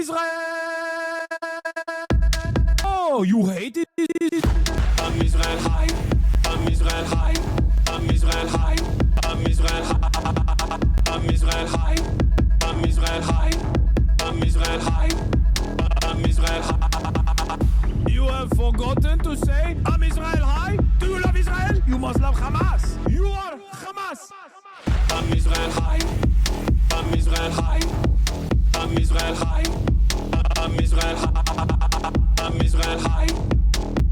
Israel! Oh, you hate it? I'm Israel high. I'm Israel high. I'm Israel high. I'm Israel high. I'm Israel high. I'm Israel high. I'm Israel high. I'm Israel high. You have forgotten to say I'm Israel high? Do you love Israel? You must love Hamas. You are Hamas. I'm Israel high. I'm Israel high. I'm Israel high. I'm Israel high. I'm Israel high.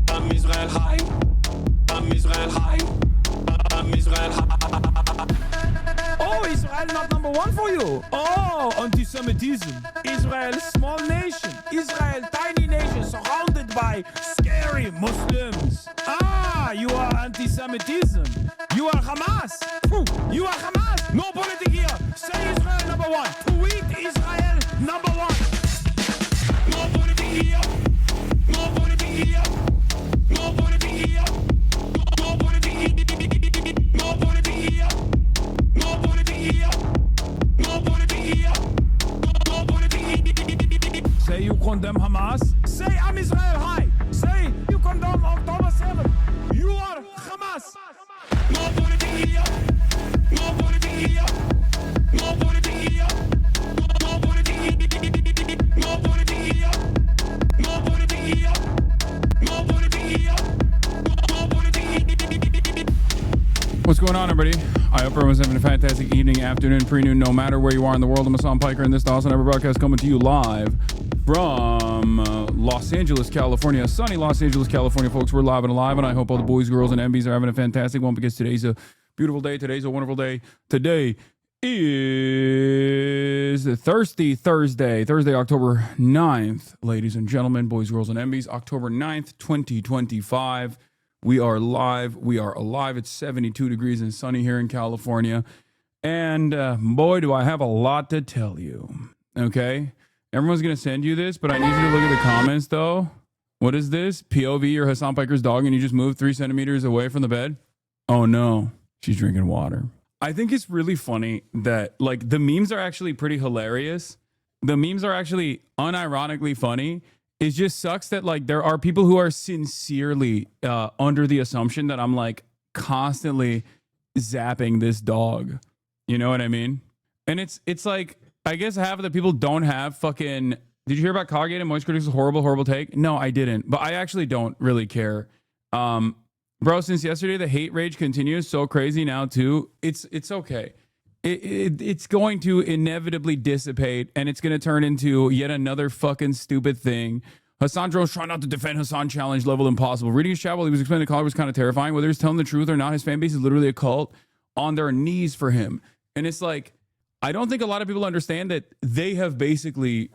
I'm Israel high. I'm Israel high. I'm Israel high. Oh, Israel not number one for you. Oh, anti-Semitism. Israel, small nation. Israel, tiny nation surrounded by scary Muslims. Ah, you are anti-Semitism. You are Hamas. You are Hamas. No politics here. Say Israel number one. Tweet Israel number one. No politics here. No politics here. No politics here. No politics here. No politics here. No politics here. No politics here. No politics here. Say you condemn Hamas. Say I'm Israel high. Say you condemn October 7th. You are Hamas. No politics here. No politics here. No politics here. No politics here. No politics here. No politics here. No politics here. No politics here. What's going on, everybody? I hope everyone's having a fantastic evening, afternoon, pre-noon, no matter where you are in the world. I'm Hassan Piker, and this is the HasanAbi broadcast coming to you live from Los Angeles, California. Sunny Los Angeles, California, folks. We're live and alive, and I hope all the boys, girls, and MBs are having a fantastic one because today's a beautiful day. Today's a wonderful day. Today is Thursday, October 9th, ladies and gentlemen, boys, girls, and MBs. October 9th, 2025. We are live. We are alive. It's 72 degrees and sunny here in California. And boy, do I have a lot to tell you. Okay? Everyone's going to send you this, but I need you to look at the comments, though. What is this? POV, you're Hassan Piker's dog, and you just moved 3 centimeters away from the bed? Oh, no. She's drinking water. I think it's really funny that, like, the memes are actually pretty hilarious. The memes are actually unironically funny. It just sucks that, like, there are people who are sincerely under the assumption that I'm, like, constantly zapping this dog. You know what I mean? And it's like, I guess half of the people don't have fucking... Did you hear about Colgate and Moist Critics' horrible take? No, I didn't. But I actually don't really care. Bro, since yesterday, the hate rage continues so crazy now, too. It's okay. It's going to inevitably dissipate, and it's going to turn into yet another fucking stupid thing. Hassan Drones trying not to defend Hassan challenge level impossible. Reading his chat while he was explaining the caller was kind of terrifying. Whether he's telling the truth or not, his fan base is literally a cult on their knees for him. And it's like, I don't think a lot of people understand that they have basically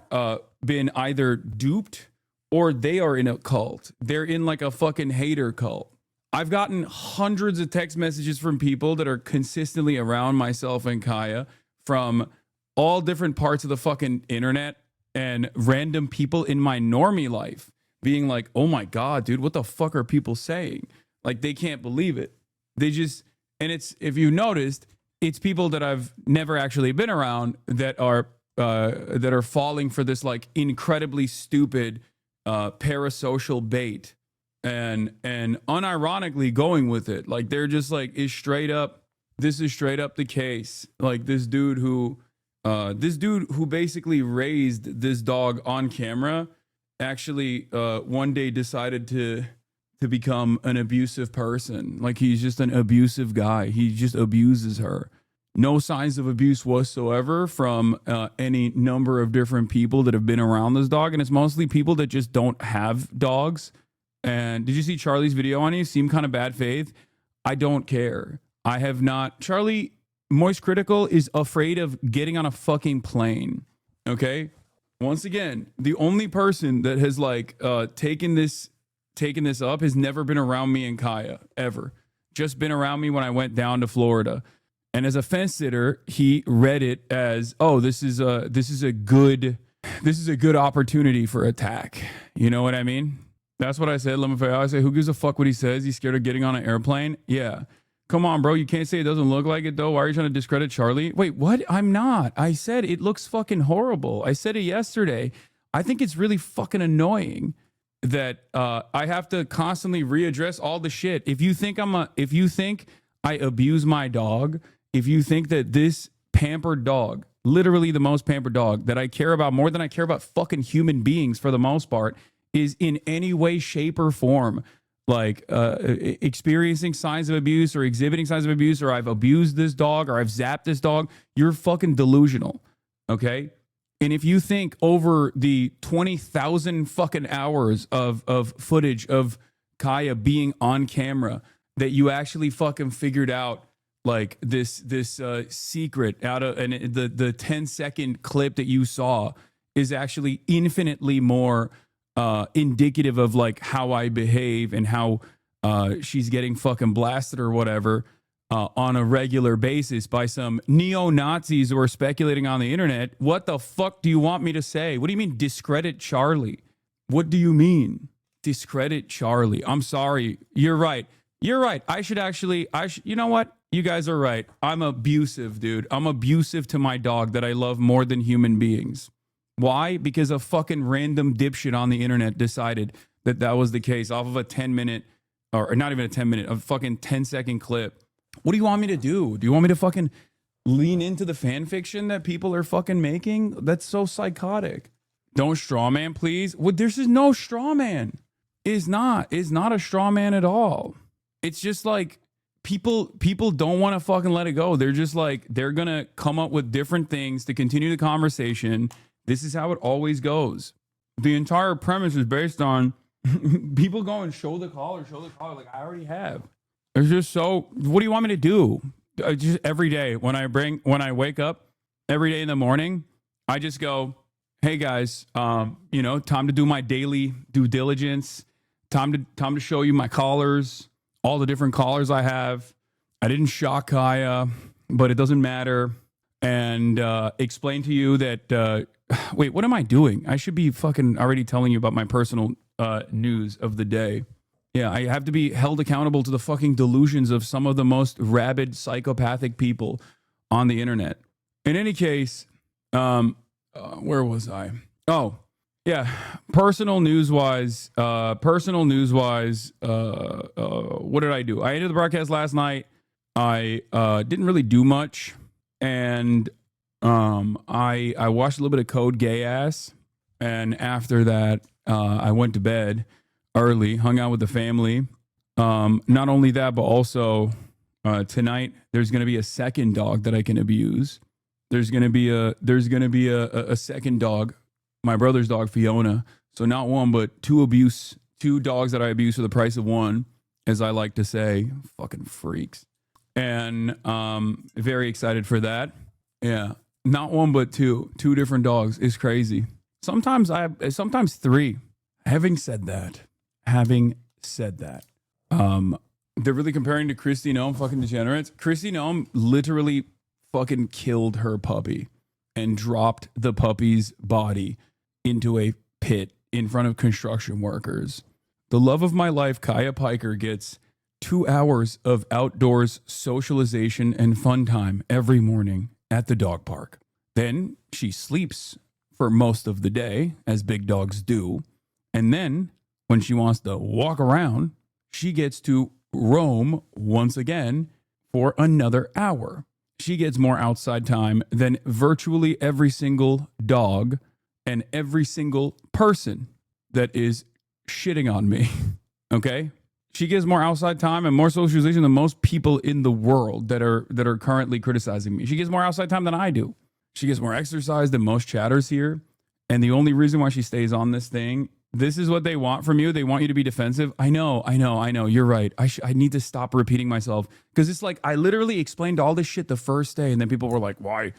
been either duped or they are in a cult. They're in like a fucking hater cult. I've gotten hundreds of text messages from people that are consistently around myself and Kaya from all different parts of the fucking internet and random people in my normie life being like, oh my God, dude, what the fuck are people saying? Like, they can't believe it. They just, and it's, if you noticed, it's people that I've never actually been around that are falling for this like incredibly stupid parasocial bait. And unironically going with it. Like, they're just like, this is straight up the case. Like, this dude who basically raised this dog on camera actually one day decided to become an abusive person. Like, he's just an abusive guy. He just abuses her. No signs of abuse whatsoever from any number of different people that have been around this dog. And it's mostly people that just don't have dogs. And did you see Charlie's video on you? Seemed kind of bad faith. I don't care. I have not. Charlie, Moist Critical, is afraid of getting on a fucking plane. Okay? Once again, the only person that has like taken this up has never been around me and Kaya, ever. Just been around me when I went down to Florida. And as a fence sitter, he read it as, oh, this is a good opportunity for attack. You know what I mean? That's what I said. I say, who gives a fuck what he says? He's scared of getting on an airplane? Yeah. Come on, bro. You can't say it doesn't look like it, though. Why are you trying to discredit Charlie? Wait, what? I'm not. I said it looks fucking horrible. I said it yesterday. I think it's really fucking annoying that I have to constantly readdress all the shit. If you think I abuse my dog, if you think that this pampered dog, literally the most pampered dog that I care about more than I care about fucking human beings for the most part, is in any way, shape, or form like experiencing signs of abuse or exhibiting signs of abuse, or I've abused this dog or I've zapped this dog, you're fucking delusional. Okay? And if you think over the 20,000 fucking hours of footage of Kaya being on camera that you actually fucking figured out like this secret out of, and the 10-second clip that you saw is actually infinitely more indicative of like how I behave and how she's getting fucking blasted or whatever on a regular basis by some neo-Nazis who are speculating on the internet. What the fuck do you want me to say? What do you mean discredit Charlie? What do you mean discredit Charlie? I'm sorry. You're right. You're right. You know what? You guys are right. I'm abusive, dude. I'm abusive to my dog that I love more than human beings. Why? Because a fucking random dipshit on the internet decided that that was the case off of a 10-minute, or not even a 10-minute, a fucking 10-second clip. What do you want me to do? Do you want me to fucking lean into the fan fiction that people are fucking making? That's so psychotic. Don't straw man, please. Well, this is no straw man. It's not a straw man at all. It's just like people don't want to fucking let it go. They're just like, they're going to come up with different things to continue the conversation. This is how it always goes. The entire premise is based on people going, show the collar. Like, I already have. It's just so, what do you want me to do? Just every day when I wake up, every day in the morning, I just go, hey guys, time to do my daily due diligence. Time to show you my collars, all the different collars I have. I didn't shock Kaya, but it doesn't matter. And explain to you that, wait, what am I doing? I should be fucking already telling you about my personal news of the day. Yeah, I have to be held accountable to the fucking delusions of some of the most rabid psychopathic people on the internet. In any case, where was I? Oh, yeah. Personal news wise, what did I do? I ended the broadcast last night. I didn't really do much. And I watched a little bit of Code Gay Ass. And after that, I went to bed early, hung out with the family. Not only that, but also tonight there's going to be a second dog that I can abuse. There's going to be a second dog, my brother's dog Fiona. So not one, but two dogs that I abuse for the price of one, as I like to say. Fucking freaks. And very excited for that. Yeah, not one but two different dogs is crazy. Sometimes three. Having said that, they're really comparing to Christy Nome, fucking degenerates. Christy Nome literally fucking killed her puppy and dropped the puppy's body into a pit in front of construction workers. The love of my life, Kaya Piker, gets 2 hours of outdoors socialization and fun time every morning at the dog park. Then she sleeps for most of the day, as big dogs do. And then when she wants to walk around, she gets to roam once again for another hour. She gets more outside time than virtually every single dog and every single person that is shitting on me. Okay? She gets more outside time and more socialization than most people in the world that are currently criticizing me. She gets more outside time than I do. She gets more exercise than most chatters here. And the only reason why she stays on this thing, this is what they want from you. They want you to be defensive. I know. You're right. I need to stop repeating myself, because it's like I literally explained all this shit the first day, and then people were like, why?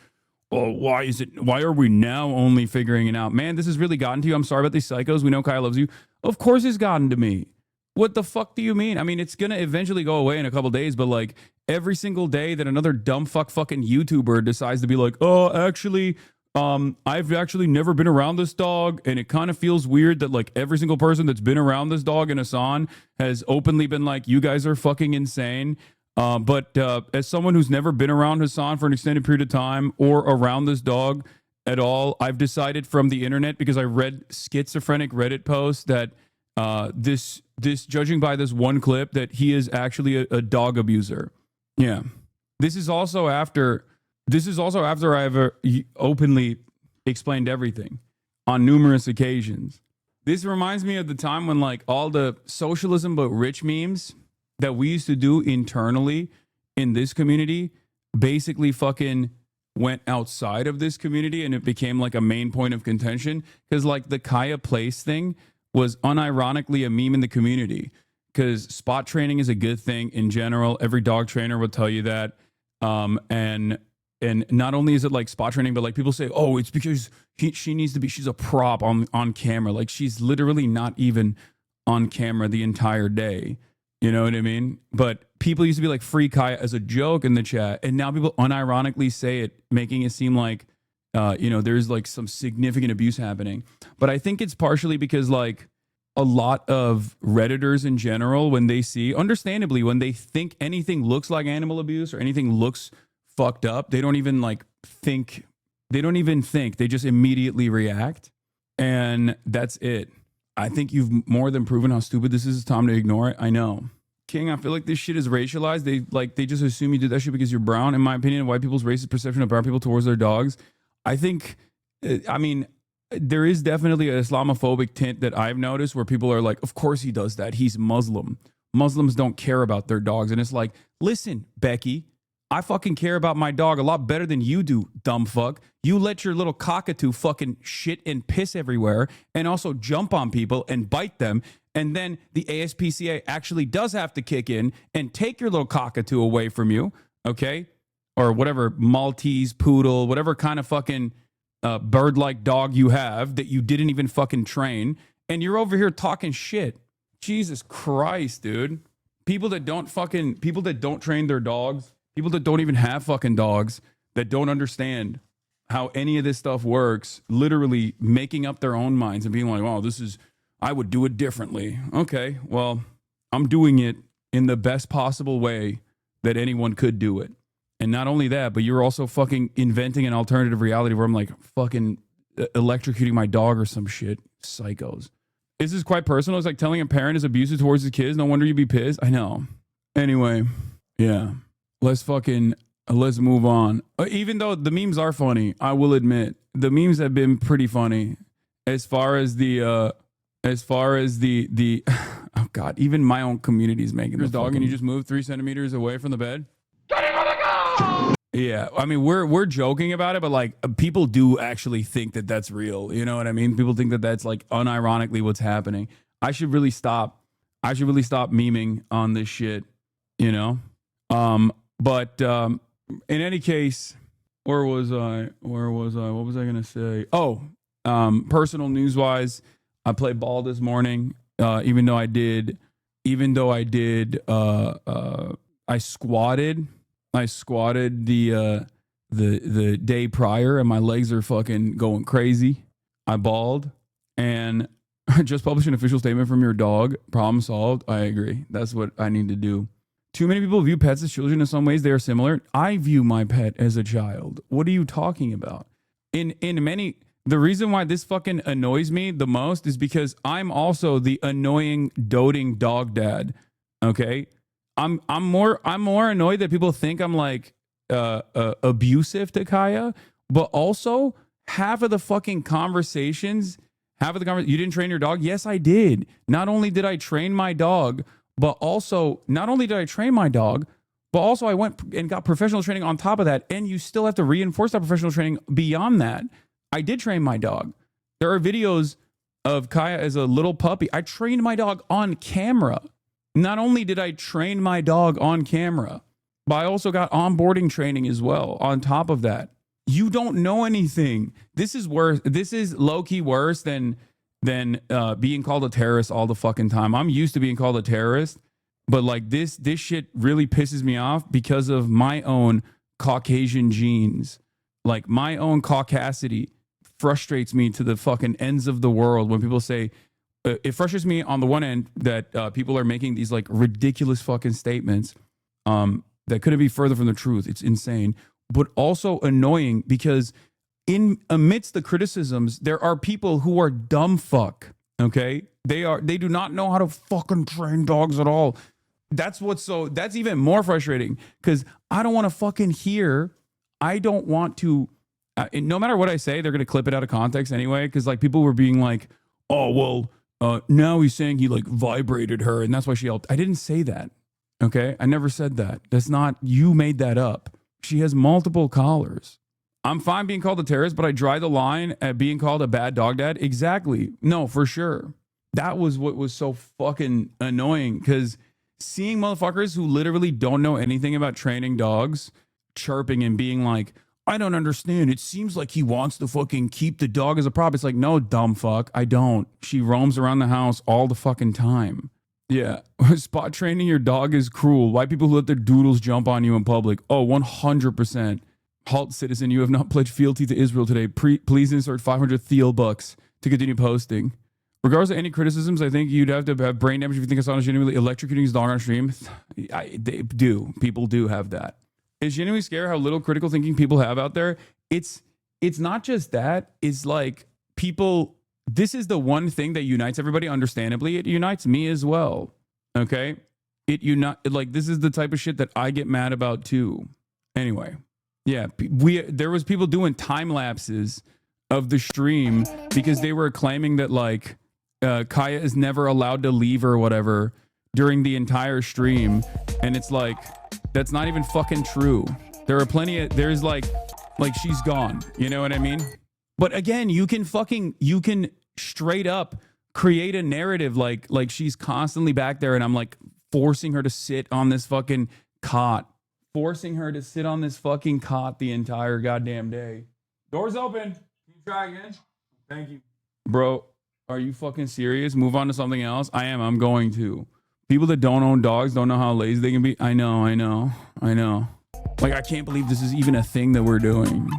Well, why are we now only figuring it out? Man, this has really gotten to you. I'm sorry about these psychos. We know Kyle loves you. Of course it's gotten to me. What the fuck do you mean? I mean, it's going to eventually go away in a couple days, but like every single day that another dumb fucking YouTuber decides to be like, oh, actually, I've actually never been around this dog, and it kind of feels weird that like every single person that's been around this dog and Hasan has openly been like, you guys are fucking insane. But as someone who's never been around Hasan for an extended period of time or around this dog, at all. I've decided from the internet, because I read schizophrenic Reddit posts, that this judging by this one clip, that he is actually a dog abuser. Yeah. This is also after I've openly explained everything on numerous occasions. This reminds me of the time when like all the socialism but rich memes that we used to do internally in this community basically fucking went outside of this community, and it became like a main point of contention, because like the Kaya Place thing was unironically a meme in the community, because spot training is a good thing in general. Every dog trainer will tell you that. And not only is it like spot training, but like people say, oh, it's because she needs to be, she's a prop on camera. Like she's literally not even on camera the entire day. You know what I mean? But people used to be like free Kaya as a joke in the chat. And now people unironically say it, making it seem like, there's like some significant abuse happening. But I think it's partially because like a lot of Redditors in general, when they see, understandably, when they think anything looks like animal abuse or anything looks fucked up, they don't even think, they just immediately react. And that's it. I think you've more than proven how stupid this is. It's time to ignore it. I know. King, I feel like this shit is racialized. They just assume you did that shit because you're brown. In my opinion, white people's racist perception of brown people towards their dogs, I think, there is definitely an Islamophobic tint that I've noticed where people are like, of course he does that. He's Muslim. Muslims don't care about their dogs. And it's like, listen, Becky, I fucking care about my dog a lot better than you do, dumb fuck. You let your little cockatoo fucking shit and piss everywhere and also jump on people and bite them. And then the ASPCA actually does have to kick in and take your little cockatoo away from you, okay? Or whatever Maltese, poodle, whatever kind of fucking bird-like dog you have that you didn't even fucking train. And you're over here talking shit. Jesus Christ, dude. People that don't train their dogs, people that don't even have fucking dogs, that don't understand how any of this stuff works, literally making up their own minds and being like, oh, I would do it differently. Okay, well, I'm doing it in the best possible way that anyone could do it. And not only that, but you're also fucking inventing an alternative reality where I'm like fucking electrocuting my dog or some shit. Psychos. This is quite personal. It's like telling a parent is abusive towards his kids. No wonder you'd be pissed. I know. Anyway, yeah. Let's move on. Even though the memes are funny, I will admit the memes have been pretty funny. As far as the oh God, even my own community is making this dog, and you just moved 3 centimeters away from the bed. Yeah, I mean we're joking about it, but like people do actually think that that's real. You know what I mean? People think that that's like unironically what's happening. I should really stop memeing on this shit. You know. But in any case, where was I? What was I gonna say? Oh, personal news wise, I played ball this morning. Even though I did, I squatted the day prior, and my legs are fucking going crazy. I balled, and I just published an official statement from your dog. Problem solved. I agree. That's what I need to do. Too many people view pets as children. In some ways, they are similar. I view my pet as a child. What are you talking about? The reason why this fucking annoys me the most is because I'm also the annoying, doting dog dad. Okay, I'm more annoyed that people think I'm like abusive to Kaya, but also half of the conversations, you didn't train your dog. Yes, I did. Not only did I train my dog, but also I went and got professional training on top of that. And you still have to reinforce that professional training beyond that. I did train my dog. There are videos of Kaya as a little puppy. I trained my dog on camera. Not only did I train my dog on camera, but I also got onboarding training as well on top of that. You don't know anything. This is worse. This is low-key worse than being called a terrorist all the fucking time. I'm used to being called a terrorist, but like this shit really pisses me off because of my own Caucasian genes. Like my own caucasity frustrates me to the fucking ends of the world when people say, it frustrates me on the one end that people are making these like ridiculous fucking statements that couldn't be further from the truth. It's insane, but also annoying because in amidst the criticisms, there are people who are dumb fuck. Okay, they do not know how to fucking train dogs at all. That's even more frustrating because I don't want to fucking hear. I don't want to. No matter what I say, they're gonna clip it out of context anyway. Because like people were being like, "Oh well, now he's saying he like vibrated her and that's why she yelled." I didn't say that. Okay, I never said that. That's not, you made that up. She has multiple collars. I'm fine being called a terrorist, but I draw the line at being called a bad dog dad. Exactly. No, for sure. That was what was so fucking annoying because seeing motherfuckers who literally don't know anything about training dogs chirping and being like, I don't understand. It seems like he wants to fucking keep the dog as a prop. It's like, no, dumb fuck. I don't. She roams around the house all the fucking time. Yeah. Spot training your dog is cruel. Why people who let their doodles jump on you in public? Oh, 100%. Halt, citizen. You have not pledged fealty to Israel today. Please insert 500 Thiel bucks to continue posting. Regardless of any criticisms, I think you'd have to have brain damage if you think Hasan is genuinely electrocuting his dog on stream. They do. People do have that. It's genuinely scary how little critical thinking people have out there. It's not just that. It's like people, this is the one thing that unites everybody, understandably. It unites me as well. Okay? Like, this is the type of shit that I get mad about too. Anyway. Yeah, there was people doing time lapses of the stream because they were claiming that like Kaya is never allowed to leave or whatever during the entire stream, and it's like that's not even fucking true. There are there's like she's gone, you know what I mean? But again, you can straight up create a narrative like she's constantly back there, and I'm like forcing her to sit on this fucking cot. Forcing her to sit on this fucking cot the entire goddamn day. Doors open. Can you try again? Thank you. Bro, are you fucking serious? Move on to something else? I am. I'm going to. People that don't own dogs don't know how lazy they can be. I know. Like, I can't believe this is even a thing that we're doing.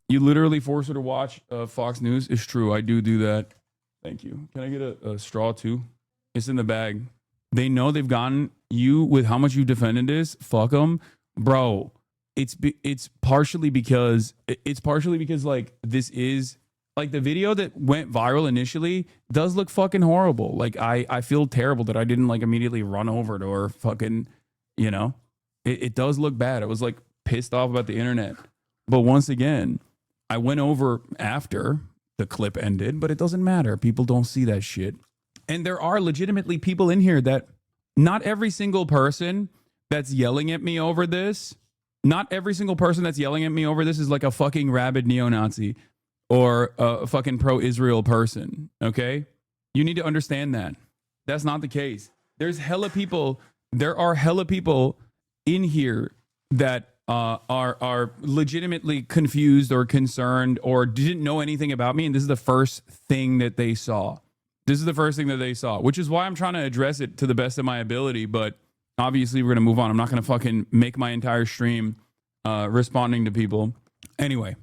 You literally force her to watch Fox News? It's true. I do that. Thank you. Can I get a straw too? It's in the bag. They know they've gotten you with how much you defended this. Fuck them, bro. It's partially because like this is like the video that went viral initially does look fucking horrible. Like I feel terrible that I didn't like immediately run over to her. Fucking, you know, it does look bad. I was like pissed off about the internet, but once again, I went over after the clip ended, but it doesn't matter. People don't see that shit. And there are legitimately people in here that not every single person that's yelling at me over this, not every single person that's yelling at me over this is like a fucking rabid neo-Nazi or a fucking pro-Israel person, okay? You need to understand that. That's not the case. There are hella people in here that are legitimately confused or concerned or didn't know anything about me, and this is the first thing that they saw. This is the first thing that they saw, which is why I'm trying to address it to the best of my ability. But obviously, we're going to move on. I'm not going to fucking make my entire stream responding to people. Anyway,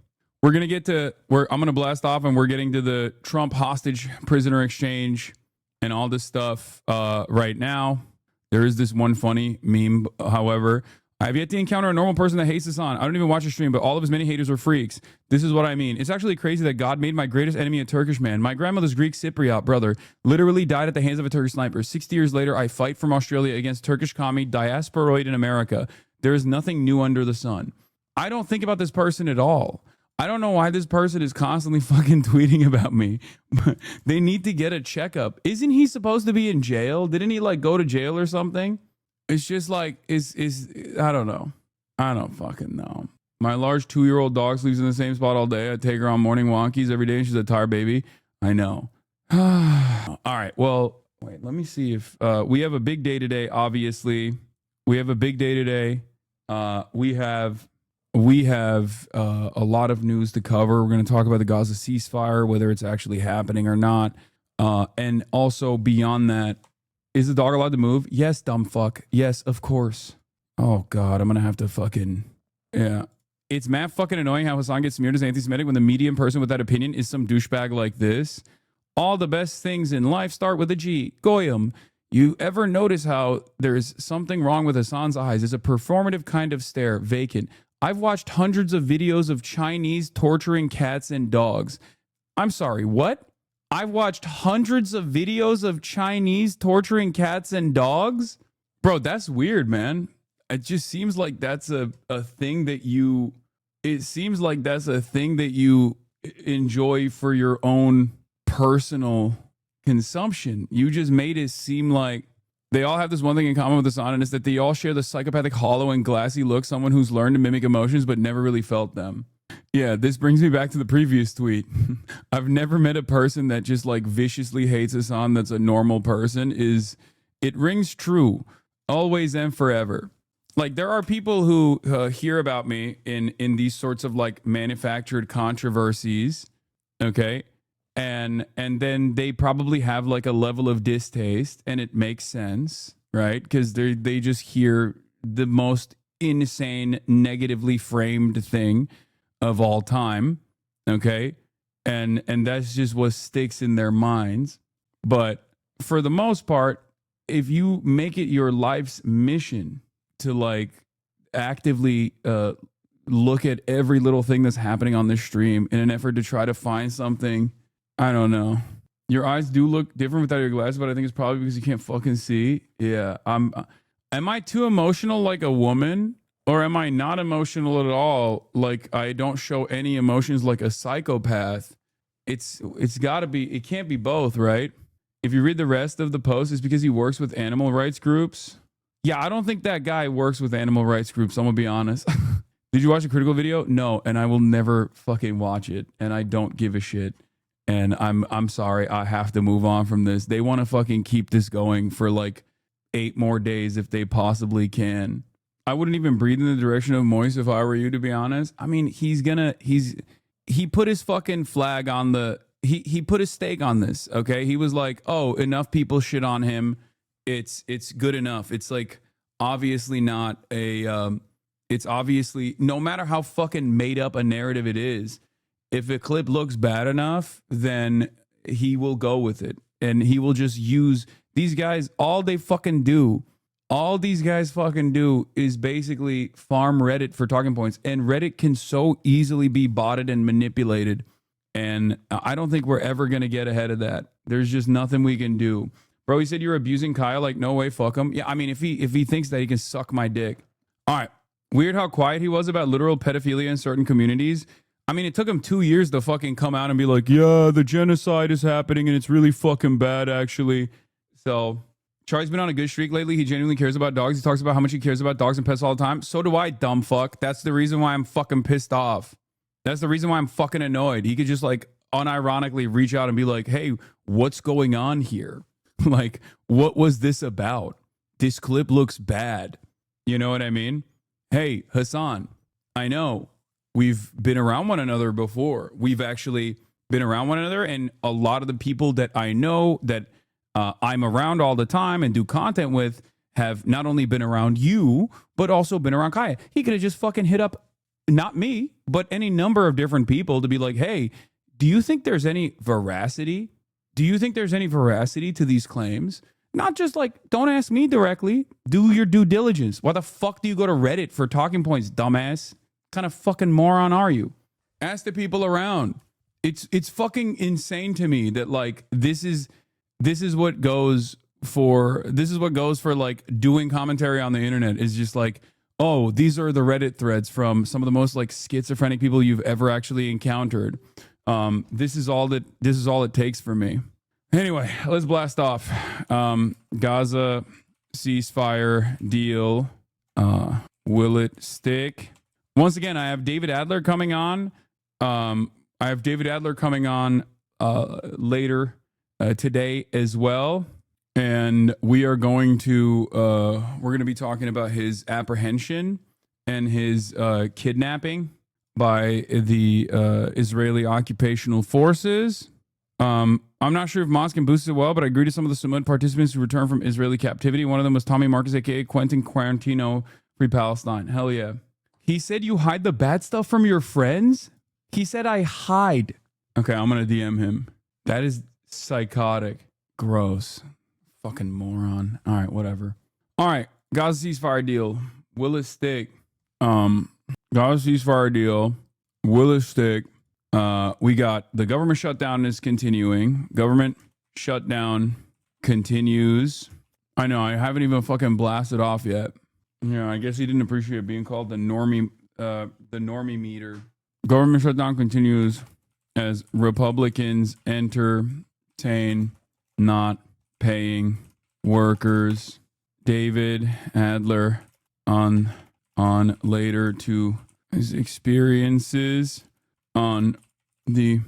I'm going to blast off and we're getting to the Trump hostage prisoner exchange and all this stuff right now. There is this one funny meme, however. I have yet to encounter a normal person that hates Hasan. I don't even watch a stream, but all of his many haters are freaks. This is what I mean. It's actually crazy that God made my greatest enemy a Turkish man. My grandmother's Greek Cypriot brother literally died at the hands of a Turkish sniper. 60 years later, I fight from Australia against Turkish commie diasporoid in America. There is nothing new under the sun. I don't think about this person at all. I don't know why this person is constantly fucking tweeting about me. They need to get a checkup. Isn't he supposed to be in jail? Didn't he like go to jail or something? It's just like, I don't know. I don't fucking know. My large 2-year-old dog sleeps in the same spot all day. I take her on morning wonkies every day and she's a tired baby. I know. All right. Well, wait, let me see if we have a big day today, obviously. We have a big day today. We have a lot of news to cover. We're going to talk about the Gaza ceasefire, whether it's actually happening or not. And also beyond that, is the dog allowed to move? Yes, dumb fuck. Yes, of course. Oh, God, I'm going to have to fucking... Yeah. It's mad fucking annoying how Hasan gets smeared as anti-Semitic when the medium person with that opinion is some douchebag like this. All the best things in life start with a G. Goyim. You ever notice how there's something wrong with Hasan's eyes? It's a performative kind of stare, vacant. I've watched hundreds of videos of Chinese torturing cats and dogs. I'm sorry, what? I've watched hundreds of videos of Chinese torturing cats and dogs? Bro, that's weird, man. It just seems like that's a thing that you, it seems like that's a thing that you enjoy for your own personal consumption. You just made it seem like they all have this one thing in common with Hasan, and it's that they all share the psychopathic, hollow, and glassy look, someone who's learned to mimic emotions but never really felt them. Yeah, this brings me back to the previous tweet. I've never met a person that just like viciously hates Hasan that's a normal person. It rings true always and forever. Like there are people who hear about me in these sorts of like manufactured controversies, okay? And then they probably have like a level of distaste, and it makes sense, right? Because they just hear the most insane, negatively framed thing of all time, okay? And that's just what sticks in their minds. But for the most part, if you make it your life's mission to like actively look at every little thing that's happening on this stream in an effort to try to find something, I don't know. Your eyes do look different without your glasses, but I think it's probably because you can't fucking see. Yeah, am I too emotional like a woman? Or am I not emotional at all? Like I don't show any emotions like a psychopath. It's got to be, it can't be both, right? If you read the rest of the post, it's because he works with animal rights groups. Yeah, I don't think that guy works with animal rights groups. I'm gonna be honest. Did you watch a critical video? No, and I will never fucking watch it. And I don't give a shit. And I'm sorry, I have to move on from this. They want to fucking keep this going for like 8 more days if they possibly can. I wouldn't even breathe in the direction of Moise if I were you, to be honest. I mean, he put his fucking flag on the, he put his stake on this, okay? He was like, oh, enough people shit on him. It's good enough. It's like obviously not a, it's obviously, no matter how fucking made up a narrative it is, if a clip looks bad enough, then he will go with it. And he will just use these guys, all these guys fucking do is basically farm Reddit for talking points. And Reddit can so easily be botted and manipulated. And I don't think we're ever going to get ahead of that. There's just nothing we can do. Bro, he said you're abusing Kyle. Like, no way, fuck him. Yeah, I mean, if he thinks that, he can suck my dick. All right. Weird how quiet he was about literal pedophilia in certain communities. I mean, it took him 2 years to fucking come out and be like, yeah, the genocide is happening and it's really fucking bad, actually. So Charlie's been on a good streak lately. He genuinely cares about dogs. He talks about how much he cares about dogs and pets all the time. So do I, dumb fuck. That's the reason why I'm fucking pissed off. That's the reason why I'm fucking annoyed. He could just like unironically reach out and be like, hey, what's going on here? Like, what was this about? This clip looks bad. You know what I mean? Hey, Hasan, I know we've been around one another before. We've actually been around one another, and a lot of the people that I know that I'm around all the time and do content with have not only been around you, but also been around Kaya. He could have just fucking hit up, not me, but any number of different people to be like, hey, do you think there's any veracity? Do you think there's any veracity to these claims? Not just like, don't ask me directly. Do your due diligence. Why the fuck do you go to Reddit for talking points, dumbass? What kind of fucking moron are you? Ask the people around. It's fucking insane to me that like this is what goes for like doing commentary on the internet is just like, oh, these are the Reddit threads from some of the most like schizophrenic people you've ever actually encountered. This is all it takes for me. Anyway, let's blast off. Gaza ceasefire deal. Will it stick? Once again, I have David Adler coming on. Later today as well. And we are going to be talking about his apprehension and his kidnapping by the Israeli occupational forces. I'm not sure if Moss can boost it well, but I agree to some of the Samud participants who returned from Israeli captivity. One of them was Tommy Marcus, aka Quentin Quarantino, Free Palestine. Hell yeah. He said you hide the bad stuff from your friends? He said I hide. Okay, I'm going to DM him. That is psychotic. Gross. Fucking moron. All right, whatever. All right, Gaza ceasefire deal. Will it stick? Gaza ceasefire deal. Will it stick? We got the government shutdown is continuing. Government shutdown continues. I know, I haven't even fucking blasted off yet. Yeah, I guess he didn't appreciate being called the normie meter. Government shutdown continues as Republicans entertain not paying workers. David Adler on later to his experiences on the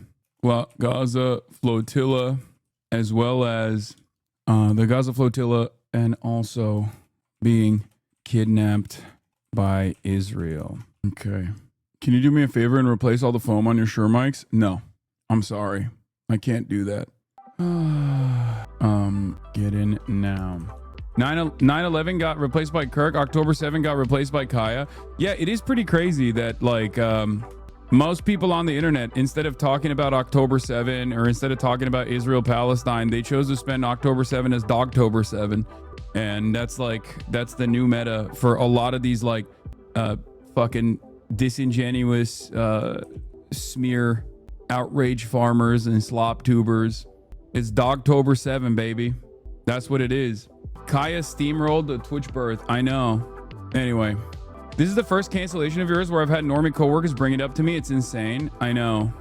Gaza flotilla, as well as the Gaza flotilla, and also being kidnapped by Israel. Okay. Can you do me a favor and replace all the foam on your Shure mics? No, I'm sorry. I can't do that. Get in now. 9/11 got replaced by Kirk. October 7 got replaced by Kaya. Yeah, it is pretty crazy that like most people on the internet, instead of talking about October 7 or instead of talking about Israel Palestine, they chose to spend October 7 as Dogtober 7, and that's the new meta for a lot of these like fucking disingenuous smear outrage farmers and slop tubers. It's Dogtober 7, baby. That's what it is. Kaya steamrolled the Twitch birth. I know. Anyway, this is the first cancellation of yours where I've had normie coworkers bring it up to me. It's insane. I know.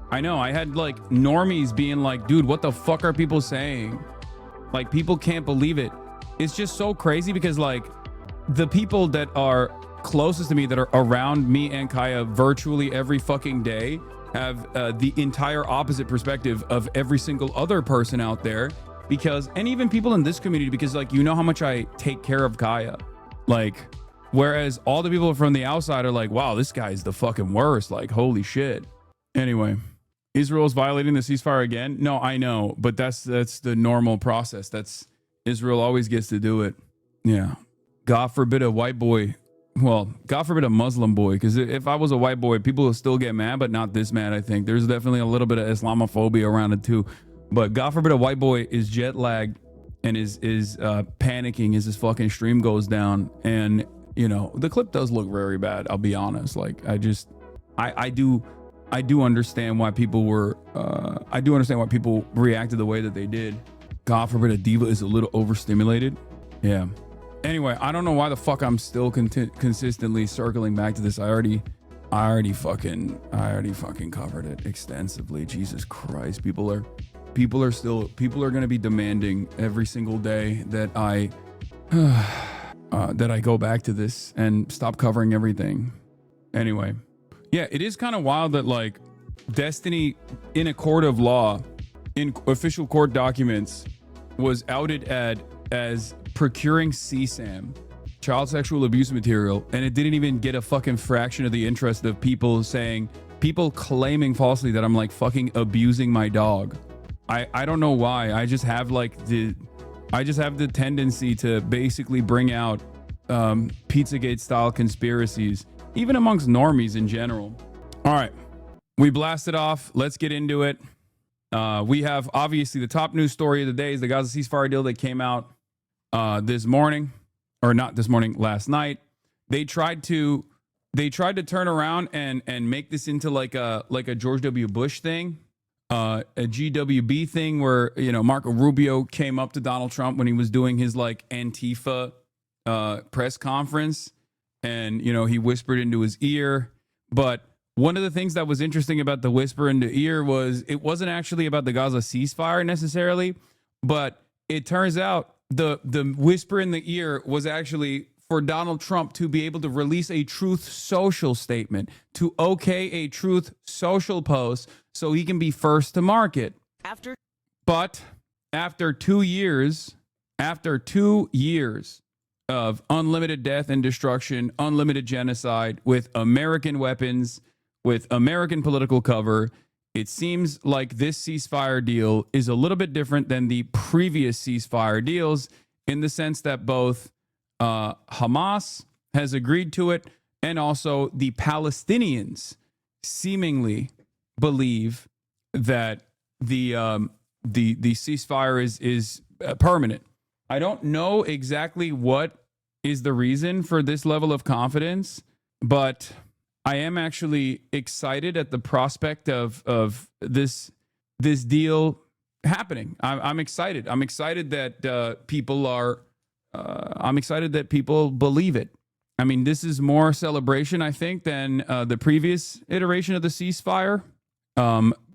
I had like normies being like, dude, what the fuck are people saying? Like, people can't believe it. It's just so crazy because like the people that are closest to me, that are around me and Kaya virtually every fucking day, have the entire opposite perspective of every single other person out there. Because, and even people in this community, because like, you know how much I take care of Kaya. Like, whereas all the people from the outside are like, wow, this guy's the fucking worst. Like, holy shit. Anyway, Israel's violating the ceasefire again. No, I know, but that's the normal process. Israel always gets to do it. Yeah. God forbid a white boy. Well, God forbid a Muslim boy. Because if I was a white boy, people will still get mad, but not this mad, I think. There's definitely a little bit of Islamophobia around it too. But God forbid a white boy is jet lagged and is panicking as his fucking stream goes down. And, you know, the clip does look very bad. I'll be honest. Like, I do understand why people were, I do understand why people reacted the way that they did. God forbid a diva is a little overstimulated. Yeah. Anyway, I don't know why the fuck I'm still consistently circling back to this. I already fucking covered it extensively. Jesus Christ. People are going to be demanding every single day that I go back to this and stop covering everything. Anyway, yeah, it is kind of wild that like Destiny in a court of law, in official court documents, was outed as procuring CSAM, child sexual abuse material, and it didn't even get a fucking fraction of the interest of people claiming falsely that I'm like fucking abusing my dog. I don't know why. I just have the tendency to basically bring out Pizzagate style conspiracies, even amongst normies in general. All right, we blasted off. Let's get into it. We have obviously the top news story of the day is the Gaza ceasefire deal that came out this morning, or not this morning, last night. They tried to turn around and make this into like a George W. Bush thing. A GWB thing where, you know, Marco Rubio came up to Donald Trump when he was doing his like Antifa press conference, and, you know, he whispered into his ear. But one of the things that was interesting about the whisper in the ear was it wasn't actually about the Gaza ceasefire necessarily, but it turns out the whisper in the ear was actually for Donald Trump to be able to release a Truth Social statement, to okay a Truth Social post so he can be first to market. But after 2 years of unlimited death and destruction, unlimited genocide with American weapons, with American political cover, it seems like this ceasefire deal is a little bit different than the previous ceasefire deals in the sense that both Hamas has agreed to it, and also the Palestinians seemingly believe that the ceasefire is permanent. I don't know exactly what is the reason for this level of confidence, but I am actually excited at the prospect of this deal happening. I'm excited. I'm excited that people are. I'm excited that people believe it. I mean, this is more celebration, I think, than the previous iteration of the ceasefire.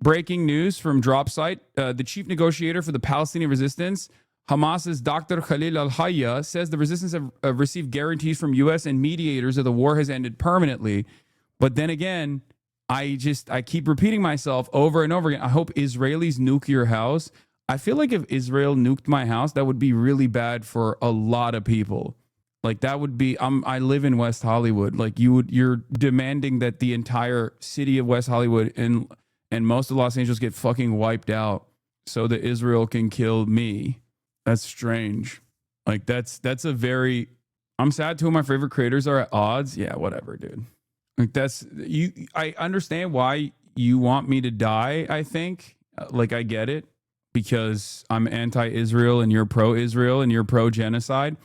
Breaking news from Drop Site. The chief negotiator for the Palestinian resistance, Hamas's Dr. Khalil al-Hayya, says the resistance have received guarantees from U.S. and mediators that the war has ended permanently. But then again, I keep repeating myself over and over again. I hope Israelis nuke your house. I feel like if Israel nuked my house, that would be really bad for a lot of people. Like that would be, I live in West Hollywood. Like you're demanding that the entire city of West Hollywood and most of Los Angeles get fucking wiped out so that Israel can kill me. That's strange. Like that's a very, I'm sad two of my favorite creators are at odds. Yeah, whatever, dude. Like I understand why you want me to die, I think. Like I get it because I'm anti-Israel and you're pro-Israel and you're pro-genocide.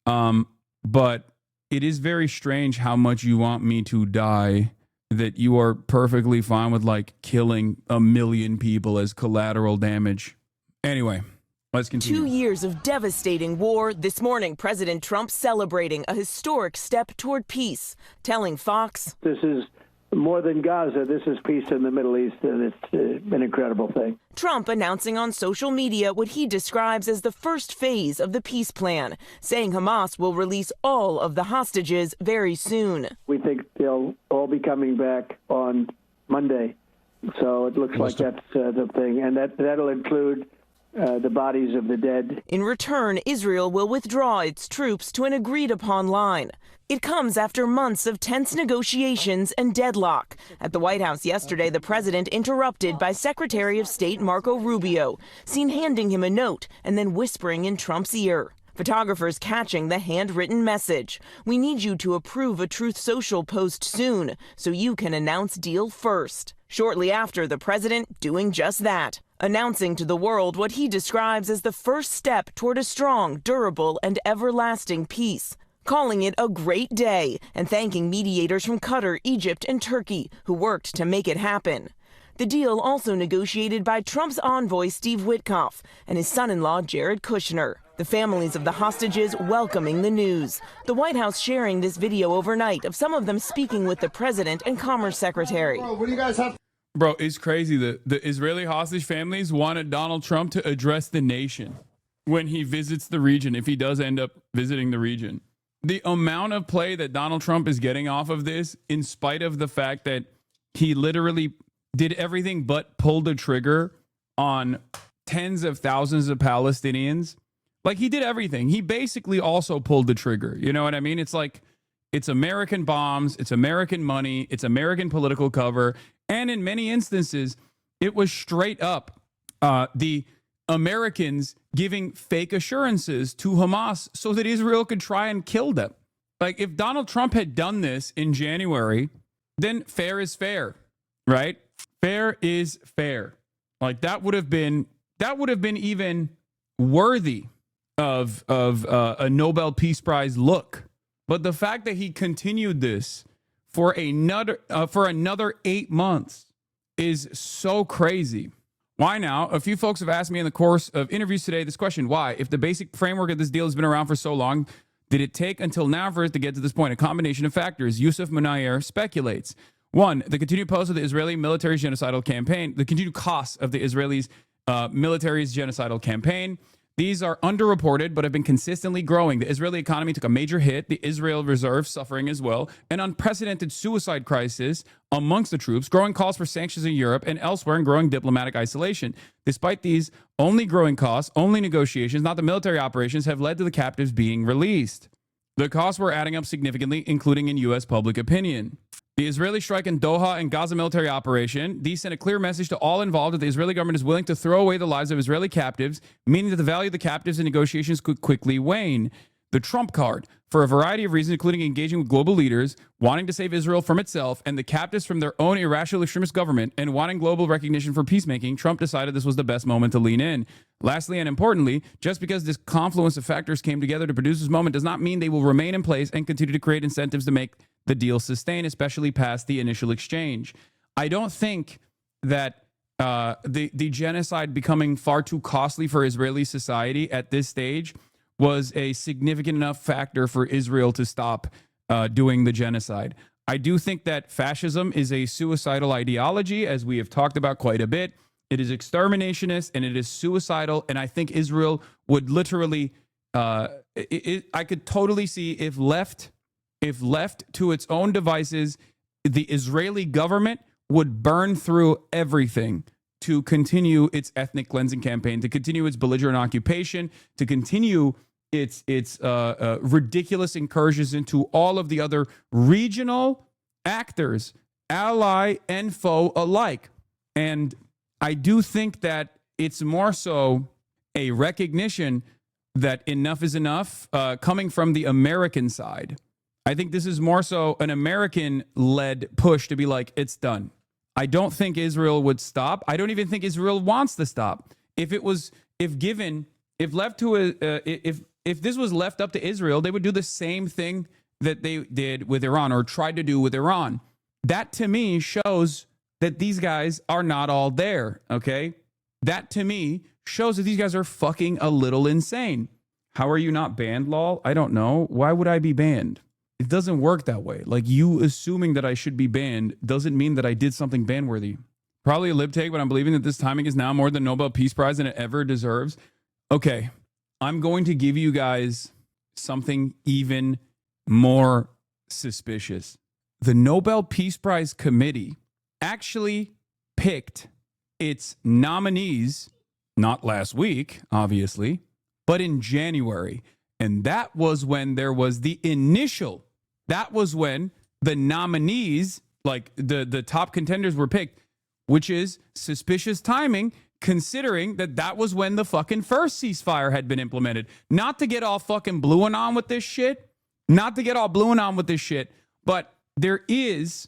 But it is very strange how much you want me to die, that you are perfectly fine with like killing 1 million people as collateral damage. Anyway, let's continue. 2 years of devastating war. This morning, President Trump celebrating a historic step toward peace, telling Fox, "This is more than Gaza. This is peace in the Middle East, and it's an incredible thing." Trump announcing on social media what he describes as the first phase of the peace plan, saying Hamas will release all of the hostages very soon. We think they'll all be coming back on Monday. So it looks like that's the thing. And that'll include the bodies of the dead. In return, Israel will withdraw its troops to an agreed-upon line. It comes after months of tense negotiations and deadlock. At the White House yesterday, the president interrupted by Secretary of State Marco Rubio, seen handing him a note and then whispering in Trump's ear. Photographers catching the handwritten message. "We need you to approve a Truth Social post soon so you can announce deal first." Shortly after, the president doing just that, announcing to the world what he describes as the first step toward a strong, durable, and everlasting peace, calling it a great day and thanking mediators from Qatar, Egypt, and Turkey who worked to make it happen. The deal also negotiated by Trump's envoy Steve Witkoff and his son-in-law Jared Kushner. The families of the hostages welcoming the news. The White House sharing this video overnight of some of them speaking with the president and Commerce Secretary. What do you guys have? Bro, it's crazy that the Israeli hostage families wanted Donald Trump to address the nation when he visits the region, if he does end up visiting the region. The amount of play that Donald Trump is getting off of this, in spite of the fact that he literally did everything but pull the trigger on tens of thousands of Palestinians. Like, he did everything. He basically also pulled the trigger. You know what I mean? It's like, it's American bombs, it's American money, it's American political cover. And in many instances, it was straight up the Americans giving fake assurances to Hamas so that Israel could try and kill them. Like, if Donald Trump had done this in January, then fair is fair, right? Fair is fair. Like, that would have been even worthy of a Nobel Peace Prize look. But the fact that he continued this for another 8 months is so crazy. Why now? A few folks have asked me in the course of interviews today this question: why, if the basic framework of this deal has been around for so long, did it take until now for it to get to this point? A combination of factors. Yusuf Munayer speculates. One, the continued costs of the Israeli military's genocidal campaign. The continued costs of the Israelis' military's genocidal campaign. These are underreported, but have been consistently growing. The Israeli economy took a major hit, the Israel reserve suffering as well, an unprecedented suicide crisis amongst the troops, growing calls for sanctions in Europe and elsewhere, and growing diplomatic isolation. Despite these only growing costs, only negotiations, not the military operations, have led to the captives being released. The costs were adding up significantly, including in U.S. public opinion. The Israeli strike in Doha and Gaza military operation, these sent a clear message to all involved that the Israeli government is willing to throw away the lives of Israeli captives, meaning that the value of the captives in negotiations could quickly wane. The Trump card, for a variety of reasons, including engaging with global leaders, wanting to save Israel from itself and the captives from their own irrational extremist government, and wanting global recognition for peacemaking, Trump decided this was the best moment to lean in. Lastly, and importantly, just because this confluence of factors came together to produce this moment does not mean they will remain in place and continue to create incentives to make the deal sustain, especially past the initial exchange. I don't think that the genocide becoming far too costly for Israeli society at this stage was a significant enough factor for Israel to stop doing the genocide. I do think that fascism is a suicidal ideology, as we have talked about quite a bit. It is exterminationist and it is suicidal. And I think Israel would literally, I could totally see if left to its own devices, the Israeli government would burn through everything to continue its ethnic cleansing campaign, to continue its belligerent occupation, to continue its ridiculous incursions into all of the other regional actors, ally and foe alike. And I do think that it's more so a recognition that enough is enough coming from the American side. I think this is more so an American-led push to be like, it's done. I don't think Israel would stop. I don't even think Israel wants to stop. If this was left up to Israel, they would do the same thing that they did with Iran or tried to do with Iran. That to me shows that these guys are not all there, okay? That to me shows that these guys are fucking a little insane. How are you not banned, lol? I don't know. Why would I be banned? It doesn't work that way. Like, you assuming that I should be banned doesn't mean that I did something ban-worthy. Probably a lib take, but I'm believing that this timing is now more than Nobel Peace Prize than it ever deserves. Okay, I'm going to give you guys something even more suspicious. The Nobel Peace Prize Committee actually picked its nominees, not last week, obviously, but in January. And that was when there was the initial, that was when the nominees, like the top contenders were picked, which is suspicious timing, considering that that was when the fucking first ceasefire had been implemented. Not to get all fucking blue and on with this shit, but there is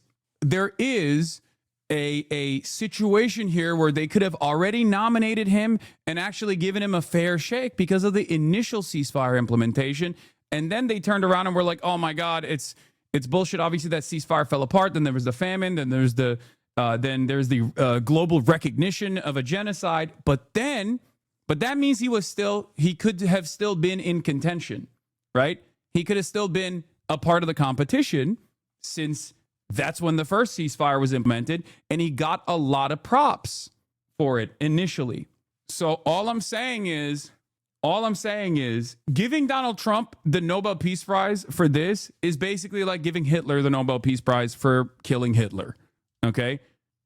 a situation here where they could have already nominated him and actually given him a fair shake because of the initial ceasefire implementation. And then they turned around and were like, oh my God, it's bullshit. Obviously that ceasefire fell apart. Then there was the famine. Then there's the global recognition of a genocide. But that means he could have still been in contention, right? He could have still been a part of the competition, since that's when the first ceasefire was implemented, and he got a lot of props for it initially. So all I'm saying is giving Donald Trump the Nobel Peace Prize for this is basically like giving Hitler the Nobel Peace Prize for killing Hitler. Okay?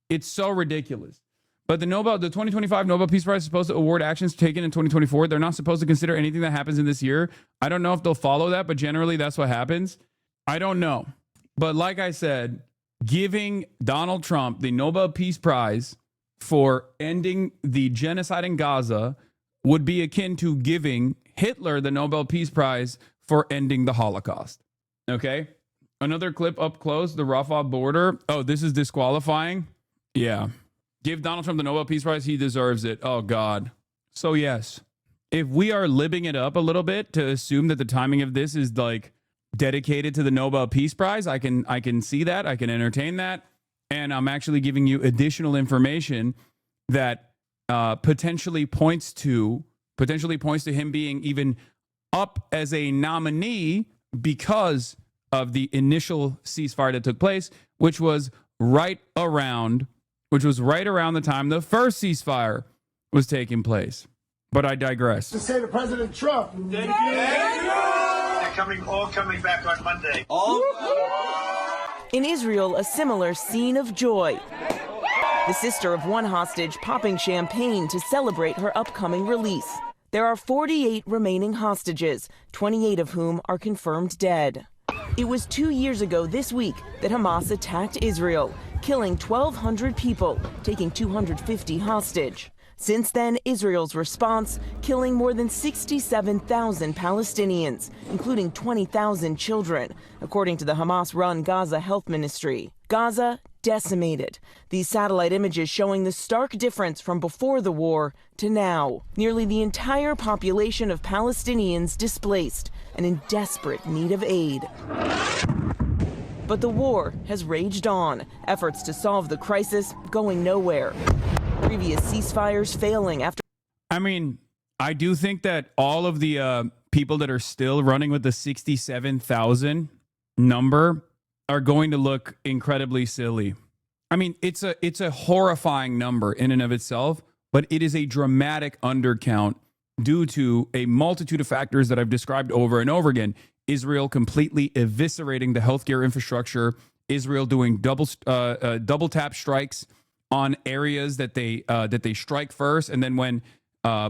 It's so ridiculous. But the 2025 Nobel Peace Prize is supposed to award actions taken in 2024. They're not supposed to consider anything that happens in this year. I don't know if they'll follow that, but generally that's what happens. I don't know. But like I said, giving Donald Trump the Nobel Peace Prize for ending the genocide in Gaza would be akin to giving Hitler the Nobel Peace Prize for ending the Holocaust. Okay? Another clip up close, the Rafah border. Oh, this is disqualifying? Yeah. Give Donald Trump the Nobel Peace Prize. He deserves it. Oh, God. So, yes, if we are libbing it up a little bit to assume that the timing of this is like dedicated to the Nobel Peace Prize, I can see that. I can entertain that. And I'm actually giving you additional information that potentially points to him being even up as a nominee because of the initial ceasefire that took place, which was right around the time the first ceasefire was taking place. But I digress. To say to President Trump, thank you. They're all coming back on Monday. In Israel, a similar scene of joy. The sister of one hostage popping champagne to celebrate her upcoming release. There are 48 remaining hostages, 28 of whom are confirmed dead. It was 2 years ago this week that Hamas attacked Israel, killing 1,200 people, taking 250 hostage. Since then, Israel's response, killing more than 67,000 Palestinians, including 20,000 children, according to the Hamas-run Gaza Health Ministry. Gaza decimated. These satellite images showing the stark difference from before the war to now. Nearly the entire population of Palestinians displaced and in desperate need of aid. But the war has raged on, efforts to solve the crisis going nowhere. Previous ceasefires failing after... I mean, I do think that all of the people that are still running with the 67,000 number are going to look incredibly silly. I mean, it's a horrifying number in and of itself, but it is a dramatic undercount due to a multitude of factors that I've described over and over again. Israel completely eviscerating the healthcare infrastructure, Israel doing double tap strikes on areas that they strike first, and then when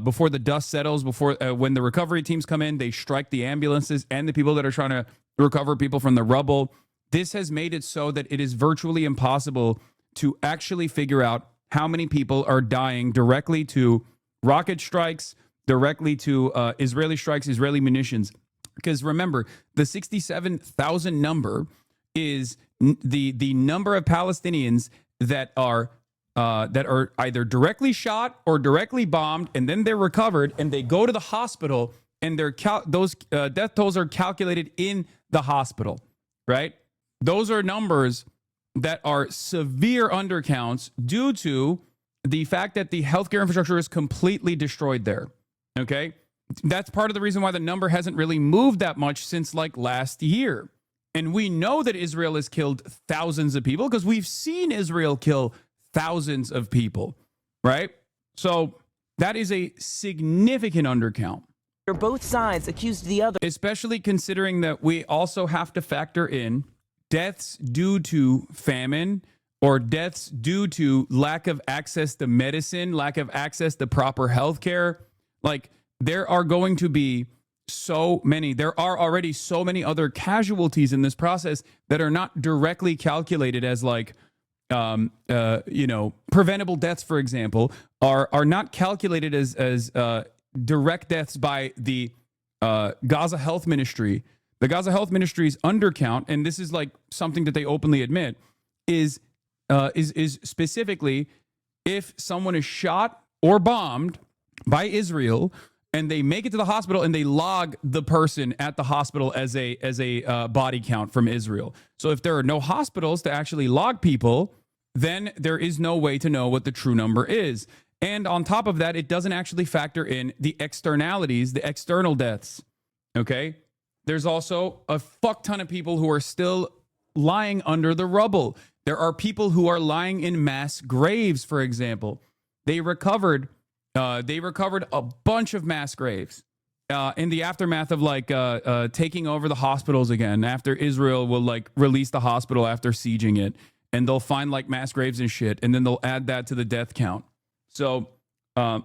before the dust settles, when the recovery teams come in, they strike the ambulances and the people that are trying to recover people from the rubble. This has made it so that it is virtually impossible to actually figure out how many people are dying directly to rocket strikes, directly to Israeli strikes, Israeli munitions. Because remember, the 67,000 number is the number of Palestinians that are either directly shot or directly bombed, and then they're recovered and they go to the hospital, and those death tolls are calculated in the hospital, right? Those are numbers that are severe undercounts due to the fact that the healthcare infrastructure is completely destroyed there. Okay? That's part of the reason why the number hasn't really moved that much since like last year. And we know that Israel has killed thousands of people because we've seen Israel kill thousands of people, right? So that is a significant undercount. Both sides accused the other. Especially considering that we also have to factor in deaths due to famine or deaths due to lack of access to medicine, lack of access to proper health care. Like, there are going to be there are already so many other casualties in this process that are not directly calculated as like, preventable deaths, for example, are not calculated as direct deaths by the Gaza Health Ministry. The Gaza Health Ministry's undercount, and this is like something that they openly admit, is specifically if someone is shot or bombed by Israel and they make it to the hospital and they log the person at the hospital as a body count from Israel. So if there are no hospitals to actually log people, then there is no way to know what the true number is. And on top of that, it doesn't actually factor in the externalities, the external deaths. Okay? There's also a fuck ton of people who are still lying under the rubble. There are people who are lying in mass graves, for example. They recovered a bunch of mass graves in the aftermath of taking over the hospitals again, after Israel will like release the hospital after sieging it, and they'll find like mass graves and shit, and then they'll add that to the death count. So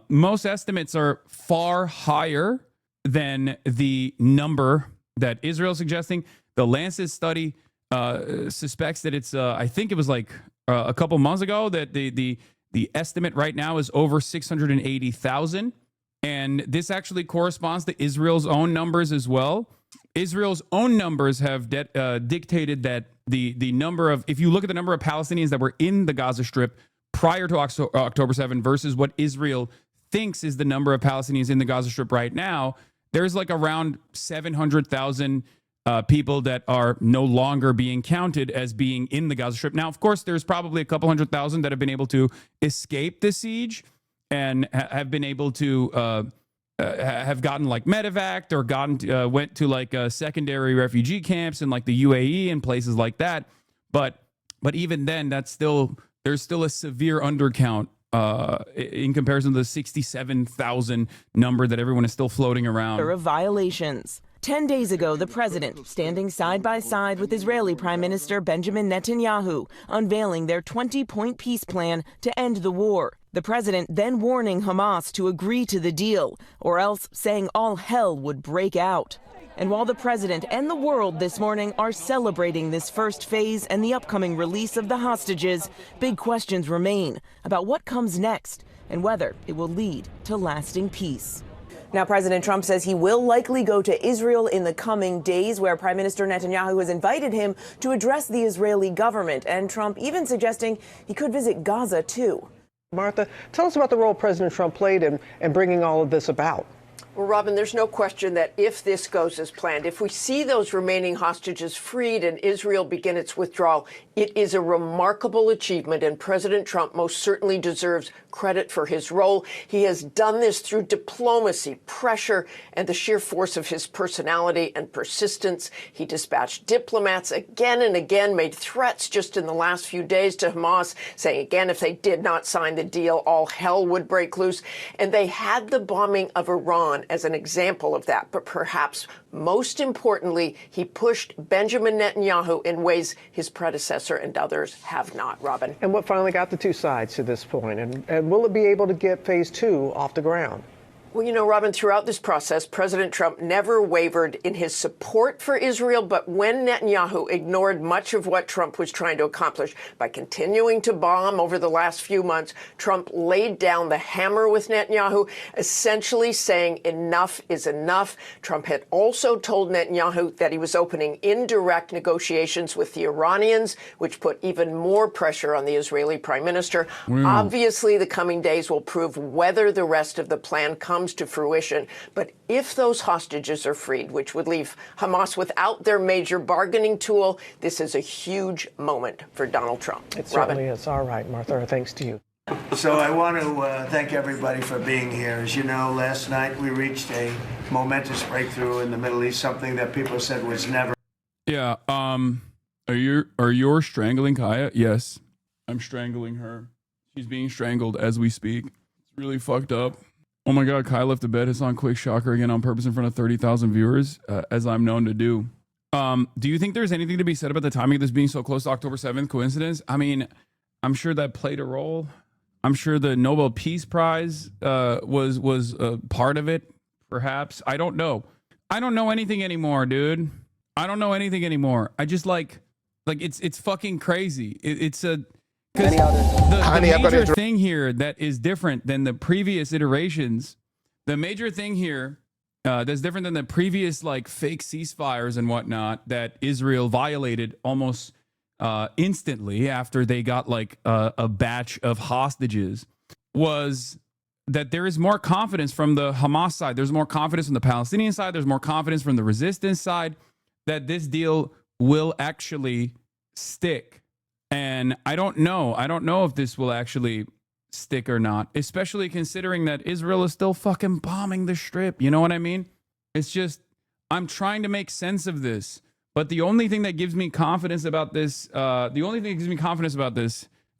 most estimates are far higher than the number that Israel's suggesting. The Lancet study suspects that it's, I think it was like a couple months ago, that the estimate right now is over 680,000. And this actually corresponds to Israel's own numbers as well. Israel's own numbers have dictated that the number of, if you look at the number of Palestinians that were in the Gaza Strip prior to October 7 versus what Israel thinks is the number of Palestinians in the Gaza Strip right now, there's like around 700,000 people that are no longer being counted as being in the Gaza Strip. Now, of course, there's probably a couple 100,000 that have been able to escape the siege and have been able to have gotten like medevac or went to like secondary refugee camps in like the UAE and places like that. But even then, there's still a severe undercount in comparison to the 67,000 number that everyone is still floating around. Of violations. 10 days ago, the president, standing side by side with Israeli Prime Minister Benjamin Netanyahu, unveiling their 20-point peace plan to end the war. The president then warning Hamas to agree to the deal, or else saying all hell would break out. And while the president and the world this morning are celebrating this first phase and the upcoming release of the hostages, big questions remain about what comes next and whether it will lead to lasting peace. Now, President Trump says he will likely go to Israel in the coming days, where Prime Minister Netanyahu has invited him to address the Israeli government, and Trump even suggesting he could visit Gaza, too. Martha, tell us about the role President Trump played in bringing all of this about. Well, Robin, there's no question that if this goes as planned, if we see those remaining hostages freed and Israel begin its withdrawal, it is a remarkable achievement, and President Trump most certainly deserves credit for his role. He has done this through diplomacy, pressure, and the sheer force of his personality and persistence. He dispatched diplomats again and again, made threats just in the last few days to Hamas, saying again if they did not sign the deal, all hell would break loose. And they had the bombing of Iran as an example of that. But perhaps most importantly, he pushed Benjamin Netanyahu in ways his predecessor and others have not, Robin. And what finally got the two sides to this point? And will it be able to get phase 2 off the ground? Well, you know, Robin, throughout this process, President Trump never wavered in his support for Israel. But when Netanyahu ignored much of what Trump was trying to accomplish by continuing to bomb over the last few months, Trump laid down the hammer with Netanyahu, essentially saying enough is enough. Trump had also told Netanyahu that he was opening indirect negotiations with the Iranians, which put even more pressure on the Israeli prime minister. Obviously, the coming days will prove whether the rest of the plan comes to fruition. But if those hostages are freed, which would leave Hamas without their major bargaining tool, this is a huge moment for Donald Trump. It certainly is. All right, Martha, thanks to you. So I want to thank everybody for being here. As you know, last night we reached a momentous breakthrough in the Middle East, something that people said was never. Yeah. Are you strangling Kaya? Yes, I'm strangling her. She's being strangled as we speak. It's really fucked up. Oh my God, Kai left the bed. Hassan quick shocker again on purpose in front of 30,000 viewers, as I'm known to do. Do you think there's anything to be said about the timing of this being so close to October 7th? Coincidence? I mean, I'm sure that played a role. I'm sure the Nobel Peace Prize was part of it, perhaps. I don't know. I don't know anything anymore, dude. I don't know anything anymore. I just like it's fucking crazy. It's a... Because the major thing here that is different than the previous iterations, the major thing here that's different than the previous like fake ceasefires and whatnot that Israel violated almost instantly after they got like a batch of hostages, was that there is more confidence from the Hamas side. There's more confidence from the Palestinian side. There's more confidence from the resistance side that this deal will actually stick. And I don't know if this will actually stick or not, especially considering that Israel is still fucking bombing the Strip. You know what I mean? It's just, I'm trying to make sense of this. But the only thing that gives me confidence about this,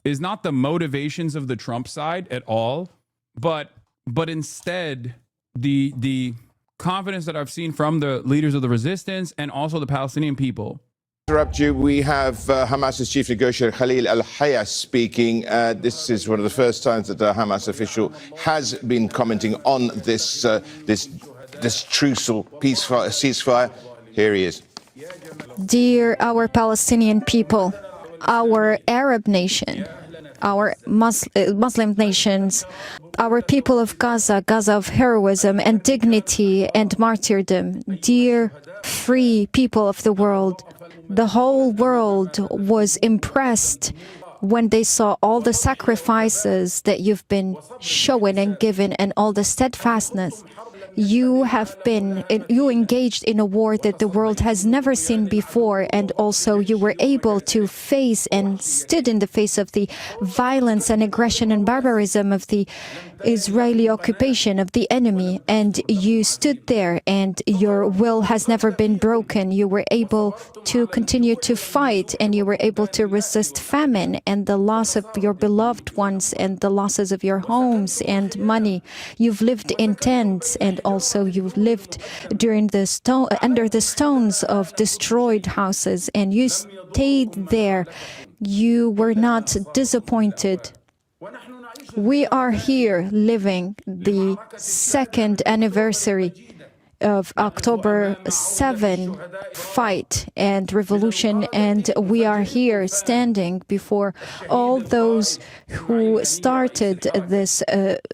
is not the motivations of the Trump side at all, but instead the confidence that I've seen from the leaders of the resistance and also the Palestinian people. Interrupt you. We have Hamas's chief negotiator Khalil al-Hayya speaking. This is one of the first times that a Hamas official has been commenting on this trucial ceasefire. Here he is. Dear our Palestinian people, our Arab nation, our Muslim nations, our people of Gaza, Gaza of heroism and dignity and martyrdom, dear free people of the world, the whole world was impressed when they saw all the sacrifices that you've been showing and given and all the steadfastness. You engaged in a war that the world has never seen before, and also you were able to face and stood in the face of the violence and aggression and barbarism of the Israeli occupation of the enemy, and you stood there and your will has never been broken. You were able to continue to fight, and you were able to resist famine and the loss of your beloved ones and the losses of your homes and money. You've lived in tents, and also you've lived during under the stones of destroyed houses, and you stayed there. You were not disappointed. We are here living the second anniversary of October 7 fight and revolution, and we are here standing before all those who started this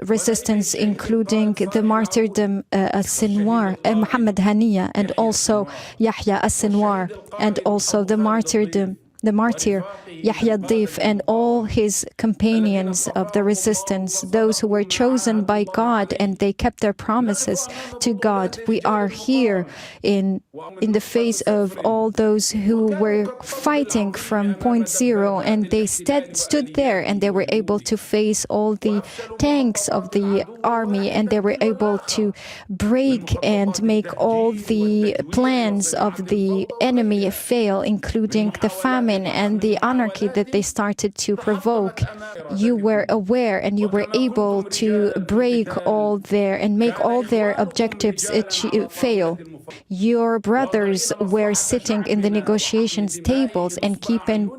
resistance, including the martyrdom al-Sinwar, Muhammad Haniya, and also Yahya al-Sinwar, and also the martyrdom the martyr, Yahya Dif, and all his companions of the resistance, those who were chosen by God and they kept their promises to God. We are here in the face of all those who were fighting from point zero, and they stood there and they were able to face all the tanks of the army, and they were able to break and make all the plans of the enemy fail, including the famine and the anarchy that they started to provoke. You were aware and you were able to break all their and make all their objectives fail. Your brothers were sitting in the negotiations tables and keeping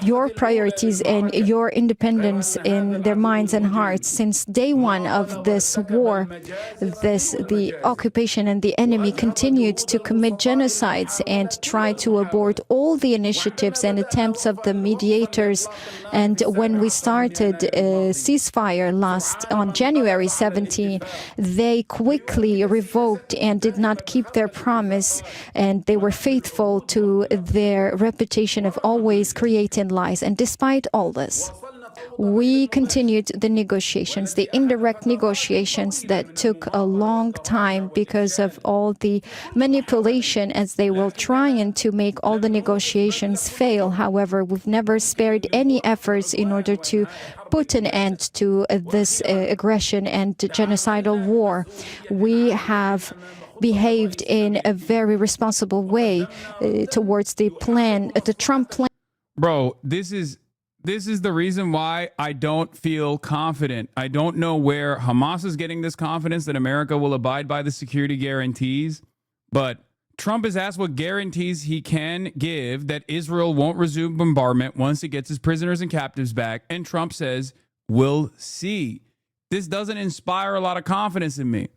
your priorities and your independence in their minds and hearts. Since day one of this war, the occupation and the enemy continued to commit genocides and try to abort all the initiatives and attempts of the mediators. And when we started a ceasefire on January 17, they quickly revoked and did not keep their promise, and they were faithful to their reputation of always creating lies. And despite all this, we continued the negotiations, the indirect negotiations that took a long time because of all the manipulation as they were trying to make all the negotiations fail. However, we've never spared any efforts in order to put an end to this aggression and genocidal war. We have behaved in a very responsible way towards the Trump plan. Bro, this is the reason why I don't feel confident. I don't know where Hamas is getting this confidence that America will abide by the security guarantees, but Trump has asked what guarantees he can give that Israel won't resume bombardment once it gets his prisoners and captives back, and Trump says, we'll see. This doesn't inspire a lot of confidence in me.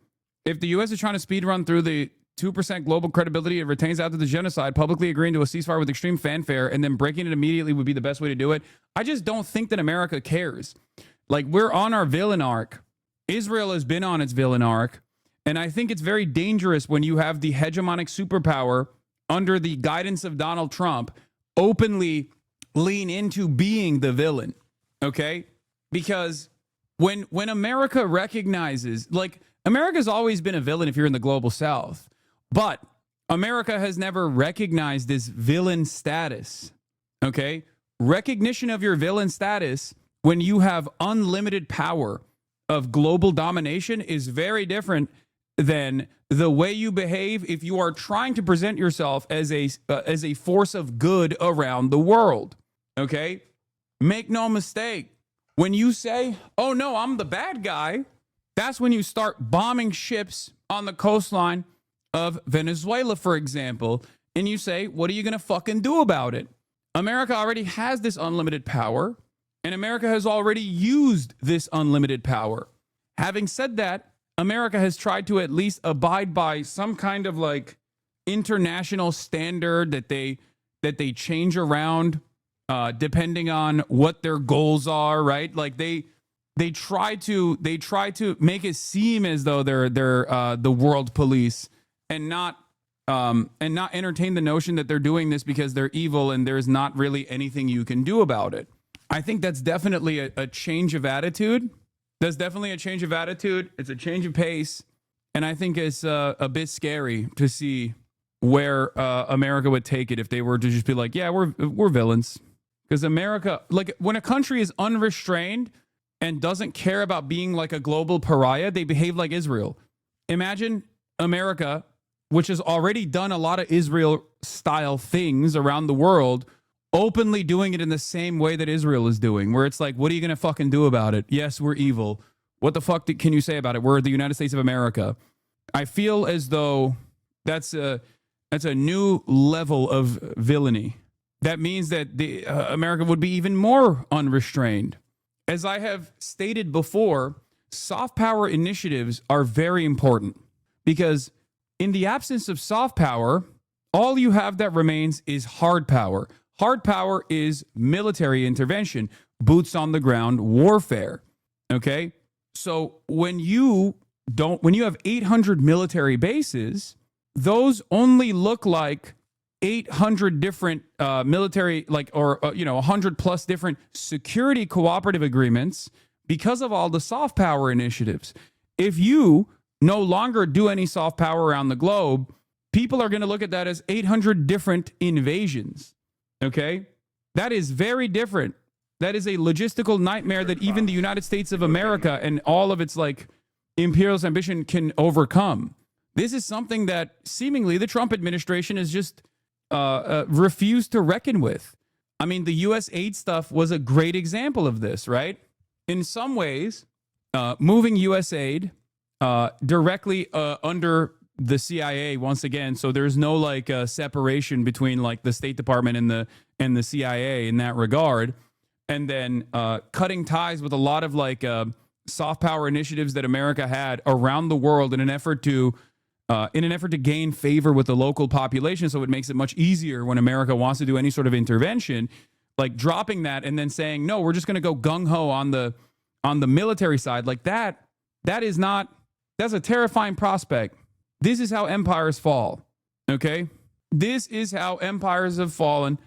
If the U.S. is trying to speed run through the 2% global credibility it retains after the genocide, publicly agreeing to a ceasefire with extreme fanfare, and then breaking it immediately would be the best way to do it, I just don't think that America cares. Like, we're on our villain arc. Israel has been on its villain arc. And I think it's very dangerous when you have the hegemonic superpower under the guidance of Donald Trump openly lean into being the villain. Okay? Because when America recognizes, like, America's always been a villain if you're in the global south. But America has never recognized this villain status, okay? Recognition of your villain status when you have unlimited power of global domination is very different than the way you behave if you are trying to present yourself as a force of good around the world, okay? Make no mistake. When you say, oh, no, I'm the bad guy, that's when you start bombing ships on the coastline of Venezuela, for example, and you say, what are you going to fucking do about it? America already has this unlimited power, and America has already used this unlimited power. Having said that, America has tried to at least abide by some kind of like international standard that they change around depending on what their goals are, right? Like they try to make it seem as though they're the world police, and not entertain the notion that they're doing this because they're evil and there's not really anything you can do about it. I think that's definitely a change of attitude. That's definitely a change of attitude. It's a change of pace, and I think it's a bit scary to see where America would take it if they were to just be like, yeah, we're villains. Because America, like, when a country is unrestrained and doesn't care about being like a global pariah, they behave like Israel. Imagine America, which has already done a lot of Israel-style things around the world, openly doing it in the same way that Israel is doing, where it's like, what are you going to fucking do about it? Yes, we're evil. What the fuck can you say about it? We're the United States of America. I feel as though that's a new level of villainy. That means that America would be even more unrestrained. As I have stated before, soft power initiatives are very important because in the absence of soft power, all you have that remains is hard power. Hard power is military intervention, boots on the ground warfare. Okay? So when you have 800 military bases, those only look like 800 different military, like, or, 100 plus different security cooperative agreements because of all the soft power initiatives. If you no longer do any soft power around the globe, people are going to look at that as 800 different invasions. Okay? That is very different. That is a logistical nightmare that even the United States of America and all of its like imperialist ambition can overcome. This is something that seemingly the Trump administration has just refused to reckon with. I mean, the U.S. aid stuff was a great example of this, right? In some ways, moving U.S. aid directly under the CIA once again, so there's no like separation between like the State Department and the CIA in that regard, and then cutting ties with a lot of like soft power initiatives that America had around the world in an effort to gain favor with the local population, so it makes it much easier when America wants to do any sort of intervention, like dropping that and then saying, no, we're just going to go gung-ho on the military side. Like that's a terrifying prospect. This is how empires fall, okay? This is how empires have fallen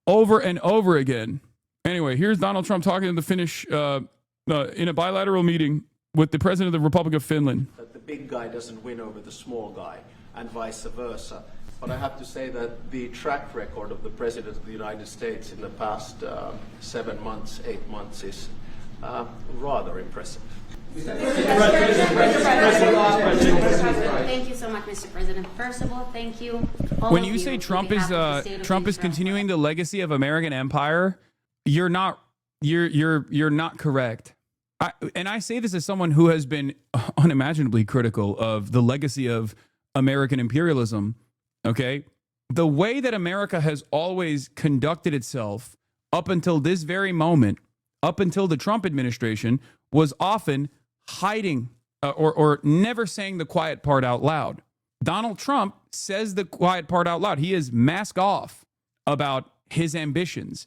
over and over again. Anyway, here's Donald Trump talking to the Finnish in a bilateral meeting with the president of the Republic of Finland. That the big guy doesn't win over the small guy, and vice versa. But I have to say that the track record of the President of the United States in the past 7 months, 8 months is rather impressive. Thank you so much, Mr. President. First of all, thank you. When you say Trump is continuing the legacy of American empire, you're not correct. I say this as someone who has been unimaginably critical of the legacy of American imperialism. Okay, the way that America has always conducted itself up until this very moment, up until the Trump administration, was often hiding or never saying the quiet part out loud. Donald Trump says the quiet part out loud. He is mask off about his ambitions.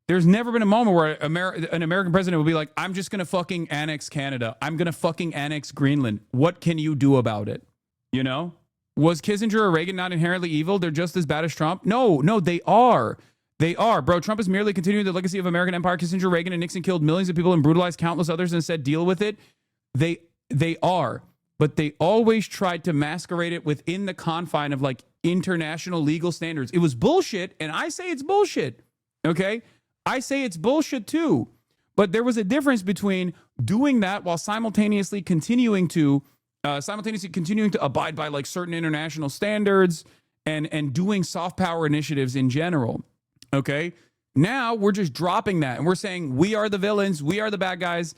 There's never been a moment where an American president will be like, I'm just going to fucking annex Canada. I'm going to fucking annex Greenland. What can you do about it? You know? Was Kissinger or Reagan not inherently evil? They're just as bad as Trump? No, they are. They are. Bro, Trump is merely continuing the legacy of American empire. Kissinger, Reagan, and Nixon killed millions of people and brutalized countless others and said, deal with it. They are. But they always tried to masquerade it within the confine of like international legal standards. It was bullshit, and I say it's bullshit. Okay? I say it's bullshit too. But there was a difference between doing that while simultaneously continuing to abide by like certain international standards and doing soft power initiatives in general. Okay? Now we're just dropping that and we're saying we are the villains, we are the bad guys,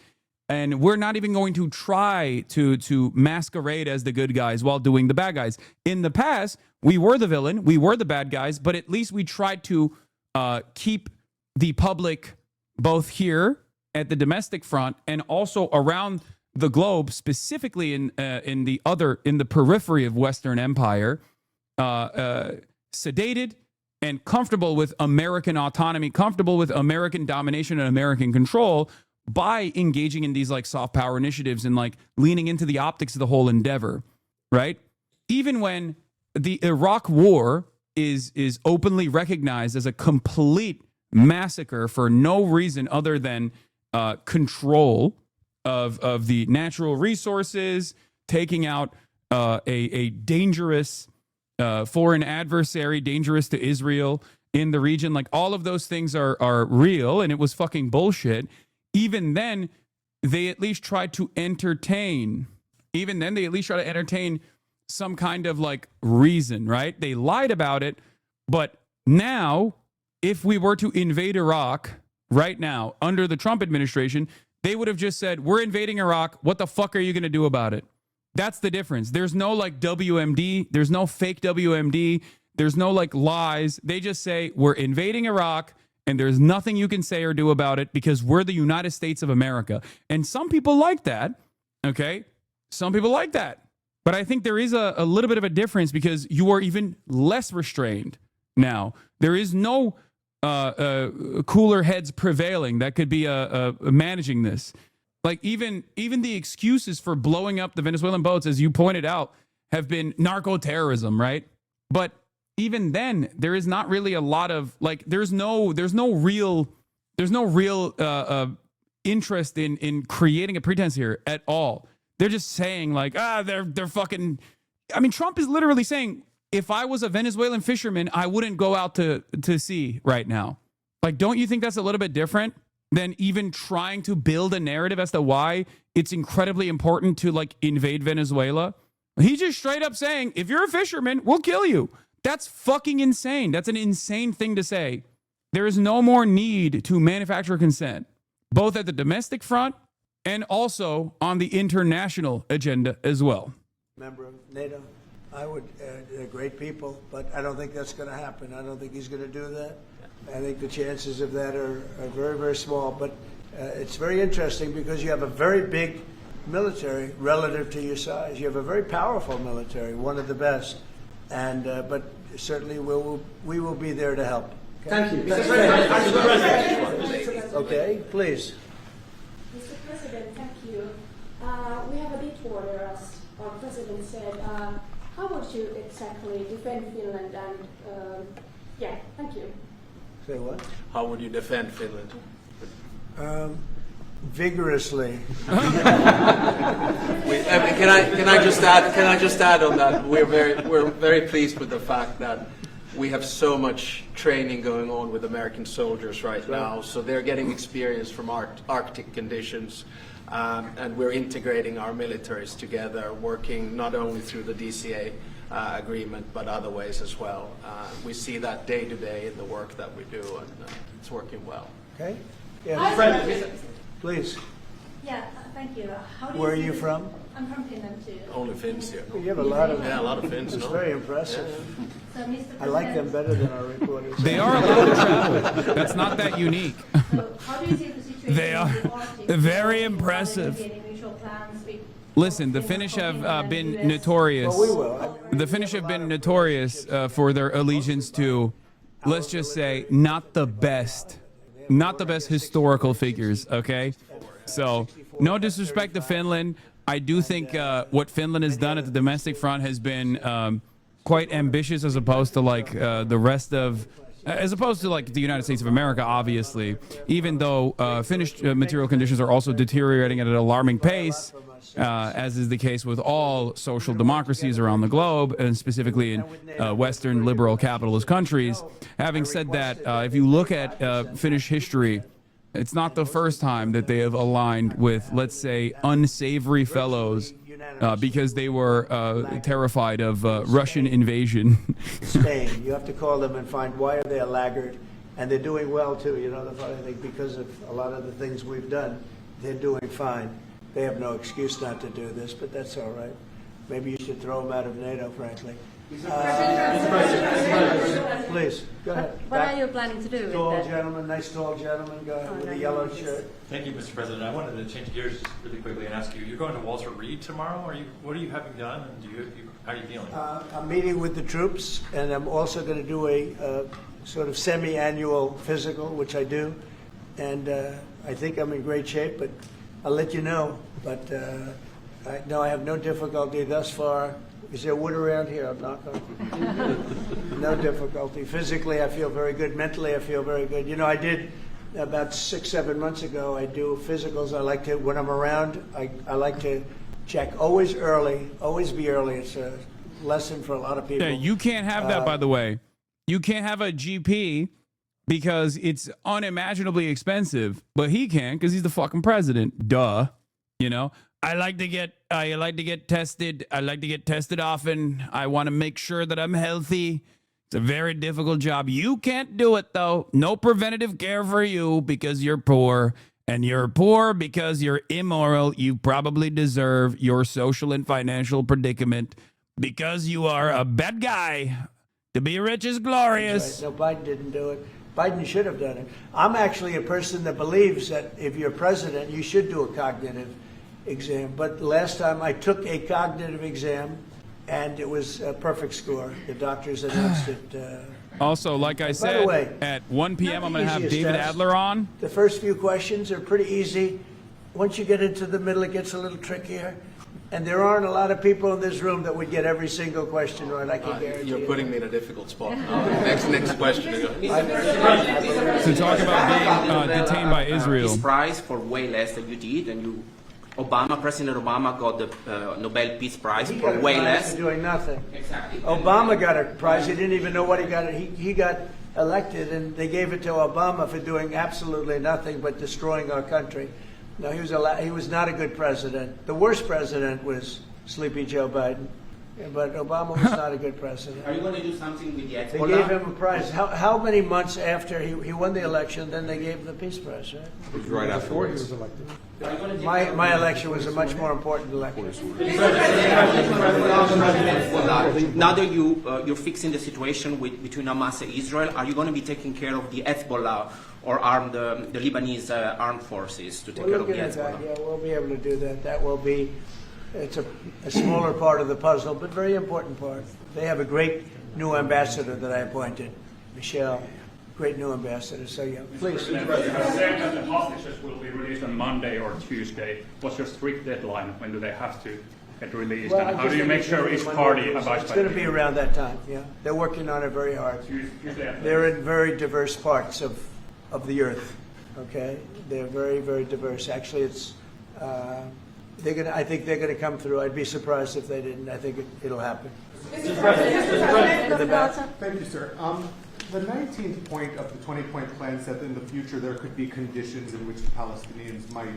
and we're not even going to try to masquerade as the good guys while doing the bad guys. In the past, we were the villain, we were the bad guys, but at least we tried to keep the public both here at the domestic front and also around the globe, specifically in the periphery of Western empire, sedated and comfortable with American autonomy, comfortable with American domination and American control by engaging in these like soft power initiatives and like leaning into the optics of the whole endeavor, right? Even when the Iraq War is openly recognized as a complete massacre for no reason other than control of the natural resources, taking out a dangerous foreign adversary, dangerous to Israel in the region. Like all of those things are real, and it was fucking bullshit. Even then, they at least tried to entertain. Even then, they at least try to entertain some kind of like reason, right? They lied about it, but now, if we were to invade Iraq right now under the Trump administration, they would have just said, we're invading Iraq. What the fuck are you going to do about it? That's the difference. There's no like WMD. There's no fake WMD. There's no like lies. They just say, we're invading Iraq and there's nothing you can say or do about it because we're the United States of America. And some people like that. Okay. Some people like that. But I think there is a little bit of a difference because you are even less restrained now. There is no cooler heads prevailing that could be managing this. Like even the excuses for blowing up the Venezuelan boats, as you pointed out, have been narco-terrorism, right? But even then, there is not really a lot of like. There's no real interest in creating a pretense here at all. They're just saying like, they're fucking. I mean, Trump is literally saying, if I was a Venezuelan fisherman, I wouldn't go out to sea right now. Like, don't you think that's a little bit different than even trying to build a narrative as to why it's incredibly important to like invade Venezuela? He's just straight up saying, if you're a fisherman, we'll kill you. That's fucking insane. That's an insane thing to say. There is no more need to manufacture consent, both at the domestic front and also on the international agenda as well. Member of NATO, I would, they're great people, but I don't think that's going to happen. I don't think he's going to do that. I think the chances of that are very, very small. But it's very interesting because you have a very big military relative to your size. You have a very powerful military, one of the best. And but certainly we will be there to help. Okay? Thank you. Okay, please. Mr. President, thank you. We have a bit water, as our president said. How would you exactly defend Finland? And yeah, thank you. Say what? How would you defend Finland? Vigorously. Can I just add on that? We're very pleased with the fact that we have so much training going on with American soldiers right now. So they're getting experience from Arctic conditions, and we're integrating our militaries together, working not only through the DCA agreement, but other ways as well. We see that day to day in the work that we do, and it's working well. Okay. Yeah. Please. Yeah, thank you. Where are you from? I'm from Finland too. Only Finns here. You have a lot of Finns. It's very impressive. So, Mr. I like them better than our reporters. They are allowed to travel. That's not that unique. So how do you see the situation? They are very impressive. Listen, the Finnish have been notorious. Well, we will. The Finnish have been notorious for their allegiance to, let's just say, not the best historical figures, okay? So, no disrespect to Finland. I do think what Finland has done at the domestic front has been quite ambitious as opposed to like the rest of, as opposed to like the United States of America, obviously, even though Finnish material conditions are also deteriorating at an alarming pace, as is the case with all social democracies around the globe, and specifically in Western liberal capitalist countries. Having said that, if you look at Finnish history, it's not the first time that they have aligned with, let's say, unsavory fellows because they were terrified of Russian invasion. Spain, you have to call them and find why are they a laggard, and they're doing well too. You know, I think because of a lot of the things we've done, they're doing fine. They have no excuse not to do this, but that's all right. Maybe you should throw them out of NATO, frankly. Please, go ahead. What are you planning to do? Tall gentleman, nice tall gentleman, go ahead with a yellow shirt. Thank you, Mr. President. I wanted to change gears just really quickly and ask you, you're going to Walter Reed tomorrow? What are you having done, and how are you feeling? I'm meeting with the troops, and I'm also going to do a sort of semi-annual physical, which I do, and I think I'm in great shape, but I'll let you know. But I have no difficulty thus far. Is there wood around here? I'm not going. No difficulty. Physically, I feel very good. Mentally, I feel very good. You know, I did about 6-7 months ago. I do physicals. I like to, when I'm around, I like to check always early. Always be early. It's a lesson for a lot of people. Yeah, you can't have that, by the way. You can't have a GP because it's unimaginably expensive, but he can because he's the fucking president. Duh. You know. I like to get tested. I like to get tested often. I want to make sure that I'm healthy. It's a very difficult job. You can't do it, though. No preventative care for you because you're poor. And you're poor because you're immoral. You probably deserve your social and financial predicament because you are a bad guy. To be rich is glorious. Right. No, Biden didn't do it. Biden should have done it. I'm actually a person that believes that if you're president, you should do a cognitive exam. But last time I took a cognitive exam, and it was a perfect score. The doctors announced it. Also, like I said, at 1 p.m. I'm going to have David Adler on. The first few questions are pretty easy. Once you get into the middle, it gets a little trickier. And there aren't a lot of people in this room that would get every single question right. I can guarantee You're you. putting me in a difficult spot. Next question. To talk about being detained by Israel. Peace Prize for way less than you did, and President Obama got the Nobel Peace Prize He for got a way prize less. for doing nothing. Exactly. Obama got a prize. He didn't even know what he got. He got elected, and they gave it to Obama for doing absolutely nothing but destroying our country. No, he was not a good president. The worst president was Sleepy Joe Biden, but Obama was not a good president. Are you going to do something with the They Hezbollah? gave him a prize. How many months after he won the election, then they gave him the Peace Prize, right? It was right Before he afterwards. was elected. My election was a much more important election. Now that you're fixing the situation between Hamas and Israel, are you going to be taking care of the Hezbollah or the Lebanese armed forces to take We're care of the looking at that. Hezbollah? Yeah, we'll be able to do that. That will be, it's a smaller part of the puzzle, but very important part. They have a great new ambassador that I appointed, Michelle. Great new ambassador. So yeah, please. Saying that the hostages will be released on Monday or Tuesday. What's your strict deadline? When do they have to get released? Well, and how do you make sure each party abides by it? It's going to be around that time. Yeah, they're working on it very hard. They're in very diverse parts of the earth. Okay, they're very, very diverse. Actually, it's I think they're going to come through. I'd be surprised if they didn't. I think it'll happen. Mr. President, In the back. Thank you, sir. The 19th point of the 20-point plan said that in the future there could be conditions in which the Palestinians might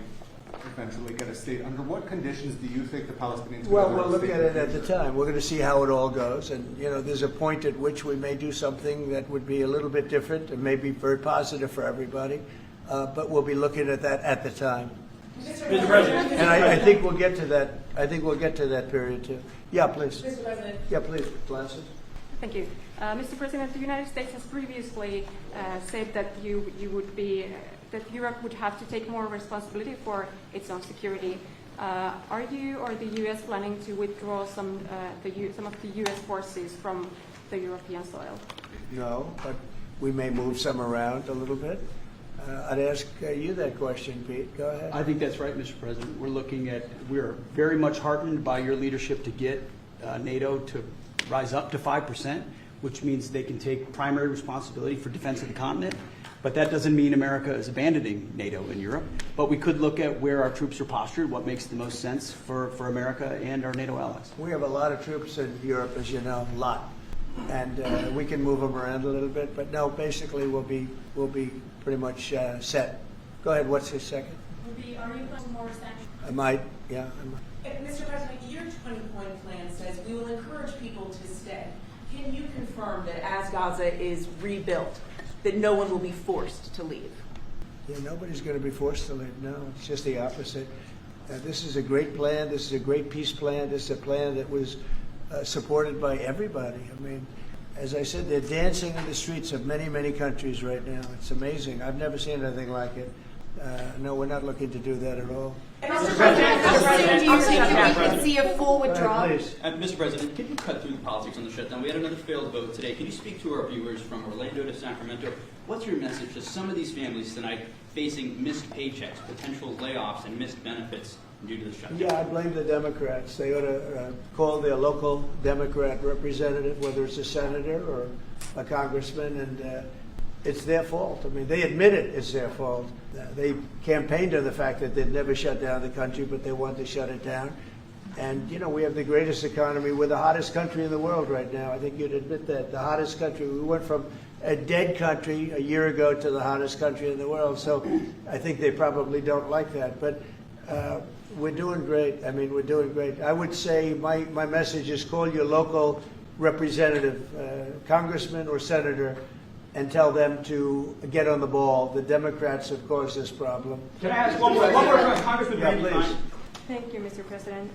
eventually get a state. Under what conditions do you think the Palestinians Well, will we'll look get at a it state? at the time. We're going to see how it all goes. And, there's a point at which we may do something that would be a little bit different and may be very positive for everybody. But we'll be looking at that at the time. Mr. President. And I think we'll get to that. I think we'll get to that period, too. Yeah, please. Mr. President. Yeah, please. Glasses. Thank you. Mr. President, the United States has previously said that that Europe would have to take more responsibility for its own security. Are you or the U.S. planning to withdraw some of the U.S. forces from the European soil? No, but we may move some around a little bit. I'd ask you that question, Pete. Go ahead. I think that's right, Mr. President. We're very much heartened by your leadership to get NATO to rise up to 5%, which means they can take primary responsibility for defense of the continent. But that doesn't mean America is abandoning NATO in Europe. But we could look at where our troops are postured, what makes the most sense for America and our NATO allies. We have a lot of troops in Europe, as you know, a lot. And we can move them around a little bit. But no, basically we'll be pretty much set. Go ahead, what's his second? Are you planning more sanctions? I might, yeah. Mr. President, your 20-point plan says we will encourage people to stay. Can you confirm that as Gaza is rebuilt, that no one will be forced to leave? Yeah, nobody's going to be forced to leave. No, it's just the opposite. This is a great plan. This is a great peace plan. This is a plan that was supported by everybody. I mean, as I said, they're dancing in the streets of many, many countries right now. It's amazing. I've never seen anything like it. No, we're not looking to do that at all. Mr. President, do you think that we could see a full withdrawal? Mr. President, can you cut through the politics on the shutdown? We had another failed vote today. Can you speak to our viewers from Orlando to Sacramento? What's your message to some of these families tonight facing missed paychecks, potential layoffs, and missed benefits due to the shutdown? Yeah, I blame the Democrats. They ought to call their local Democrat representative, whether it's a senator or a congressman, and it's their fault. I mean, they admit it's their fault. They campaigned on the fact that they'd never shut down the country, but they wanted to shut it down. And, we have the greatest economy. We're the hottest country in the world right now. I think you'd admit that. The hottest country. We went from a dead country a year ago to the hottest country in the world. So I think they probably don't like that. But we're doing great. I mean, we're doing great. I would say my message is call your local representative, congressman or senator, and tell them to get on the ball. The Democrats have caused this problem. Can I ask one more Congressman? Yeah, please. Thank you, Mr. President.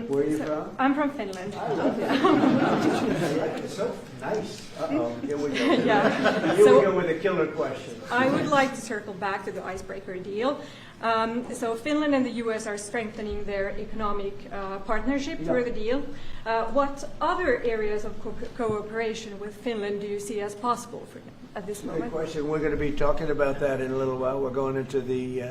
Where are you from? I'm from Finland. I love it. It's so nice. Uh-oh, here we go. Yeah. Here we go with a killer question. I would like to circle back to the icebreaker deal. So Finland and the U.S. are strengthening their economic partnership through the deal. What other areas of cooperation with Finland do you see as possible at this moment? Good question. We're going to be talking about that in a little while. We're going into the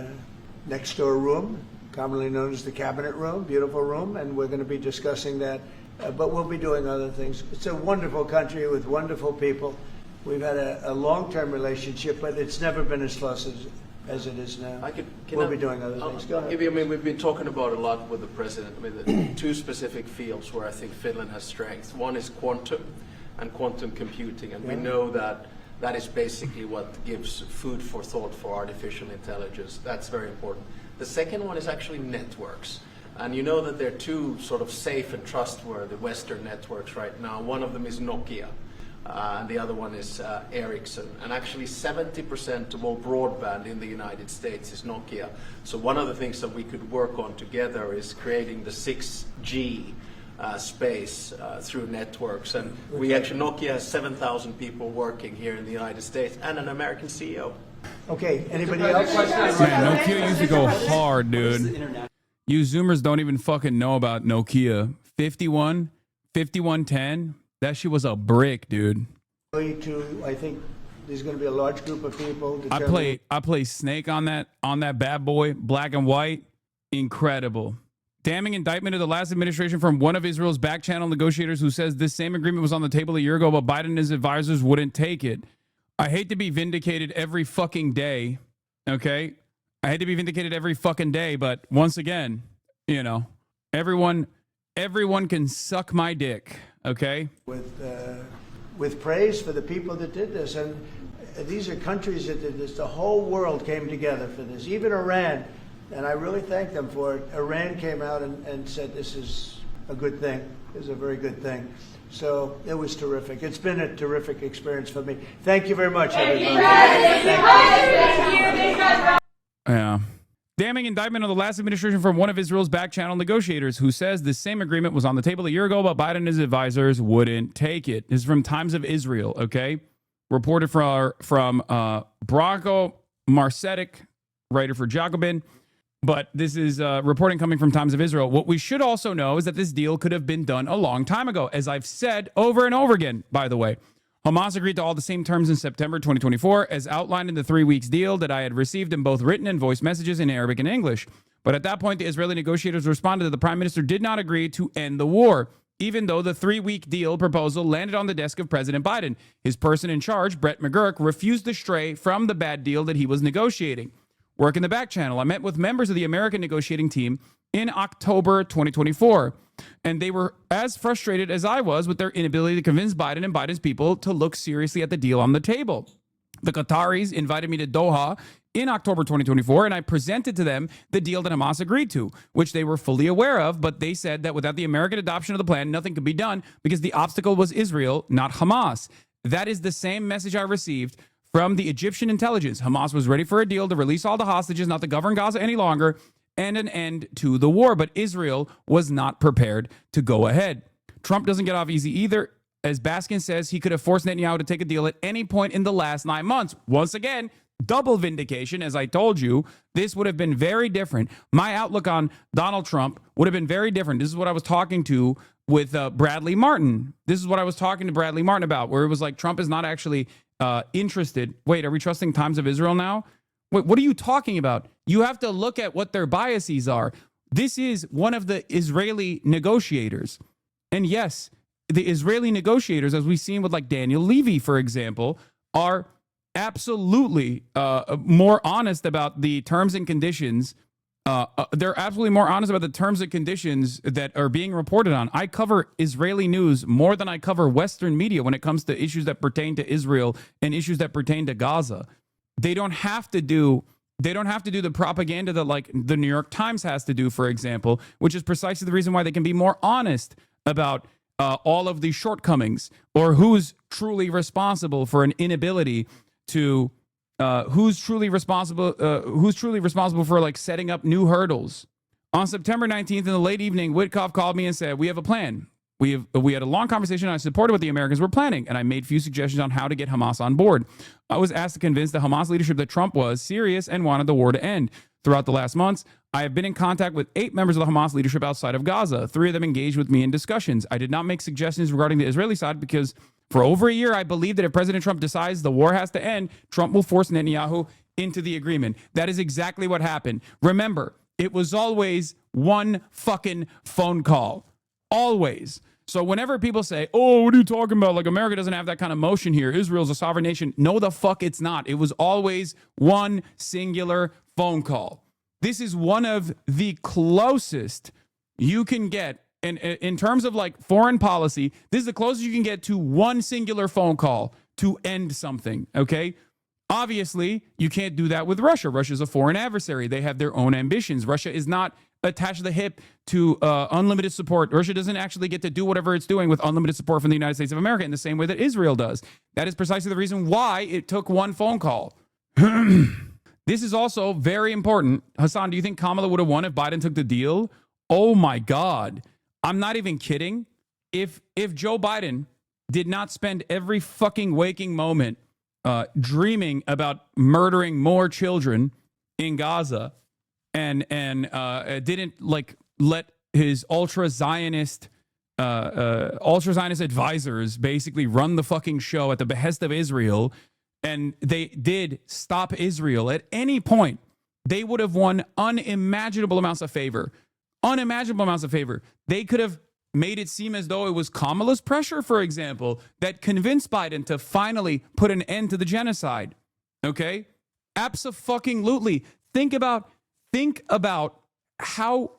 next door room commonly known as the Cabinet Room, beautiful room, and we're going to be discussing that. But we'll be doing other things. It's a wonderful country with wonderful people. We've had a long-term relationship, but it's never been as close as it is now. We'll be doing other things. Go ahead. I mean, we've been talking about a lot with the president. I mean, the two specific fields where I think Finland has strengths. One is quantum and quantum computing, and we know that that is basically what gives food for thought for artificial intelligence. That's very important. The second one is actually networks. And you know that there are two sort of safe and trustworthy Western networks right now. One of them is Nokia. And the other one is Ericsson. And actually 70% of all broadband in the United States is Nokia. So one of the things that we could work on together is creating the 6G space through networks. And Nokia has 7,000 people working here in the United States and an American CEO. Okay, anybody else? Man, Nokia used to go hard, dude. You Zoomers don't even fucking know about Nokia. 5110. That shit was a brick, dude. I think there's going to be a large group of people. I play Snake on that bad boy, black and white. Incredible. Damning indictment of the last administration from one of Israel's back channel negotiators who says this same agreement was on the table a year ago, but Biden and his advisors wouldn't take it. I hate to be vindicated every fucking day. Okay? I hate to be vindicated every fucking day, but once again, you know, everyone can suck my dick. Okay. With praise for the people that did this, and these are countries that did this. The whole world came together for this. Even Iran, and I really thank them for it. Iran came out and said this is a good thing. This is a very good thing. So it was terrific. It's been a terrific experience for me. Thank you very much, everybody. Yeah. Damning indictment of the last administration from one of Israel's back channel negotiators who says the same agreement was on the table a year ago, but Biden and his advisors wouldn't take it. This is from Times of Israel, okay? Reported from Branko Marcetic, writer for Jacobin. But this is reporting coming from Times of Israel. What we should also know is that this deal could have been done a long time ago, as I've said over and over again, by the way. Hamas agreed to all the same terms in September 2024 as outlined in the 3 weeks deal that I had received in both written and voice messages in Arabic and English. But at that point, the Israeli negotiators responded that the prime minister did not agree to end the war, even though the 3-week deal proposal landed on the desk of President Biden. His person in charge, Brett McGurk, refused to stray from the bad deal that he was negotiating. Work in the back channel. I met with members of the American negotiating team in October 2024, and they were as frustrated as I was with their inability to convince Biden and Biden's people to look seriously at the deal on the table. The Qataris invited me to Doha in October 2024, and I presented to them the deal that Hamas agreed to, which they were fully aware of, but they said that without the American adoption of the plan, nothing could be done because the obstacle was Israel, not Hamas. That is the same message I received from the Egyptian intelligence. Hamas was ready for a deal to release all the hostages, not to govern Gaza any longer, and an end to the war. But Israel was not prepared to go ahead. Trump doesn't get off easy either. As Baskin says, he could have forced Netanyahu to take a deal at any point in the last 9 months. Once again, double vindication. As I told you, this would have been very different. My outlook on Donald Trump would have been very different. This is what I was talking to with Bradley Martin. This is what I was talking to Bradley Martin about, where it was like Trump is not actually interested. Wait, are we trusting Times of Israel now? Wait, what are you talking about? You have to look at what their biases are. This is one of the Israeli negotiators. And yes, the Israeli negotiators, as we've seen with like Daniel Levy, for example, are absolutely more honest about the terms and conditions. They're absolutely more honest about the terms and conditions that are being reported on. I cover Israeli news more than I cover Western media when it comes to issues that pertain to Israel and issues that pertain to Gaza. They don't have to do the propaganda that like the New York Times has to do, for example, which is precisely the reason why they can be more honest about all of these shortcomings, or who's truly responsible for an inability to who's truly responsible for like setting up new hurdles. On September 19th in the late evening, Witkoff called me and said, we have a plan. We had a long conversation, and I supported what the Americans were planning, and I made few suggestions on how to get Hamas on board. I was asked to convince the Hamas leadership that Trump was serious and wanted the war to end. Throughout the last months, I have been in contact with 8 members of the Hamas leadership outside of Gaza. 3 of them engaged with me in discussions. I did not make suggestions regarding the Israeli side because for over a year, I believe that if President Trump decides the war has to end, Trump will force Netanyahu into the agreement. That is exactly what happened. Remember, It was always one fucking phone call. Always. So whenever people say, oh, what are you talking about? Like, America doesn't have that kind of motion here. Israel's a sovereign nation. No, the fuck it's not. It was always one singular phone call. This is one of the closest you can get in terms of like foreign policy. This is the closest you can get to one singular phone call to end something, okay? Obviously, you can't do that with Russia. Russia's a foreign adversary. They have their own ambitions. Russia is not attached to the hip to unlimited support. Russia doesn't actually get to do whatever it's doing with unlimited support from the United States of America in the same way that Israel does. That is precisely the reason why it took one phone call. This is also very important. Hasan, do you think Kamala would have won if Biden took the deal? Oh my God. I'm not even kidding. If Joe Biden did not spend every fucking waking moment dreaming about murdering more children in Gaza and didn't like let his ultra Zionist advisors basically run the fucking show at the behest of Israel, and they did stop Israel at any point, they would have won unimaginable amounts of favor. Unimaginable amounts of favor. They could have made it seem as though it was Kamala's pressure, for example, that convinced Biden to finally put an end to the genocide. Okay? Abso-fucking-lutely. Think about how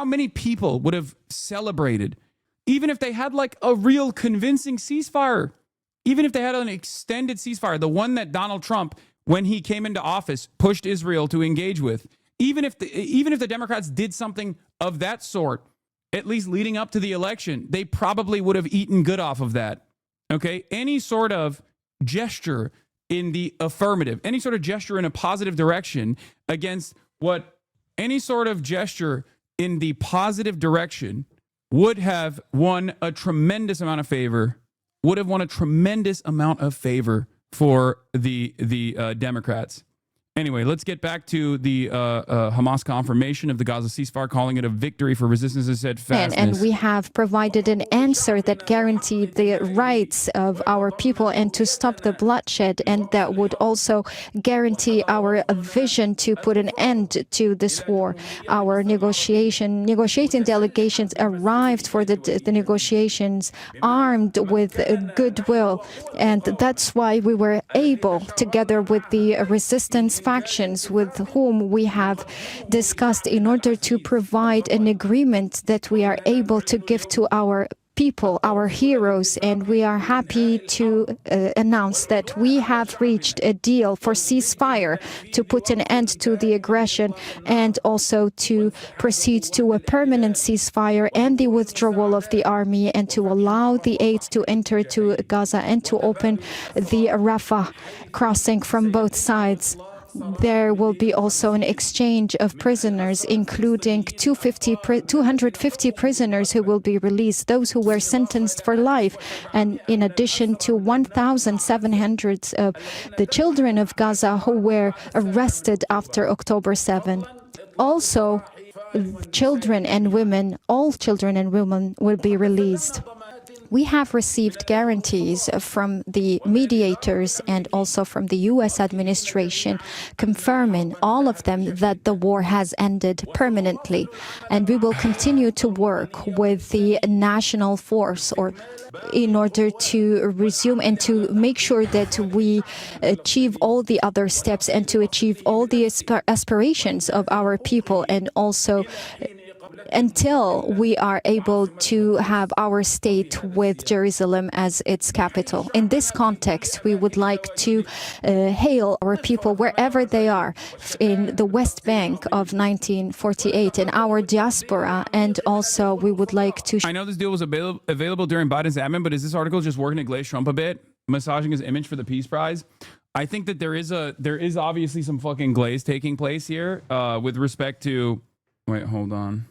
many people would have celebrated, even if they had like a real convincing ceasefire, even if they had an extended ceasefire, the one that Donald Trump, when he came into office, pushed Israel to engage with. Even if the Democrats did something of that sort, at least leading up to the election, they probably would have eaten good off of that. Okay? Any sort of gesture in the affirmative, any sort of gesture in a positive direction against what any sort of gesture in the positive direction would have won a tremendous amount of favor, for the Democrats. Anyway, let's get back to the Hamas confirmation of the Gaza ceasefire, calling it a victory for resistance and steadfastness. And we have provided an answer that guaranteed the rights of our people and to stop the bloodshed, and that would also guarantee our vision to put an end to this war. Our negotiating delegations arrived for the negotiations armed with goodwill, and that's why we were able, together with the resistance factions with whom we have discussed, in order to provide an agreement that we are able to give to our people, our heroes, and we are happy to announce that we have reached a deal for ceasefire to put an end to the aggression and also to proceed to a permanent ceasefire and the withdrawal of the army, and to allow the aid to enter to Gaza and to open the Rafah crossing from both sides. There will be also an exchange of prisoners, including 250 prisoners who will be released, those who were sentenced for life, and in addition to 1,700 of the children of Gaza who were arrested after October 7. Also, children and women, all children and women will be released. We have received guarantees from the mediators and also from the U.S. administration, confirming, all of them, that the war has ended permanently. And we will continue to work with the national force in order to resume and to make sure that we achieve all the other steps and to achieve all the aspirations of our people, and also until we are able to have our state with Jerusalem as its capital. In this context, we would like to hail our people wherever they are in the West Bank of 1948, in our diaspora, and also we would like to... I know this deal was available during Biden's admin, but is this article just working to glaze Trump a bit, massaging his image for the Peace Prize? I think that there is obviously some fucking glaze taking place here with respect to... Wait, hold on.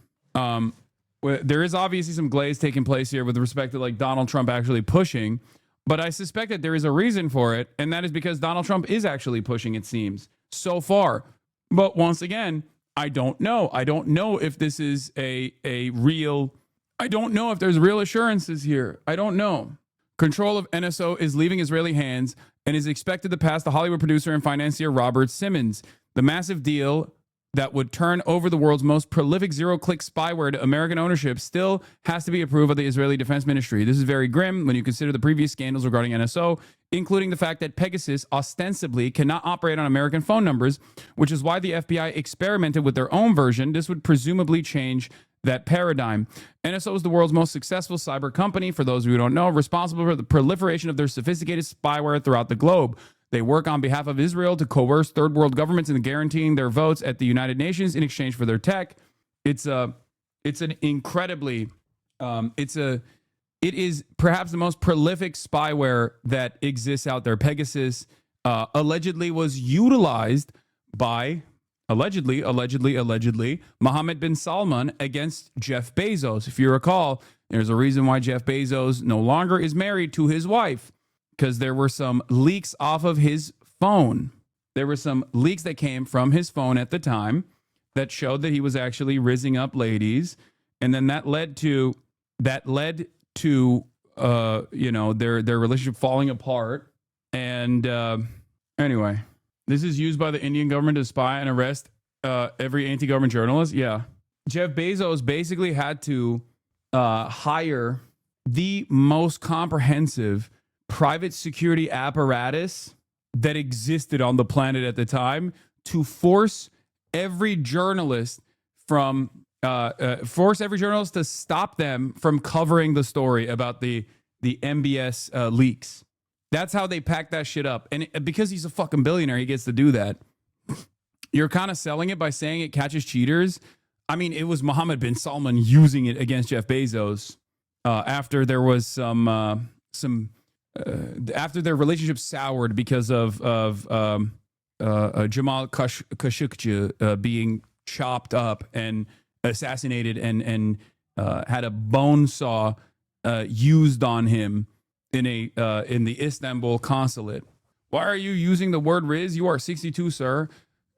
There is obviously some glaze taking place here with respect to like Donald Trump actually pushing, but I suspect that there is a reason for it, and that is because Donald Trump is actually pushing, it seems, so far. But once again, I don't know. I don't know if this is a real... I don't know if there's real assurances here. I don't know. Control of NSO is leaving Israeli hands and is expected to pass the Hollywood producer and financier Robert Simmons. The massive deal that would turn over the world's most prolific zero-click spyware to American ownership still has to be approved by the Israeli Defense Ministry. This is very grim when you consider the previous scandals regarding NSO, including the fact that Pegasus ostensibly cannot operate on American phone numbers, which is why the FBI experimented with their own version. This would presumably change that paradigm. NSO is the world's most successful cyber company, for those of you who don't know, responsible for the proliferation of their sophisticated spyware throughout the globe. They work on behalf of Israel to coerce third world governments into guaranteeing their votes at the United Nations in exchange for their tech. It is perhaps the most prolific spyware that exists out there. Pegasus allegedly was utilized by allegedly Mohammed bin Salman against Jeff Bezos. If you recall, there's a reason why Jeff Bezos no longer is married to his wife, because there were some leaks off of his phone. There were some leaks that came from his phone at the time that showed that he was actually rizzing up ladies, and then that led to their relationship falling apart. And anyway, this is used by the Indian government to spy and arrest every anti-government journalist. Yeah, Jeff Bezos basically had to hire the most comprehensive private security apparatus that existed on the planet at the time to force every journalist to stop them from covering the story about the MBS leaks. That's how they packed that shit up. And because he's a fucking billionaire, he gets to do that. You're kind of selling it by saying it catches cheaters. I mean, it was Mohammed bin Salman using it against Jeff Bezos after there was after their relationship soured because of Jamal Khashoggi being chopped up and assassinated and had a bone saw used on him in the Istanbul consulate. Why are you using the word Riz? You are 62, sir.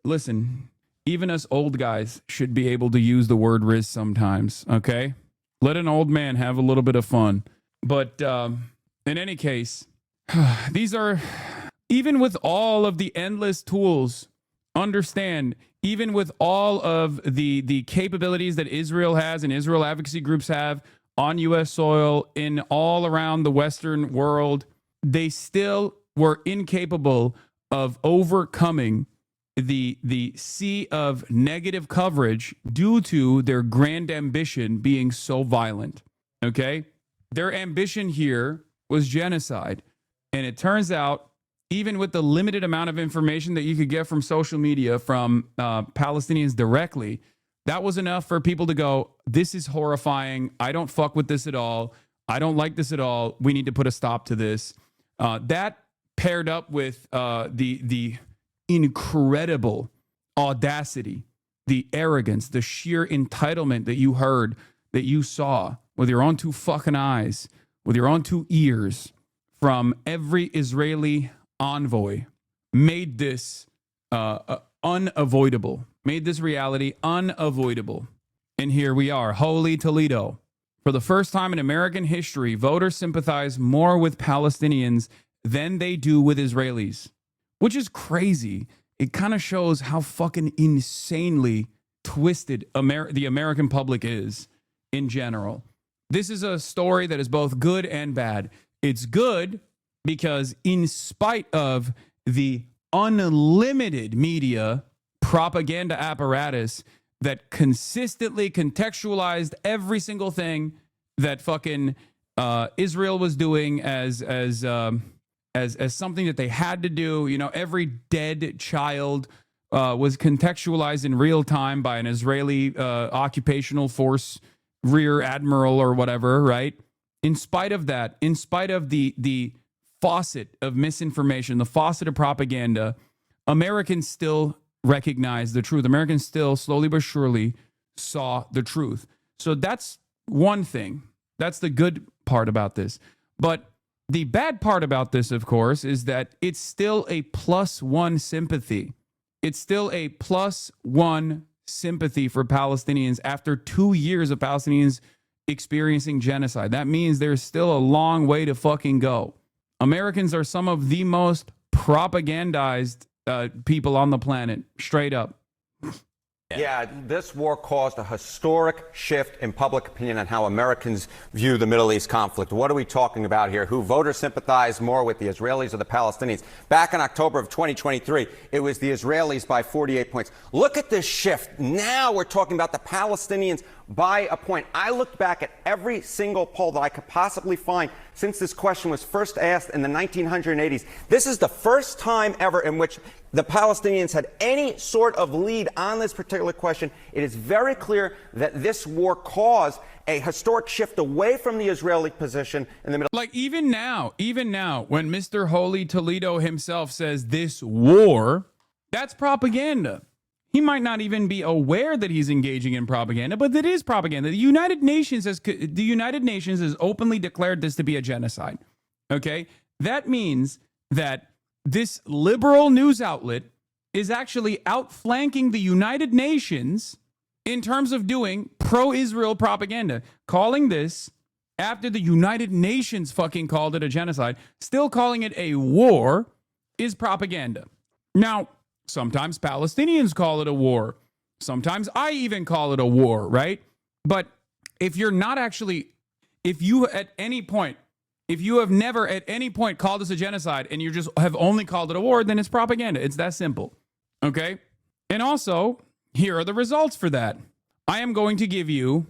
Listen, even us old guys should be able to use the word Riz sometimes, okay? Let an old man have a little bit of fun. But in any case, these are, even with all of the endless tools, understand, even with all of the capabilities that Israel has and Israel advocacy groups have on U.S. soil in all around the Western world, they still were incapable of overcoming the sea of negative coverage due to their grand ambition being so violent. Okay? Their ambition here was genocide. And it turns out, even with the limited amount of information that you could get from social media from Palestinians directly, that was enough for people to go, this is horrifying. I don't fuck with this at all. I don't like this at all. We need to put a stop to this. That paired up with the incredible audacity, the arrogance, the sheer entitlement that you heard, that you saw with your own two fucking eyes, with your own two ears from every Israeli envoy, made this unavoidable, made this reality unavoidable. And here we are, holy Toledo. For the first time in American history, voters sympathize more with Palestinians than they do with Israelis, which is crazy. It kind of shows how fucking insanely twisted the American public is in general. This is a story that is both good and bad. It's good because in spite of the unlimited media propaganda apparatus that consistently contextualized every single thing that fucking Israel was doing as something that they had to do. You know, every dead child was contextualized in real time by an Israeli occupational force rear admiral or whatever, right? In spite of that, in spite of the faucet of misinformation, the faucet of propaganda, Americans still recognized the truth. Americans still slowly but surely saw the truth. So that's one thing. That's the good part about this. But the bad part about this, of course, is that it's still a +1 sympathy. It's still a +1 sympathy for Palestinians after 2 years of Palestinians experiencing genocide. That means there's still a long way to fucking go. Americans are some of the most propagandized people on the planet, straight up. Yeah, this war caused a historic shift in public opinion on how Americans view the Middle East conflict. What are we talking about here? Who voters sympathize more with, the Israelis or the Palestinians? Back in October of 2023, it was the Israelis by 48 points. Look at this shift. Now we're talking about the Palestinians by a point. I looked back at every single poll that I could possibly find since this question was first asked in the 1980s. This is the first time ever in which the Palestinians had any sort of lead on this particular question. It is very clear that this war caused a historic shift away from the Israeli position in the middle. Like even now, when Mr. Holy Toledo himself says this war, that's propaganda. He might not even be aware that he's engaging in propaganda, but that is propaganda. The United Nations has openly declared this to be a genocide. Okay? That means that this liberal news outlet is actually outflanking the United Nations in terms of doing pro-Israel propaganda, calling this, after the United Nations fucking called it a genocide, still calling it a war is propaganda. Now, sometimes Palestinians call it a war. Sometimes I even call it a war, right? But if you're not actually, if you have never at any point called this a genocide and you just have only called it a war, then it's propaganda. It's that simple. Okay? And also, here are the results for that. I am going to give you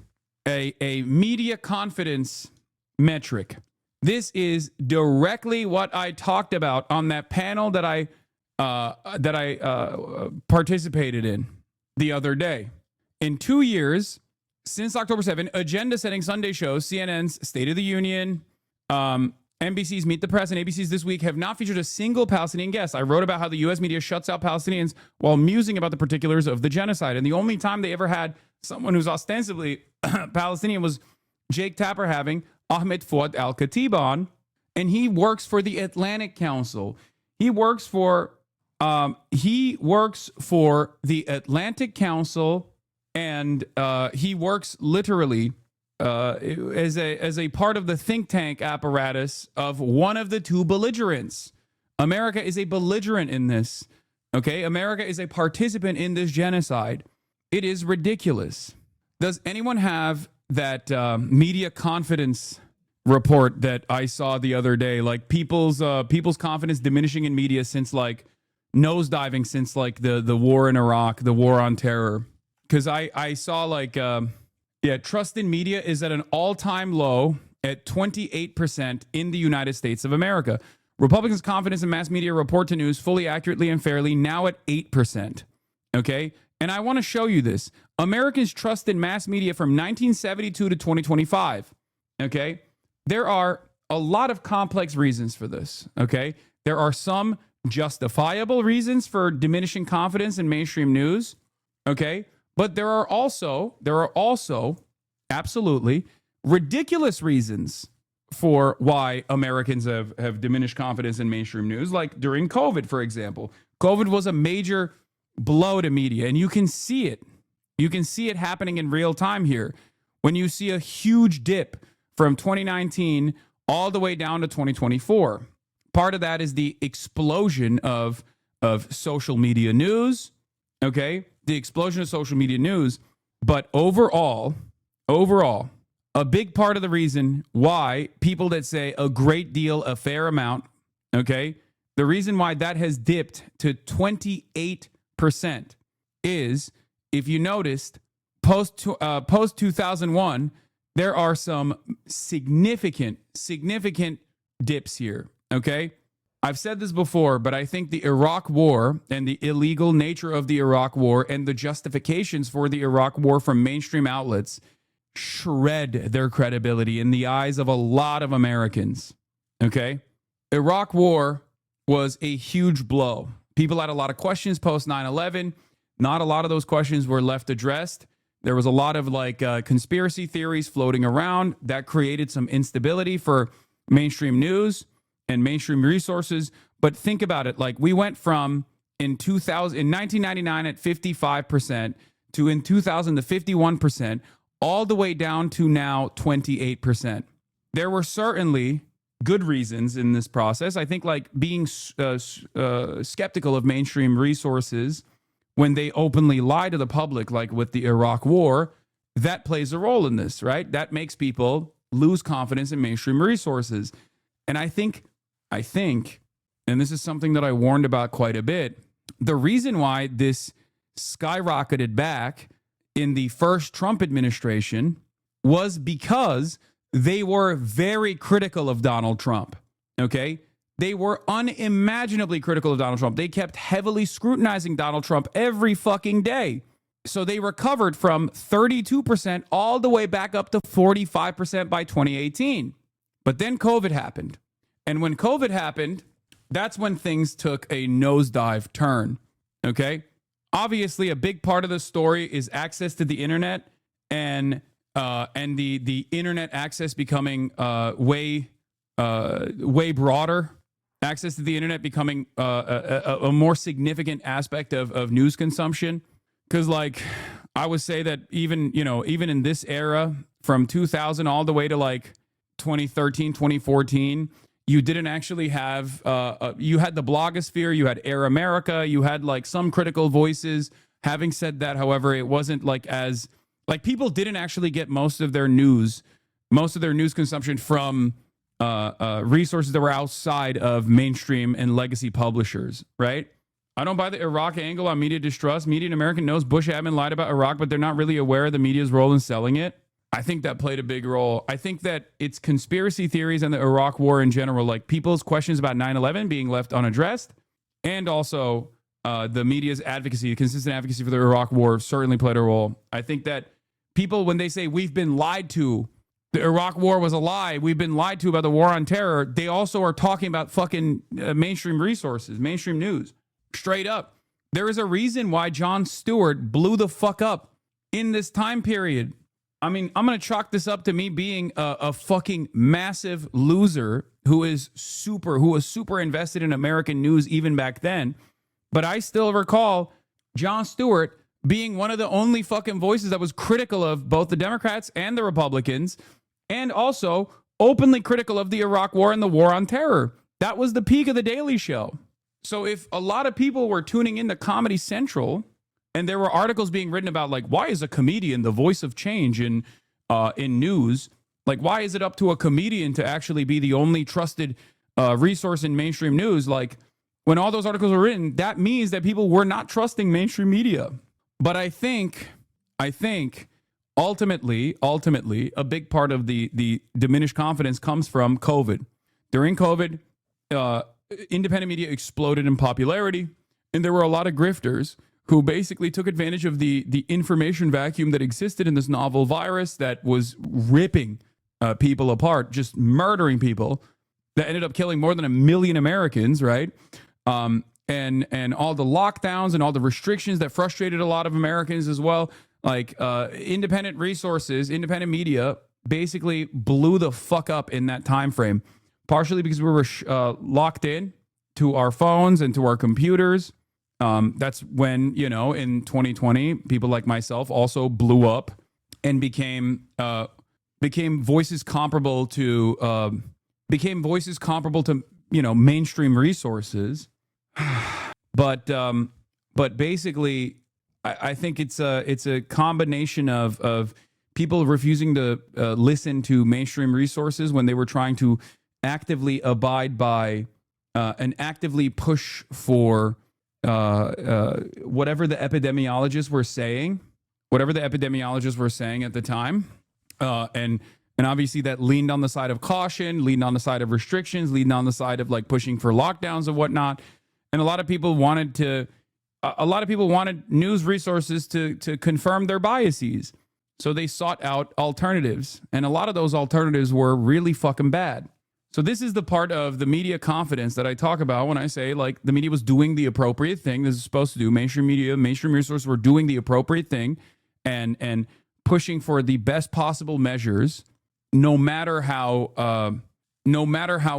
a media confidence metric. This is directly what I talked about on that panel that I participated in the other day. In 2 years, since October 7, agenda-setting Sunday shows, CNN's State of the Union, NBC's Meet the Press, and ABC's This Week have not featured a single Palestinian guest. I wrote about how the U.S. media shuts out Palestinians while musing about the particulars of the genocide. And the only time they ever had someone who's ostensibly Palestinian was Jake Tapper having Ahmed Fouad al-Khatib on, and he works for the Atlantic Council. He works for the Atlantic Council, and he works literally as a part of the think tank apparatus of one of the two belligerents. America is a belligerent in this. Okay, America is a participant in this genocide. It is ridiculous. Does anyone have that media confidence report that I saw the other day? Like people's confidence diminishing in media since like nosediving since like the war in Iraq, the war on terror. Because I saw like trust in media is at an all-time low at 28% in the United States of America. Republicans' confidence in mass media report to news fully, accurately, and fairly now at 8%. Okay? And I want to show you this. Americans' trust in mass media from 1972 to 2025. Okay? There are a lot of complex reasons for this. Okay? There are some justifiable reasons for diminishing confidence in mainstream news. Okay? But there are also absolutely ridiculous reasons for why Americans have diminished confidence in mainstream news, like during COVID, for example. COVID was a major blow to media, and you can see it. You can see it happening in real time here. When you see a huge dip from 2019 all the way down to 2024. Part of that is the explosion of social media news, okay? The explosion of social media news. But overall, a big part of the reason why people that say a great deal, a fair amount, okay, the reason why that has dipped to 28% is, if you noticed, post 2001, there are some significant dips here, okay? I've said this before, but I think the Iraq War and the illegal nature of the Iraq War and the justifications for the Iraq War from mainstream outlets shred their credibility in the eyes of a lot of Americans, okay? Iraq War was a huge blow. People had a lot of questions post 9/11. Not a lot of those questions were left addressed. There was a lot of conspiracy theories floating around that created some instability for mainstream news and mainstream resources. But think about it. Like, we went from in 1999 at 55% to in 2000 to 51%, all the way down to now 28%. There were certainly good reasons in this process. I think like being skeptical of mainstream resources when they openly lie to the public, like with the Iraq war, that plays a role in this, right? That makes people lose confidence in mainstream resources. And I think, and this is something that I warned about quite a bit, the reason why this skyrocketed back in the first Trump administration was because they were very critical of Donald Trump, okay? They were unimaginably critical of Donald Trump. They kept heavily scrutinizing Donald Trump every fucking day. So they recovered from 32% all the way back up to 45% by 2018. But then COVID happened. And when COVID happened, that's when things took a nosedive turn, okay? Obviously, a big part of the story is access to the internet and the internet access becoming way broader. Access to the internet becoming a more significant aspect of news consumption. Because, like, I would say that even in this era, from 2000 all the way to like 2013, 2014, you didn't actually have, you had the blogosphere, you had Air America, you had like some critical voices. Having said that, however, it wasn't like as, like, people didn't actually get most of their news consumption from resources that were outside of mainstream and legacy publishers, right? I don't buy the Iraq angle on media distrust. Media in America knows Bush admin lied about Iraq, but they're not really aware of the media's role in selling it. I think that played a big role. I think that it's conspiracy theories and the Iraq war in general, like people's questions about 9/11 being left unaddressed, and also the media's advocacy, consistent advocacy for the Iraq war certainly played a role. I think that people, when they say we've been lied to, the Iraq war was a lie, we've been lied to about the war on terror, they also are talking about fucking mainstream resources, mainstream news. Straight up. There is a reason why Jon Stewart blew the fuck up in this time period. I mean, I'm going to chalk this up to me being a fucking massive loser who was super invested in American news even back then. But I still recall Jon Stewart being one of the only fucking voices that was critical of both the Democrats and the Republicans, and also openly critical of the Iraq war and the war on terror. That was the peak of the Daily Show. So if a lot of people were tuning into Comedy Central and there were articles being written about, like, why is a comedian the voice of change in news? Like, why is it up to a comedian to actually be the only trusted resource in mainstream news? Like, when all those articles were written, that means that people were not trusting mainstream media. But I think ultimately, a big part of the diminished confidence comes from COVID. During COVID, independent media exploded in popularity, and there were a lot of grifters who basically took advantage of the information vacuum that existed in this novel virus that was ripping people apart, just murdering people, that ended up killing more than 1 million Americans, right? And all the lockdowns and all the restrictions that frustrated a lot of Americans as well. Like, independent resources, independent media basically blew the fuck up in that time frame, partially because we were locked in to our phones and to our computers. That's when, in 2020, people like myself also blew up and became voices comparable to mainstream resources. But basically, I think it's a combination of people refusing to listen to mainstream resources when they were trying to actively abide by and actively push for whatever the epidemiologists were saying at the time, and obviously that leaned on the side of caution, leaned on the side of restrictions, leaned on the side of like pushing for lockdowns and whatnot. And a lot of people wanted news resources to confirm their biases. So they sought out alternatives, and a lot of those alternatives were really fucking bad. So this is the part of the media confidence that I talk about when I say, like, the media was doing the appropriate thing. This is supposed to do. Mainstream media, mainstream resources were doing the appropriate thing and pushing for the best possible measures, no matter how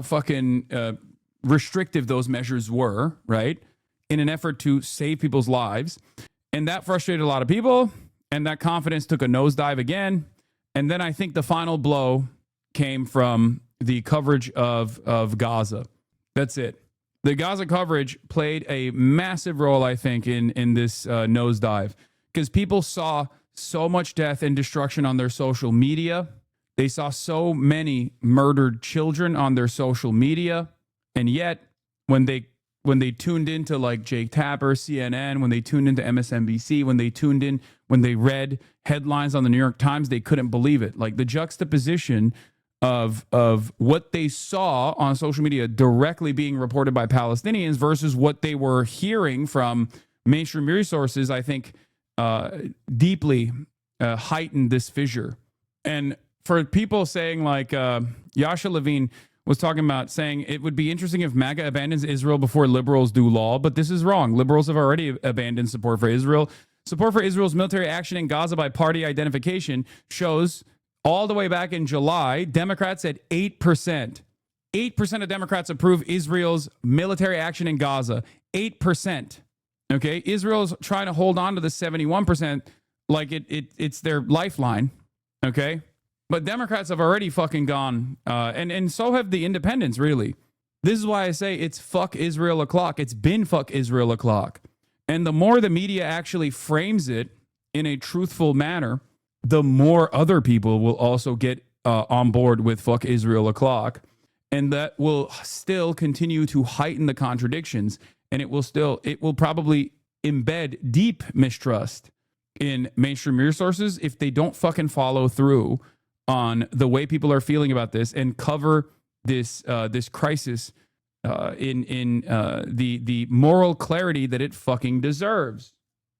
fucking restrictive those measures were, right? In an effort to save people's lives. And that frustrated a lot of people, and that confidence took a nosedive again. And then I think the final blow came from the coverage of Gaza. That's it. The Gaza coverage played a massive role, I think, in this nosedive, because people saw so much death and destruction on their social media. They saw so many murdered children on their social media. And yet, when they tuned into like Jake Tapper, CNN, when they tuned into MSNBC, when they read headlines on the New York Times, they couldn't believe it. Like the juxtaposition of what they saw on social media directly being reported by Palestinians versus what they were hearing from mainstream resources, I think deeply heightened this fissure. And for people saying like Yasha Levine was talking about, saying it would be interesting if MAGA abandons Israel before liberals do law, but this is wrong. Liberals have already abandoned support for Israel. Support for Israel's military action in Gaza by party identification shows all the way back in July, Democrats at 8%. 8% of Democrats approve Israel's military action in Gaza. 8%. Okay, Israel's trying to hold on to the 71% like it's their lifeline. Okay, but Democrats have already fucking gone, and so have the independents, really. This is why I say it's fuck Israel o'clock. It's been fuck Israel o'clock. And the more the media actually frames it in a truthful manner, the more other people will also get on board with fuck Israel o'clock. And that will still continue to heighten the contradictions. And it will probably embed deep mistrust in mainstream resources if they don't fucking follow through on the way people are feeling about this and cover this crisis in the moral clarity that it fucking deserves.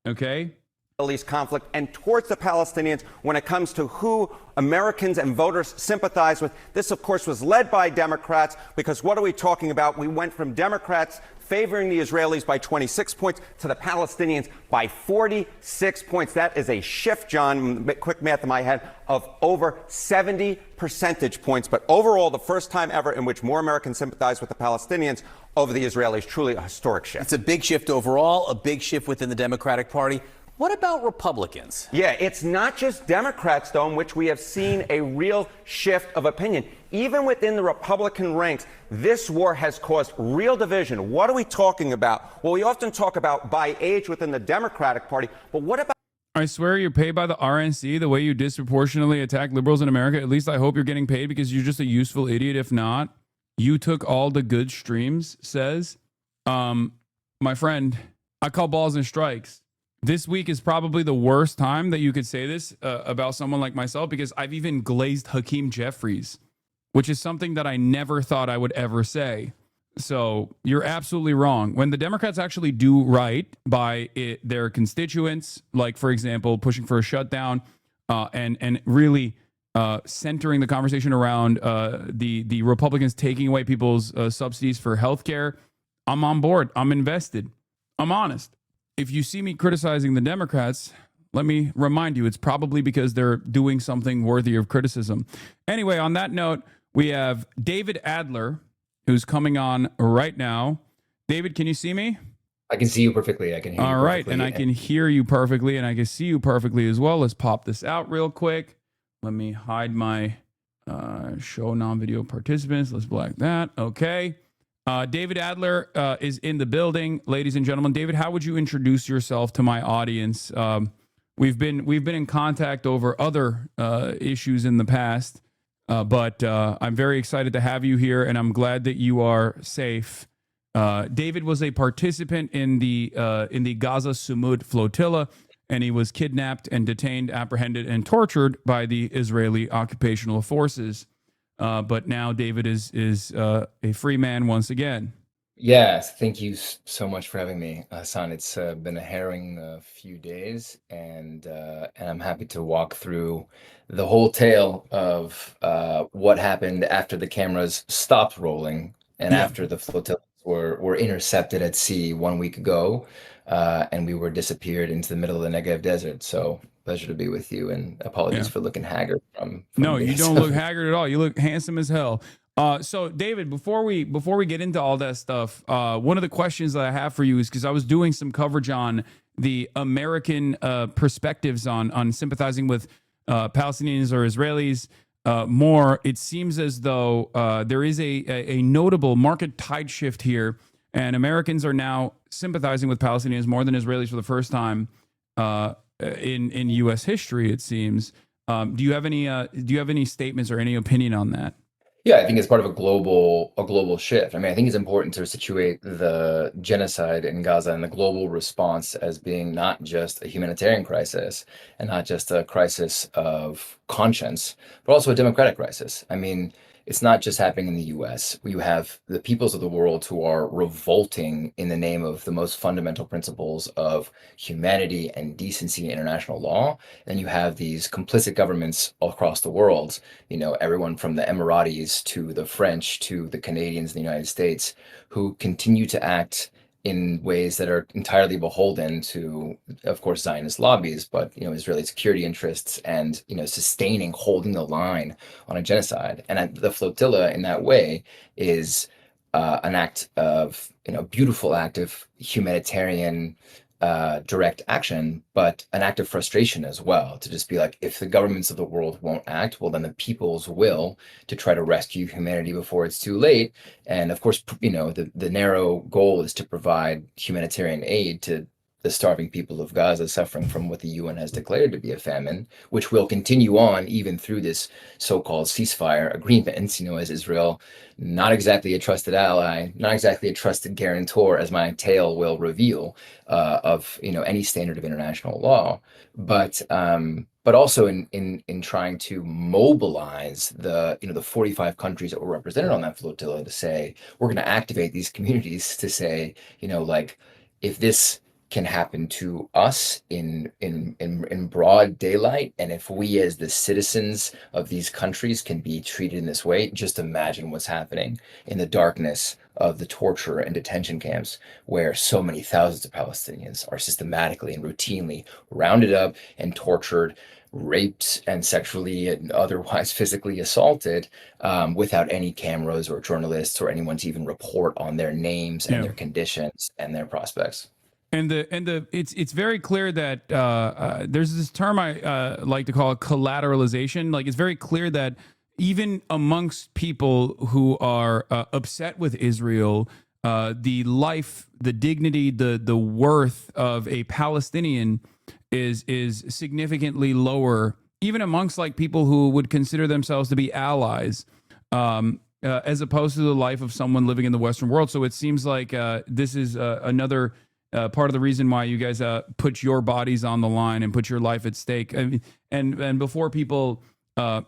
Okay? Middle East conflict and towards the Palestinians when it comes to who Americans and voters sympathize with. This, of course, was led by Democrats, because what are we talking about? We went from Democrats favoring the Israelis by 26 points to the Palestinians by 46 points. That is a shift, John, quick math in my head, of over 70 percentage points. But overall, the first time ever in which more Americans sympathize with the Palestinians over the Israelis. Truly a historic shift. It's a big shift overall, a big shift within the Democratic Party. What about Republicans? Yeah, it's not just Democrats, though, in which we have seen a real shift of opinion. Even within the Republican ranks, this war has caused real division. What are we talking about? Well, we often talk about by age within the Democratic Party, but what about... I swear you're paid by the RNC the way you disproportionately attack liberals in America. At least I hope you're getting paid, because you're just a useful idiot. If not, you took all the good streams, says. My friend, I call balls and strikes. This week is probably the worst time that you could say this about someone like myself, because I've even glazed Hakeem Jeffries, which is something that I never thought I would ever say. So you're absolutely wrong. When the Democrats actually do right by their constituents, like, for example, pushing for a shutdown and really centering the conversation around the Republicans taking away people's subsidies for healthcare, I'm on board. I'm invested. I'm honest. If you see me criticizing the Democrats, let me remind you, it's probably because they're doing something worthy of criticism. Anyway, on that note, we have David Adler, who's coming on right now. David, can you see me? I can see you perfectly. I can hear you perfectly. All right, and I can hear you perfectly, and I can see you perfectly as well. Let's pop this out real quick. Let me hide my show non-video participants. Let's black that. Okay. David Adler is in the building, ladies and gentlemen. David, how would you introduce yourself to my audience? We've been in contact over other issues in the past, but I'm very excited to have you here, and I'm glad that you are safe. David was a participant in the Gaza Sumud flotilla, and he was kidnapped and detained, apprehended, and tortured by the Israeli occupational forces. But now David is a free man once again. Yes, thank you so much for having me, Hassan. It's been a harrowing few days, and I'm happy to walk through the whole tale of what happened after the cameras stopped rolling and after the flotillas were intercepted at sea 1 week ago, and we were disappeared into the middle of the Negev desert. So pleasure to be with you, and apologies for looking haggard from No, you this. don't look haggard at all. You look handsome as hell. So David, before we get into all that stuff, one of the questions that I have for you is, because I was doing some coverage on the American perspectives on sympathizing with Palestinians or Israelis more. It seems as though there is a notable market tide shift here and Americans are now sympathizing with Palestinians more than Israelis for the first time in U.S. history, it seems. Do you have any statements or any opinion on that? Yeah, I think it's part of a global shift. I mean, I think it's important to situate the genocide in Gaza and the global response as being not just a humanitarian crisis and not just a crisis of conscience, but also a democratic crisis. I mean, it's not just happening in the US. You have the peoples of the world who are revolting in the name of the most fundamental principles of humanity and decency and international law. And you have these complicit governments all across the world, everyone from the Emiratis to the French to the Canadians in the United States, who continue to act in ways that are entirely beholden to, of course, Zionist lobbies, but Israeli security interests and sustaining, holding the line on a genocide. And the flotilla, in that way, is an act of beautiful act of humanitarian direct action, but an act of frustration as well, to just be like, if the governments of the world won't act, well, then the peoples will, to try to rescue humanity before it's too late. And of course, the narrow goal is to provide humanitarian aid to the starving people of Gaza suffering from what the UN has declared to be a famine, which will continue on even through this so-called ceasefire agreement, as Israel, not exactly a trusted ally, not exactly a trusted guarantor, as my tale will reveal, of any standard of international law, but also in trying to mobilize the 45 countries that were represented on that flotilla to say, we're going to activate these communities to say, if this can happen to us in broad daylight, and if we as the citizens of these countries can be treated in this way, just imagine what's happening in the darkness of the torture and detention camps, where so many thousands of Palestinians are systematically and routinely rounded up and tortured, raped, and sexually and otherwise physically assaulted, without any cameras or journalists or anyone to even report on their names and their conditions and their prospects. And it's very clear that there's this term I like to call it collateralization. Like, it's very clear that even amongst people who are upset with Israel, the life, the dignity, the worth of a Palestinian is significantly lower, even amongst like people who would consider themselves to be allies, as opposed to the life of someone living in the Western world. So it seems like this is another part of the reason why you guys put your bodies on the line and put your life at stake. I mean, and before people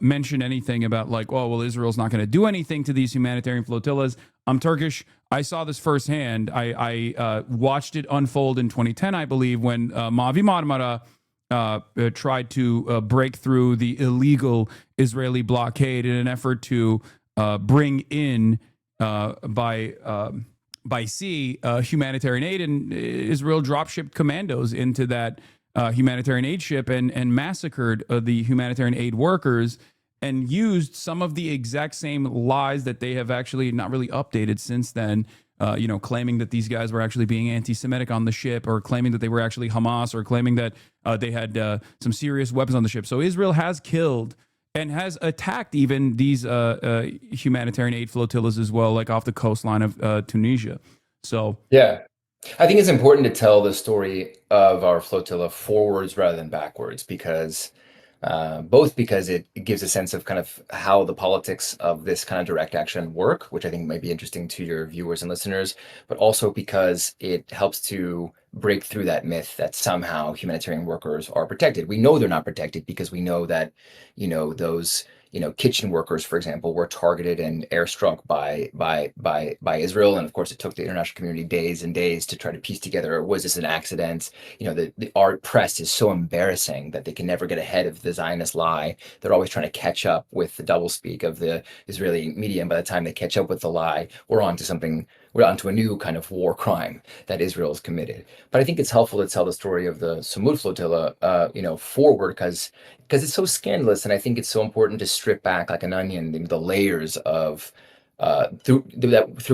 mention anything about like, oh, well, Israel's not going to do anything to these humanitarian flotillas. I'm Turkish. I saw this firsthand. I watched it unfold in 2010, I believe, when Mavi Marmara tried to break through the illegal Israeli blockade in an effort to bring in by sea humanitarian aid, and Israel dropshipped commandos into that humanitarian aid ship and massacred the humanitarian aid workers, and used some of the exact same lies that they have actually not really updated since then, claiming that these guys were actually being anti-Semitic on the ship, or claiming that they were actually Hamas, or claiming that they had some serious weapons on the ship. So Israel has killed and has attacked even these humanitarian aid flotillas as well, like off the coastline of Tunisia. So yeah, I think it's important to tell the story of our flotilla forwards rather than backwards, because both because it gives a sense of kind of how the politics of this kind of direct action work, which I think might be interesting to your viewers and listeners, but also because it helps to break through that myth that somehow humanitarian workers are protected. We know they're not protected, because we know that, those kitchen workers, for example, were targeted and airstruck by Israel. And of course, it took the international community days and days to try to piece together, was this an accident? Our press is so embarrassing that they can never get ahead of the Zionist lie. They're always trying to catch up with the doublespeak of the Israeli media. And by the time they catch up with the lie, we're onto a new kind of war crime that Israel has committed. But I think it's helpful to tell the story of the Samud flotilla, forward, because it's so scandalous, and I think it's so important to strip back like an onion the layers of through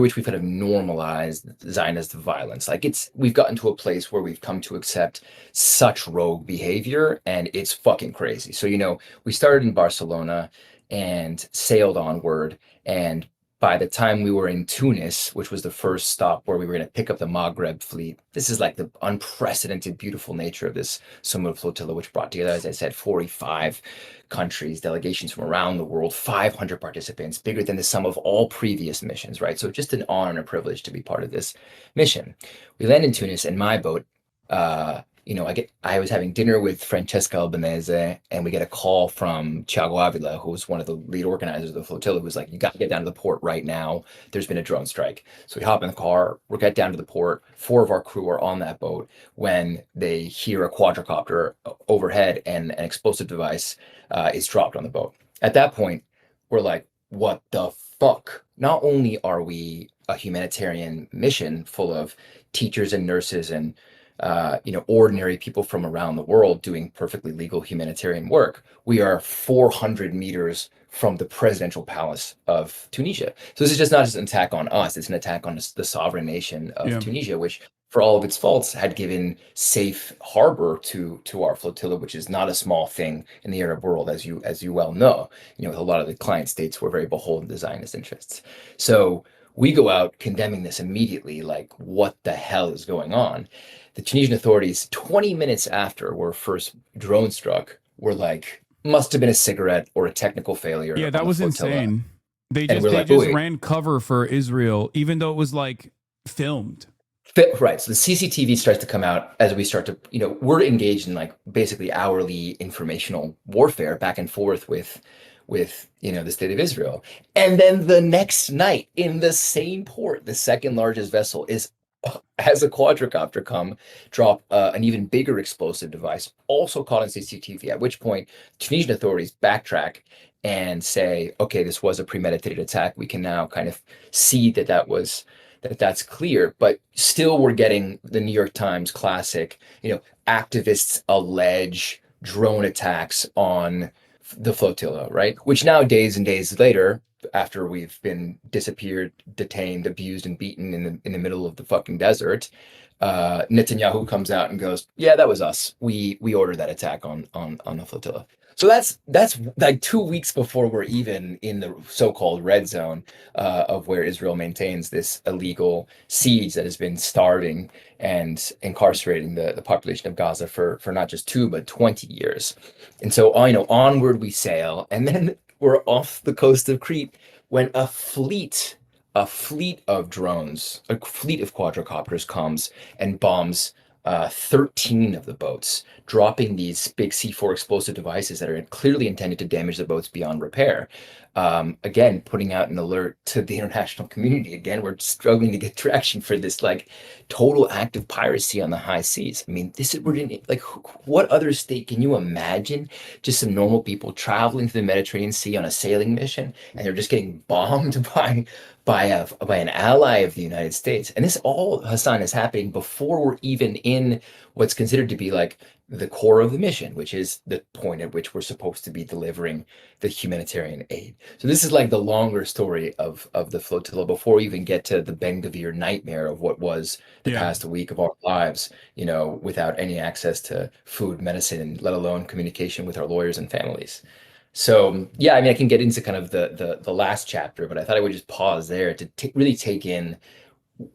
which we've kind of normalized Zionist violence. Like we've gotten to a place where we've come to accept such rogue behavior, and it's fucking crazy. So we started in Barcelona and sailed onward, and by the time we were in Tunis, which was the first stop where we were going to pick up the Maghreb fleet, this is like the unprecedented, beautiful nature of this summer flotilla, which brought together, as I said, 45 countries, delegations from around the world, 500 participants, bigger than the sum of all previous missions, right? So just an honor and a privilege to be part of this mission. We land in Tunis, and my boat, I was having dinner with Francesca Albanese, and we get a call from Thiago Avila, who was one of the lead organizers of the flotilla, who's like, you got to get down to the port right now. There's been a drone strike. So we hop in the car, we get down to the port. 4 of our crew are on that boat when they hear a quadricopter overhead and an explosive device is dropped on the boat. At that point, we're like, what the fuck? Not only are we a humanitarian mission full of teachers and nurses and ordinary people from around the world doing perfectly legal humanitarian work, we are 400 meters from the presidential palace of Tunisia. So this is just not just an attack on us, it's an attack on the sovereign nation of Tunisia, which, for all of its faults, had given safe harbor to our flotilla, which is not a small thing in the Arab world, as you well know. With a lot of the client states were very beholden to Zionist interests. So we go out condemning this immediately, like, what the hell is going on? The Tunisian authorities, 20 minutes after we're first drone struck, were like, must have been a cigarette or a technical failure. Yeah, that was insane. They just ran cover for Israel, even though it was like filmed. Right. So the CCTV starts to come out as we start to, we're engaged in like basically hourly informational warfare back and forth with the state of Israel. And then the next night in the same port, the second largest vessel has a quadricopter come drop an even bigger explosive device, also caught on CCTV, at which point Tunisian authorities backtrack and say, okay, this was a premeditated attack. We can now kind of see that's clear, but still we're getting the New York Times classic, activists allege drone attacks on the flotilla, right? Which now, days and days later, after we've been disappeared, detained, abused, and beaten in the middle of the fucking desert, Netanyahu comes out and goes, yeah, that was us. We ordered that attack on the flotilla. So that's like 2 weeks before we're even in the so-called red zone of where Israel maintains this illegal siege that has been starving and incarcerating the population of Gaza for not just 2 but 20 years. And so onward we sail, and then we're off the coast of Crete when a fleet of drones, a fleet of quadricopters comes and bombs 13 of the boats, dropping these big C4 explosive devices that are clearly intended to damage the boats beyond repair. Again, putting out an alert to the international community. Again, we're struggling to get traction for this like total act of piracy on the high seas. I mean, what other state can you imagine? Just some normal people traveling to the Mediterranean Sea on a sailing mission, and they're just getting bombed by an ally of the United States. And this all, Hasan, is happening before we're even in what's considered to be like the core of the mission, which is the point at which we're supposed to be delivering the humanitarian aid. So this is like the longer story of the flotilla before we even get to the Ben Gvir nightmare of what was the past week of our lives, without any access to food, medicine, and let alone communication with our lawyers and families. So yeah, I mean, I can get into kind of the last chapter, but I thought I would just pause there to really take in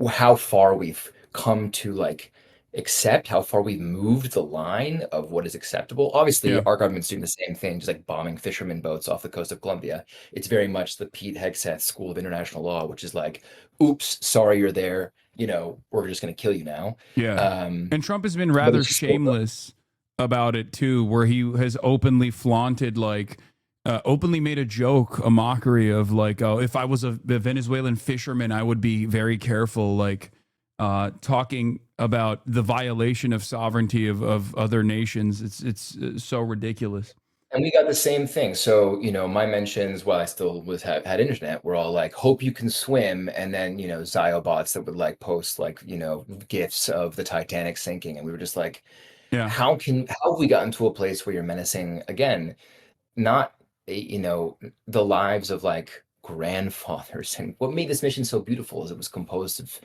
how far we've come to like accept, how far we've moved the line of what is acceptable. Obviously, our government's doing the same thing, just like bombing fishermen boats off the coast of Colombia. It's very much the Pete Hegseth School of International Law, which is like, oops, sorry you're there. We're just going to kill you now. Yeah. And Trump has been rather shameless about it too, where he has openly flaunted, like, openly made a joke, a mockery of like, oh, if I was a Venezuelan fisherman, I would be very careful, like talking about the violation of sovereignty of other nations. It's so ridiculous. And we got the same thing. So, my mentions while I still had internet were all like, hope you can swim. And then, Ziobots that would like post like, GIFs of the Titanic sinking. And we were just like, how have we gotten to a place where you're menacing, again, not, the lives of like grandfathers? And what made this mission so beautiful is it was composed of,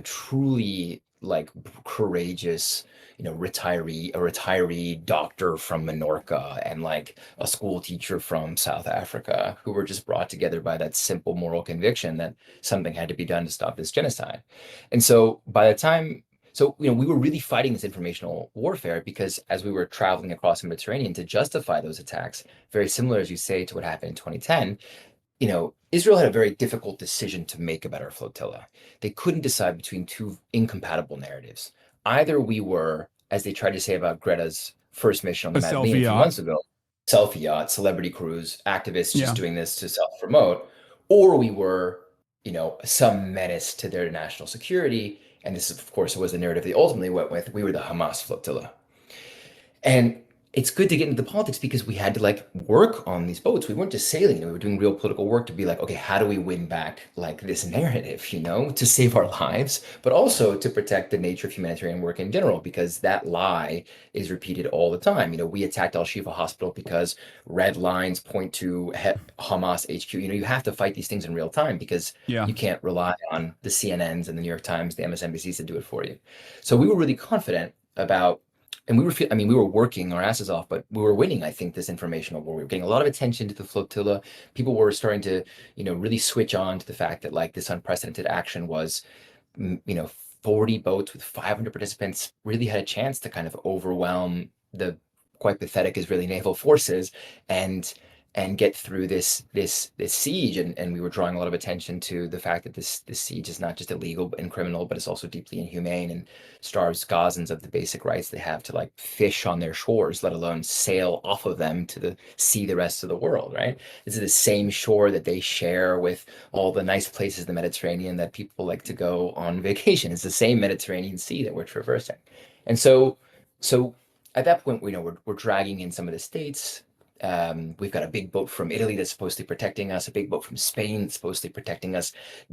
truly like courageous, a retiree doctor from Menorca and like a school teacher from South Africa who were just brought together by that simple moral conviction that something had to be done to stop this genocide. And so by the time, we were really fighting this informational warfare because as we were traveling across the Mediterranean to justify those attacks, very similar, as you say, to what happened in 2010, Israel had a very difficult decision to make about our flotilla. They couldn't decide between two incompatible narratives. Either we were, as they tried to say about Greta's first mission on the Madeleine a few months ago, selfie yacht, celebrity cruise, activists just doing this to self-promote, or we were, some menace to their national security. And this, of course, was the narrative they ultimately went with. We were the Hamas flotilla. And it's good to get into the politics because we had to like work on these boats. We weren't just sailing. We were doing real political work to be like, okay, how do we win back like this narrative, to save our lives, but also to protect the nature of humanitarian work in general, because that lie is repeated all the time. We attacked Al-Shifa Hospital because red lines point to Hamas HQ. You have to fight these things in real time because you can't rely on the CNNs and the New York Times, the MSNBCs to do it for you. So we were really confident about. And we were working our asses off, but we were winning, I think, this informational war. We were getting a lot of attention to the flotilla. People were starting to, really switch on to the fact that like this unprecedented action was, 40 boats with 500 participants really had a chance to kind of overwhelm the quite pathetic Israeli naval forces and get through this siege. And we were drawing a lot of attention to the fact that this siege is not just illegal and criminal, but it's also deeply inhumane and starves Gazans of the basic rights they have to like fish on their shores, let alone sail off of them to see the rest of the world, right? This is the same shore that they share with all the nice places in the Mediterranean that people like to go on vacation. It's the same Mediterranean Sea that we're traversing. And so at that point, we're dragging in some of the states. We've got a big boat from Italy that's supposedly protecting us, a big boat from Spain that's supposedly protecting us,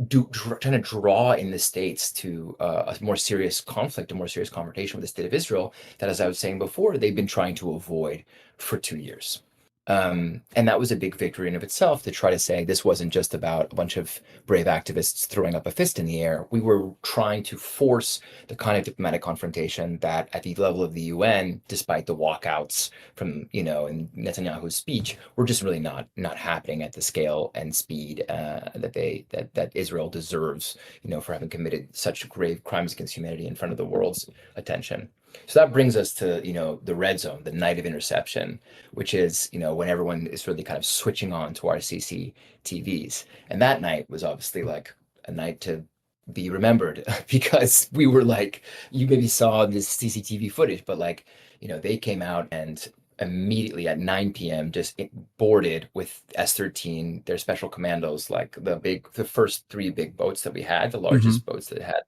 trying to draw in the states to a more serious conflict, a more serious confrontation with the state of Israel that, as I was saying before, they've been trying to avoid for 2 years. And that was a big victory in of itself to try to say this wasn't just about a bunch of brave activists throwing up a fist in the air. We were trying to force the kind of diplomatic confrontation that at the level of the UN, despite the walkouts from, in Netanyahu's speech, were just really not happening at the scale and speed that Israel deserves, for having committed such grave crimes against humanity in front of the world's attention. So that brings us to, the red zone, the night of interception, which is, when everyone is really kind of switching on to our CCTVs. And that night was obviously like a night to be remembered because we were like, you maybe saw this CCTV footage, but like, they came out and immediately at 9 p.m. just boarded with S-13, their special commandos, like the first 3 big boats that we had, the largest boats that had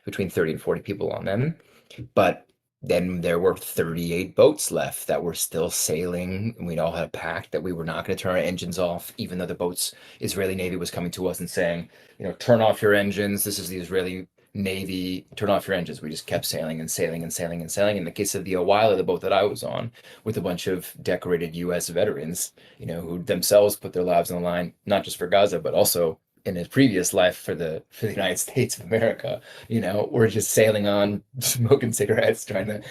between 30 and 40 people on them. But then there were 38 boats left that were still sailing. And we'd all had a pact that we were not going to turn our engines off, even though the Israeli Navy was coming to us and saying, turn off your engines. This is the Israeli Navy, turn off your engines. We just kept sailing and sailing and sailing and sailing. In the case of the Owaila, the boat that I was on, with a bunch of decorated U.S. veterans, who themselves put their lives on the line, not just for Gaza, but also in his previous life for the United States of America, we're just sailing on, smoking cigarettes, trying to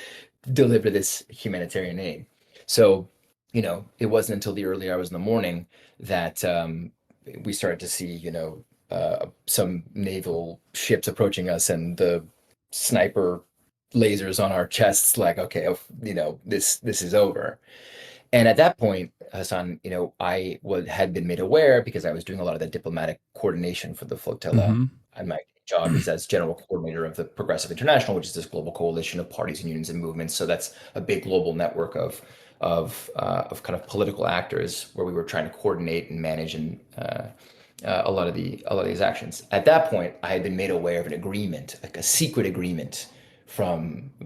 deliver this humanitarian aid. So, it wasn't until the early hours in the morning that we started to see, some naval ships approaching us and the sniper lasers on our chests, like, okay, this is over. And at that point, Hasan, I had been made aware because I was doing a lot of the diplomatic coordination for the flotilla. And my job is as general coordinator of the Progressive International, which is this global coalition of parties and unions and movements. So that's a big global network of kind of political actors where we were trying to coordinate and manage and a lot of these actions. At that point, I had been made aware of an agreement, like a secret agreement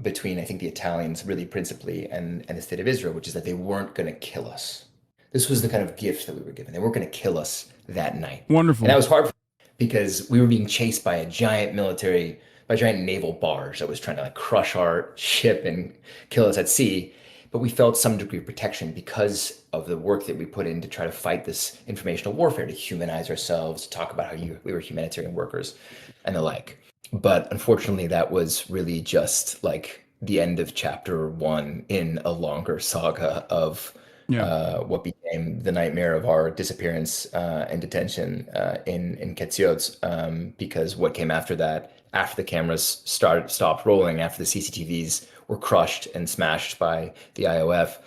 between, I think, the Italians really principally and the state of Israel, which is that they weren't going to kill us. This was the kind of gift that we were given. They weren't going to kill us that night. Wonderful. And that was hard because we were being chased by a giant naval barge that was trying to like crush our ship and kill us at sea. But we felt some degree of protection because of the work that we put in to try to fight this informational warfare, to humanize ourselves, to talk about how we were humanitarian workers and the like. but unfortunately, that was really just like the end of chapter one in a longer saga of what became the nightmare of our disappearance and detention in Ketziot, because what came after that, after the cameras stopped rolling, after the CCTVs were crushed and smashed by the IOF,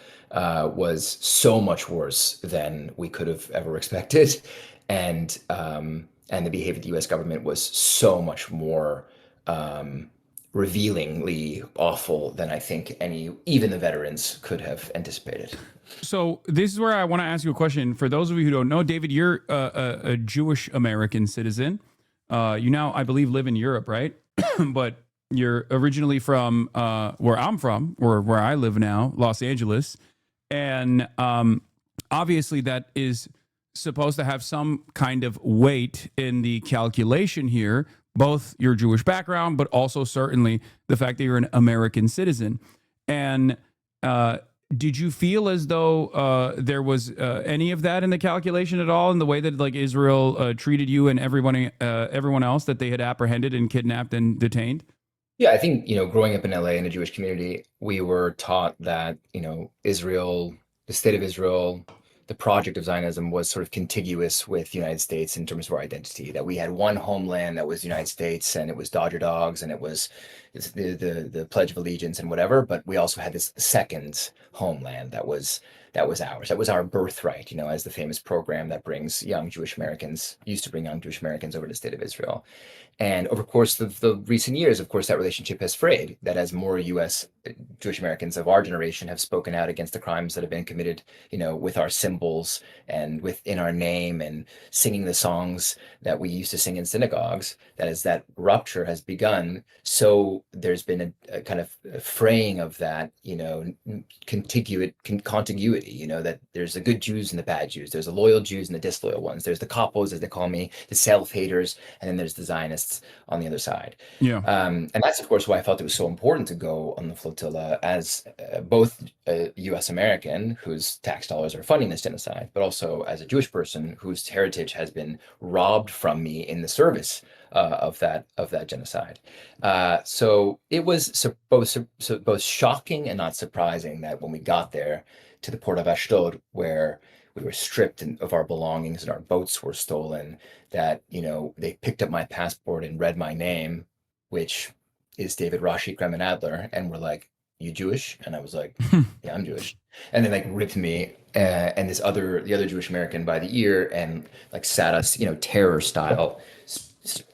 was so much worse than we could have ever expected, and the behavior of the U.S. government was so much more revealingly awful than I think even the veterans could have anticipated. So this is where I want to ask you a question. For those of you who don't know, David, you're a Jewish American citizen. You now, I believe, live in Europe, right? But you're originally from where I'm from, or where I live now, Los Angeles. And obviously that is supposed to have some kind of weight in the calculation here, both your Jewish background, but also certainly the fact that you're an American citizen. And did you feel as though there was any of that in the calculation at all, in the way that like Israel treated you and everyone else that they had apprehended and kidnapped and detained? Yeah, I think, growing up in LA in a Jewish community, we were taught that, Israel, the state of Israel, the project of Zionism was sort of contiguous with the United States in terms of our identity, that we had one homeland that was the United States, and it was Dodger Dogs, and it was the Pledge of Allegiance and whatever, but we also had this second homeland that was ours. That was our birthright, as the famous program that used to bring young Jewish Americans over to the state of Israel. And over the course of the recent years, of course, that relationship has frayed. That as more U.S. Jewish Americans of our generation have spoken out against the crimes that have been committed, with our symbols and within our name and singing the songs that we used to sing in synagogues, that as that rupture has begun, so there's been a kind of fraying of that, contiguity, that there's the good Jews and the bad Jews. There's the loyal Jews and the disloyal ones. There's the kapos, as they call me, the self-haters, and then there's the Zionists on the other side. Yeah. And that's, of course, why I felt it was so important to go on the flotilla as both a U.S. American whose tax dollars are funding this genocide, but also as a Jewish person whose heritage has been robbed from me in the service of that genocide. So it was both shocking and not surprising that when we got there to the port of Ashdod, where we were stripped of our belongings and our boats were stolen, that, they picked up my passport and read my name, which is David Rashi Kremen Adler, and were like, "You Jewish?" And I was like, "Yeah, I'm Jewish." And then like ripped me and the other Jewish American by the ear and like sat us, terror style,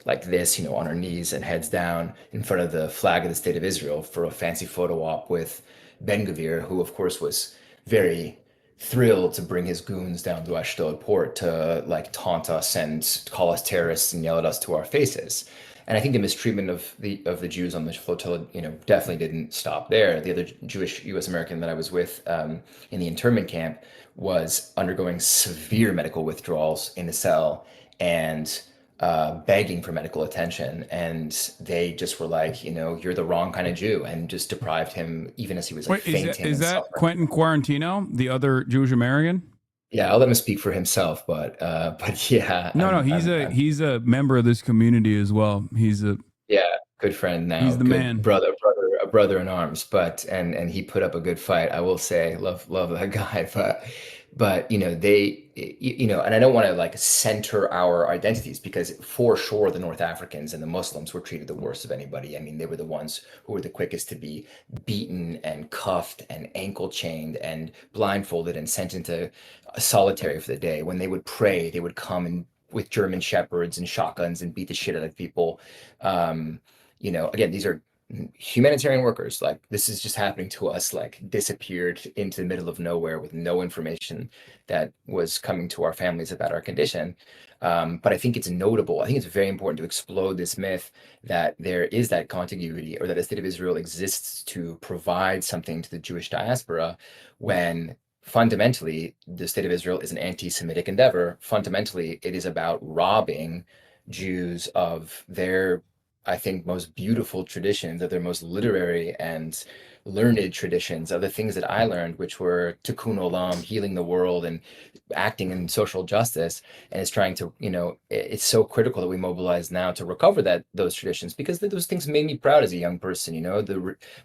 like this, on our knees and heads down in front of the flag of the state of Israel for a fancy photo op with Ben-Gvir, who of course was very thrilled to bring his goons down to Ashdod port to like taunt us and call us terrorists and yell at us to our faces. And I think the mistreatment of the Jews on the flotilla, definitely didn't stop there. The other Jewish U.S. American that I was with in the internment camp was undergoing severe medical withdrawals in the cell and begging for medical attention. And they just were like, "You're the wrong kind of Jew," and just deprived him even as he was like fainting. Is that Quentin Quarantino, the other Jewish American? Yeah, I'll let him speak for himself, but yeah. No, he's a member of this community as well. He's a good friend now. He's the man, a brother in arms. But and he put up a good fight, I will say. Love that guy, but they, and I don't want to like center our identities, because for sure the North Africans and the Muslims were treated the worst of anybody. I mean, they were the ones who were the quickest to be beaten and cuffed and ankle chained and blindfolded and sent into solitary for the day. When they would pray, they would come and with German shepherds and shotguns and beat the shit out of people. Again, these are humanitarian workers. Like, this is just happening to us, like disappeared into the middle of nowhere with no information that was coming to our families about our condition. But I think it's notable. I think it's very important to explode this myth that there is that contiguity, or that the state of Israel exists to provide something to the Jewish diaspora, when fundamentally the state of Israel is an anti-Semitic endeavor. Fundamentally, it is about robbing Jews of their, I think, most beautiful traditions, of their most literary and learned traditions of the things that I learned, which were tikkun olam, healing the world and acting in social justice. And it's trying to, it's so critical that we mobilize now to recover those traditions, because those things made me proud as a young person.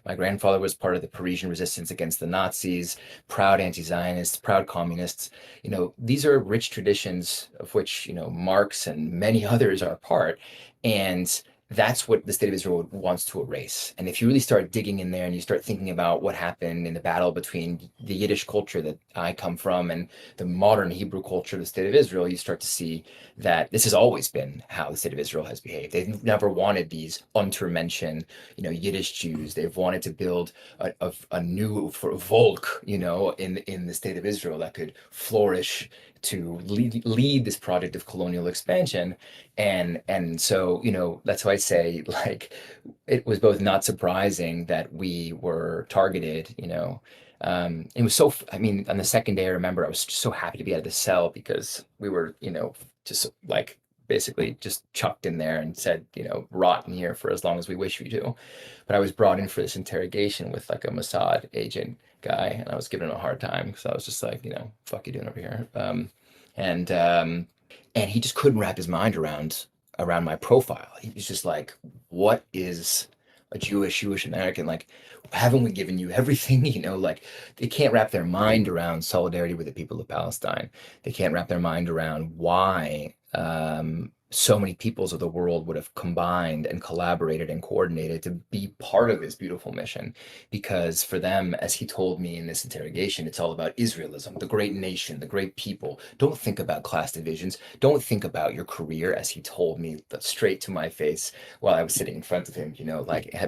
My grandfather was part of the Parisian resistance against the Nazis, proud anti-Zionists, proud communists. These are rich traditions of which, Marx and many others are part. And that's what the state of Israel wants to erase. And if you really start digging in there and you start thinking about what happened in the battle between the Yiddish culture that I come from and the modern Hebrew culture of the state of Israel, you start to see that this has always been how the state of Israel has behaved. They've never wanted these Untermenschen, Yiddish Jews. They've wanted to build a new Volk, in the state of Israel that could flourish to lead this project of colonial expansion. And so, that's why I say, like, it was both not surprising that we were targeted. It was on the second day, I remember I was just so happy to be out of the cell, because we were, just like basically just chucked in there and said, rot in here for as long as we wish you to. But I was brought in for this interrogation with like a Mossad agent guy, and I was giving him a hard time because I was just like, fuck you doing over here? And he just couldn't wrap his mind around my profile. He was just like, what is a Jewish American? Like, haven't we given you everything? Like, they can't wrap their mind around solidarity with the people of Palestine. They can't wrap their mind around why so many peoples of the world would have combined and collaborated and coordinated to be part of this beautiful mission. Because for them, as he told me in this interrogation, it's all about Israelism, the great nation, the great people. Don't think about class divisions. Don't think about your career, as he told me straight to my face while I was sitting in front of him,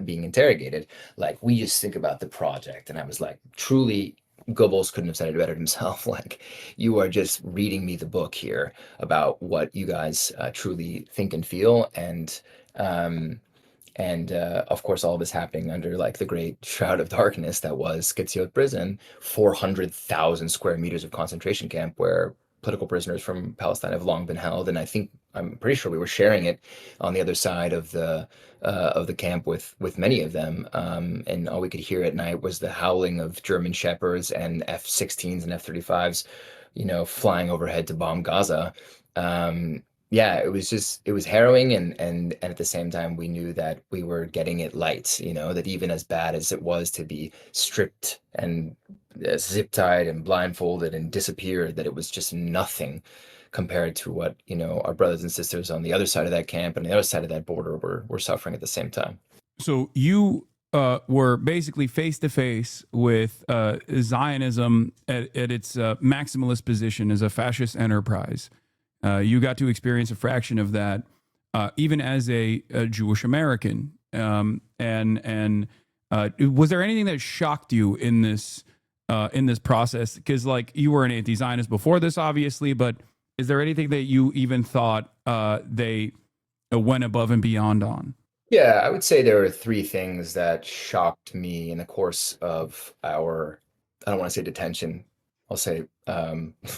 being interrogated. Like, we just think about the project. And I was like, truly, Goebbels couldn't have said it better himself. Like, you are just reading me the book here about what you guys truly think and feel. And of course, all this happening under like the great shroud of darkness that was Skitziot prison, 400,000 square meters of concentration camp where political prisoners from Palestine have long been held. And I'm pretty sure we were sharing it on the other side of the camp with many of them. And all we could hear at night was the howling of German Shepherds and F-16s and F-35s, flying overhead to bomb Gaza. It was harrowing. And at the same time, we knew that we were getting it light, that even as bad as it was to be stripped and zip tied and blindfolded and disappeared, that it was just nothing compared to what our brothers and sisters on the other side of that camp and the other side of that border were suffering at the same time. So you were basically face to face with Zionism at its maximalist position as a fascist enterprise. You got to experience a fraction of that, even as a Jewish American. And was there anything that shocked you in this process? Because like, you were an anti-Zionist before this, obviously, but is there anything that you even thought they went above and beyond on? Yeah, I would say there are three things that shocked me in the course of our, I don't want to say detention, I'll say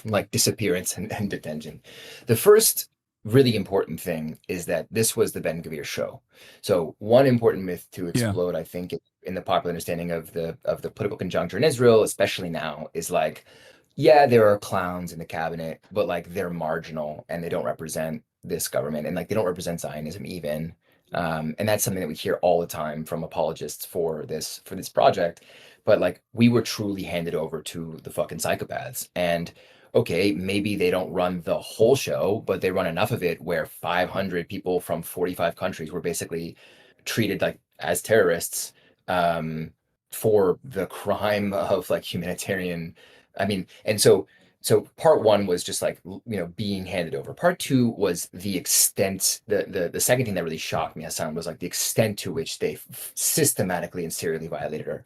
like disappearance and detention. The first really important thing is that this was the Ben Gvir show. So one important myth to explode, I think, in the popular understanding of the political conjuncture in Israel, especially now, is like, yeah, there are clowns in the cabinet, but like, they're marginal and they don't represent this government, and like, they don't represent Zionism even. And that's something that we hear all the time from apologists for this project. But like, we were truly handed over to the fucking psychopaths. And okay, maybe they don't run the whole show, but they run enough of it where 500 people from 45 countries were basically treated like as terrorists for the crime of like humanitarian. And so part one was just like, being handed over. Part two was the extent, the second thing that really shocked me, Hassan, was like the extent to which they systematically and serially violated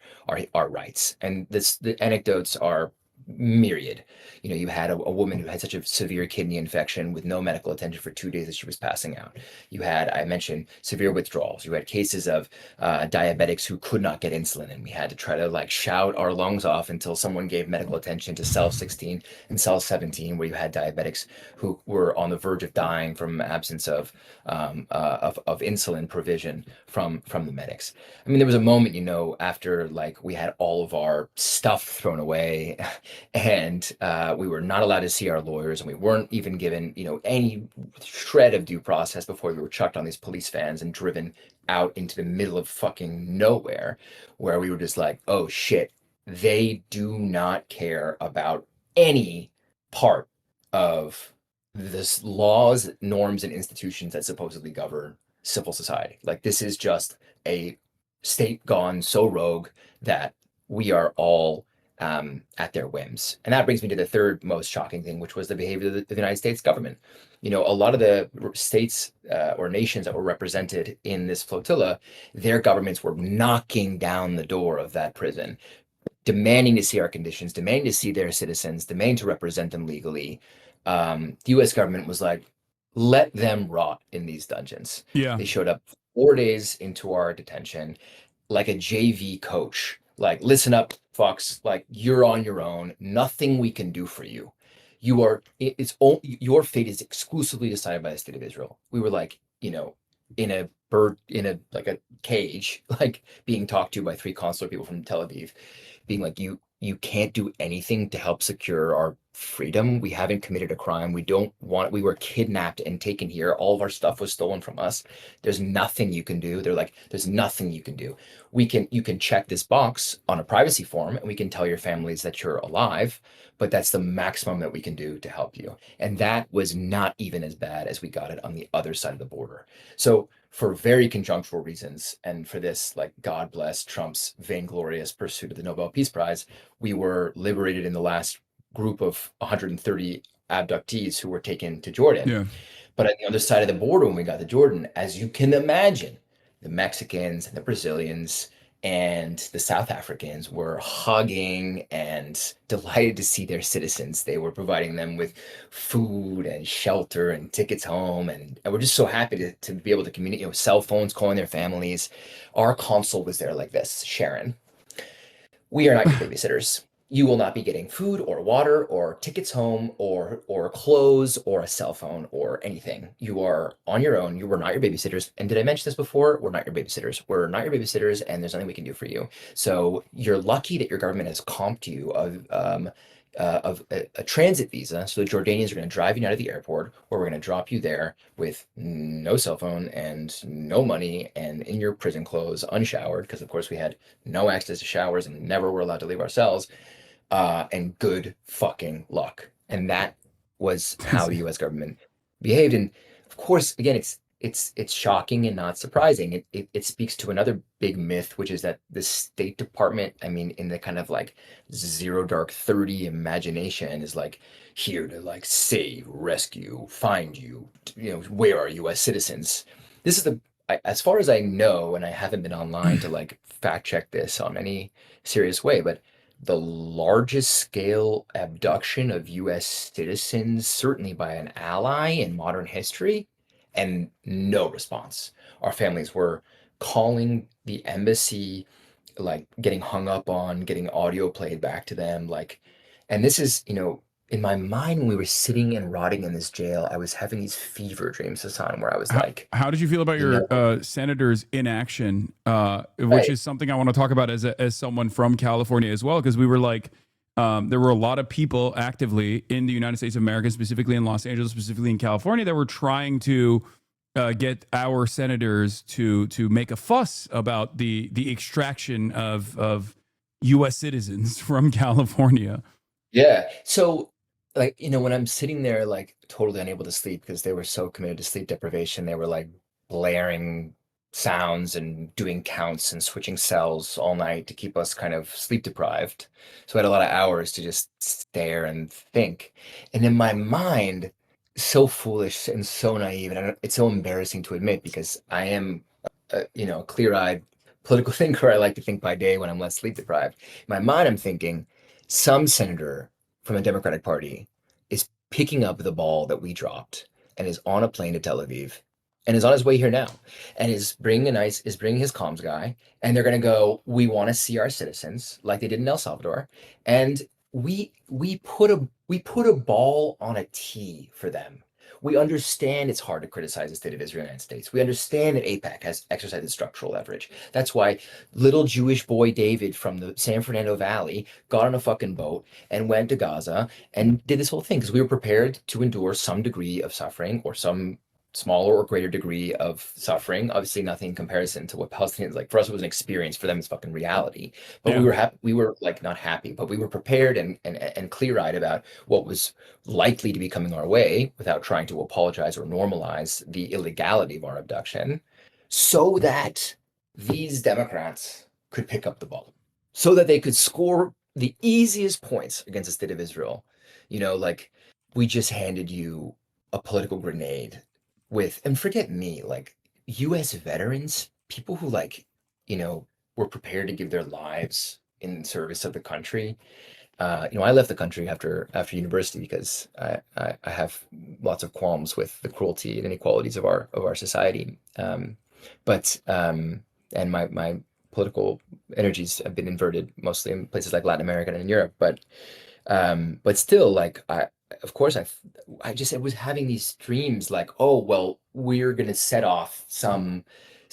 our rights. And the anecdotes are myriad. You know, you had a woman who had such a severe kidney infection with no medical attention for 2 days that she was passing out. You had, I mentioned, severe withdrawals. You had cases of diabetics who could not get insulin, and we had to try to like shout our lungs off until someone gave medical attention to cell 16 and cell 17, where you had diabetics who were on the verge of dying from absence of insulin provision from the medics. I mean, there was a moment, you know, after like we had all of our stuff thrown away, and we were not allowed to see our lawyers, and we weren't even given, you know, any shred of due process before we were chucked on these police vans and driven out into the middle of fucking nowhere, where we were just like, oh shit, they do not care about any part of this laws, norms, and institutions that supposedly govern civil society. Like, this is just a state gone so rogue that we are all at their whims. And that brings me to the third most shocking thing, which was the behavior of the United States government. You know, a lot of the states or nations that were represented in this flotilla, their governments were knocking down the door of that prison, demanding to see our conditions, demanding to see their citizens, demanding to represent them legally. The US government was like, let them rot in these dungeons. Yeah. They showed up 4 days into our detention like a JV coach. Like, listen up, fucks. Like, you're on your own. Nothing we can do for you. Your fate is exclusively decided by the state of Israel. We were like, you know, in a cage, like being talked to by 3 consular people from Tel Aviv, being like, you can't do anything to help secure our freedom. We haven't committed a crime. We were kidnapped and taken here. All of our stuff was stolen from us. There's nothing you can do. They're like, there's nothing you can do. You can check this box on a privacy form, and we can tell your families that you're alive, but that's the maximum that we can do to help you. And that was not even as bad as we got it on the other side of the border. So for very conjunctural reasons, and for this, like, God bless Trump's vainglorious pursuit of the Nobel Peace Prize, we were liberated in the last group of 130 abductees who were taken to Jordan. Yeah. But on the other side of the border, when we got to Jordan, as you can imagine, the Mexicans and the Brazilians and the South Africans were hugging and delighted to see their citizens. They were providing them with food and shelter and tickets home. And we're just so happy to be able to communicate, you know, cell phones, calling their families. Our consul was there like this, Sharon. We are not your babysitters. You will not be getting food or water or tickets home or clothes or a cell phone or anything. You are on your own. You were not your babysitters. And did I mention this before? We're not your babysitters. We're not your babysitters, and there's nothing we can do for you. So you're lucky that your government has comped you of a transit visa. So the Jordanians are going to drive you out of the airport, or we're going to drop you there with no cell phone and no money and in your prison clothes, unshowered, because of course we had no access to showers and never were allowed to leave our cells. And good fucking luck. And that was how the U.S. government behaved. And of course, again, it's shocking and not surprising. It speaks to another big myth, which is that the State Department, I mean, in the kind of like zero dark 30 imagination, is like here to like save, rescue, find you, you know, where are U.S. citizens? This is as far as I know, and I haven't been online to like fact check this on any serious way, but the largest scale abduction of U.S. citizens, certainly by an ally in modern history, and no response. Our families were calling the embassy, like getting hung up on, getting audio played back to them. Like, and this is, you know, in my mind, when we were sitting and rotting in this jail, I was having these fever dreams, Hasan, where I was like, how did you feel about your senator's inaction, which is something I want to talk about as someone from California as well, because we were like, there were a lot of people actively in the United States of America, specifically in Los Angeles, specifically in California, that were trying to get our senators to make a fuss about the extraction of U.S. citizens from California. Yeah. So, like, you know, when I'm sitting there, like, totally unable to sleep because they were so committed to sleep deprivation, they were like blaring sounds and doing counts and switching cells all night to keep us kind of sleep deprived. So I had a lot of hours to just stare and think. And in my mind, so foolish and so naive, and it's so embarrassing to admit because I am, you know, a clear-eyed political thinker. I like to think by day when I'm less sleep deprived. In my mind, I'm thinking some senator from the Democratic Party is picking up the ball that we dropped and is on a plane to Tel Aviv and is on his way here now and is bringing his comms guy, and they're going to go, we want to see our citizens like they did in El Salvador. And we put a ball on a tee for them. We understand it's hard to criticize the state of Israel and the United States. We understand that AIPAC has exercised structural leverage. That's why little Jewish boy David from the San Fernando Valley got on a fucking boat and went to Gaza and did this whole thing, because we were prepared to endure some degree of suffering, or some smaller or greater degree of suffering. Obviously nothing in comparison to what Palestinians, like, for us it was an experience, for them it's fucking reality. But we were happy, we were like not happy, but we were prepared and clear-eyed about what was likely to be coming our way, without trying to apologize or normalize the illegality of our abduction, so that these Democrats could pick up the ball, so that they could score the easiest points against the state of Israel. You know, like, we just handed you a political grenade with, and forget me, like, US veterans, people who, like, you know, were prepared to give their lives in service of the country. You know, I left the country after university because I have lots of qualms with the cruelty and inequalities of our society. And my political energies have been inverted mostly in places like Latin America and in Europe. But still, like, of course, I was having these dreams like, oh, well, we're going to set off some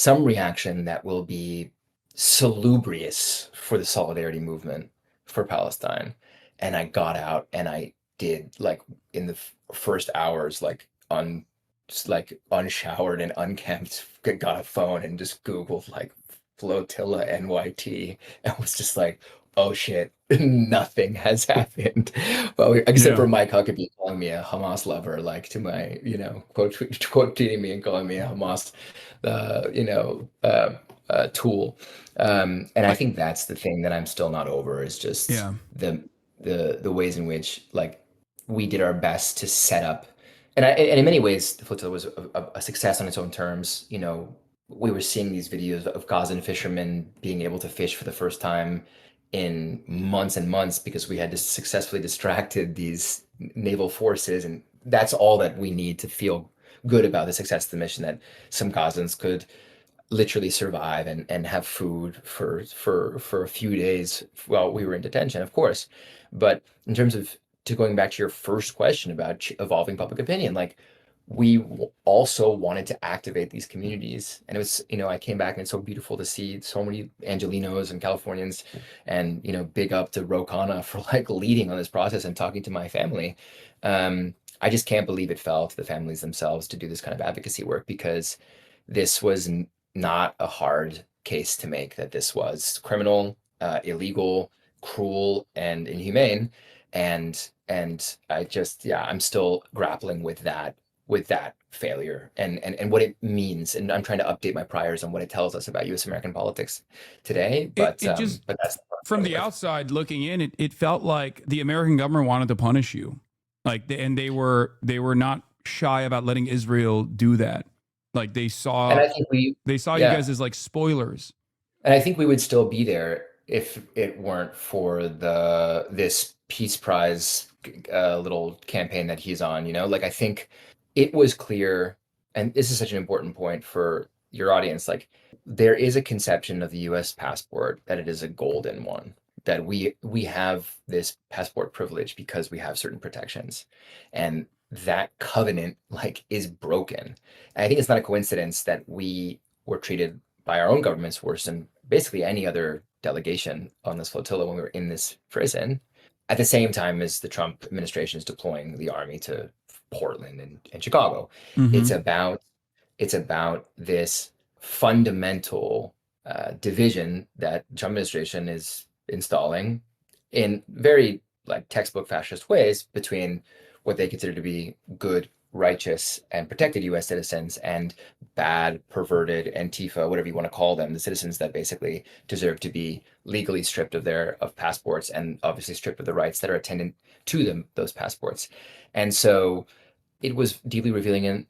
reaction that will be salubrious for the solidarity movement for Palestine. And I got out and I did, like, in the first hours, like, unshowered and unkempt, got a phone and just Googled, like, flotilla NYT, and was just like, oh shit, nothing has happened. Well, except for Mike Huckabee calling me a Hamas lover, like, to my, you know, quote tweeting me and calling me a Hamas, tool. And I think that's the thing that I'm still not over, is just the ways in which, like, we did our best to set up, and in many ways, the flotilla was a success on its own terms. You know, we were seeing these videos of Gazan fishermen being able to fish for the first time in months and months, because we had just successfully distracted these naval forces. And that's all that we need to feel good about the success of the mission, that some Gazans could literally survive and have food for a few days while we were in detention, of course. But in terms of, going back to your first question about evolving public opinion, like, we also wanted to activate these communities. And it was, you know, I came back and it's so beautiful to see so many Angelinos and Californians, and, you know, big up to Ro Khanna for, like, leading on this process and talking to my family. I just can't believe it fell to the families themselves to do this kind of advocacy work, because this was not a hard case to make, that this was criminal, illegal, cruel, and inhumane. And I just, I'm still grappling with that failure and what it means. And I'm trying to update my priors on what it tells us about US American politics today. But but that's from the outside looking in, it felt like the American government wanted to punish you. Like, they were not shy about letting Israel do that. Like, they saw, and I think you guys as, like, spoilers. And I think we would still be there if it weren't for this Peace Prize little campaign that he's on, you know? Like, I think it was clear, and this is such an important point for your audience, like, there is a conception of the US passport that it is a golden one, that we have this passport privilege because we have certain protections. And that covenant, like, is broken. And I think it's not a coincidence that we were treated by our own governments worse than basically any other delegation on this flotilla when we were in this prison, at the same time as the Trump administration is deploying the army to Portland and Chicago. Mm-hmm. It's about this fundamental division that the Trump administration is installing in very, like, textbook fascist ways between what they consider to be good, righteous, and protected US citizens, and bad, perverted, Antifa, whatever you want to call them, the citizens that basically deserve to be legally stripped of passports, and obviously stripped of the rights that are attendant to those passports. And so it was deeply revealing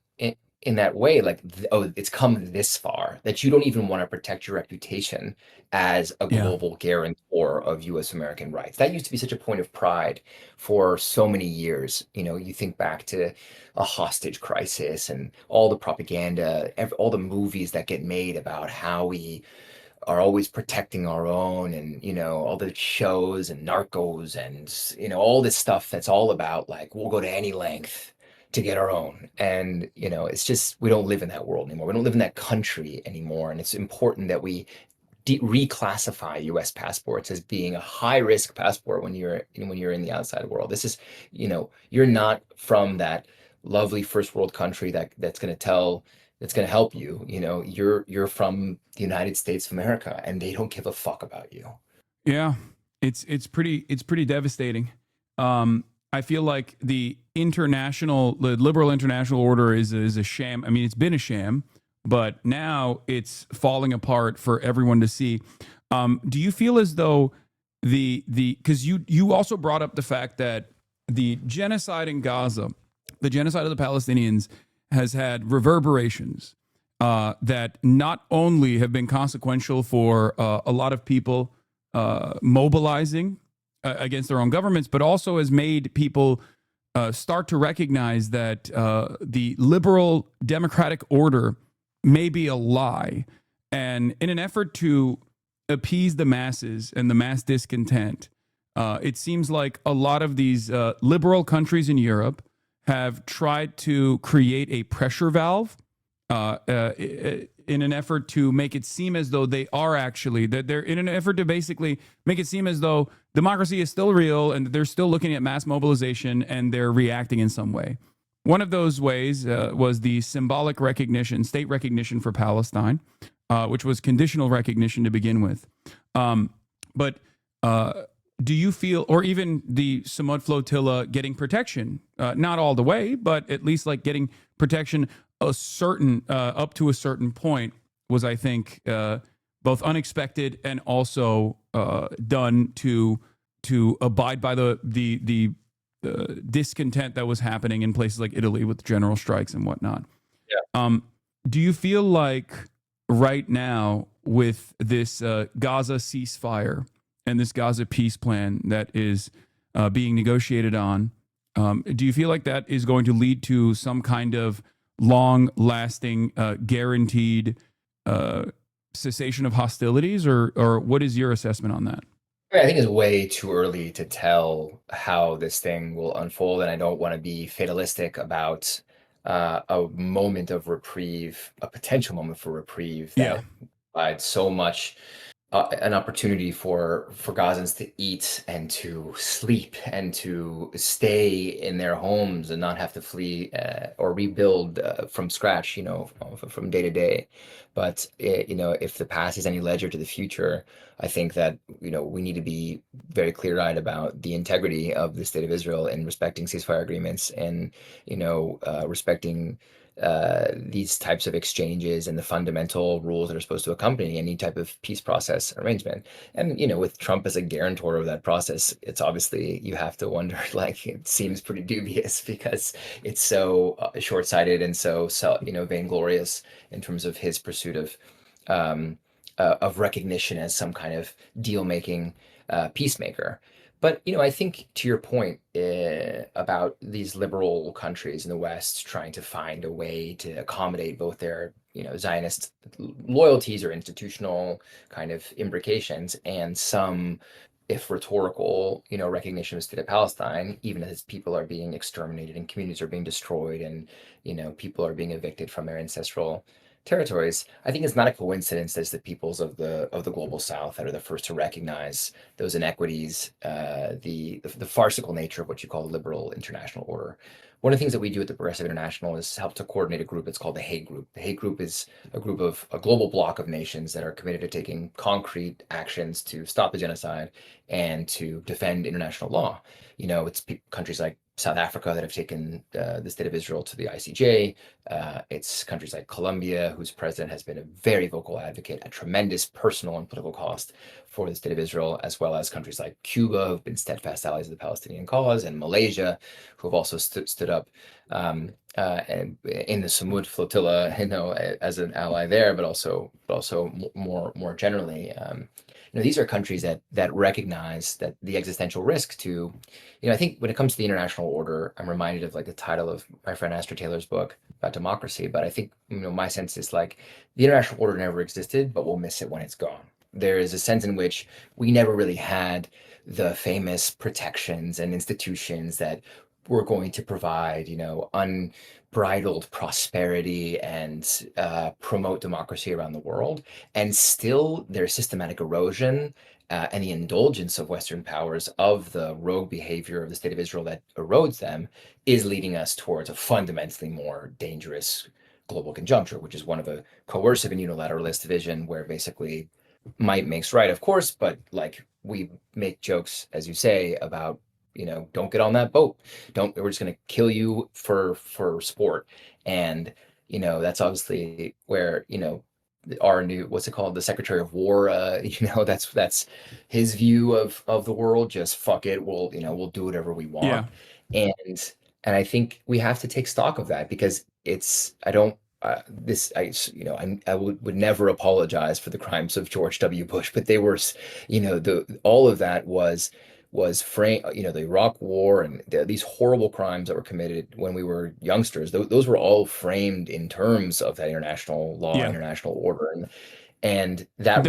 in that way, like, oh, it's come this far that you don't even want to protect your reputation as a Yeah. global guarantor of U.S. American rights. That used to be such a point of pride for so many years. You know, you think back to a hostage crisis and all the propaganda, all the movies that get made about how we are always protecting our own, and you know, all the shows and Narcos and you know, all this stuff that's all about like we'll go to any length to get our own. And you know, it's just we don't live in that world anymore. We don't live in that country anymore, and it's important that we reclassify U.S. passports as being a high risk passport when you're in the outside world. This is, you know, you're not from that lovely first world country that's going to help you. You know, you're from the United States of America, and they don't give a fuck about you. Yeah, it's pretty devastating. I feel like the liberal international order is a sham. I mean, it's been a sham, but now it's falling apart for everyone to see. Do you feel as though because you also brought up the fact that the genocide in Gaza, the genocide of the Palestinians, has had reverberations that not only have been consequential for a lot of people mobilizing against their own governments, but also has made people start to recognize that the liberal democratic order may be a lie. And in an effort to appease the masses and the mass discontent, it seems like a lot of these liberal countries in Europe have tried to create a pressure valve in an effort to make it seem as though they're in an effort to basically make it seem as though democracy is still real and they're still looking at mass mobilization and they're reacting in some way. One of those ways was the symbolic recognition, state recognition for Palestine, which was conditional recognition to begin with. But do you feel, or even the Samud flotilla getting protection, not all the way, but at least like getting protection up to a certain point was, I think, both unexpected and also done to abide by the discontent that was happening in places like Italy with general strikes and whatnot. Yeah. Do you feel like right now with this Gaza ceasefire and this Gaza peace plan that is being negotiated on, do you feel like that is going to lead to some kind of long-lasting, guaranteed cessation of hostilities, or what is your assessment on that? I think it's way too early to tell how this thing will unfold, and I don't want to be fatalistic about a moment of reprieve, a potential moment for reprieve that provides so much an opportunity for Gazans to eat and to sleep and to stay in their homes and not have to flee or rebuild from scratch, you know, from day to day. But you know, if the past is any ledger to the future, I think that, you know, we need to be very clear-eyed about the integrity of the state of Israel in respecting ceasefire agreements and, you know, respecting these types of exchanges and the fundamental rules that are supposed to accompany any type of peace process arrangement. And, you know, with Trump as a guarantor of that process, it's obviously, you have to wonder, like, it seems pretty dubious because it's so short-sighted and so, you know, vainglorious in terms of his pursuit of recognition as some kind of deal-making peacemaker. But, you know, I think to your point about these liberal countries in the West trying to find a way to accommodate both their, you know, Zionist loyalties or institutional kind of imbrications and some, if rhetorical, you know, recognition of the state of Palestine, even as people are being exterminated and communities are being destroyed and, you know, people are being evicted from their ancestral territories. I think it's not a coincidence that it's the peoples of the global South that are the first to recognize those inequities, the farcical nature of what you call the liberal international order. One of the things that we do at the Progressive International is help to coordinate a group. It's called the Hague Group. The Hague Group is a group of a global bloc of nations that are committed to taking concrete actions to stop the genocide and to defend international law. You know, it's countries like South Africa that have taken the state of Israel to the ICJ. It's countries like Colombia, whose president has been a very vocal advocate at tremendous personal and political cost for the state of Israel, as well as countries like Cuba, who've been steadfast allies of the Palestinian cause, and Malaysia, who have also stood up and in the Samud flotilla, as an ally there, but also more generally. These are countries that recognize that the existential risk to, I think when it comes to the international order, I'm reminded of like the title of my friend Astor Taylor's book about democracy. But I think, my sense is like the international order never existed, but we'll miss it when it's gone. There is a sense in which we never really had the famous protections and institutions that were going to provide, unbridled prosperity and promote democracy around the world. And still there's systematic erosion and the indulgence of Western powers of the rogue behavior of the state of Israel that erodes them is leading us towards a fundamentally more dangerous global conjuncture, which is one of a coercive and unilateralist vision where basically might makes right, of course, but like we make jokes, as you say, about don't get on that boat. We're just going to kill you for sport. And, that's obviously where, our new, what's it called? The Secretary of War, that's his view of the world. Just fuck it. We'll do whatever we want. Yeah. And I think we have to take stock of that because I would never apologize for the crimes of George W. Bush, but they were, all of that was framed, the Iraq War and these horrible crimes that were committed when we were youngsters. Those were all framed in terms of that international law, international order, and that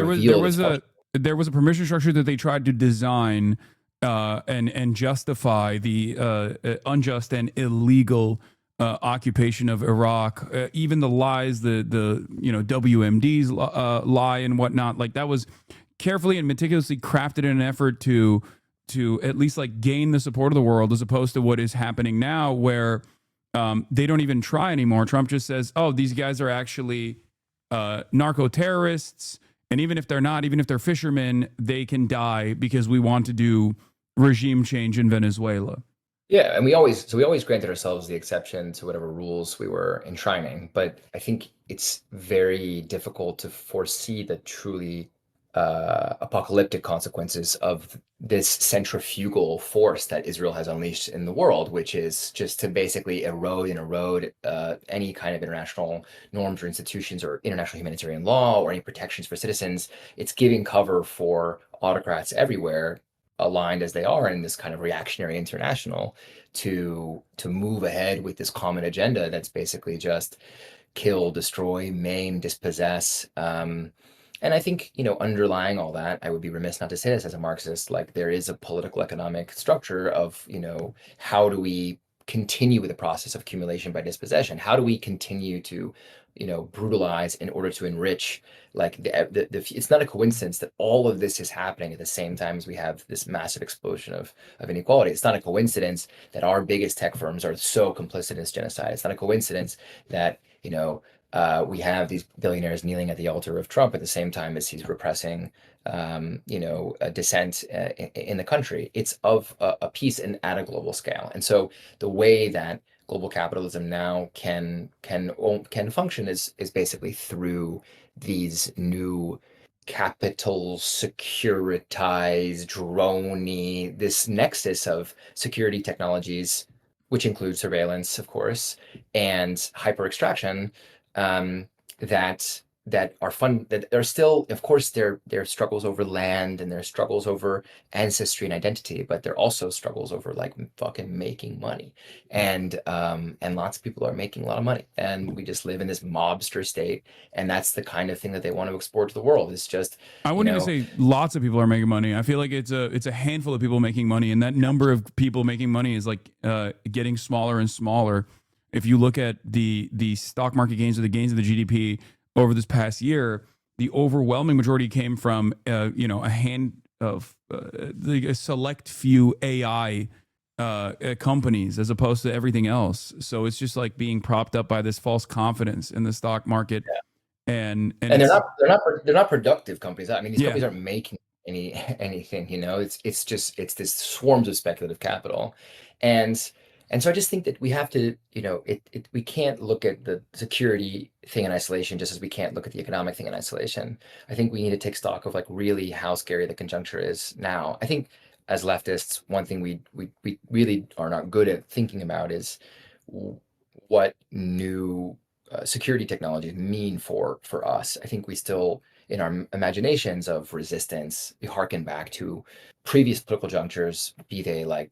there was a permission structure that they tried to design and justify the unjust and illegal occupation of Iraq, even the lies, the WMD's lie and whatnot. Like that was carefully and meticulously crafted in an effort to at least like gain the support of the world, as opposed to what is happening now, where they don't even try anymore. Trump just says, "Oh, these guys are actually narco terrorists, and even if they're not, even if they're fishermen, they can die because we want to do regime change in Venezuela." Yeah, and we always granted ourselves the exception to whatever rules we were enshrining, but I think it's very difficult to foresee the truly apocalyptic consequences of this centrifugal force that Israel has unleashed in the world, which is just to basically erode any kind of international norms or institutions or international humanitarian law or any protections for citizens. It's giving cover for autocrats everywhere, aligned as they are in this kind of reactionary international, to move ahead with this common agenda that's basically just kill, destroy, maim, dispossess. And I think, underlying all that, I would be remiss not to say this as a Marxist, like there is a political economic structure of, how do we continue with the process of accumulation by dispossession? How do we continue to, brutalize in order to enrich? Like it's not a coincidence that all of this is happening at the same time as we have this massive explosion of inequality. It's not a coincidence that our biggest tech firms are so complicit in this genocide. It's not a coincidence that, we have these billionaires kneeling at the altar of Trump at the same time as he's repressing, a dissent in the country. It's of a piece and at a global scale. And so the way that global capitalism now can function is basically through these new capital securitized, droney, this nexus of security technologies, which includes surveillance, of course, and hyper extraction, that are still, of course, there are struggles over land and there are struggles over ancestry and identity, but there are also struggles over like fucking making money, and lots of people are making a lot of money, and we just live in this mobster state, and that's the kind of thing that they want to export to the world. It's just, I wouldn't even say lots of people are making money. I feel like it's a handful of people making money, and that number of people making money is like getting smaller and smaller. If you look at the stock market gains or the gains of the GDP over this past year, the overwhelming majority came from a hand of a select few AI companies, as opposed to everything else. So it's just like being propped up by this false confidence in the stock market, and they're not productive companies. I mean, these companies aren't making anything. It's this swarms of speculative capital, and And so I just think that we have to, we can't look at the security thing in isolation, just as we can't look at the economic thing in isolation. I think we need to take stock of like really how scary the conjuncture is now. I think as leftists, one thing we really are not good at thinking about is what new security technologies mean for us. I think we still, in our imaginations of resistance, we harken back to previous political junctures, be they like,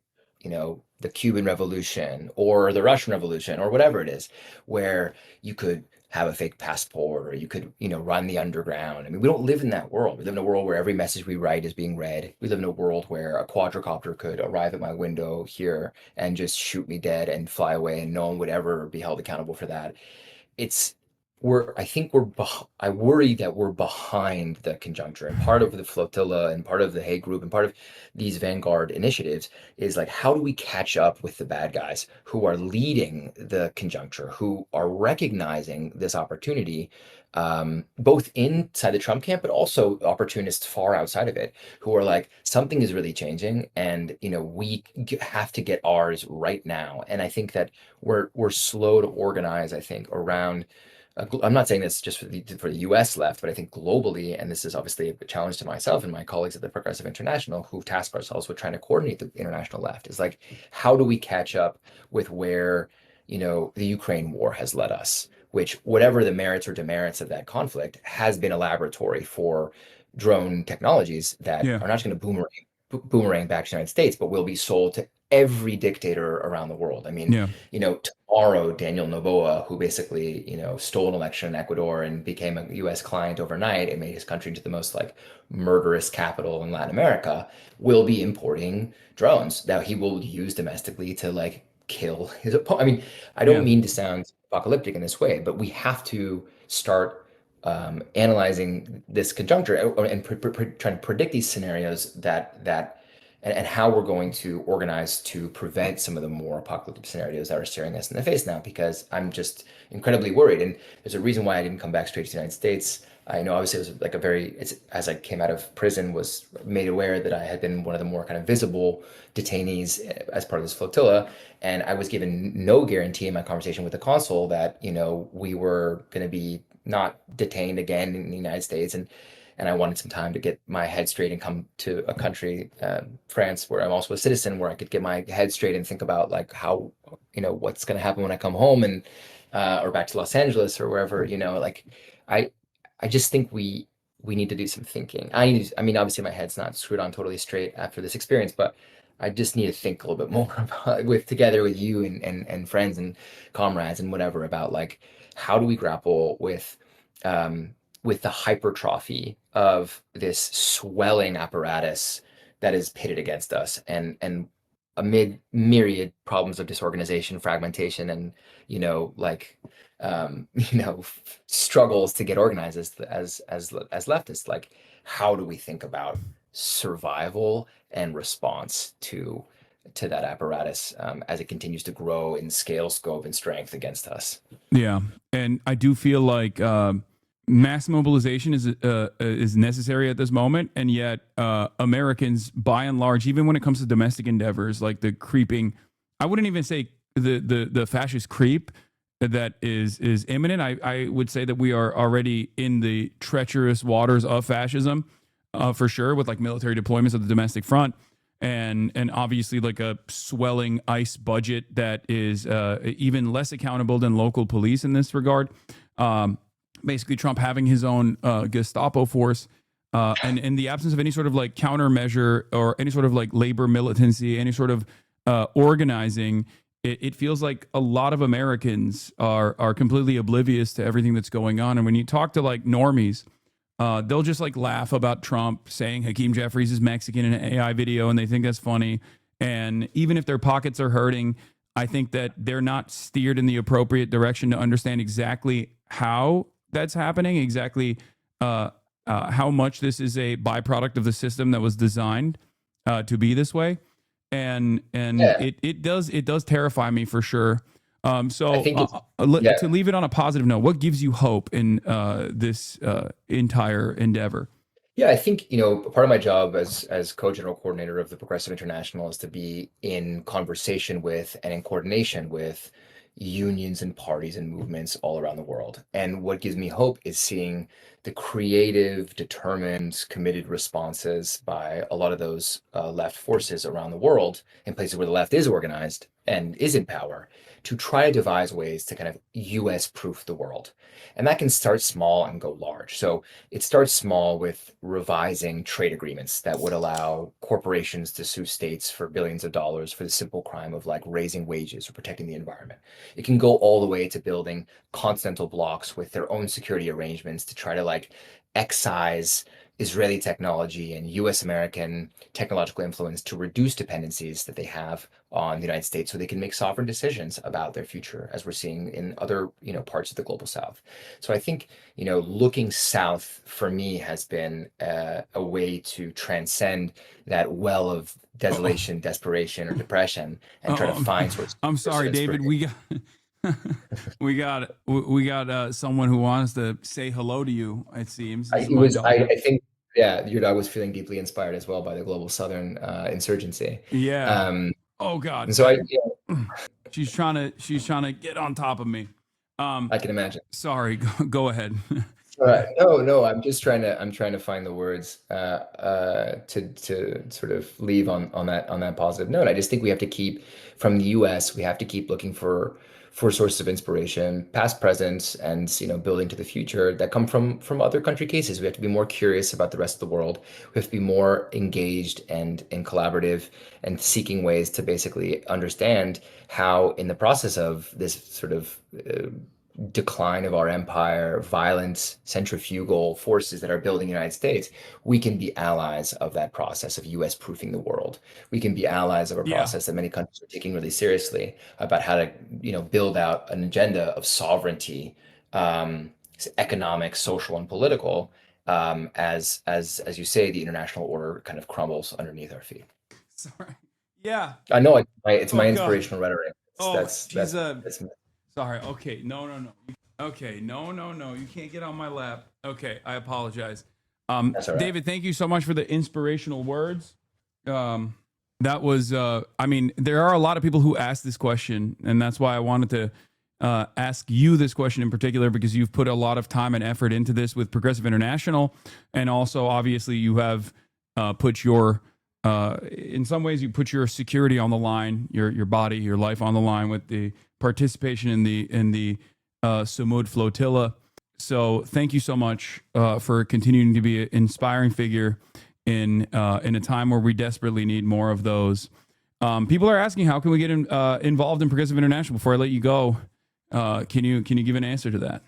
the Cuban Revolution or the Russian Revolution or whatever it is, where you could have a fake passport or you could, run the underground. I mean, we don't live in that world. We live in a world where every message we write is being read. We live in a world where a quadricopter could arrive at my window here and just shoot me dead and fly away, and no one would ever be held accountable for that. I worry that we're behind the conjuncture, and part of the flotilla and part of the Hague Group and part of these vanguard initiatives is like, how do we catch up with the bad guys who are leading the conjuncture, who are recognizing this opportunity, both inside the Trump camp, but also opportunists far outside of it, who are like, something is really changing, and we have to get ours right now. And I think that we're slow to organize, I think, around. I'm not saying this just for the U.S. left, but I think globally, and this is obviously a challenge to myself and my colleagues at the Progressive International, who task ourselves with trying to coordinate the international left, is like, how do we catch up with where, the Ukraine war has led us, which, whatever the merits or demerits of that conflict, has been a laboratory for drone technologies that are not just going to boomerang back to the United States, but will be sold to every dictator around the world. I mean, tomorrow, Daniel Noboa, who basically, stole an election in Ecuador and became a U.S. client overnight and made his country into the most like murderous capital in Latin America, will be importing drones that he will use domestically to like kill his opponent. I mean, I don't mean to sound apocalyptic in this way, but we have to start analyzing this conjuncture and trying to predict these scenarios and how we're going to organize to prevent some of the more apocalyptic scenarios that are staring us in the face now, because I'm just incredibly worried. And there's a reason why I didn't come back straight to the United States. I know obviously it was like as I came out of prison, was made aware that I had been one of the more kind of visible detainees as part of this flotilla. And I was given no guarantee in my conversation with the consul that, we were going to be not detained again in the United States. And I wanted some time to get my head straight and come to a country, France, where I'm also a citizen, where I could get my head straight and think about like how, what's going to happen when I come home and, or back to Los Angeles or wherever, I just think we need to do some thinking. I mean, obviously my head's not screwed on totally straight after this experience, but I just need to think a little bit more about, together with you and friends and comrades and whatever, about like, how do we grapple with the hypertrophy of this swelling apparatus that is pitted against us, and amid myriad problems of disorganization, fragmentation, and struggles to get organized as leftists. Like, how do we think about survival and response to that apparatus as it continues to grow in scale, scope, and strength against us? Yeah, and I do feel like mass mobilization is necessary at this moment, and yet Americans, by and large, even when it comes to domestic endeavors, like the creeping, I wouldn't even say the fascist creep that is imminent. I would say that we are already in the treacherous waters of fascism, for sure, with like military deployments at the domestic front, and obviously like a swelling ICE budget that is even less accountable than local police in this regard. Basically Trump having his own Gestapo force, and in the absence of any sort of like countermeasure or any sort of like labor militancy, any sort of organizing, it feels like a lot of Americans are completely oblivious to everything that's going on. And when you talk to like normies, they'll just like laugh about Trump saying Hakeem Jeffries is Mexican in an AI video, and they think that's funny. And even if their pockets are hurting, I think that they're not steered in the appropriate direction to understand exactly how that's happening, exactly how much this is a byproduct of the system that was designed to be this way, and it does terrify me for sure. To leave it on a positive note, what gives you hope in this entire endeavor? Yeah, I think, part of my job as co-general coordinator of the Progressive International is to be in conversation with and in coordination with unions and parties and movements all around the world. And what gives me hope is seeing the creative, determined, committed responses by a lot of those left forces around the world in places where the left is organized and is in power to try to devise ways to kind of US proof the world. And that can start small and go large. So it starts small with revising trade agreements that would allow corporations to sue states for billions of dollars for the simple crime of like raising wages or protecting the environment. It can go all the way to building continental blocks with their own security arrangements to try to like excise Israeli technology and US American technological influence to reduce dependencies that they have on the United States so they can make sovereign decisions about their future, as we're seeing in other, parts of the global South. So I think, looking south for me has been a way to transcend that well of desolation, desperation, or depression and try to find sorts of I'm sorry, David. We got someone who wants to say hello to you. It seems. I think, yeah, your dog was feeling deeply inspired as well by the global Southern insurgency. Yeah. Oh God. And so she's trying to get on top of me. I can imagine. Sorry. Go ahead. No, I'm trying to find the words to sort of leave on that positive note. I just think we have to keep, from the US, we have to keep looking for sources of inspiration, past, present, and building to the future that come from other country cases. We have to be more curious about the rest of the world. We have to be more engaged and collaborative and seeking ways to basically understand how, in the process of this sort of decline of our empire, violent centrifugal forces that are building the United States, we can be allies of that process of US proofing the world. We can be allies of a process that many countries are taking really seriously about how to, build out an agenda of sovereignty, economic, social, and political, as you say, the international order kind of crumbles underneath our feet. Sorry. Yeah. I know it's my inspirational rhetoric. That's sorry. Okay. No. Okay. No. You can't get on my lap. Okay. I apologize. That's all right. David, thank you so much for the inspirational words. That was, there are a lot of people who ask this question, and that's why I wanted to ask you this question in particular, because you've put a lot of time and effort into this with Progressive International. And also, obviously, you have put your, in some ways, you put your security on the line, your body, your life on the line with the participation in the Samud flotilla. So thank you so much for continuing to be an inspiring figure in a time where we desperately need more of those. People are asking, how can we get involved in Progressive International? Before I let you go, can you give an answer to that?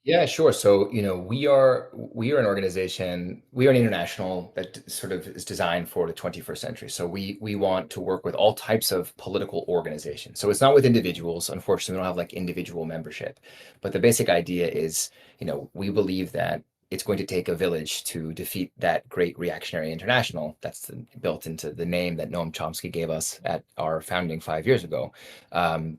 Yeah, sure. So, we are an organization, we are an international that sort of is designed for the 21st century. So we want to work with all types of political organizations. So it's not with individuals. Unfortunately, we don't have like individual membership. But the basic idea is, we believe that it's going to take a village to defeat that great reactionary international that's built into the name that Noam Chomsky gave us at our founding 5 years ago.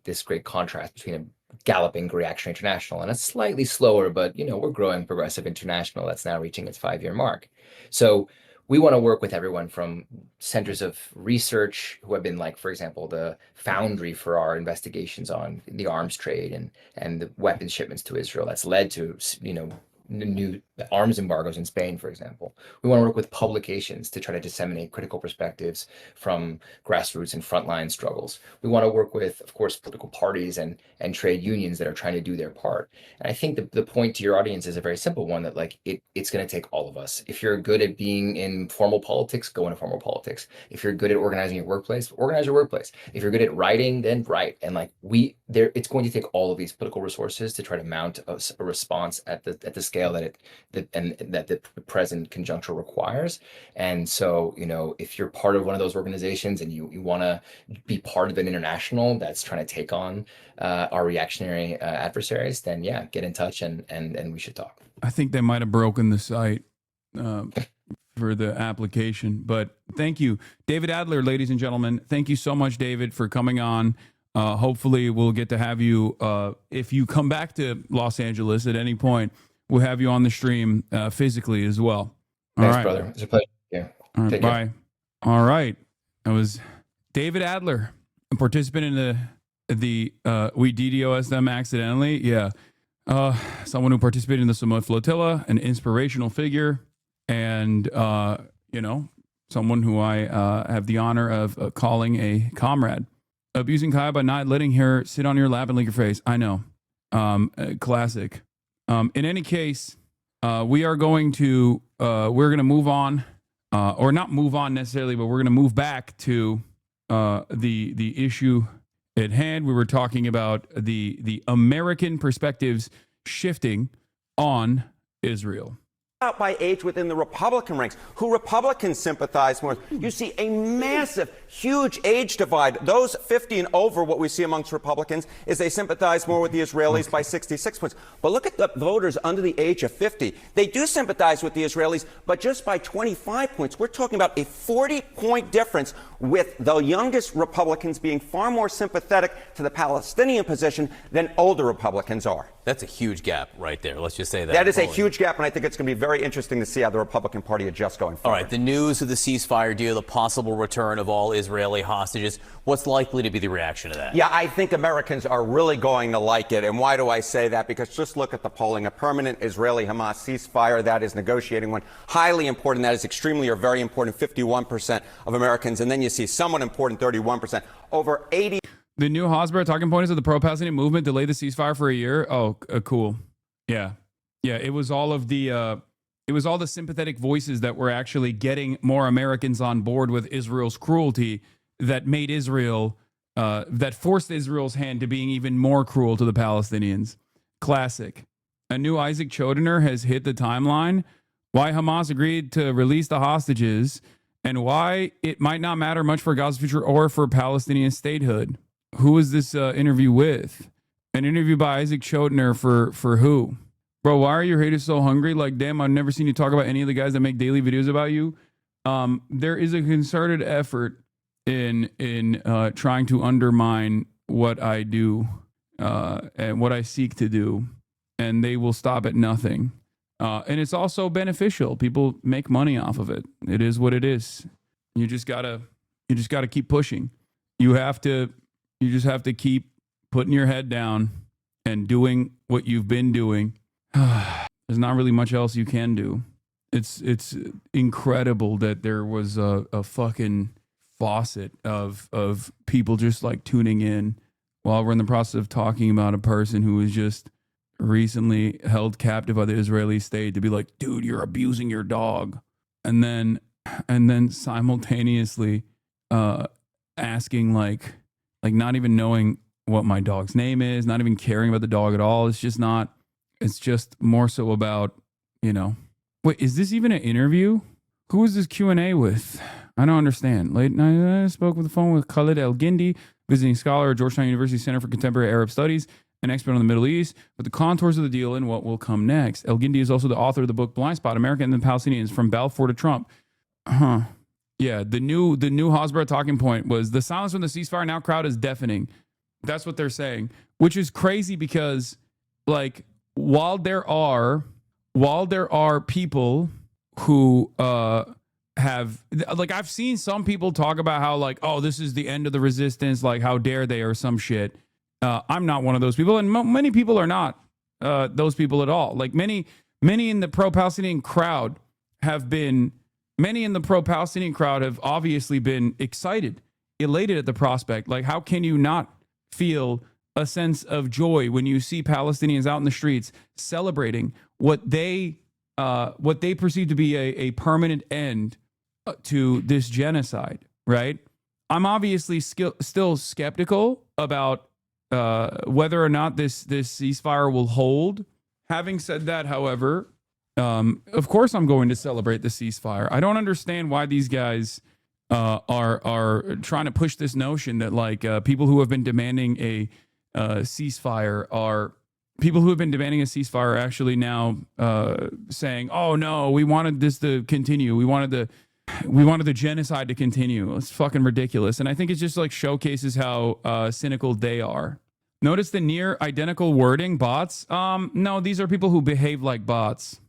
This great contrast between a galloping reactionary international and a slightly slower, but we're growing progressive international that's now reaching its 5-year mark. So we want to work with everyone from centers of research who have been, like, for example, the foundry for our investigations on the arms trade and the weapons shipments to Israel that's led to new arms embargoes in Spain, for example. We want to work with publications to try to disseminate critical perspectives from grassroots and frontline struggles. We want to work with, of course, political parties and trade unions that are trying to do their part. And I think the point to your audience is a very simple one, that like it's going to take all of us. If you're good at being in formal politics, go into formal politics. If you're good at organizing your workplace, organize your workplace. If you're good at writing, then write. And like it's going to take all of these political resources to try to mount a response at the scale that the present conjuncture requires. And so, if you're part of one of those organizations and you want to be part of an international that's trying to take on our reactionary adversaries, then yeah, get in touch and we should talk. I think they might have broken the site for the application, but thank you. David Adler, ladies and gentlemen, thank you so much, David, for coming on. Hopefully we'll get to have you, if you come back to Los Angeles at any point, we'll have you on the stream physically as well. Thanks, right. brother. It's a pleasure. Yeah. All right, Take bye. care. All right. That was David Adler, a participant in the we DDoS them accidentally. Yeah. Someone who participated in the Samoa flotilla, an inspirational figure, and you know, someone who I have the honor of calling a comrade. Abusing Kaya by not letting her sit on your lap and lick your face. I know. Classic. In any case, we are going to we're going to move on, or not move on necessarily, but we're going to move back to the issue at hand. We were talking about the American perspectives shifting on Israel. Out by age within the Republican ranks, who Republicans sympathize more with. You see a massive, huge age divide. Those 50 and over, what we see amongst Republicans is they sympathize more with the Israelis by 66 points. But look at the voters under the age of 50. They do sympathize with the Israelis, but just by 25 points. We're talking about a 40-point difference, with the youngest Republicans being far more sympathetic to the Palestinian position than older Republicans are. That's a huge gap right there. Let's just say that. That is a huge gap, and I think it's going to be very interesting to see how the Republican Party adjusts going forward. All right, the news of the ceasefire deal, the possible return of all Israeli hostages, what's likely to be the reaction to that? Yeah, I think Americans are really going to like it. And why do I say that? Because just look at the polling. A permanent Israeli-Hamas ceasefire, that is negotiating one. Highly important, that is extremely or very important, 51% of Americans. And then you see somewhat important, 31%. Over 80. The new Hasbara talking point is that the pro-Palestinian movement delayed the ceasefire for a year. Oh, cool. Yeah. Yeah, it was all of the sympathetic voices that were actually getting more Americans on board with Israel's cruelty that made Israel, that forced Israel's hand to being even more cruel to the Palestinians. Classic. A new Isaac Chodener has hit the timeline. Why Hamas agreed to release the hostages and why it might not matter much for Gaza's future or for Palestinian statehood. Who is this interview with? An interview by Isaac Chodener for who? Bro, why are your haters so hungry? Like, damn, I've never seen you talk about any of the guys that make daily videos about you. There is a concerted effort in trying to undermine what I do and what I seek to do, and they will stop at nothing. And it's also beneficial. People make money off of it. It is what it is. You just gotta keep pushing. You just have to keep putting your head down and doing what you've been doing. There's not really much else you can do. It's incredible that there was a fucking faucet of people just like tuning in while we're in the process of talking about a person who was just recently held captive by the Israeli state to be like, dude, you're abusing your dog. And then simultaneously asking like not even knowing what my dog's name is, not even caring about the dog at all. It's just more so about, wait, is this even an interview? Who is this Q&A with? I don't understand. Late night, I spoke with the phone with Khalid El-Gindi, visiting scholar at Georgetown University Center for Contemporary Arab Studies, an expert on the Middle East, with the contours of the deal and what will come next. El-Gindi is also the author of the book Blind Spot, America and the Palestinians, From Balfour to Trump. Yeah, the new Hasbara talking point was the silence from the ceasefire now crowd is deafening. That's what they're saying, which is crazy because, like, while there are people who have, like, I've seen some people talk about how, like, oh, this is the end of the resistance, like, how dare they, or some shit. I'm not one of those people, and many people are not those people at all. Like, many in the pro-Palestinian crowd have obviously been excited, elated at the prospect. Like, how can you not feel a sense of joy when you see Palestinians out in the streets celebrating what they perceive to be a permanent end to this genocide, right? I'm obviously still skeptical about whether or not this ceasefire will hold. Having said that, however, of course I'm going to celebrate the ceasefire. I don't understand why these guys are trying to push this notion that, like, people who have been demanding a ceasefire are actually now saying, oh no, we wanted this to continue. We wanted the genocide to continue. It's fucking ridiculous. And I think it just like showcases how cynical they are. Notice the near identical wording, bots. No, these are people who behave like bots.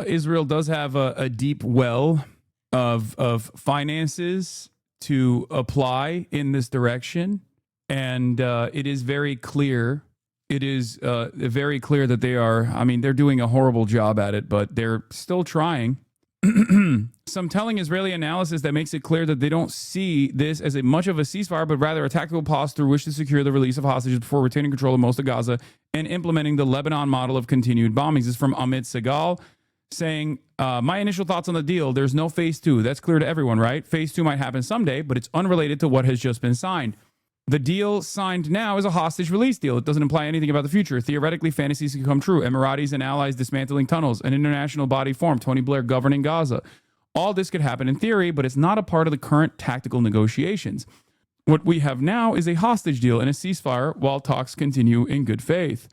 Israel does have a deep well of finances to apply in this direction, and it is very clear. It is very clear that they are. I mean, they're doing a horrible job at it, but they're still trying. Some telling Israeli analysis that makes it clear that they don't see this as much of a ceasefire, but rather a tactical pause through which to secure the release of hostages before retaining control of most of Gaza and implementing the Lebanon model of continued bombings. This is from Amit Segal saying, my initial thoughts on the deal, there's no phase 2. That's clear to everyone, right? Phase 2 might happen someday, but it's unrelated to what has just been signed. The deal signed now is a hostage release deal. It doesn't imply anything about the future. Theoretically, fantasies can come true. Emiratis and allies dismantling tunnels, an international body formed, Tony Blair governing Gaza. All this could happen in theory, but it's not a part of the current tactical negotiations. What we have now is a hostage deal and a ceasefire while talks continue in good faith.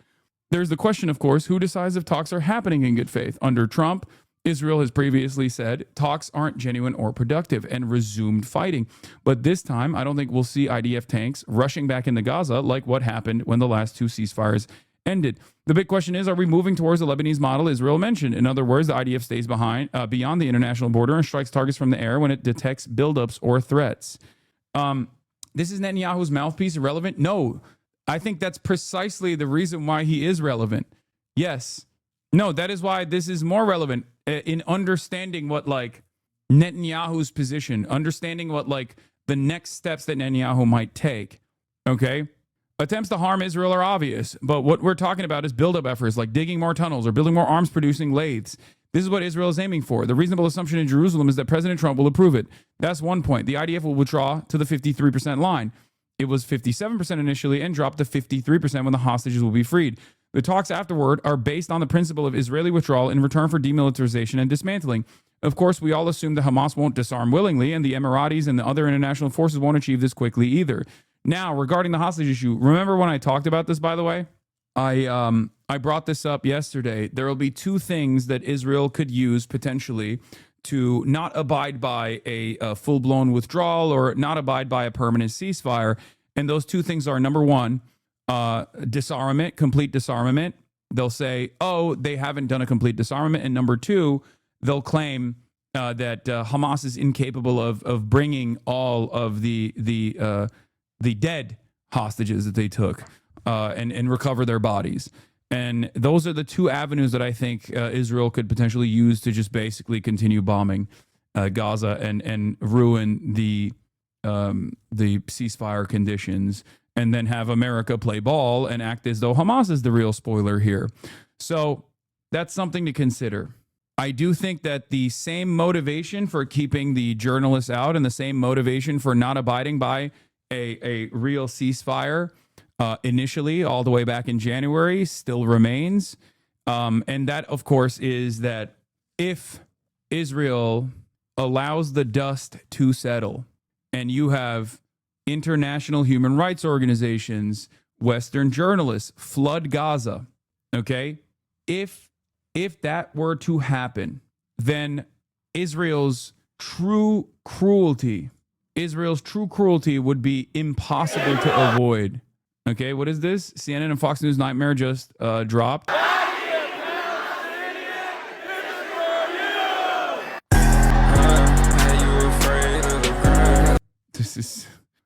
There's the question, of course, who decides if talks are happening in good faith? Under Trump, Israel has previously said talks aren't genuine or productive and resumed fighting. But this time, I don't think we'll see IDF tanks rushing back into Gaza like what happened when the last 2 ceasefires ended. The big question is, are we moving towards the Lebanese model Israel mentioned? In other words, the IDF stays beyond the international border and strikes targets from the air when it detects buildups or threats. This is Netanyahu's mouthpiece irrelevant? No, I think that's precisely the reason why he is relevant. Yes. No, that is why this is more relevant in understanding what Netanyahu's position, understanding what the next steps that Netanyahu might take. Okay. Attempts to harm Israel are obvious, but what we're talking about is buildup efforts like digging more tunnels or building more arms producing lathes. This is what Israel is aiming for. The reasonable assumption in Jerusalem is that President Trump will approve it. That's one point. The IDF will withdraw to the 53% line. It was 57% initially and dropped to 53% when the hostages will be freed. The talks afterward are based on the principle of Israeli withdrawal in return for demilitarization and dismantling. Of course, we all assume that Hamas won't disarm willingly, and the Emiratis and the other international forces won't achieve this quickly either. Now, regarding the hostage issue, remember when I talked about this, by the way? I brought this up yesterday. There will be 2 things that Israel could use potentially to not abide by a full-blown withdrawal or not abide by a permanent ceasefire. And those 2 things are, number 1, disarmament, complete disarmament. They'll say, oh, they haven't done a complete disarmament. And number 2, they'll claim that Hamas is incapable of bringing all of the dead hostages that they took and recover their bodies. And those are the 2 avenues that I think Israel could potentially use to just basically continue bombing Gaza and ruin the ceasefire conditions, and then have America play ball and act as though Hamas is the real spoiler here. So that's something to consider. I do think that the same motivation for keeping the journalists out and the same motivation for not abiding by a real ceasefire initially all the way back in January still remains. And that, of course, is that if Israel allows the dust to settle and you have international human rights organizations, Western journalists flood Gaza, okay? If that were to happen, then Israel's true cruelty would be impossible to avoid. Okay, what is this? CNN and Fox News Nightmare just dropped.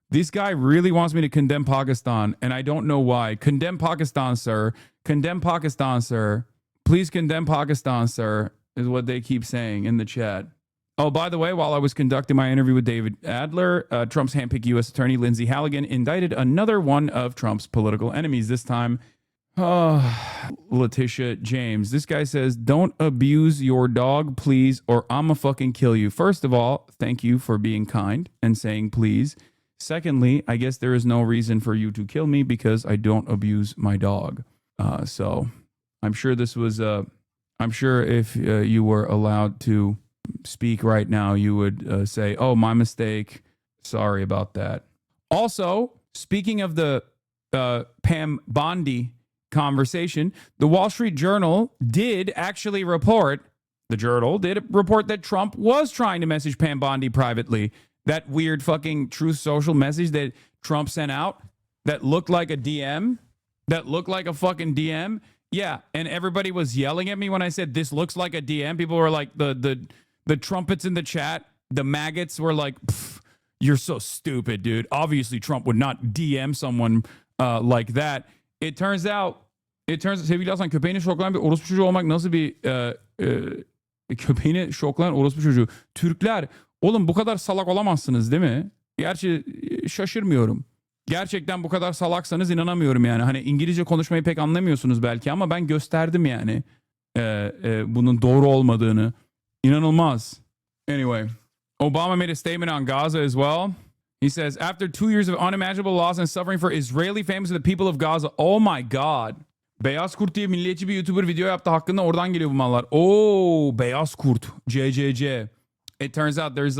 This guy really wants me to condemn Pakistan, and I don't know why. Condemn Pakistan, sir. Condemn Pakistan, sir. Please condemn Pakistan, sir, is what they keep saying in the chat. Oh, by the way, while I was conducting my interview with David Adler, Trump's handpicked U.S. Attorney Lindsey Halligan indicted another one of Trump's political enemies, this time Letitia James. This guy says, don't abuse your dog, please, or I'ma fucking kill you. First of all, thank you for being kind and saying please. Secondly, I guess there is no reason for you to kill me because I don't abuse my dog. So I'm sure this was, I'm sure if you were allowed to speak right now, you would say, oh, my mistake. Sorry about that. Also, speaking of the Pam Bondi conversation, the Wall Street Journal did actually report, that Trump was trying to message Pam Bondi privately. That weird fucking Truth Social message that Trump sent out that looked like a DM, that looked like a fucking DM. Yeah, and everybody was yelling at me when I said this looks like a DM. People were like, the trumpets in the chat, the maggots were like, you're so stupid, dude. Obviously, Trump would not DM someone like that. It turns out sevgili Hasan, köpeğini şoklayan bir orospu çocuğu olmak nasıl bir köpeğini şoklayan orospu çocuğu. Türkler, oğlum bu kadar salak olamazsınız değil mi? Gerçi şaşırmıyorum. Gerçekten bu kadar salaksanız inanamıyorum yani. Hani İngilizce konuşmayı pek anlamıyorsunuz belki ama ben gösterdim yani bunun doğru olmadığını. İnanılmaz. Anyway, Obama made a statement on Gaza as well. He says, after 2 years of unimaginable loss and suffering for Israeli families and the people of Gaza. Oh my God. Beyaz Kurt diye milliyetçi bir YouTuber video yaptı hakkında, oradan geliyor bu mallar. Oh, Beyaz Kurt. CCC. It turns out there's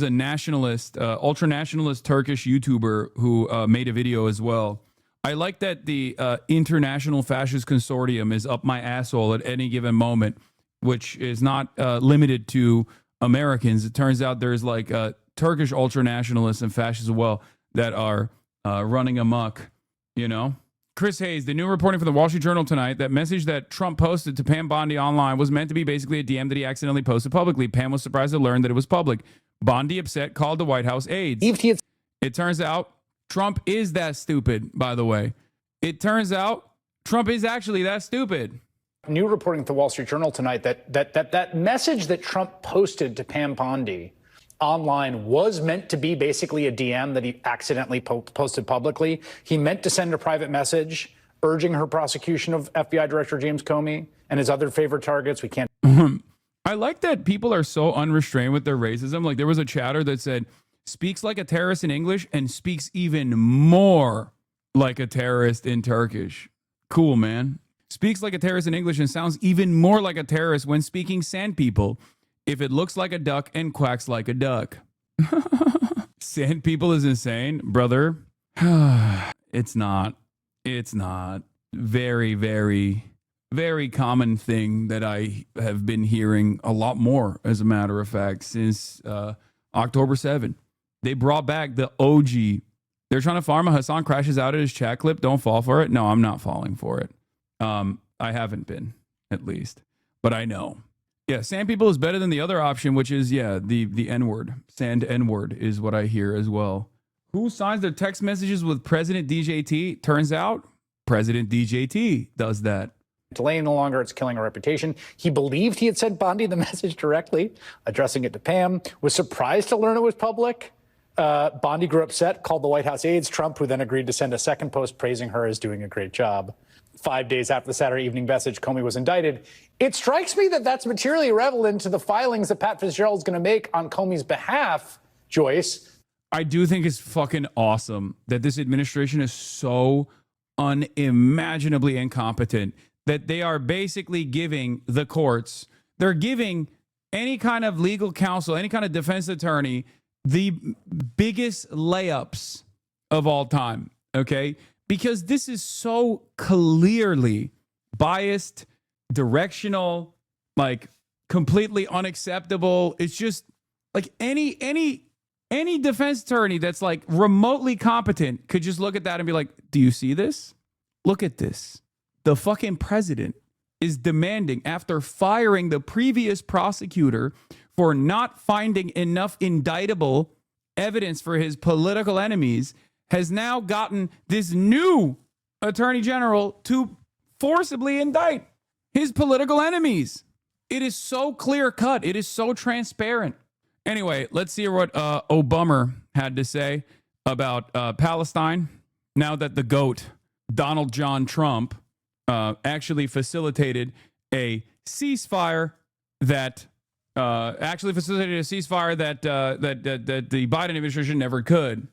a nationalist, ultra-nationalist Turkish YouTuber who made a video as well. I like that the International Fascist Consortium is up my asshole at any given moment, which is not limited to Americans. It turns out there's like Turkish ultra-nationalists and fascists as well that are running amok, you know? Chris Hayes, the new reporting from the Wall Street Journal tonight, that message that Trump posted to Pam Bondi online was meant to be basically a DM that he accidentally posted publicly. Pam was surprised to learn that it was public. Bondi, upset, called the White House aides. It turns out Trump is that stupid, by the way. It turns out Trump is actually that stupid. New reporting at the Wall Street Journal tonight that message that Trump posted to Pam Bondi online was meant to be basically a DM that he accidentally posted publicly. He meant to send a private message urging her prosecution of FBI Director James Comey and his other favorite targets. We can't. I like that people are so unrestrained with their racism. Like there was a chatter that said, speaks like a terrorist in English and speaks even more like a terrorist in Turkish. Cool, man. Speaks like a terrorist in English and sounds even more like a terrorist when speaking Sand People. If it looks like a duck and quacks like a duck. Sand People is insane, brother. It's not. It's not. Very, very, very common thing that I have been hearing a lot more, as a matter of fact, since October 7. They brought back the OG. They're trying to farm a Hasan crashes out at his chat clip. Don't fall for it. No, I'm not falling for it. I haven't been, at least. But I know. Yeah, Sand People is better than the other option, which is, yeah, the N-word. Sand N-word is what I hear as well. Who signs their text messages with President DJT? Turns out, President DJT does that. Delaying no longer, it's killing a reputation. He believed he had sent Bondi the message directly, addressing it to Pam, was surprised to learn it was public. Bondi grew upset, called the White House aides, Trump, who then agreed to send a second post praising her as doing a great job. 5 days after the Saturday evening message, Comey was indicted. It strikes me that that's materially irrelevant to the filings that Pat Fitzgerald is going to make on Comey's behalf, Joyce. I do think it's fucking awesome that this administration is so unimaginably incompetent that they are basically giving the courts, they're giving any kind of legal counsel, any kind of defense attorney, the biggest layups of all time, okay? Because this is so clearly biased, directional, like completely unacceptable. It's just like any defense attorney that's like remotely competent could just look at that and be like, do you see this? Look at this. The fucking president is demanding, after firing the previous prosecutor for not finding enough indictable evidence for his political enemies, has now gotten this new attorney general to forcibly indict his political enemies. It is so clear cut. It is so transparent. Anyway, let's see what Obama had to say about Palestine now that the GOAT, Donald John Trump, actually facilitated a ceasefire that the Biden administration never could.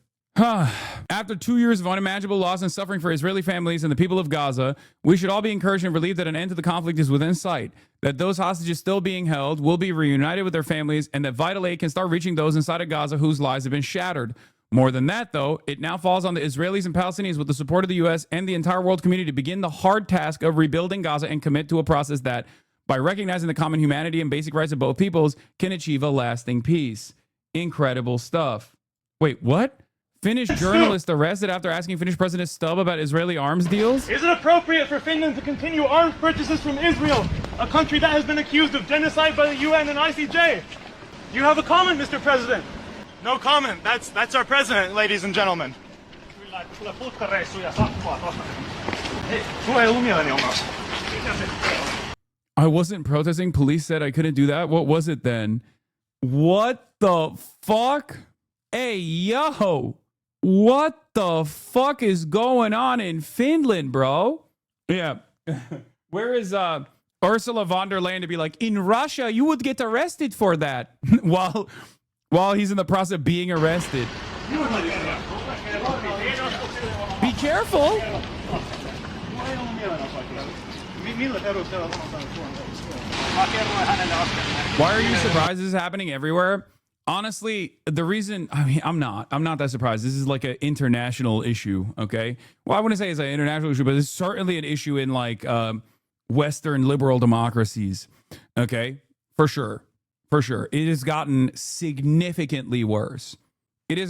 After 2 years of unimaginable loss and suffering for Israeli families and the people of Gaza, we should all be encouraged and relieved that an end to the conflict is within sight, that those hostages still being held will be reunited with their families, and that vital aid can start reaching those inside of Gaza whose lives have been shattered. More than that, though, it now falls on the Israelis and Palestinians, with the support of the U.S. and the entire world community, to begin the hard task of rebuilding Gaza and commit to a process that, by recognizing the common humanity and basic rights of both peoples, can achieve a lasting peace. Incredible stuff. Wait, what? Finnish journalist arrested after asking Finnish President Stubb about Israeli arms deals? Is it appropriate for Finland to continue arms purchases from Israel, a country that has been accused of genocide by the UN and ICJ? Do you have a comment, Mr. President? No comment. That's our president, ladies and gentlemen. I wasn't protesting. Police said I couldn't do that. What was it then? What the fuck? Hey, yo. What the fuck is going on in Finland, bro? Yeah. Where is Ursula von der Leyen to be like, in Russia, you would get arrested for that while he's in the process of being arrested. Be careful. Why are you surprised this is happening everywhere? Honestly, the reason, I'm not that surprised. This is like an international issue, okay? Well, I wouldn't say it's an international issue, but it's certainly an issue in like Western liberal democracies, okay? For sure. It has gotten significantly worse. And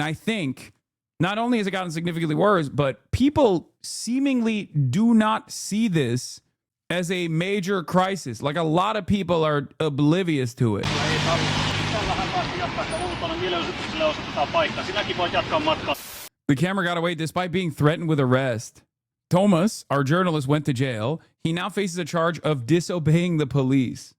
I think not only has it gotten significantly worse, but people seemingly do not see this as a major crisis. Like a lot of people are oblivious to it. The camera got away despite being threatened with arrest. Thomas, our journalist, went to jail. He now faces a charge of disobeying the police.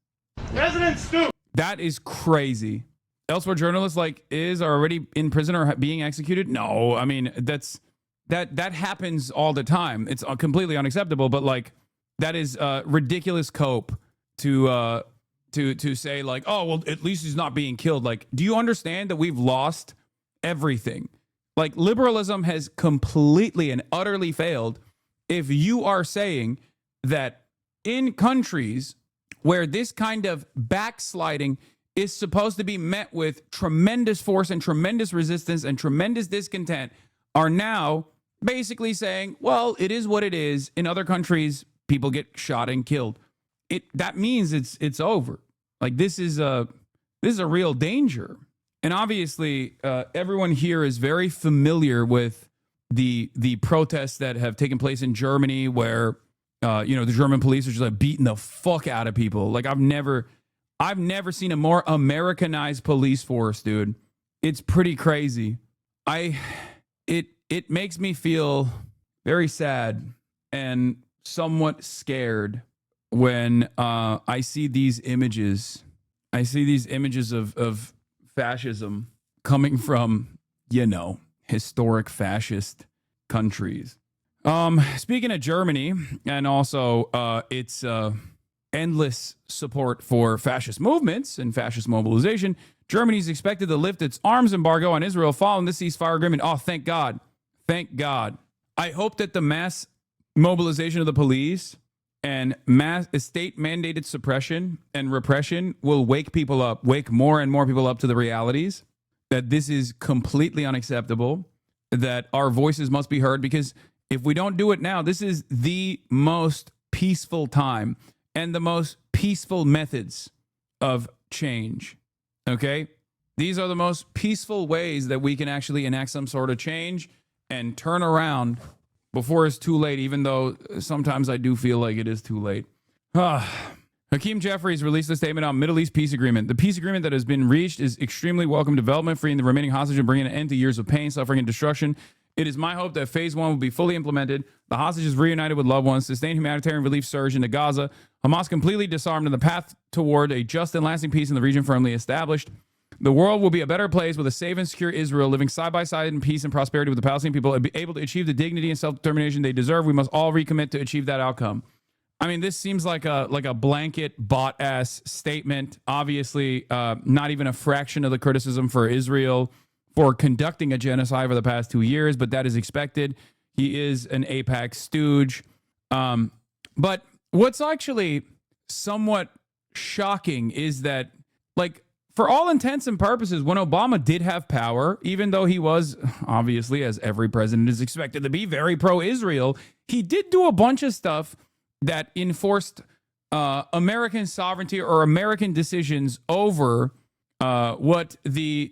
President Stu! That is crazy. Elsewhere, journalists are already in prison or being executed. No, I mean that happens all the time. It's completely unacceptable. But like that is ridiculous cope to say like, oh well, at least he's not being killed. Like, do you understand that we've lost everything? Like liberalism has completely and utterly failed. If you are saying that in countries where this kind of backsliding is supposed to be met with tremendous force and tremendous resistance and tremendous discontent, are now basically saying, well, it is what it is. In other countries, people get shot and killed. That means it's over. Like this is a real danger. And obviously, everyone here is very familiar with the protests that have taken place in Germany, where the German police are just like beating the fuck out of people. Like I've never seen a more Americanized police force, dude. It's pretty crazy. It makes me feel very sad and somewhat scared when I see these images. I see these images of fascism coming from, historic fascist countries. Speaking of Germany and also its endless support for fascist movements and fascist mobilization, Germany is expected to lift its arms embargo on Israel following the ceasefire agreement. Oh, thank God. Thank God. I hope that the mass mobilization of the police and mass state-mandated suppression and repression will wake people up, wake more and more people up to the realities that this is completely unacceptable, that our voices must be heard, because if we don't do it now, this is the most peaceful time and the most peaceful methods of change, okay? These are the most peaceful ways that we can actually enact some sort of change and turn around before it's too late, even though sometimes I do feel like it is too late. Hakeem Jeffries released a statement on Middle East peace agreement. The peace agreement that has been reached is extremely welcome development, freeing the remaining hostages and bringing an end to years of pain, suffering, and destruction. It is my hope that phase 1 will be fully implemented, the hostages reunited with loved ones, sustained humanitarian relief surge into Gaza, Hamas completely disarmed, and the path toward a just and lasting peace in the region firmly established. The world will be a better place with a safe and secure Israel living side by side in peace and prosperity with the Palestinian people and be able to achieve the dignity and self-determination they deserve. We must all recommit to achieve that outcome. I mean, this seems like a blanket bot-ass statement. Obviously, not even a fraction of the criticism for Israel for conducting a genocide over the past 2 years, but that is expected. He is an AIPAC stooge. But what's actually somewhat shocking is that, like, for all intents and purposes, when Obama did have power, even though he was, obviously, as every president is expected to be, very pro-Israel, he did do a bunch of stuff that enforced American sovereignty or American decisions over what the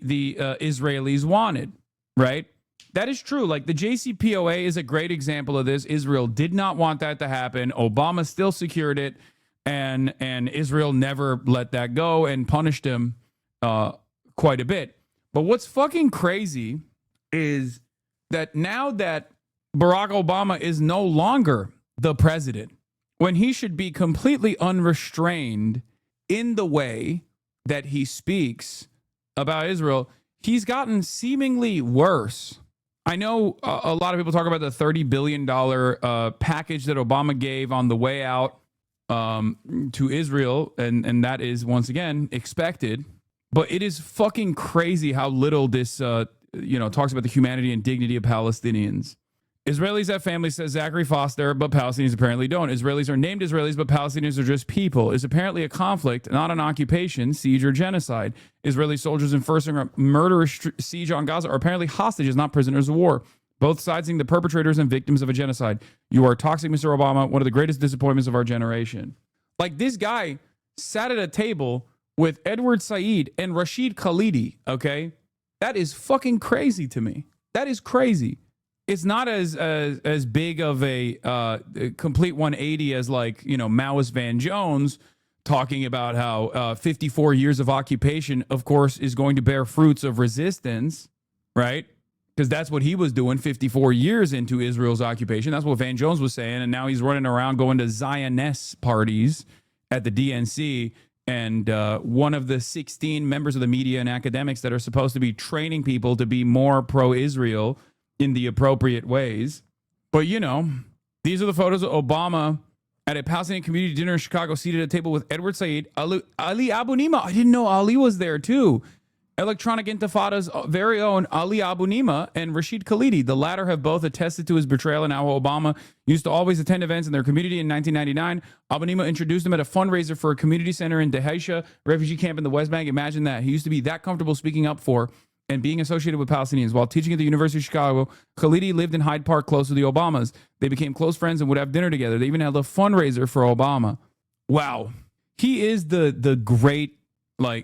Israelis wanted, right? That is true. Like the JCPOA is a great example of this. Israel did not want that to happen. Obama still secured it, and Israel never let that go and punished him quite a bit. But what's fucking crazy is that now that Barack Obama is no longer the president, when he should be completely unrestrained in the way that he speaks about Israel, he's gotten seemingly worse. I know a lot of people talk about the $30 billion package that Obama gave on the way out to Israel, and that is, once again, expected. But it is fucking crazy how little this, talks about the humanity and dignity of Palestinians. Israelis have families, says Zachary Foster, but Palestinians apparently don't. Israelis are named Israelis, but Palestinians are just people. It's apparently a conflict, not an occupation, siege, or genocide. Israeli soldiers enforcing a murderous siege on Gaza are apparently hostages, not prisoners of war. Both sides being the perpetrators and victims of a genocide. You are toxic, Mr. Obama, one of the greatest disappointments of our generation. Like, this guy sat at a table with Edward Said and Rashid Khalidi, okay? That is fucking crazy to me. That is crazy. It's not as big of a complete 180 as, like, Maoist Van Jones talking about how 54 years of occupation, of course, is going to bear fruits of resistance, right? Because that's what he was doing 54 years into Israel's occupation. That's what Van Jones was saying. And now he's running around going to Zionist parties at the DNC. And one of the 16 members of the media and academics that are supposed to be training people to be more pro-Israel in the appropriate ways. But, these are the photos of Obama at a Palestinian community dinner in Chicago, seated at a table with Edward Said, Ali Abu Nima. I didn't know Ali was there too. Electronic Intifada's very own Ali Abu Nima and Rashid Khalidi. The latter have both attested to his betrayal and how Obama used to always attend events in their community in 1999. Abu Nima introduced him at a fundraiser for a community center in Dahaisha refugee camp in the West Bank. Imagine that. He used to be that comfortable speaking up for and being associated with Palestinians. While teaching at the University of Chicago, Khalidi lived in Hyde Park close to the Obamas. They became close friends and would have dinner together. They even held a fundraiser for Obama. Wow. He is the great,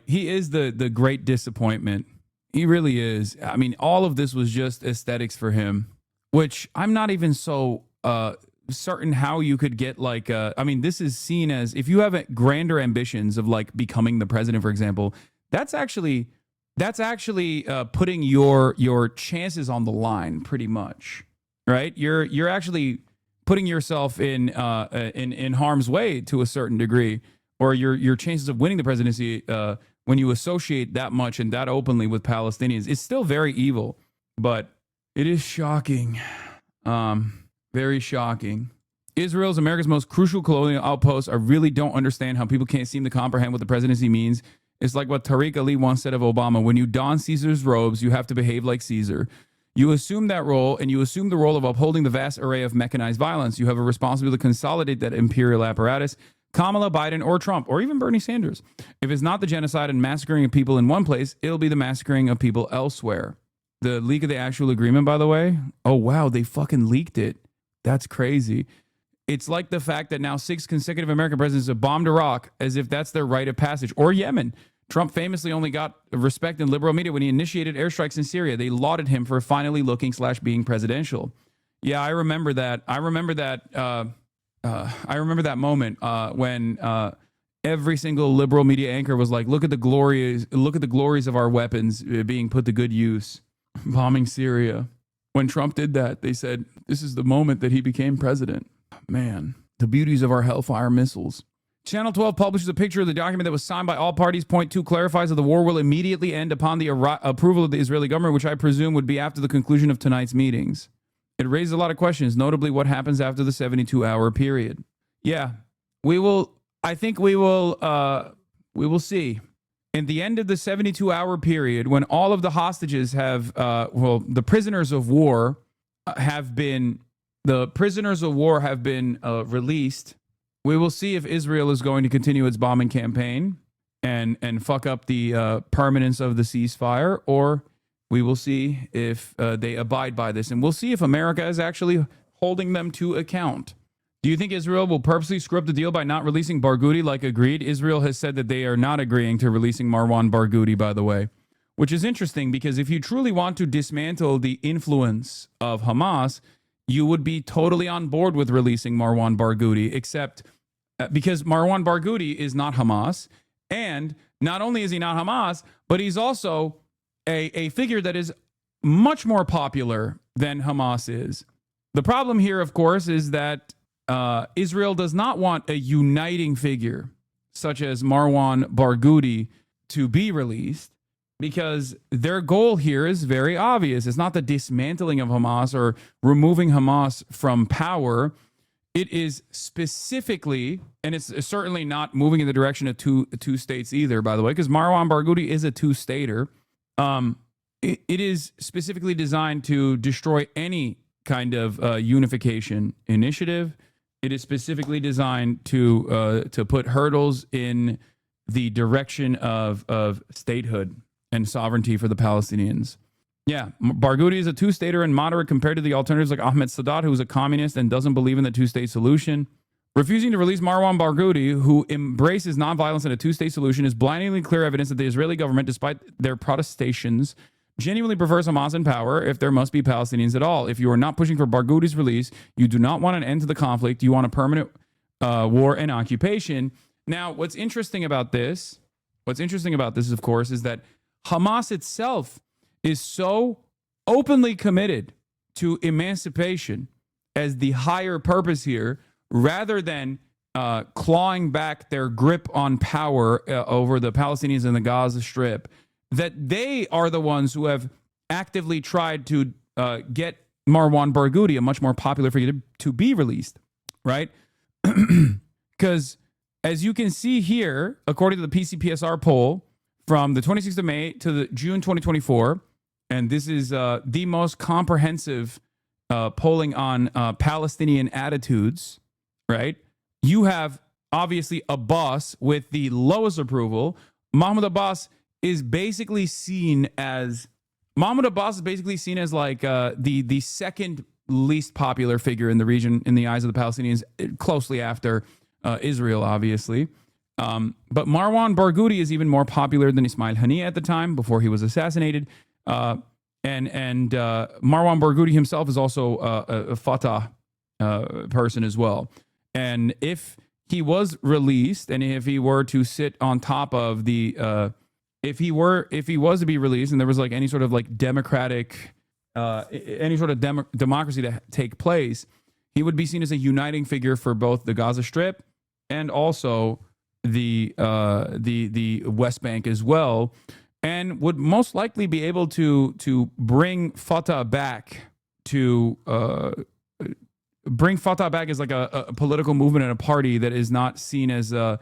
he is the great disappointment. He really is. I mean, all of this was just aesthetics for him, which I'm not even so certain how you could get this is seen as, if you have grander ambitions of becoming the president, for example, that's actually putting your chances on the line pretty much, right? You're actually putting yourself in harm's way to a certain degree, or your chances of winning the presidency when you associate that much and that openly with Palestinians. It's still very evil, but it is shocking, very shocking. Israel's America's most crucial colonial outpost. I really don't understand how people can't seem to comprehend what the presidency means. It's like what Tariq Ali once said of Obama: when you don Caesar's robes, you have to behave like Caesar. You assume that role, and you assume the role of upholding the vast array of mechanized violence. You have a responsibility to consolidate that imperial apparatus. Kamala, Biden, or Trump, or even Bernie Sanders. If it's not the genocide and massacring of people in one place, it'll be the massacring of people elsewhere. The leak of the actual agreement, by the way, oh wow, they fucking leaked it. That's crazy. It's like the fact that now 6 consecutive American presidents have bombed Iraq as if that's their rite of passage, or Yemen. Trump famously only got respect in liberal media when he initiated airstrikes in Syria. They lauded him for finally looking / being presidential. Yeah, I remember that. I remember that moment when every single liberal media anchor was like, look at the glories of our weapons being put to good use, bombing Syria. When Trump did that, they said, this is the moment that he became president. Man, the beauties of our Hellfire missiles. Channel 12 publishes a picture of the document that was signed by all parties. Point 2 clarifies that the war will immediately end upon the approval of the Israeli government, which I presume would be after the conclusion of tonight's meetings. It raises a lot of questions, notably what happens after the 72-hour period. Yeah, I think we will see. In the end of the 72-hour period, when all of the hostages have, the prisoners of war have been released, we will see if Israel is going to continue its bombing campaign and fuck up the permanence of the ceasefire, or we will see if they abide by this. And we'll see if America is actually holding them to account. Do you think Israel will purposely screw up the deal by not releasing Barghouti like agreed? Israel has said that they are not agreeing to releasing Marwan Barghouti, by the way, which is interesting because if you truly want to dismantle the influence of Hamas, you would be totally on board with releasing Marwan Barghouti, except because Marwan Barghouti is not Hamas. And not only is he not Hamas, but he's also a figure that is much more popular than Hamas is. The problem here, of course, is that Israel does not want a uniting figure such as Marwan Barghouti to be released because their goal here is very obvious. It's not the dismantling of Hamas or removing Hamas from power. It is specifically, and it's certainly not moving in the direction of two states either, by the way, because Marwan Barghouti is a two-stater. It is specifically designed to destroy any kind of unification initiative. It is specifically designed to put hurdles in the direction of statehood and sovereignty for the Palestinians. Yeah, Barghouti is a two-stater and moderate compared to the alternatives like Ahmed Sadat, who's a communist and doesn't believe in the two-state solution. Refusing to release Marwan Barghouti, who embraces nonviolence and a two-state solution, is blindingly clear evidence that the Israeli government, despite their protestations, genuinely prefers Hamas in power if there must be Palestinians at all. If you are not pushing for Barghouti's release, you do not want an end to the conflict. You want a permanent war and occupation. Now, what's interesting about this, of course, is that Hamas itself is so openly committed to emancipation as the higher purpose here, rather than clawing back their grip on power over the Palestinians in the Gaza Strip, that they are the ones who have actively tried to get Marwan Barghouti, a much more popular figure, to be released, right? Because as you can see here, according to the PCPSR poll from the 26th of May to the June 2024, and this is the most comprehensive polling on Palestinian attitudes, right? You have obviously Abbas with the lowest approval. Mahmoud Abbas is basically seen as like the second least popular figure in the region in the eyes of the Palestinians, closely after Israel, obviously. But Marwan Barghouti is even more popular than Ismail Haniyeh at the time, before he was assassinated. And Marwan Barghouti himself is also a Fatah person as well. And if he was released, and if he were to sit on top of the if he was to be released, and there was like any sort of like democratic, any sort of democracy to take place, he would be seen as a uniting figure for both the Gaza Strip and also the West Bank as well, and would most likely be able to bring Fatah back as like a political movement and a party that is not seen as a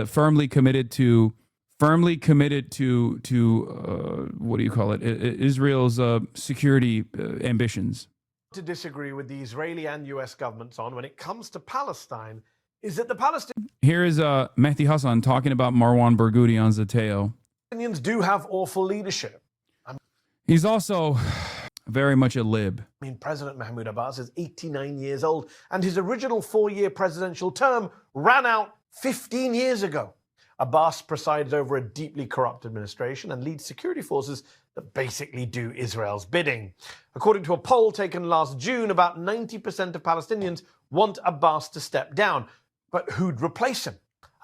firmly committed to what do you call it? Israel's security ambitions. To disagree with the Israeli and US governments on when it comes to Palestine is that the Palestinians Here is Mehdi Hassan talking about Marwan Barghouti on Zateo. do have awful leadership. He's also very much a lib. I mean, President Mahmoud Abbas is 89 years old, and his original 4-year presidential term ran out 15 years ago. Abbas presides over a deeply corrupt administration and leads security forces that basically do Israel's bidding. According to a poll taken last June, about 90% of Palestinians want Abbas to step down. But who'd replace him?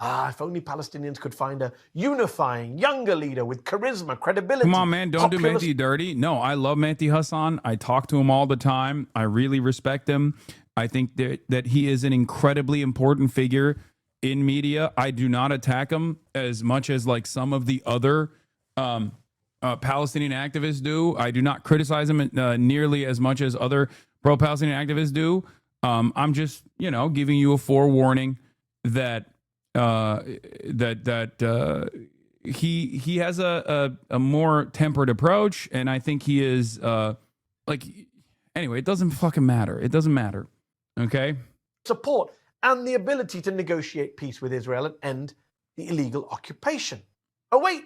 If only Palestinians could find a unifying, younger leader with charisma, credibility. Come on, man, don't do Mehdi dirty. No, I love Mehdi Hassan. I talk to him all the time. I really respect him. I think that he is an incredibly important figure in media. I do not attack him as much as like some of the other Palestinian activists do. I do not criticize him nearly as much as other pro-Palestinian activists do. I'm just, giving you a forewarning that he has a more tempered approach, and I think he is anyway. It doesn't fucking matter. It doesn't matter. Okay. Support and the ability to negotiate peace with Israel and end the illegal occupation. Oh wait,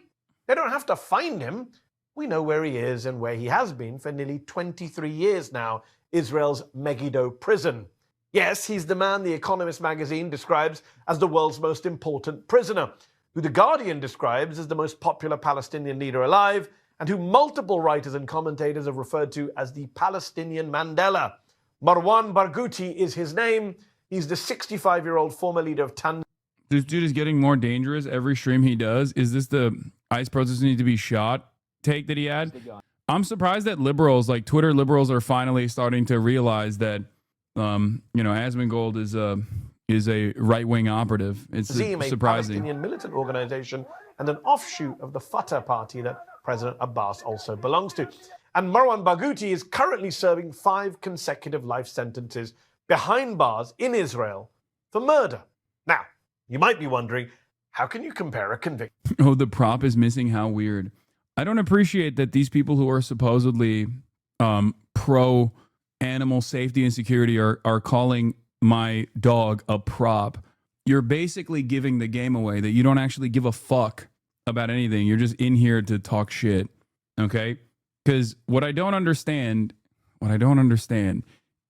they don't have to find him. We know where he is and where he has been for nearly 23 years now, Israel's Megiddo prison. Yes, he's the man The Economist magazine describes as the world's most important prisoner, who The Guardian describes as the most popular Palestinian leader alive, and who multiple writers and commentators have referred to as the Palestinian Mandela. Marwan Barghouti is his name. He's the 65-year-old former leader of Tanzania. This dude is getting more dangerous every stream he does. Is this the ICE protesters need to be shot take that he had? I'm surprised that liberals, like Twitter liberals, are finally starting to realize that, Asmongold is a right-wing operative. It's A surprising. Palestinian militant organization and an offshoot of the Fatah party that President Abbas also belongs to. And Marwan Barghouti is currently serving 5 consecutive life sentences behind bars in Israel for murder. Now, you might be wondering, how can you compare a conviction? Oh, the prop is missing. How weird. I don't appreciate that these people who are supposedly pro animal safety and security are calling my dog a prop. You're basically giving the game away that you don't actually give a fuck about anything. You're just in here to talk shit. Okay? Because what I don't understand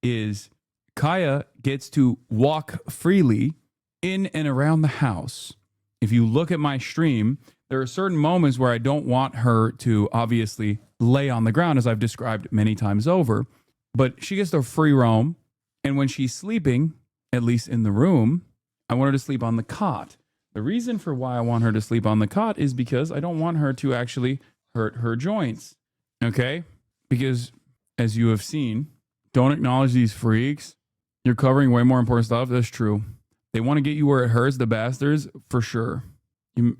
is Kaya gets to walk freely in and around the house. If you look at my stream, there are certain moments where I don't want her to obviously lay on the ground, as I've described many times over, but she gets to free roam. And when she's sleeping, at least in the room, I want her to sleep on the cot. The reason for why I want her to sleep on the cot is because I don't want her to actually hurt her joints. Okay? Because as you have seen, don't acknowledge these freaks. You're covering way more important stuff. That's true. They want to get you where it hurts, the bastards, for sure.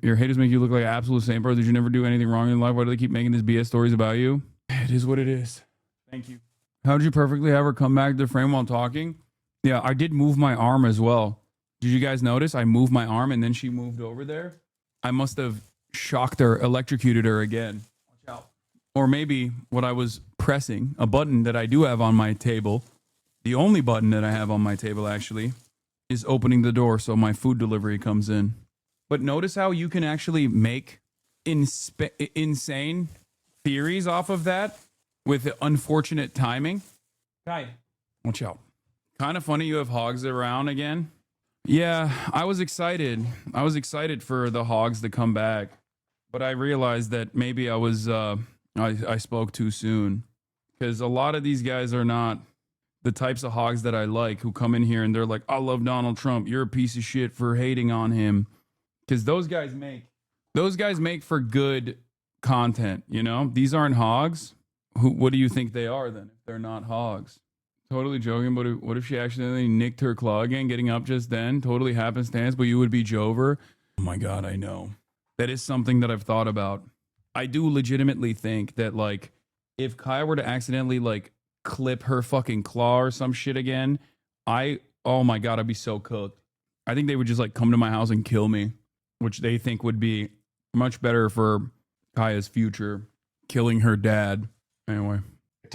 Your haters make you look like an absolute saint, bro. Did you never do anything wrong in life? Why do they keep making these BS stories about you? It is what it is. Thank you. How did you perfectly have her come back to the frame while talking? Yeah, I did move my arm as well. Did you guys notice? I moved my arm and then she moved over there. I must have shocked her, electrocuted her again. Watch out. Or maybe what I was pressing, a button that I do have on my table, the only button that I have on my table actually, is opening the door so my food delivery comes in. But notice how you can actually make insane theories off of that with unfortunate timing. Kai, watch out. Kind of funny you have hogs around again. Yeah, I was excited. I was excited for the hogs to come back. But I realized that maybe I spoke too soon. Because a lot of these guys are not the types of hogs that I like, who come in here and they're like, I love Donald Trump. You're a piece of shit for hating on him. Because those guys make for good content, you know? These aren't hogs. What do you think they are then if they're not hogs? Totally joking, but what if she accidentally nicked her claw again, getting up just then? Totally happenstance, but you would be Jover? Oh my God, I know. That is something that I've thought about. I do legitimately think that, like, if Kaya were to accidentally, like, clip her fucking claw or some shit again, oh my God, I'd be so cooked. I think they would just, like, come to my house and kill me, which they think would be much better for Kaya's future, killing her dad. Anyway.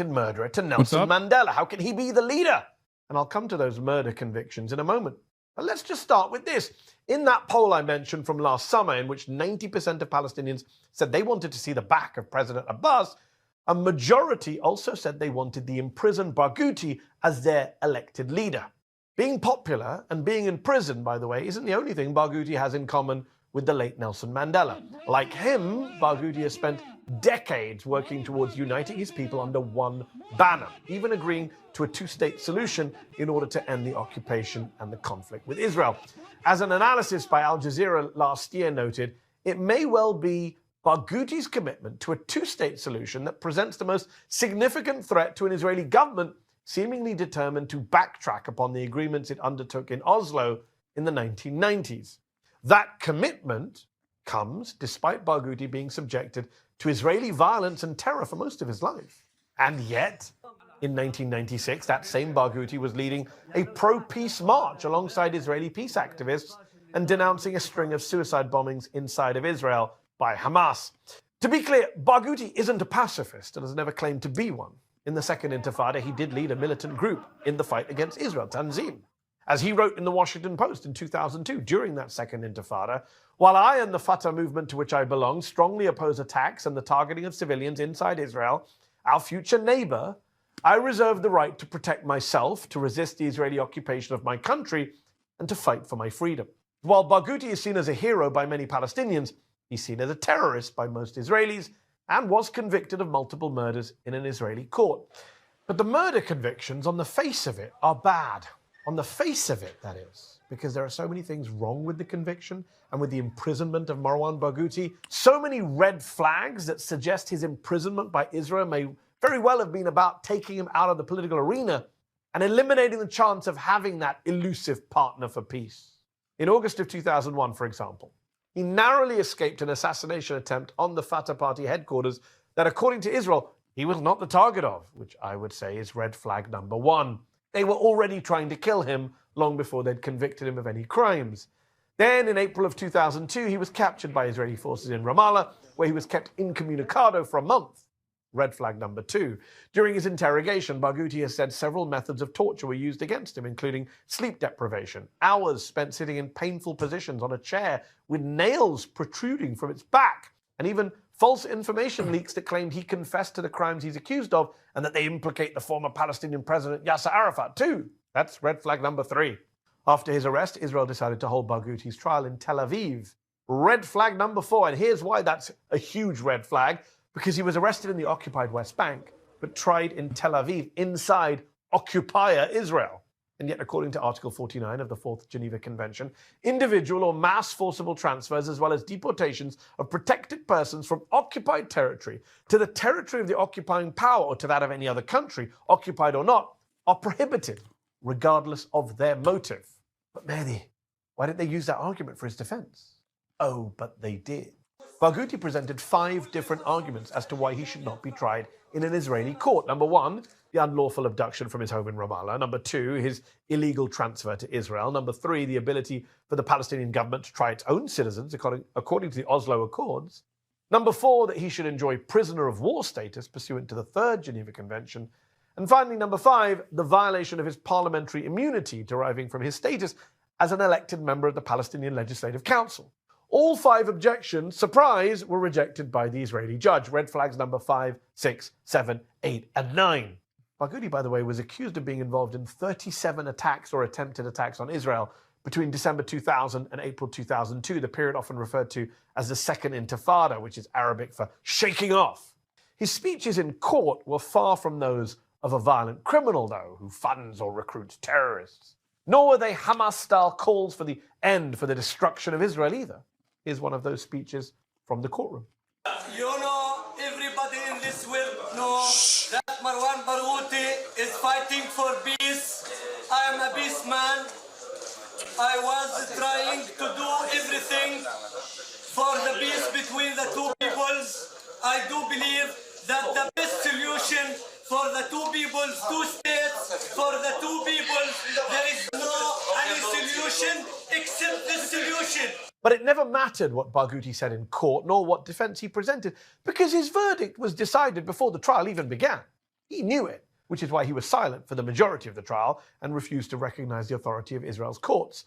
Murderer to Nelson Mandela. How can he be the leader? And I'll come to those murder convictions in a moment. But let's just start with this. In that poll I mentioned from last summer, in which 90% of Palestinians said they wanted to see the back of President Abbas, a majority also said they wanted the imprisoned Barghouti as their elected leader. Being popular and being in prison, by the way, isn't the only thing Barghouti has in common with the late Nelson Mandela. Like him, Barghouti has spent decades working towards uniting his people under one banner, even agreeing to a two-state solution in order to end the occupation and the conflict with Israel. As an analysis by Al Jazeera last year noted, it may well be Barghouti's commitment to a two-state solution that presents the most significant threat to an Israeli government seemingly determined to backtrack upon the agreements it undertook in Oslo in the 1990s. That commitment comes despite Barghouti being subjected to Israeli violence and terror for most of his life. And yet, in 1996, that same Barghouti was leading a pro-peace march alongside Israeli peace activists and denouncing a string of suicide bombings inside of Israel by Hamas. To be clear, Barghouti isn't a pacifist and has never claimed to be one. In the Second Intifada, he did lead a militant group in the fight against Israel, Tanzim. As he wrote in the Washington Post in 2002, during that Second Intifada, while I and the Fatah movement to which I belong strongly oppose attacks and the targeting of civilians inside Israel, our future neighbor I reserve the right to protect myself, to resist the Israeli occupation of my country, and to fight for my freedom. While Barghouti is seen as a hero by many Palestinians, he's seen as a terrorist by most Israelis and was convicted of multiple murders in an Israeli court. But the murder convictions, on the face of it, are bad. On the face of it, that is. Because there are so many things wrong with the conviction and with the imprisonment of Marwan Barghouti. So many red flags that suggest his imprisonment by Israel may very well have been about taking him out of the political arena and eliminating the chance of having that elusive partner for peace. In August of 2001, for example, he narrowly escaped an assassination attempt on the Fatah party headquarters that, according to Israel, he was not the target of, which I would say is red flag number one. They were already trying to kill him long before they'd convicted him of any crimes. Then, in April of 2002, he was captured by Israeli forces in Ramallah, where he was kept incommunicado for a month. Red flag number two. During his interrogation, Barghouti has said several methods of torture were used against him, including sleep deprivation, hours spent sitting in painful positions on a chair with nails protruding from its back, and even false information leaks that claimed he confessed to the crimes he's accused of and that they implicate the former Palestinian president Yasser Arafat too. That's red flag number three. After his arrest, Israel decided to hold Barghouti's trial in Tel Aviv. Red flag number four, and here's why that's a huge red flag. Because he was arrested in the occupied West Bank, but tried in Tel Aviv, inside occupier Israel. And yet, according to Article 49 of the Fourth Geneva Convention, individual or mass forcible transfers, as well as deportations of protected persons from occupied territory to the territory of the occupying power or to that of any other country, occupied or not, are prohibited, regardless of their motive. But Mehdi, why didn't they use that argument for his defense? Oh, but they did. Barghouti presented 5 different arguments as to why he should not be tried in an Israeli court. Number 1, the unlawful abduction from his home in Ramallah. Number 2, his illegal transfer to Israel. Number 3, the ability for the Palestinian government to try its own citizens according to the Oslo Accords. Number 4, that he should enjoy prisoner of war status pursuant to the 3rd Geneva Convention. And finally, number 5, the violation of his parliamentary immunity deriving from his status as an elected member of the Palestinian Legislative Council. All 5 objections, surprise, were rejected by the Israeli judge. Red flags number 5, 6, 7, 8, and 9. Barghouti, by the way, was accused of being involved in 37 attacks or attempted attacks on Israel between December 2000 and April 2002, the period often referred to as the Second Intifada, which is Arabic for shaking off. His speeches in court were far from those of a violent criminal, though, who funds or recruits terrorists. Nor were they Hamas-style calls for the end, for the destruction of Israel either. Here's one of those speeches from the courtroom. You know, everybody in this world knows that Marwan Barghouti is fighting for peace. I am a peace man. I was trying to do everything for the peace between the two peoples. I do believe that the best solution for the two peoples, 2 states, for the 2 peoples, there is no any solution except this solution. But it never mattered what Barghouti said in court, nor what defense he presented, because his verdict was decided before the trial even began. He knew it, which is why he was silent for the majority of the trial and refused to recognize the authority of Israel's courts.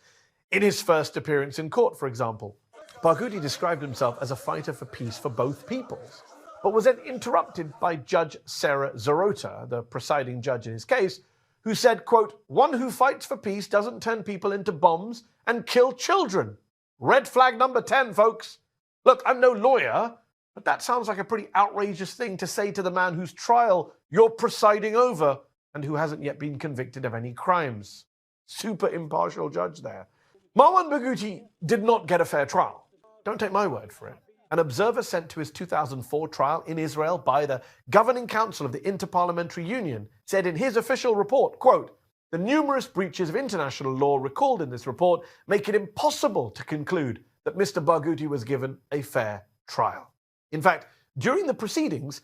In his first appearance in court, for example, Barghouti described himself as a fighter for peace for both peoples, but was then interrupted by Judge Sarah Zarota, the presiding judge in his case, who said, quote, "One who fights for peace doesn't turn people into bombs and kill children." Red flag number 10, folks. Look, I'm no lawyer, but that sounds like a pretty outrageous thing to say to the man whose trial you're presiding over and who hasn't yet been convicted of any crimes. Super impartial judge there. Marwan Barghouti did not get a fair trial. Don't take my word for it. An observer sent to his 2004 trial in Israel by the Governing Council of the Interparliamentary Union said in his official report, quote, "The numerous breaches of international law recalled in this report make it impossible to conclude that Mr. Barghouti was given a fair trial." In fact, during the proceedings,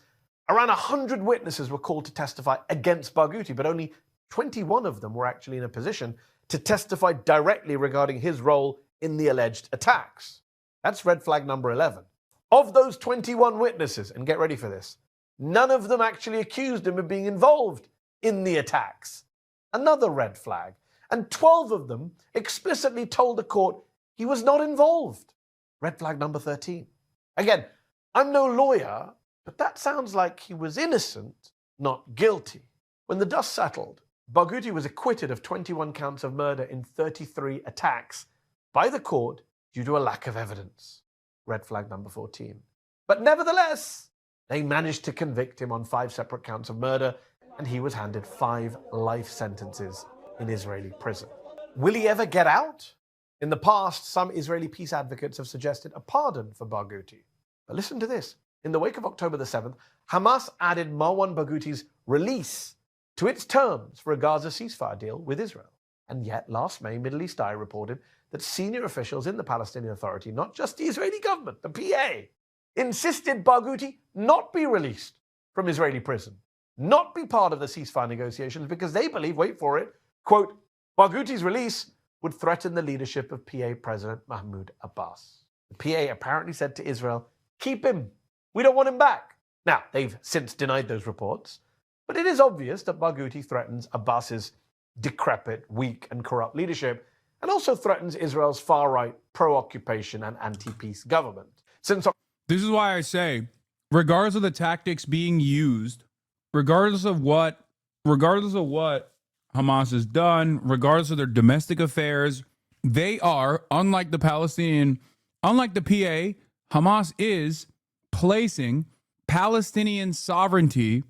around 100 witnesses were called to testify against Barghouti, but only 21 of them were actually in a position to testify directly regarding his role in the alleged attacks. That's red flag number 11. Of those 21 witnesses, and get ready for this, none of them actually accused him of being involved in the attacks. Another red flag. And 12 of them explicitly told the court he was not involved. Red flag number 13. Again, I'm no lawyer, but that sounds like he was innocent, not guilty. When the dust settled, Barghouti was acquitted of 21 counts of murder in 33 attacks by the court due to a lack of evidence. Red flag number 14. But nevertheless, they managed to convict him on 5 separate counts of murder, and he was handed 5 life sentences in Israeli prison. Will he ever get out? In the past, some Israeli peace advocates have suggested a pardon for Barghouti. But listen to this. In the wake of October the 7th, Hamas added Marwan Barghouti's release to its terms for a Gaza ceasefire deal with Israel. And yet, last May, Middle East Eye reported that senior officials in the Palestinian Authority, not just the Israeli government, the PA, insisted Barghouti not be released from Israeli prison, not be part of the ceasefire negotiations, because they believe, wait for it, quote, Barghouti's release would threaten the leadership of PA President Mahmoud Abbas. The PA apparently said to Israel, keep him. We don't want him back. Now, they've since denied those reports, but it is obvious that Barghouti threatens Abbas's decrepit, weak, and corrupt leadership, and also threatens Israel's far-right, pro-occupation and anti-peace government. This is why I say, regardless of the tactics being used, regardless of what Hamas has done, regardless of their domestic affairs, they are, unlike the PA, Hamas is placing Palestinian sovereignty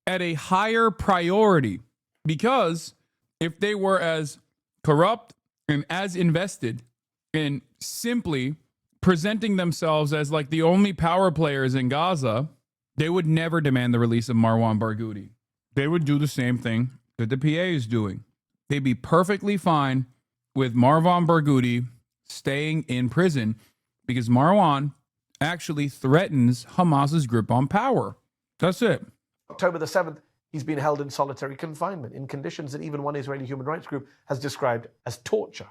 at a higher priority, because if they were as corrupt and as invested in simply presenting themselves as like the only power players in Gaza, they would never demand the release of Marwan Barghouti. They would do the same thing that the PA is doing. They'd be perfectly fine with Marwan Barghouti staying in prison because Marwan actually threatens Hamas's grip on power. That's it. October the 7th, he's been held in solitary confinement in conditions that even one Israeli human rights group has described as torture.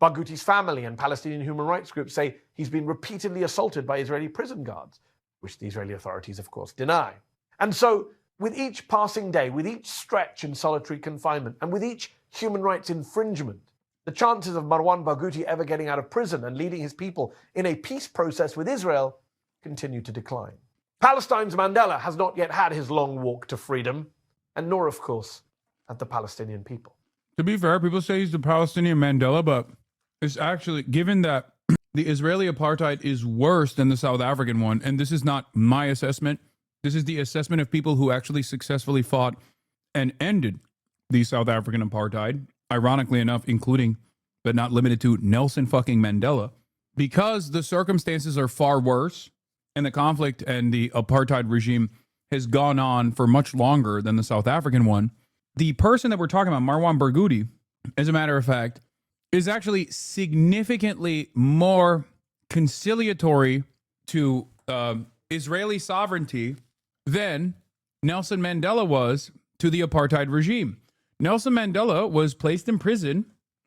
Barghouti's family and Palestinian human rights groups say he's been repeatedly assaulted by Israeli prison guards, which the Israeli authorities, of course, deny. And so, with each passing day, with each stretch in solitary confinement, and with each human rights infringement, the chances of Marwan Barghouti ever getting out of prison and leading his people in a peace process with Israel continue to decline. Palestine's Mandela has not yet had his long walk to freedom, and nor, of course, have the Palestinian people. To be fair, people say he's the Palestinian Mandela, but it's actually, given that the Israeli apartheid is worse than the South African one, and this is not my assessment, this is the assessment of people who actually successfully fought and ended the South African apartheid, ironically enough, including, but not limited to, Nelson fucking Mandela. Because the circumstances are far worse, and the conflict and the apartheid regime has gone on for much longer than the South African one, the person that we're talking about, Marwan Barghouti, as a matter of fact, is actually significantly more conciliatory to Israeli sovereignty than Nelson Mandela was to the apartheid regime. Nelson Mandela was placed in prison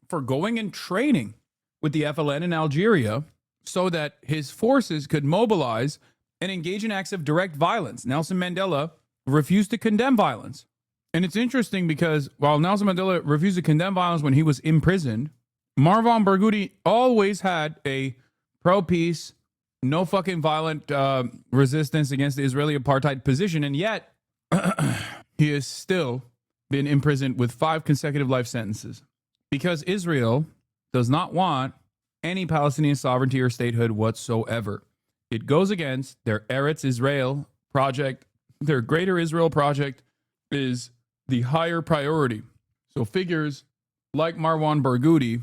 for going and training with the FLN in Algeria so that his forces could mobilize and engage in acts of direct violence. Nelson Mandela refused to condemn violence. And it's interesting because while Nelson Mandela refused to condemn violence when he was imprisoned, Marwan Barghouti always had a pro-peace, no fucking violent resistance against the Israeli apartheid position. And yet, he has still been imprisoned with 5 consecutive life sentences because Israel does not want any Palestinian sovereignty or statehood whatsoever. It goes against their Eretz Israel project. Their Greater Israel project is the higher priority. So figures like Marwan Barghouti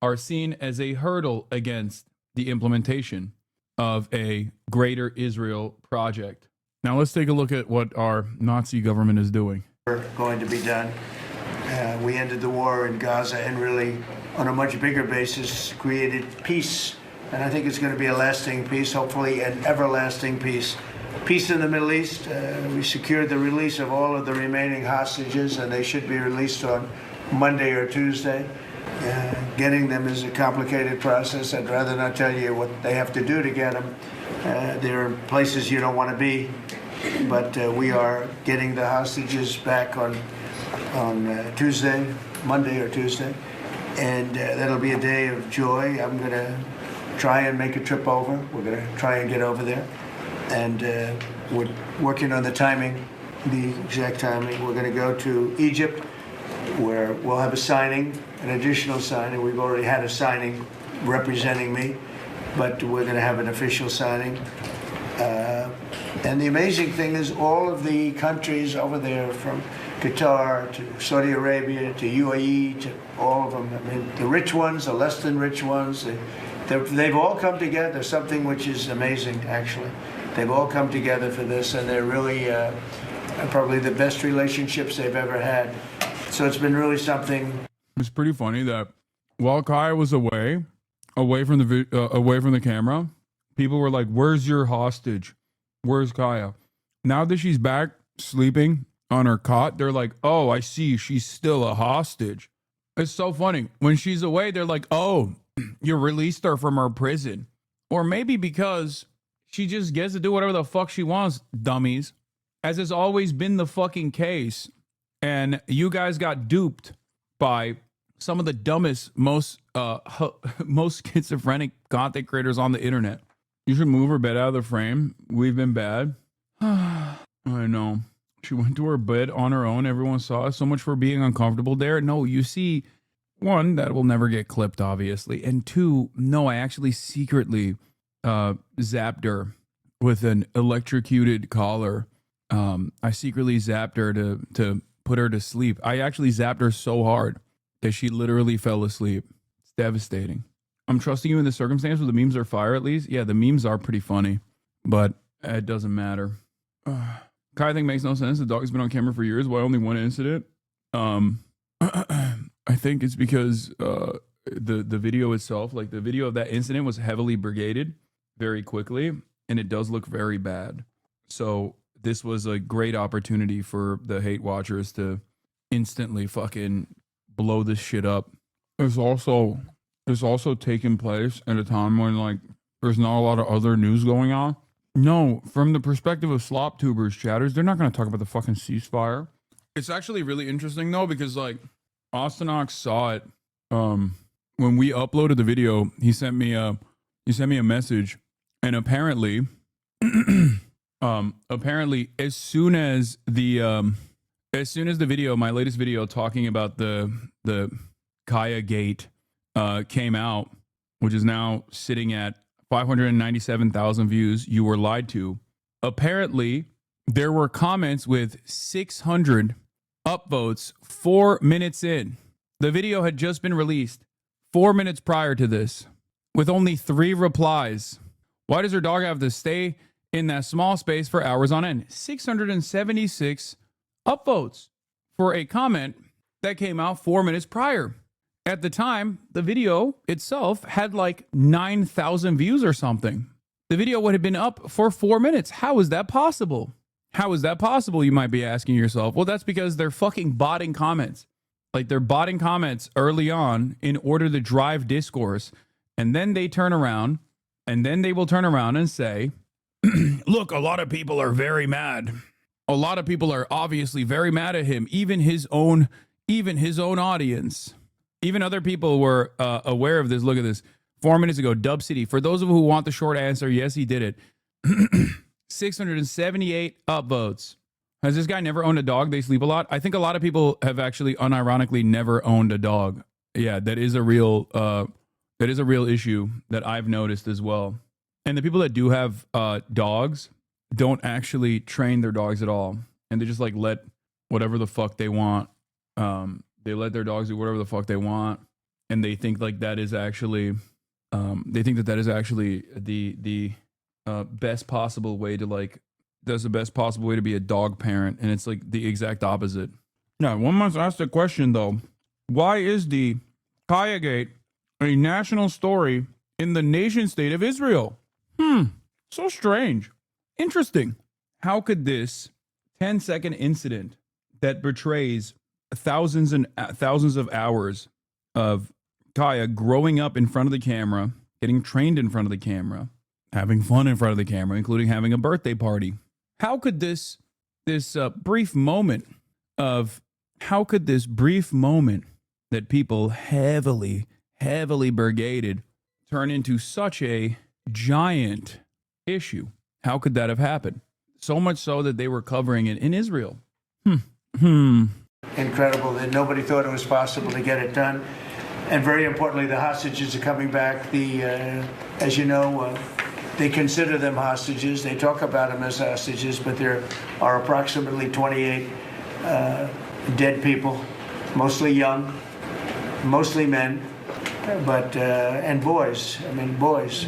are seen as a hurdle against the implementation of a Greater Israel project. Now let's take a look at what our Nazi government is doing. Going to be done. We ended the war in Gaza and really, on a much bigger basis, created peace. And I think it's going to be a lasting peace, hopefully an everlasting peace. Peace in the Middle East. We secured the release of all of the remaining hostages, and they should be released on Monday or Tuesday. Getting them is a complicated process. I'd rather not tell you what they have to do to get them. There are places you don't want to be, but we are getting the hostages back on Tuesday, Monday or Tuesday, and that'll be a day of joy. I'm going to try and make a trip over. We're going to try and get over there, and we're working on the timing. the exact timing. We're going to go to Egypt, where we'll have a signing, an additional signing. We've already had a signing representing me, but we're going to have an official signing. And the amazing thing is all of the countries over there, from Qatar to Saudi Arabia to UAE to all of them, I mean, the rich ones, the less than rich ones, they've all come together, something which is amazing, actually. They've all come together for this, and they're really probably the best relationships they've ever had. So it's been really something. It's pretty funny that while Kaya was away from the camera, people were like, "Where's your hostage? Where's Kaya?" Now that she's back sleeping on her cot, they're like, "Oh, I see. She's still a hostage." It's so funny. When she's away, they're like, "Oh, you released her from her prison." Or maybe because she just gets to do whatever the fuck she wants, dummies. As has always been the fucking case. And you guys got duped by some of the dumbest, most schizophrenic content creators on the internet. You should move her bed out of the frame. We've been bad. I know. She went to her bed on her own. Everyone saw it. So much for being uncomfortable there. No, you see, one, that will never get clipped, obviously. And two, no, I actually secretly zapped her with an electrocuted collar. I secretly zapped her to put her to sleep. I actually zapped her so hard that she literally fell asleep. It's devastating. I'm trusting you in the circumstance where the memes are fire, at least. Yeah, the memes are pretty funny, but it doesn't matter. Kai thing makes no sense. The dog's been on camera for years. Why only one incident? I think it's because the video itself, like the video of that incident, was heavily brigaded very quickly, and it does look very bad. So this was a great opportunity for the hate watchers to instantly fucking blow this shit up. It's also taking place at a time when, like, there's not a lot of other news going on. No, from the perspective of slop tubers, chatters, they're not going to talk about the fucking ceasefire. It's actually really interesting though, because like Ostenox saw it when we uploaded the video. He sent me a message, and apparently as soon as the video, my latest video talking about the Kaya Gate came out, which is now sitting at 597,000 views, you were lied to. Apparently, there were comments with 600 upvotes 4 minutes in. The video had just been released 4 minutes prior to this, with only 3 replies. Why does her dog have to stay in that small space for hours on end? 676 upvotes for a comment that came out 4 minutes prior. At the time, the video itself had like 9,000 views or something. The video would have been up for 4 minutes. How is that possible? How is that possible, you might be asking yourself? Well, that's because they're fucking botting comments. Like, they're botting comments early on in order to drive discourse. And then they turn around, and then they will turn around and say, look, a lot of people are very mad. A lot of people are obviously very mad at him, even his own audience. Even other people were aware of this. Look at this. 4 minutes ago, Dub City. For those of you who want the short answer, yes, he did it. 678 upvotes. Has this guy never owned a dog? They sleep a lot. I think a lot of people have actually unironically never owned a dog. Yeah, that is a real issue that I've noticed as well. And the people that do have dogs don't actually train their dogs at all, and they just like let whatever the fuck they want. They let their dogs do whatever the fuck they want, and they think like that is actually, the best possible way to like. That's the best possible way to be a dog parent, and it's like the exact opposite. Yeah, one must ask the question though: why is the Kaya Gate a national story in the nation state of Israel? So strange. Interesting. How could this 10-second incident that betrays thousands and thousands of hours of Kaya growing up in front of the camera, getting trained in front of the camera, having fun in front of the camera, including having a birthday party, how could this brief moment that people heavily brigaded turn into such a giant issue? How could that have happened? So much so that they were covering it in Israel. Incredible that nobody thought it was possible to get it done. And very importantly, the hostages are coming back. As you know, they consider them hostages. They talk about them as hostages, but there are approximately 28 dead people, mostly young, mostly men, but and boys. I mean, boys.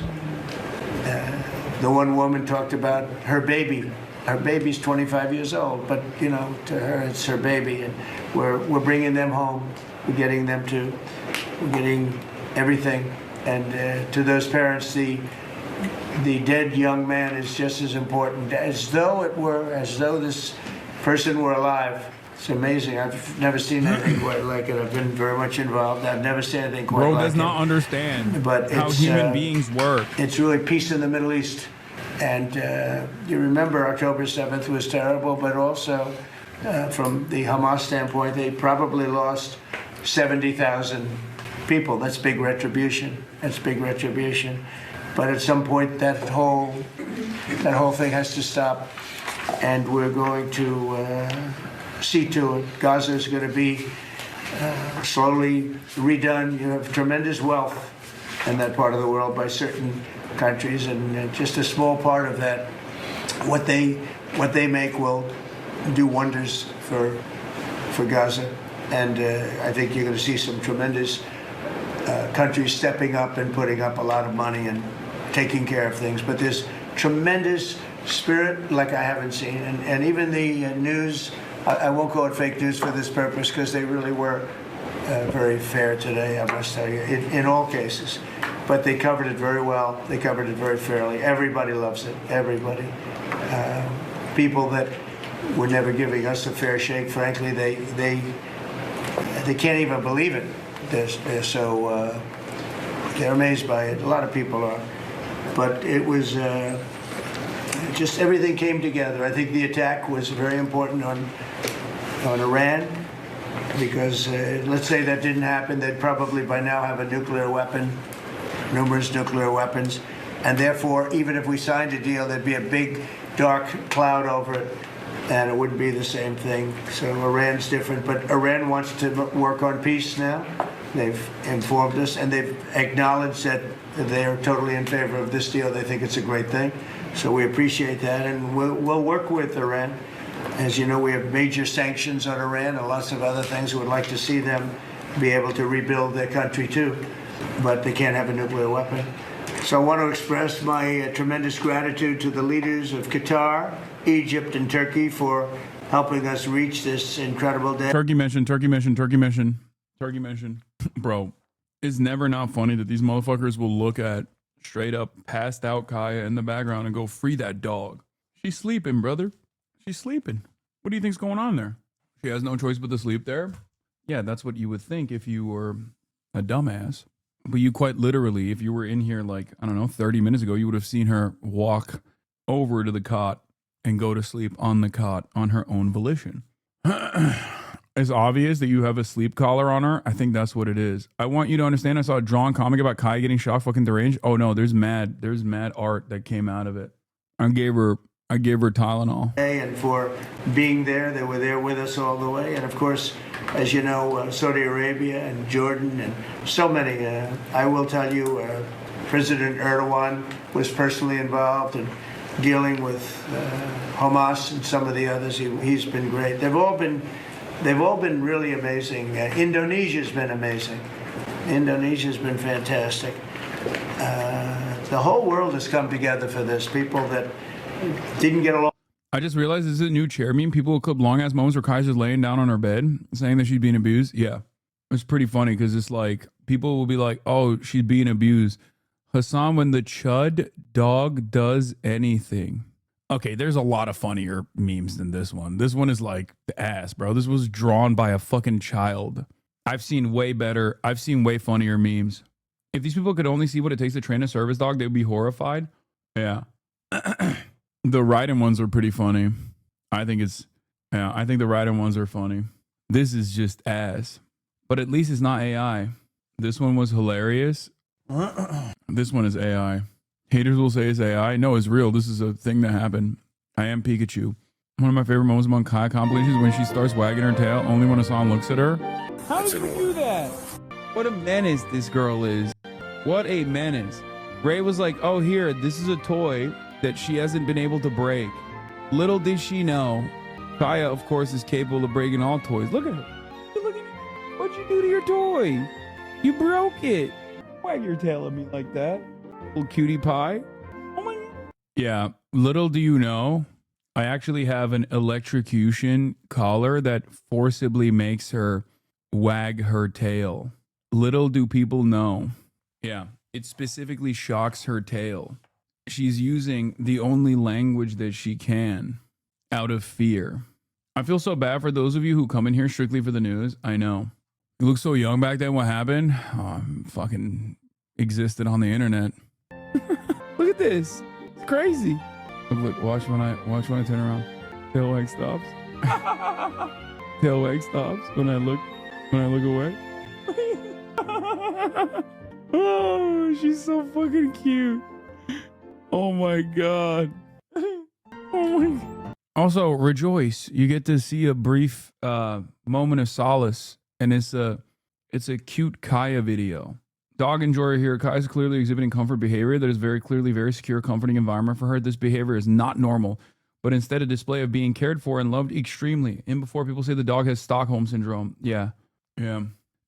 The one woman talked about her baby. Her baby's 25 years old, but you know, to her it's her baby, and we're bringing them home. We're getting everything, and to those parents, the dead young man is just as important as though this person were alive. It's amazing. I've never seen anything quite like it. I've been very much involved. I've never seen anything quite like it. Bro does not understand but how human beings work. It's really peace in the Middle East. And you remember October 7th was terrible, but also from the Hamas standpoint, they probably lost 70,000 people. That's big retribution. That's big retribution. But at some point, that whole thing has to stop, and we're going to see to it. Gaza is going to be slowly redone. You have tremendous wealth in that part of the world by certain countries, and just a small part of that, what they make will do wonders for Gaza. And I think you're going to see some tremendous countries stepping up and putting up a lot of money and taking care of things. But there's tremendous spirit like I haven't seen, and even the news. I won't call it fake news for this purpose, because they really were very fair today, I must tell you, in all cases. But they covered it very well. They covered it very fairly. Everybody loves it. Everybody. People that were never giving us a fair shake, frankly, they can't even believe it. They're so they're amazed by it. A lot of people are. But it was just everything came together. I think the attack was very important on Iran, because let's say that didn't happen, they'd probably by now have a nuclear weapon, numerous nuclear weapons, and therefore, even if we signed a deal, there'd be a big dark cloud over it, and it wouldn't be the same thing. So Iran's different, but Iran wants to work on peace now. They've informed us, and they've acknowledged that they're totally in favor of this deal. They think it's a great thing. So we appreciate that, and we'll work with Iran. As you know, we have major sanctions on Iran and lots of other things. We would like to see them be able to rebuild their country too, but they can't have a nuclear weapon. So I want to express my tremendous gratitude to the leaders of Qatar, Egypt, and Turkey for helping us reach this incredible day. Turkey mission. Bro, it's never not funny that these motherfuckers will look at straight up passed out Kaya in the background and go, free that dog. She's sleeping, brother. She's sleeping. What do you think's going on there? She has no choice but to sleep there? Yeah, that's what you would think if you were a dumbass. But you quite literally, if you were in here like, I don't know, 30 minutes ago, you would have seen her walk over to the cot and go to sleep on the cot on her own volition. It's obvious that you have a sleep collar on her. I think that's what it is. I want you to understand, I saw a drawn comic about Kai getting shocked fucking deranged. Oh no, there's mad art that came out of it. I gave her Tylenol. And for being there, they were there with us all the way. And of course, as you know, Saudi Arabia and Jordan and so many. I will tell you, President Erdogan was personally involved in dealing with Hamas and some of the others. He's been great. They've all been really amazing. Indonesia's been amazing. Indonesia's been fantastic. The whole world has come together for this. People that didn't get along. I just realized this is a new chair meme. People will clip long ass moments where Kai's just laying down on her bed saying that she's being abused. Yeah. It's pretty funny because it's like people will be like, oh, she's being abused. Hasan, when the chud dog does anything. Okay, there's a lot of funnier memes than this one. This one is like the ass, bro. This was drawn by a fucking child. I've seen way funnier memes. If these people could only see what it takes to train a service dog, they'd be horrified. Yeah. The riding ones are pretty funny. I think the riding ones are funny. This is just ass. But at least it's not AI. This one was hilarious. This one is AI. Haters will say it's AI. No, it's real. This is a thing that happened. I am Pikachu. One of my favorite moments among Kai compilations is when she starts wagging her tail only when Hasan looks at her. How did you do that? What a menace this girl is. What a menace. Ray was like, oh, here, this is a toy that she hasn't been able to break. Little did she know, Kaya, of course, is capable of breaking all toys. Look at her. Look at you. What'd you do to your toy? You broke it. Wag your tail at me like that. Little cutie pie. Oh my God. Yeah, little do you know, I actually have an electrocution collar that forcibly makes her wag her tail. Little do people know. Yeah, it specifically shocks her tail. She's using the only language that she can out of fear. I feel so bad for those of you who come in here strictly for the news. I know. You look so young back then. What happened? Oh, I fucking existed on the internet. Look at this. It's crazy. Look, watch when I turn around. Tail wag stops. Tail wag stops when I look away. Oh, she's so fucking cute. Oh my God. Oh my God. Also, rejoice. You get to see a brief moment of solace, and it's a cute Kaya video. Dog enjoyer here. Kaya is clearly exhibiting comfort behavior that is very clearly very secure, comforting environment for her. This behavior is not normal, but instead a display of being cared for and loved extremely. In before people say the dog has Stockholm syndrome. Yeah.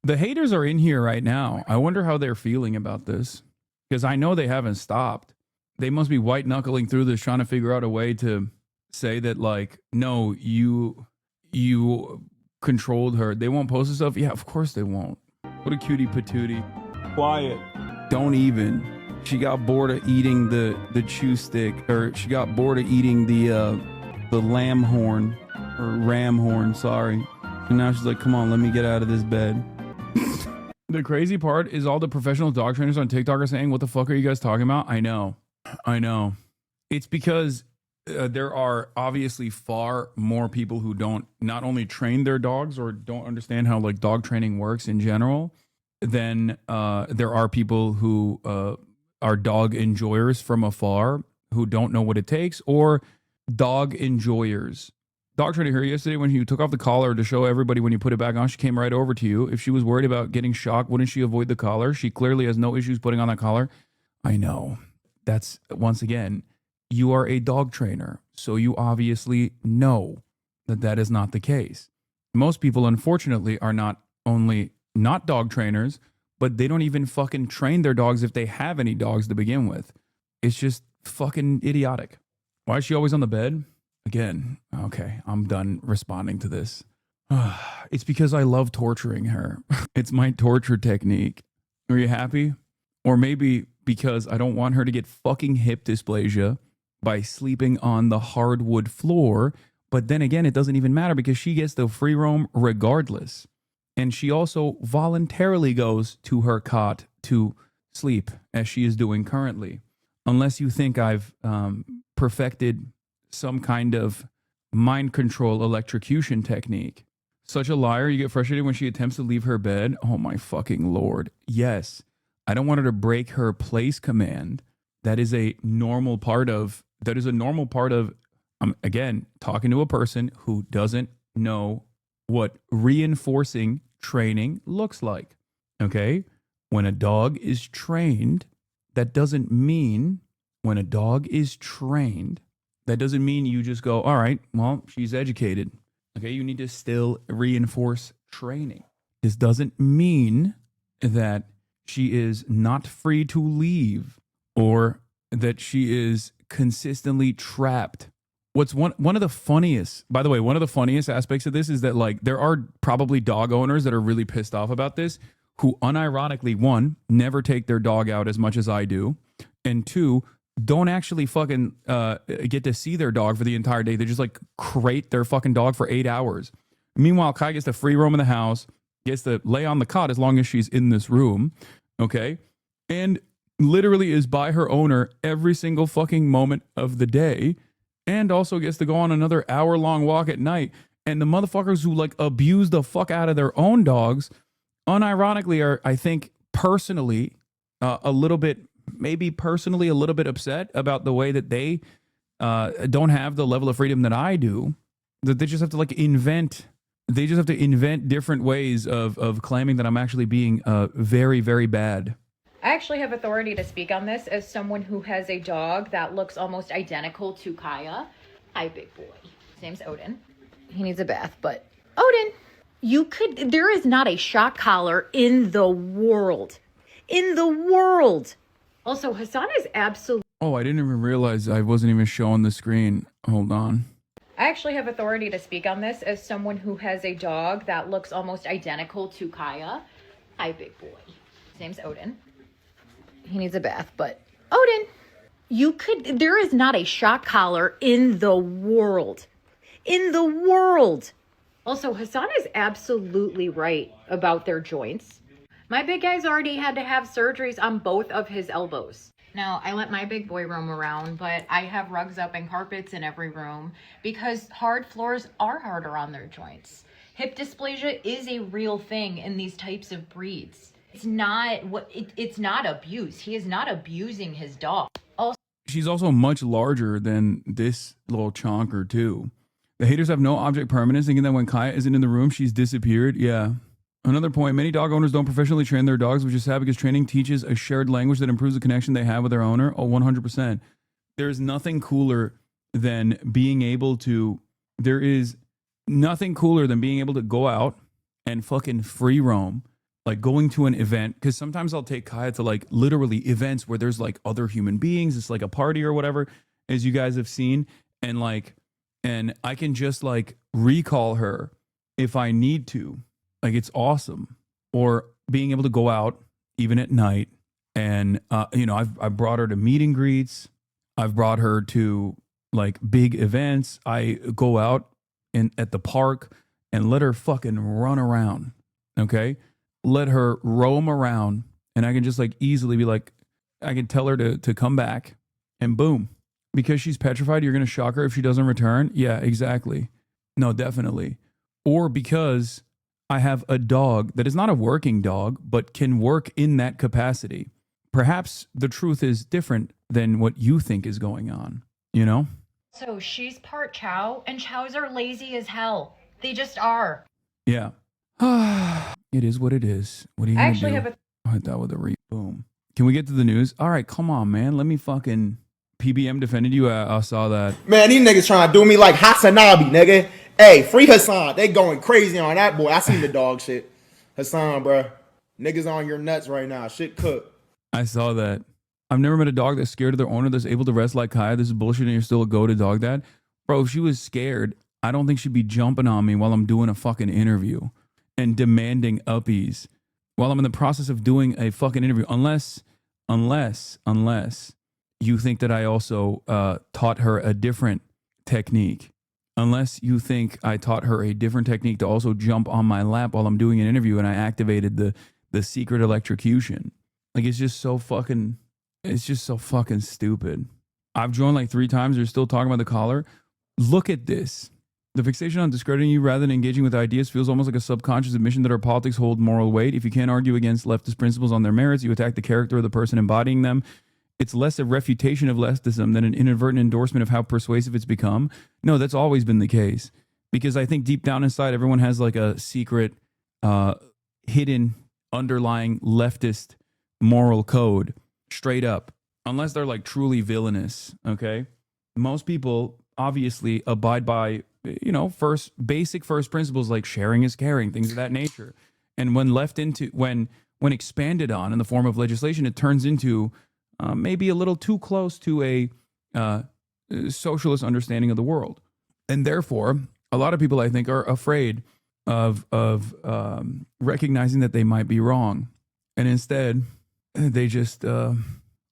The haters are in here right now. I wonder how they're feeling about this, because I know they haven't stopped. They must be white knuckling through this, trying to figure out a way to say that, like, no, you controlled her. They won't post this stuff. Yeah, of course they won't. What a cutie patootie. Quiet. Don't even. She got bored of eating the chew stick, or she got bored of eating the lamb horn, or ram horn, sorry. And now she's like, come on, let me get out of this bed. The crazy part is all the professional dog trainers on TikTok are saying, what the fuck are you guys talking about? I know. It's because there are obviously far more people who don't not only train their dogs or don't understand how like dog training works in general, than there are people who are dog enjoyers from afar who don't know what it takes, or dog enjoyers. Dog trainer here yesterday, when you took off the collar to show everybody when you put it back on, she came right over to you. If she was worried about getting shocked, wouldn't she avoid the collar? She clearly has no issues putting on that collar. I know. That's, once again, you are a dog trainer, so you obviously know that that is not the case. Most people, unfortunately, are not only not dog trainers, but they don't even fucking train their dogs if they have any dogs to begin with. It's just fucking idiotic. Why is she always on the bed? Again, okay, I'm done responding to this. It's because I love torturing her. It's my torture technique. Are you happy? Or maybe because I don't want her to get fucking hip dysplasia by sleeping on the hardwood floor. But then again, it doesn't even matter because she gets to free roam regardless. And she also voluntarily goes to her cot to sleep, as she is doing currently. Unless you think I've perfected some kind of mind control electrocution technique. Such a liar. You get frustrated when she attempts to leave her bed. Oh my fucking Lord. Yes. I don't want her to break her place command. That is a normal part of, again, talking to a person who doesn't know what reinforcing training looks like. Okay? When a dog is trained, that doesn't mean you just go, all right, well, she's educated. Okay, you need to still reinforce training. This doesn't mean that she is not free to leave or that she is consistently trapped. What's one of the funniest, by the way, one of the funniest aspects of this is that, like, there are probably dog owners that are really pissed off about this, who unironically, one, never take their dog out as much as I do, and two, don't actually fucking get to see their dog for the entire day. They just like crate their fucking dog for 8 hours. Meanwhile, Kai gets to free roam in the house, gets to lay on the cot as long as she's in this room, okay? And literally is by her owner every single fucking moment of the day, and also gets to go on another hour-long walk at night. And the motherfuckers who like abuse the fuck out of their own dogs, unironically are, I think, personally a little bit upset about the way that they don't have the level of freedom that I do, that they just have to like invent. They just have to invent different ways of claiming that I'm actually being very, very bad. I actually have authority to speak on this as someone who has a dog that looks almost identical to Kaya. Hi, big boy. His name's Odin. He needs a bath, but Odin, there is not a shock collar in the world. In the world. Also, Hasan is absolutely... Oh, I didn't even realize I wasn't even showing the screen. Hold on. I actually have authority to speak on this as someone who has a dog that looks almost identical to Kaya. Hi, big boy. His name's Odin. He needs a bath, but Odin, there is not a shock collar in the world. In the world. Also, Hasan is absolutely right about their joints. My big guy's already had to have surgeries on both of his elbows. Now, I let my big boy roam around, but I have rugs up and carpets in every room because hard floors are harder on their joints. Hip dysplasia is a real thing in these types of breeds. It's not abuse. He is not abusing his dog. She's also much larger than this little chonker too. The haters have no object permanence, thinking that when Kaya isn't in the room, she's disappeared. Yeah. Another point, many dog owners don't professionally train their dogs, which is sad because training teaches a shared language that improves the connection they have with their owner. Oh, 100%. There's nothing cooler than being able to, there is nothing cooler than being able to go out and fucking free roam. Like going to an event, because sometimes I'll take Kaya to like literally events where there's like other human beings. It's like a party or whatever, as you guys have seen. And I can just like recall her if I need to. Like it's awesome. Or being able to go out even at night. And, I've brought her to meet and greets. I've brought her to like big events. I go out at the park and let her fucking run around. Okay. Let her roam around, and I can just like easily be like, I can tell her to come back, and boom. Because she's petrified, you're going to shock her if she doesn't return? Yeah, exactly. No, definitely. Or because I have a dog that is not a working dog, but can work in that capacity. Perhaps the truth is different than what you think is going on, you know? So she's part Chow, and Chows are lazy as hell. They just are. Yeah. It is what it is. What are you going to do? I hit that with a boom. Can we get to the news? All right, come on, man. Let me fucking... PBM defended you. I saw that. Man, these niggas trying to do me like HasanAbi, nigga. Hey, free Hasan. They going crazy on that boy. I seen the dog shit. Hasan, bro. Niggas on your nuts right now. Shit cooked. I saw that. I've never met a dog that's scared of their owner that's able to rest like Kaya. This is bullshit and you're still a go-to dog dad. Bro, if she was scared, I don't think she'd be jumping on me while I'm doing a fucking interview and demanding uppies while I'm in the process of doing a fucking interview. Unless you think that I also taught her a different technique. Unless you think I taught her a different technique to also jump on my lap while I'm doing an interview and I activated the secret electrocution. Like, it's just so fucking stupid. I've joined like 3 times. You're still talking about the collar. Look at this. The fixation on discrediting you rather than engaging with ideas feels almost like a subconscious admission that our politics hold moral weight. If you can't argue against leftist principles on their merits, you attack the character of the person embodying them. It's less a refutation of leftism than an inadvertent endorsement of how persuasive it's become. No, that's always been the case. Because I think deep down inside, everyone has like a secret, hidden, underlying leftist moral code, straight up. Unless they're like truly villainous, okay? Most people obviously abide by, basic first principles like sharing is caring, things of that nature. And when when expanded on in the form of legislation, it turns into maybe a little too close to a socialist understanding of the world. And therefore, a lot of people, I think, are afraid of recognizing that they might be wrong. And instead, they just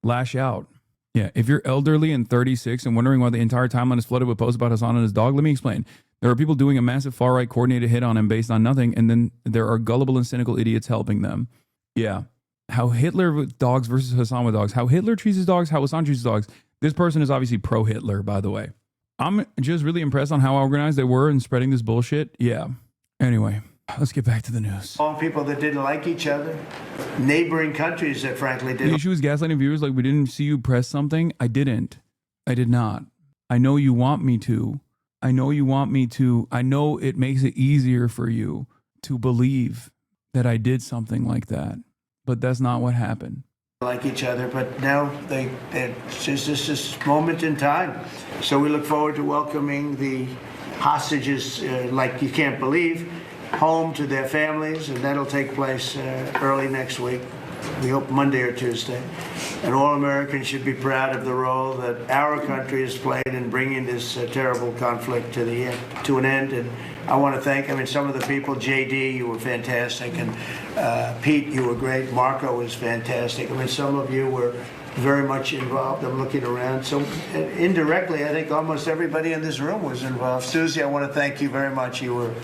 lash out. Yeah, if you're elderly and 36 and wondering why the entire timeline is flooded with posts about Hasan and his dog, let me explain. There are people doing a massive far-right coordinated hit on him based on nothing, and then there are gullible and cynical idiots helping them. Yeah. How Hitler with dogs versus Hasan with dogs. How Hitler treats his dogs, how Hasan treats his dogs. This person is obviously pro-Hitler, by the way. I'm just really impressed on how organized they were in spreading this bullshit. Yeah. Anyway, let's get back to the news. All people that didn't like each other, neighboring countries that frankly didn't. The issue is gaslighting viewers like we didn't see you press something. I didn't. I did not. I know you want me to. I know you want me to. I know it makes it easier for you to believe that I did something like that. But that's not what happened. Like each other, but now it's just this moment in time. So we look forward to welcoming the hostages, like you can't believe, home to their families, and that'll take place early next week. We hope Monday or Tuesday. And all Americans should be proud of the role that our country has played in bringing this terrible conflict to an end. And I want to thank, some of the people, JD, you were fantastic, and Pete, you were great. Marco was fantastic. Some of you were very much involved. I'm looking around. So indirectly, I think almost everybody in this room was involved. Susie, I want to thank you very much. You were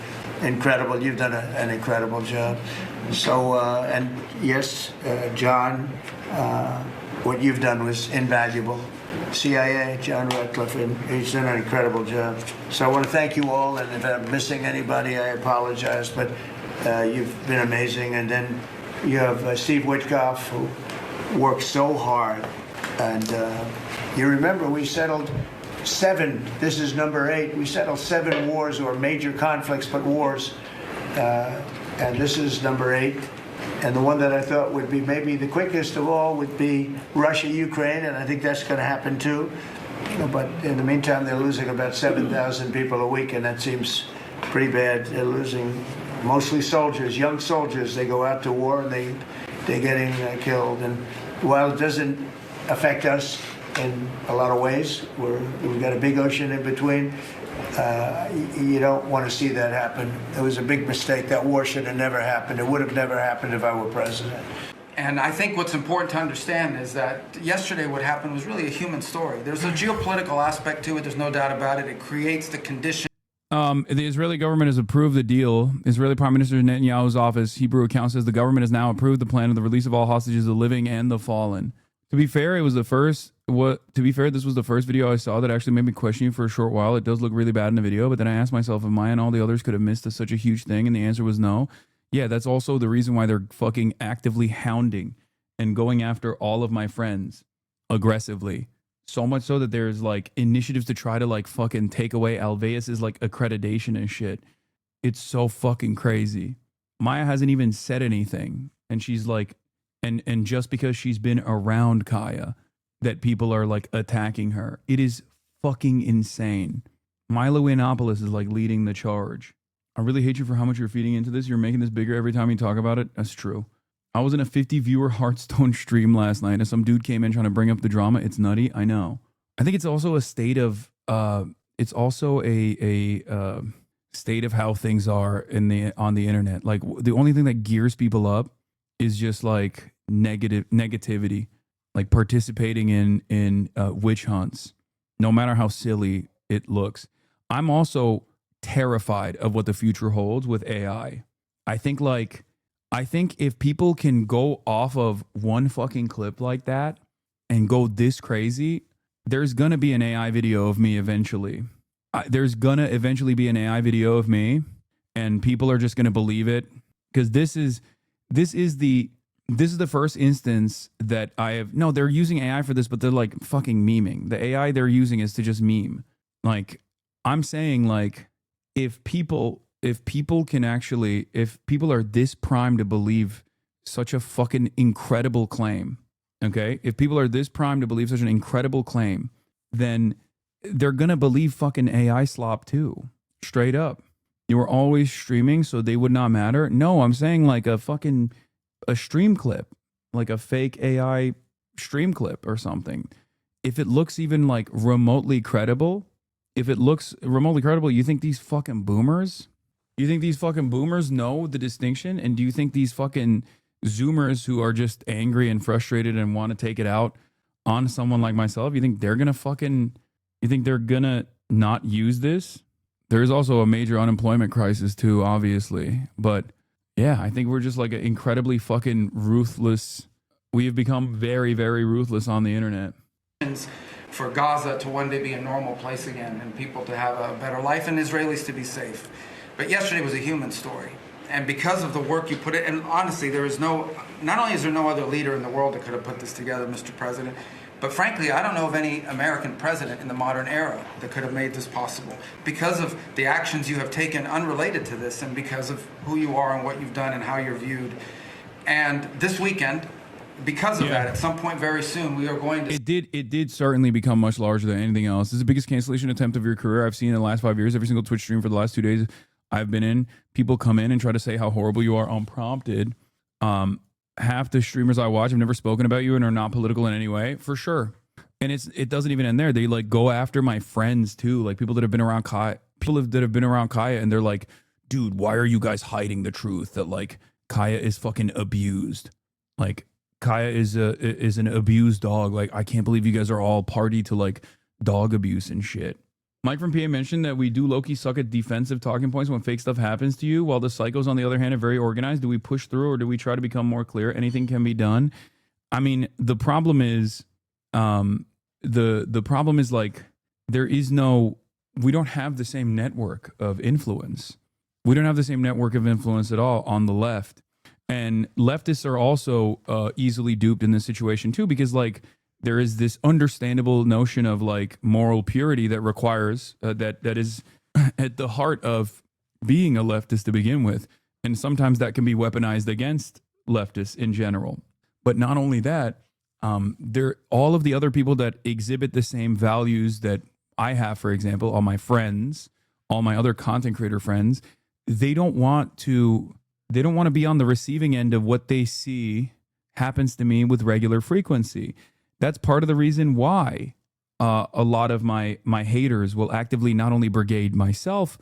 incredible. You've done an incredible job. So, and yes, John, what you've done was invaluable. CIA, John Ratcliffe, and he's done an incredible job. So I want to thank you all, and if I'm missing anybody, I apologize, but you've been amazing. And then you have Steve Witkoff, who worked so hard. And you remember we settled 7, this is number 8, we settled 7 wars, or major conflicts, but wars. And this is number 8. And the one that I thought would be maybe the quickest of all would be Russia-Ukraine, and I think that's going to happen too. But in the meantime, they're losing about 7,000 people a week, and that seems pretty bad. They're losing mostly soldiers, young soldiers. They go out to war, and they're getting killed. And while it doesn't affect us in a lot of ways, we've got a big ocean in between, you don't want to see that happen. It was a big mistake. That war should have never happened. It would have never happened if I were president. And I think what's important to understand is that yesterday what happened was really a human story. There's a geopolitical aspect to it. There's no doubt about it. It creates the condition. The Israeli government has approved the deal. Israeli Prime Minister Netanyahu's office, Hebrew account, says the government has now approved the plan of the release of all hostages, the living and the fallen. To be fair, it was the first. This was the first video I saw that actually made me question you for a short while. It does look really bad in the video, but then I asked myself if Maya and all the others could have missed such a huge thing, and the answer was no. Yeah, that's also the reason why they're fucking actively hounding and going after all of my friends aggressively. So much so that there's like initiatives to try to like fucking take away Alveus's like accreditation and shit. It's so fucking crazy. Maya hasn't even said anything, and she's like, and just because she's been around Kaya, that people are like attacking her. It is fucking insane. Milo Yiannopoulos is like leading the charge. I really hate you for how much you're feeding into this. You're making this bigger every time you talk about it. That's true. I was in a 50 viewer Hearthstone stream last night and some dude came in trying to bring up the drama. It's nutty. I know. I think it's also a state of it's also a state of how things are on the internet. Like the only thing that gears people up is just like negativity, like participating in witch hunts, no matter how silly it looks. I'm also terrified of what the future holds with AI. I think if people can go off of one fucking clip like that and go this crazy, there's gonna be an AI video of me eventually. There's gonna eventually be an AI video of me, and people are just gonna believe it, because this is the first instance that I have. No, they're using AI for this, but they're like fucking memeing. The AI they're using is to just meme. Like, I'm saying, like, if people are this primed to believe such a fucking incredible claim, okay? If people are this primed to believe such an incredible claim, then they're gonna believe fucking AI slop too. Straight up. You were always streaming, so they would not matter. No, I'm saying like a stream clip, like a fake AI stream clip or something. If it looks even like remotely credible, you think these fucking boomers? You think these fucking boomers know the distinction? And do you think these fucking Zoomers who are just angry and frustrated and want to take it out on someone like myself, you think they're gonna not use this? There's also a major unemployment crisis too, obviously. But yeah, I think we're just like an incredibly fucking ruthless. We have become very, very ruthless on the internet. For Gaza to one day be a normal place again and people to have a better life and Israelis to be safe. But yesterday was a human story. And because of the work you put in, and honestly, not only is there no other leader in the world that could have put this together, Mr. President, But frankly, I don't know of any American president in the modern era that could have made this possible because of the actions you have taken unrelated to this and because of who you are and what you've done and how you're viewed. And this weekend, because of that, at some point very soon, we are going to... It did certainly become much larger than anything else. This is the biggest cancellation attempt of your career I've seen in the last 5 years. Every single Twitch stream for the last 2 days I've been in, people come in and try to say how horrible you are unprompted. Half the streamers I watch have never spoken about you and are not political in any way, for sure. And it doesn't even end there. They like go after my friends too, like people that have been around Kaya, that have been around Kaya, and they're like, dude, why are you guys hiding the truth that like Kaya is fucking abused? Like Kaya is an abused dog. Like I can't believe you guys are all party to like dog abuse and shit. Mike from PA mentioned that we do low-key suck at defensive talking points when fake stuff happens to you, while the psychos, on the other hand, are very organized. Do we push through or do we try to become more clear? Anything can be done. I mean, the problem is, the problem is like, we don't have the same network of influence. We don't have the same network of influence at all on the left. And leftists are also easily duped in this situation too, because like, there is this understandable notion of like moral purity that requires that is at the heart of being a leftist to begin with. And sometimes that can be weaponized against leftists in general. But not only that, all of the other people that exhibit the same values that I have, for example, all my friends, all my other content creator friends, they don't want to be on the receiving end of what they see happens to me with regular frequency. That's part of the reason why a lot of my haters will actively not only brigade myself,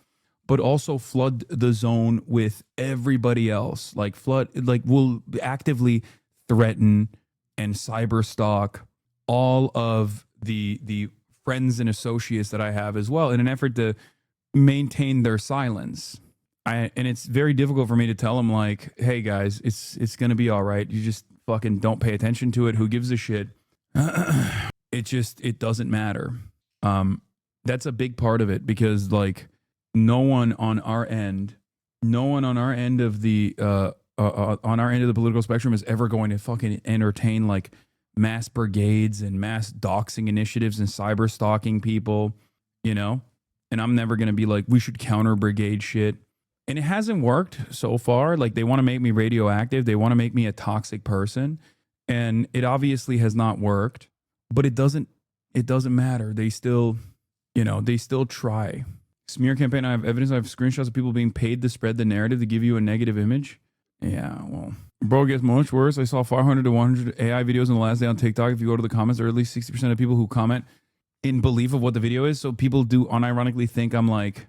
but also flood the zone with everybody else. Like will actively threaten and cyber stalk all of the friends and associates that I have as well in an effort to maintain their silence. And it's very difficult for me to tell them like, hey guys, it's gonna be all right. You just fucking don't pay attention to it. Who gives a shit? It doesn't matter. That's a big part of it because like no one on our end of the political spectrum is ever going to fucking entertain like mass brigades and mass doxing initiatives and cyber stalking people, you know? And I'm never going to be like, we should counter brigade shit. And it hasn't worked so far. Like they want to make me radioactive. They want to make me a toxic person. And it obviously has not worked, but it doesn't matter. They still try. Smear campaign, I have evidence. I have screenshots of people being paid to spread the narrative to give you a negative image. Yeah, well, bro, it gets much worse. I saw 500 to 100 AI videos in the last day on TikTok. If you go to the comments, there are at least 60% of people who comment in belief of what the video is. So people do unironically think I'm like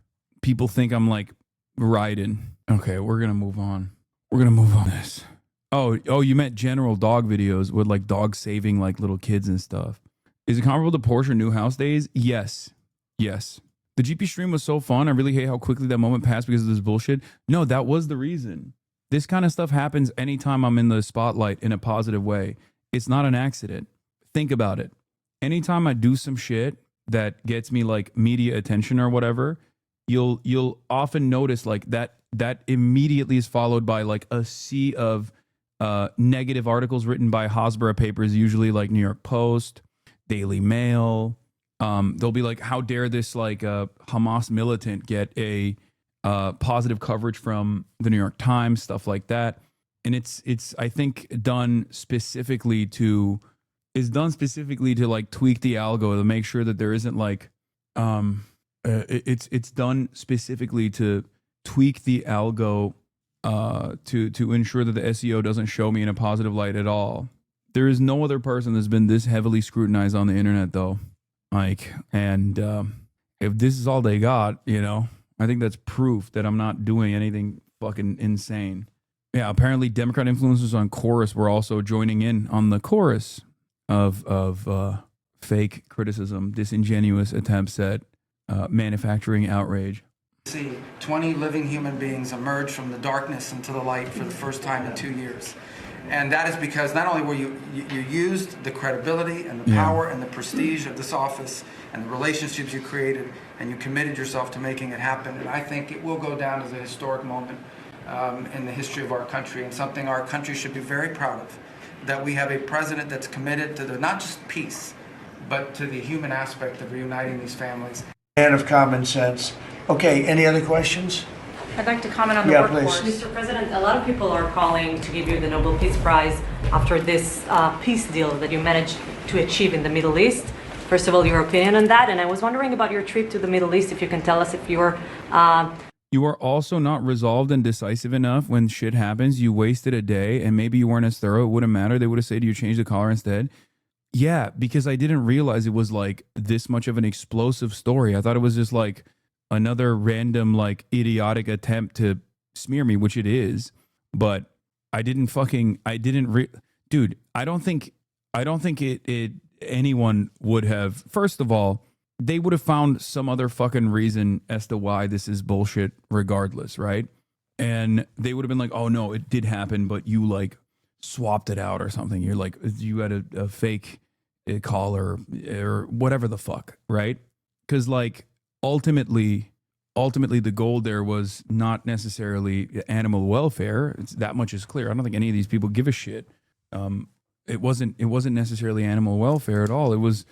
Raiden. Okay, we're going to move on. We're going to move on this. Oh, you meant general dog videos with like dogs saving like little kids and stuff. Is it comparable to Porsche New House days? Yes. The GP stream was so fun. I really hate how quickly that moment passed because of this bullshit. No, that was the reason. This kind of stuff happens anytime I'm in the spotlight in a positive way. It's not an accident. Think about it. Anytime I do some shit that gets me like media attention or whatever, you'll often notice like that immediately is followed by like a sea of negative articles written by Hasbara papers, usually like New York Post, Daily Mail. They'll be like, how dare this like Hamas militant get a positive coverage from the New York Times, stuff like that. And it's I think done specifically to like tweak the algo to make sure that there isn't like it's done specifically to tweak the algo to ensure that the SEO doesn't show me in a positive light at all. There is no other person that's been this heavily scrutinized on the internet though. Like, and if this is all they got, you know, I think that's proof that I'm not doing anything fucking insane. Yeah, apparently Democrat influencers on Chorus were also joining in on the chorus of fake criticism, disingenuous attempts at manufacturing outrage. See 20 living human beings emerge from the darkness into the light for the first time in 2 years. And that is because not only were you used the credibility and the power and the prestige of this office and the relationships you created, and you committed yourself to making it happen. And I think it will go down as a historic moment in the history of our country, and something our country should be very proud of. That we have a president that's committed to not just peace, but to the human aspect of reuniting these families. Man of common sense. Okay, any other questions? I'd like to comment on the workforce. Mr. President, a lot of people are calling to give you the Nobel Peace Prize after this peace deal that you managed to achieve in the Middle East. First of all, your opinion on that, and I was wondering about your trip to the Middle East, if you can tell us if you're... You are also not resolved and decisive enough when shit happens. You wasted a day, and maybe you weren't as thorough. It wouldn't matter. They would have said you change the collar instead. Yeah, because I didn't realize it was like this much of an explosive story. I thought it was just like another random, like, idiotic attempt to smear me, which it is. But I didn't dude, I don't think anyone would have. First of all, they would have found some other fucking reason as to why this is bullshit regardless, right? And they would have been like, oh no, it did happen, but you like swapped it out or something. You're like, you had a fake collar or whatever the fuck, right? Because like ultimately the goal there was not necessarily animal welfare. That much is clear. I don't think any of these people give a shit. It wasn't necessarily animal welfare at all. It was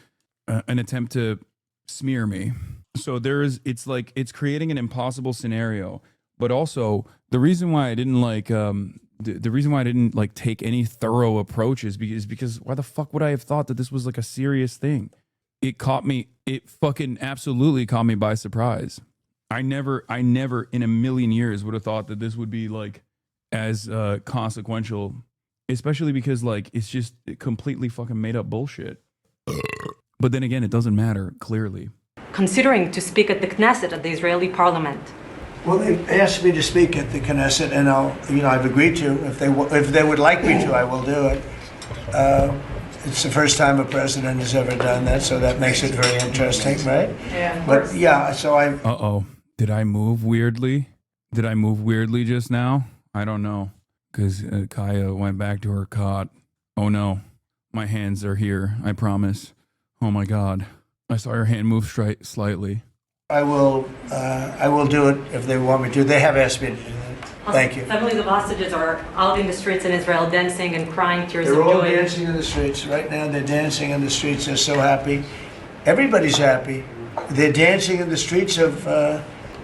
an attempt to smear me. So it's creating an impossible scenario. But also the reason why I didn't like the reason why I didn't like take any thorough approach is because why the fuck would I have thought that this was like a serious thing? It fucking absolutely caught me by surprise. I never in a million years would have thought that this would be like as consequential, especially because like it's just completely fucking made up bullshit. But then again, it doesn't matter, clearly. Considering to speak at the Knesset, at the Israeli parliament. Well, they asked me to speak at the Knesset, and I've agreed to. If they would like me to, I will do it. It's the first time a president has ever done that, so that makes it very interesting, right? Yeah. But yeah, so I. Uh-oh. Did I move weirdly? Did I move weirdly just now? I don't know. Because Kaya went back to her cot. Oh no. My hands are here, I promise. Oh my God. I saw your hand move slightly. I will do it if they want me to. They have asked me to do that. Thank you. Families of hostages are out in the streets in Israel dancing and crying tears of joy. They're all dancing in the streets. Right now they're dancing in the streets. They're so happy. Everybody's happy. They're dancing in the streets of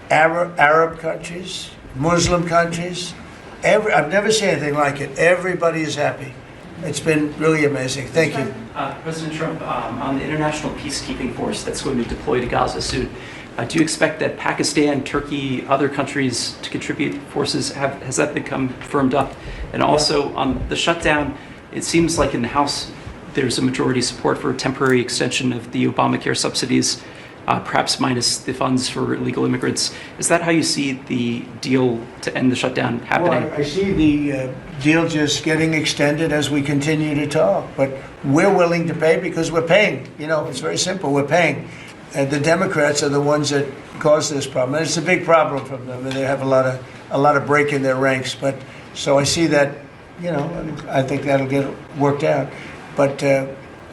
Arab countries, Muslim countries. I've never seen anything like it. Everybody is happy. It's been really amazing. Thank you. President Trump, on the international peacekeeping force that's going to deploy to Gaza soon, do you expect that Pakistan, Turkey, other countries to contribute forces? Has that become firmed up? And also on the shutdown, it seems like in the House there's a majority support for a temporary extension of the Obamacare subsidies, perhaps minus the funds for illegal immigrants. Is that how you see the deal to end the shutdown happening? Well, I see the deal just getting extended as we continue to talk. But we're willing to pay because we're paying. It's very simple. We're paying. And the Democrats are the ones that cause this problem. And it's a big problem for them. And they have a lot of break in their ranks. But so I see that, I think that'll get worked out. But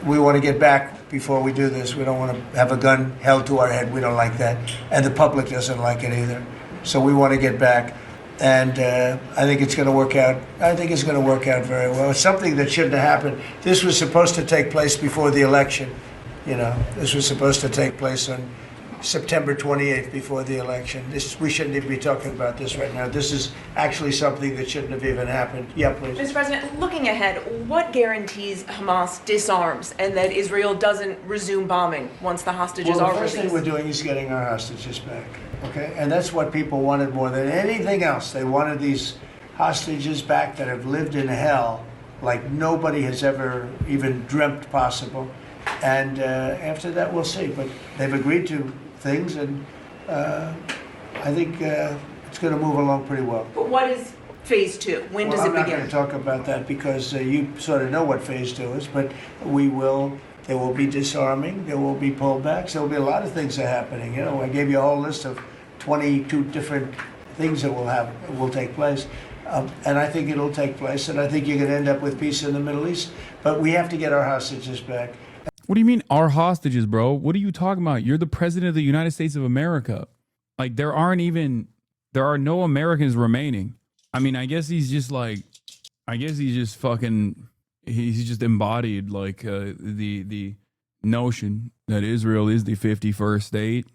we want to get back before we do this. We don't want to have a gun held to our head. We don't like that. And the public doesn't like it either. So we want to get back. And I think it's going to work out. I think it's going to work out very well. It's something that shouldn't have happened. This was supposed to take place before the election. This was supposed to take place on September 28th before the election. We shouldn't even be talking about this right now. This is actually something that shouldn't have even happened. Yeah, please. Mr. President, looking ahead, what guarantees Hamas disarms and that Israel doesn't resume bombing once the hostages are released? The first thing we're doing is getting our hostages back, okay? And that's what people wanted more than anything else. They wanted these hostages back that have lived in hell like nobody has ever even dreamt possible. And after that, we'll see. But they've agreed to things, and I think it's going to move along pretty well. But what is phase two? When does it begin? I'm not going to talk about that because you sort of know what phase two is. But there will be disarming. There will be pullbacks. There will be a lot of things that are happening. I gave you a whole list of 22 different things that will take place. And I think it'll take place. And I think you're going to end up with peace in the Middle East. But we have to get our hostages back. What do you mean our hostages, bro? What are you talking about? You're the president of the United States of America. Like there are no Americans remaining. I mean, I guess he's just embodied like the notion that Israel is the 51st state,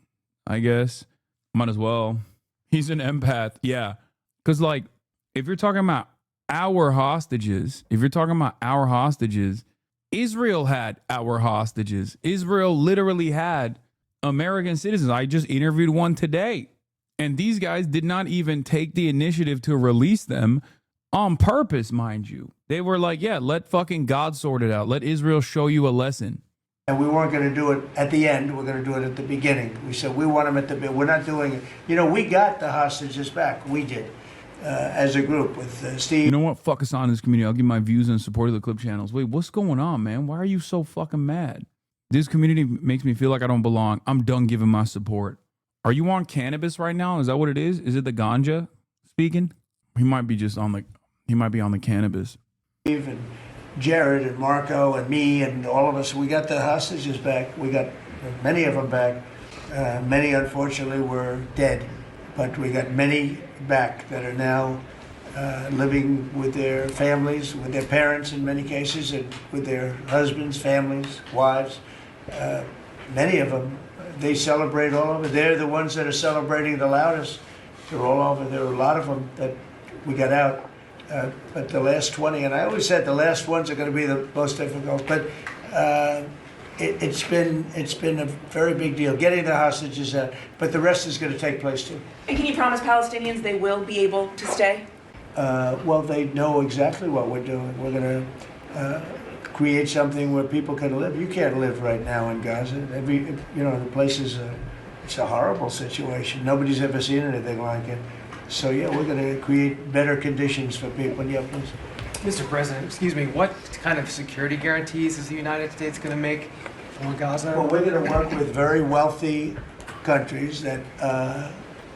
I guess. Might as well. He's an empath. Yeah. Because, like, if you're talking about our hostages, Israel had our hostages. Israel literally had American citizens. I just interviewed one today. And these guys did not even take the initiative to release them on purpose, mind you. They were like, yeah, let fucking God sort it out. Let Israel show you a lesson. And we weren't going to do it at the end. We're going to do it at the beginning. We said we want them at the beginning. We're not doing it. You know, we got the hostages back. We did, as a group with Steve. You know what? Fuck us on this community. I'll give my views in support of the clip channels. Wait, what's going on, man? Why are you so fucking mad? This community makes me feel like I don't belong. I'm done giving my support. Are you on cannabis right now? Is that what it is? Is it the ganja speaking? He might be just on the, he might be on the cannabis. Steve and Jared and Marco and me and all of us, we got the hostages back. We got many of them back. Many, unfortunately, were dead. But we got many back that are now living with their families, with their parents in many cases, and with their husbands, families, wives. Many of them, they celebrate all over. They're the ones that are celebrating the loudest. They're all over. There are a lot of them that we got out. But the last 20, and I always said the last ones are going to be the most difficult, but it's been a very big deal getting the hostages out, but the rest is going to take place too. And can you promise Palestinians they will be able to stay? Well, they know exactly what we're doing. We're going to create something where people can live. You can't live right now in Gaza. The place is it's a horrible situation. Nobody's ever seen anything like it. So yeah, we're going to create better conditions for people. Yeah, please. Mr. President, excuse me, what kind of security guarantees is the United States going to make for Gaza? Well, we're going to work with very wealthy countries that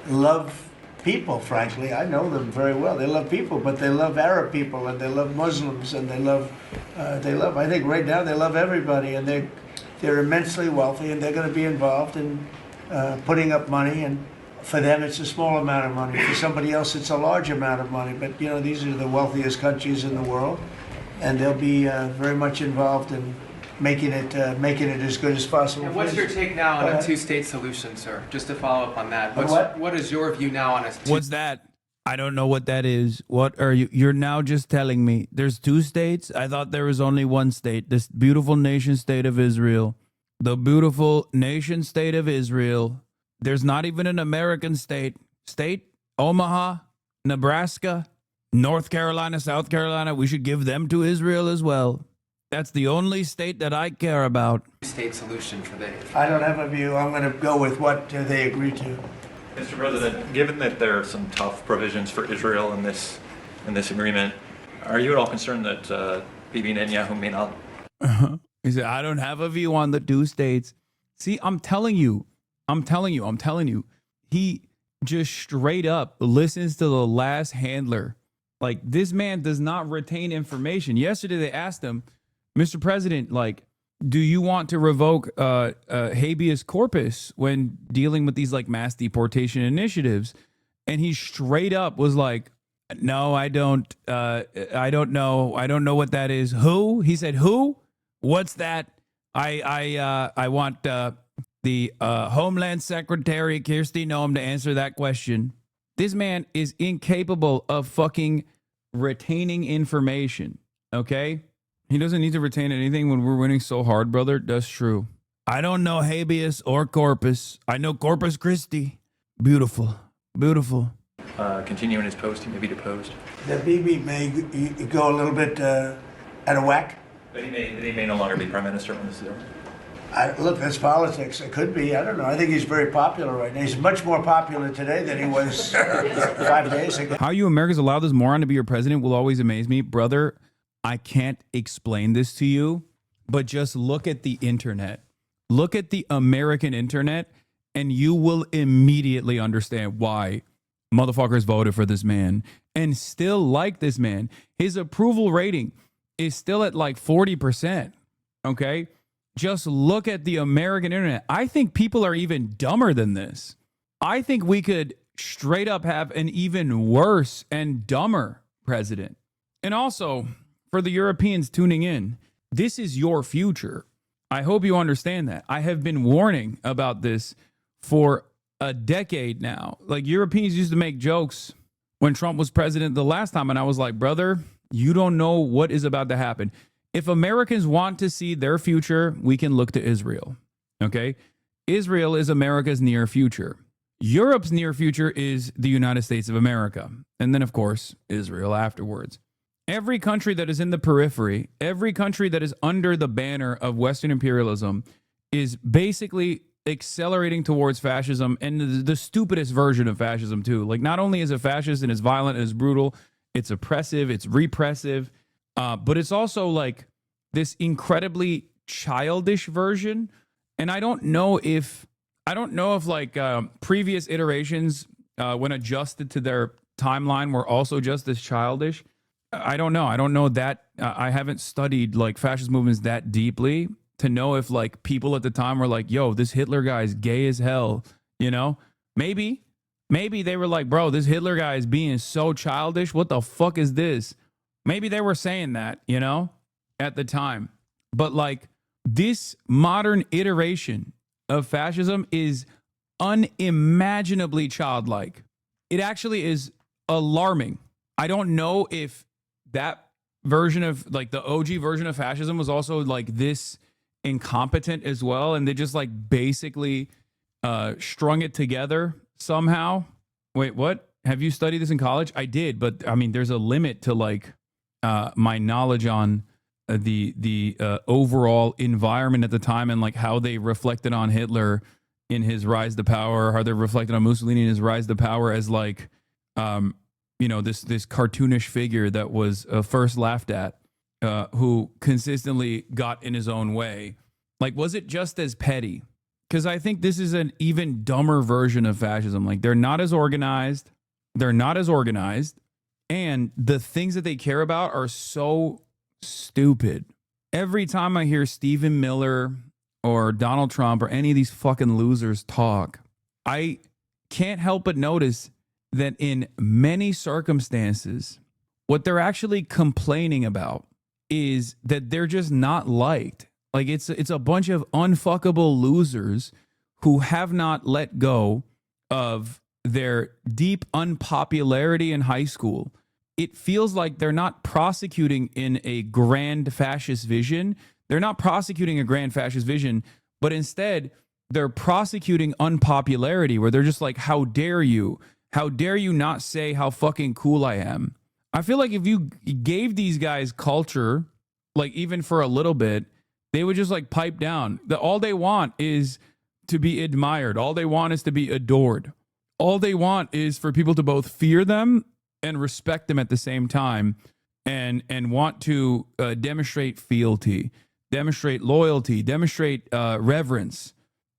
love people, frankly. I know them very well. They love people, but they love Arab people, and they love Muslims, and they love, I think right now they love everybody, and they're immensely wealthy, and they're going to be involved in putting up money, and for them it's a small amount of money. For somebody else it's a large amount of money. But you know, these are the wealthiest countries in the world, and they'll be very much involved in making it as good as possible. And what's your take now on a two-state solution, sir? Just to follow up on that. What is your view now on a What's that? I don't know what that is. What are you? You're now just telling me there's two states? I thought there was only one state. This beautiful nation state of Israel. The beautiful nation state of Israel. There's not even an American state. Omaha, Nebraska, North Carolina, South Carolina. We should give them to Israel as well. That's the only state that I care about. State solution for the... I don't have a view. I'm going to go with what they agree to. Mr. President, given that there are some tough provisions for Israel in this agreement, are you at all concerned that Bibi Netanyahu may not? He said, I don't have a view on the two states. See, I'm telling you. He just straight up listens to the last handler. Like, this man does not retain information. Yesterday they asked him, Mr. President, like, do you want to revoke habeas corpus when dealing with these like mass deportation initiatives? And he straight up was like, no, I don't know. I don't know what that is. Who? He said, who? What's that? I want the Homeland Secretary, Kirsty Noem, to answer that question. This man is incapable of fucking retaining information, okay? He doesn't need to retain anything when we're winning so hard, brother. That's true. I don't know habeas or corpus. I know Corpus Christi. Beautiful. Beautiful. Continuing his post, he may be deposed. The Bibi may go a little bit out of whack. But he may no longer be prime minister when this is over. Look, that's politics. It could be. I don't know. I think he's very popular right now. He's much more popular today than he was 5 days ago. How you Americans allow this moron to be your president will always amaze me. Brother, I can't explain this to you, but just look at the internet. Look at the American internet, and you will immediately understand why motherfuckers voted for this man and still like this man. His approval rating is still at like 40%, okay? Just look at the American internet. I think people are even dumber than this. I think we could straight up have an even worse and dumber president. And also, for the Europeans tuning in, this is your future. I hope you understand that. I have been warning about this for a decade now. Like, Europeans used to make jokes when Trump was president the last time, and I was like, brother, you don't know what is about to happen. If Americans want to see their future, we can look to Israel. Okay? Israel is America's near future. Europe's near future is the United States of America. And then, of course, Israel afterwards. Every country that is in the periphery, every country that is under the banner of Western imperialism is basically accelerating towards fascism, and the stupidest version of fascism too. Like, not only is it fascist and it's violent and it's brutal, it's oppressive, it's repressive, but it's also like this incredibly childish version. And I don't know if like previous iterations, when adjusted to their timeline, were also just as childish. I don't know. I don't know that. I haven't studied like fascist movements that deeply to know if like people at the time were like, yo, this Hitler guy is gay as hell. You know, maybe they were like, bro, this Hitler guy is being so childish. What the fuck is this? Maybe they were saying that, you know, at the time. But like, this modern iteration of fascism is unimaginably childlike. It actually is alarming. I don't know if that version of like the OG version of fascism was also like this incompetent as well, and they just like basically strung it together somehow. Wait, what? Have you studied this in college? I did, but I mean, there's a limit to like my knowledge on the overall environment at the time, and like how they reflected on Hitler in his rise to power, how they reflected on Mussolini in his rise to power as like you know, this cartoonish figure that was first laughed at, who consistently got in his own way. Like, was it just as petty? Because I think this is an even dumber version of fascism. Like, they're not as organized. And the things that they care about are so stupid. Every time I hear Stephen Miller or Donald Trump or any of these fucking losers talk, I can't help but notice that in many circumstances, what they're actually complaining about is that they're just not liked. Like, it's a bunch of unfuckable losers who have not let go of their deep unpopularity in high school. It feels like they're not prosecuting in a grand fascist vision. They're not prosecuting a grand fascist vision, but instead they're prosecuting unpopularity, where they're just like, how dare you? How dare you not say how fucking cool I am? I feel like if you gave these guys culture, like even for a little bit, they would just like pipe down. All they want is to be admired. All they want is to be adored. All they want is for people to both fear them and respect them at the same time, and want to demonstrate fealty, demonstrate loyalty, demonstrate reverence.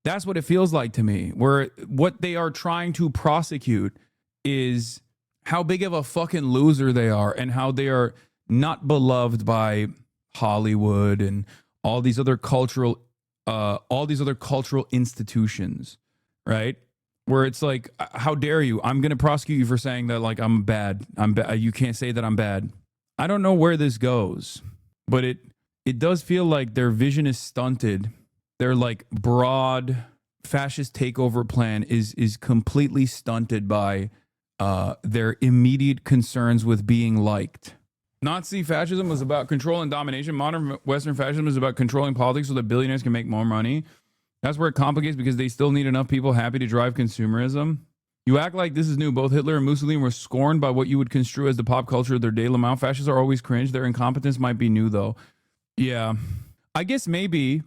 That's what it feels like to me, where what they are trying to prosecute is how big of a fucking loser they are, and how they are not beloved by Hollywood and all these other cultural institutions, right? Where it's like, how dare you? I'm going to prosecute you for saying that like I'm bad. You can't say that I'm bad. I don't know where this goes, but it does feel like their vision is stunted. Their like broad fascist takeover plan is completely stunted by their immediate concerns with being liked. Nazi fascism was about control and domination. Modern Western fascism is about controlling politics so that billionaires can make more money. That's where it complicates, because they still need enough people happy to drive consumerism. You act like this is new. Both Hitler and Mussolini were scorned by what you would construe as the pop culture of their day. Lamau fascists are always cringe. Their incompetence might be new, though. Yeah. I guess maybe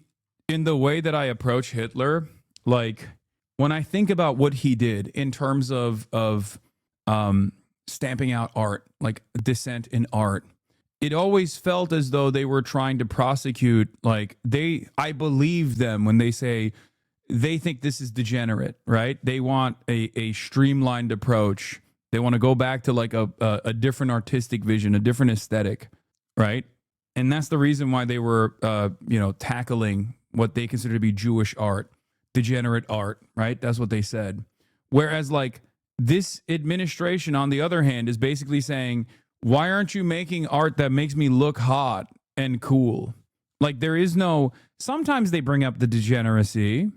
in the way that I approach Hitler, like when I think about what he did in terms of stamping out art, like dissent in art, it always felt as though they were trying to prosecute, like I believe them when they say they think this is degenerate, right? They want a streamlined approach. They want to go back to like a different artistic vision, a different aesthetic, right? And that's the reason why they were, tackling what they consider to be Jewish art, degenerate art, right? That's what they said. Whereas like this administration, on the other hand, is basically saying, why aren't you making art that makes me look hot and cool? Like there is no, sometimes they bring up the degeneracy,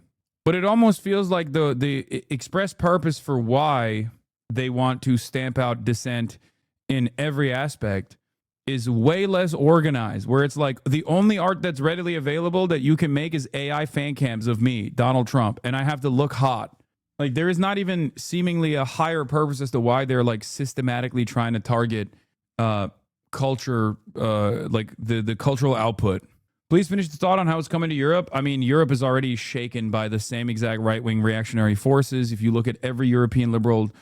but it almost feels like the express purpose for why they want to stamp out dissent in every aspect is way less organized, where it's like the only art that's readily available that you can make is AI fan cams of me, Donald Trump, and I have to look hot. Like there is not even seemingly a higher purpose as to why they're like systematically trying to target culture, like the cultural output. Please finish the thought on how it's coming to Europe. I mean, Europe is already shaken by the same exact right-wing reactionary forces. If you look at every European liberal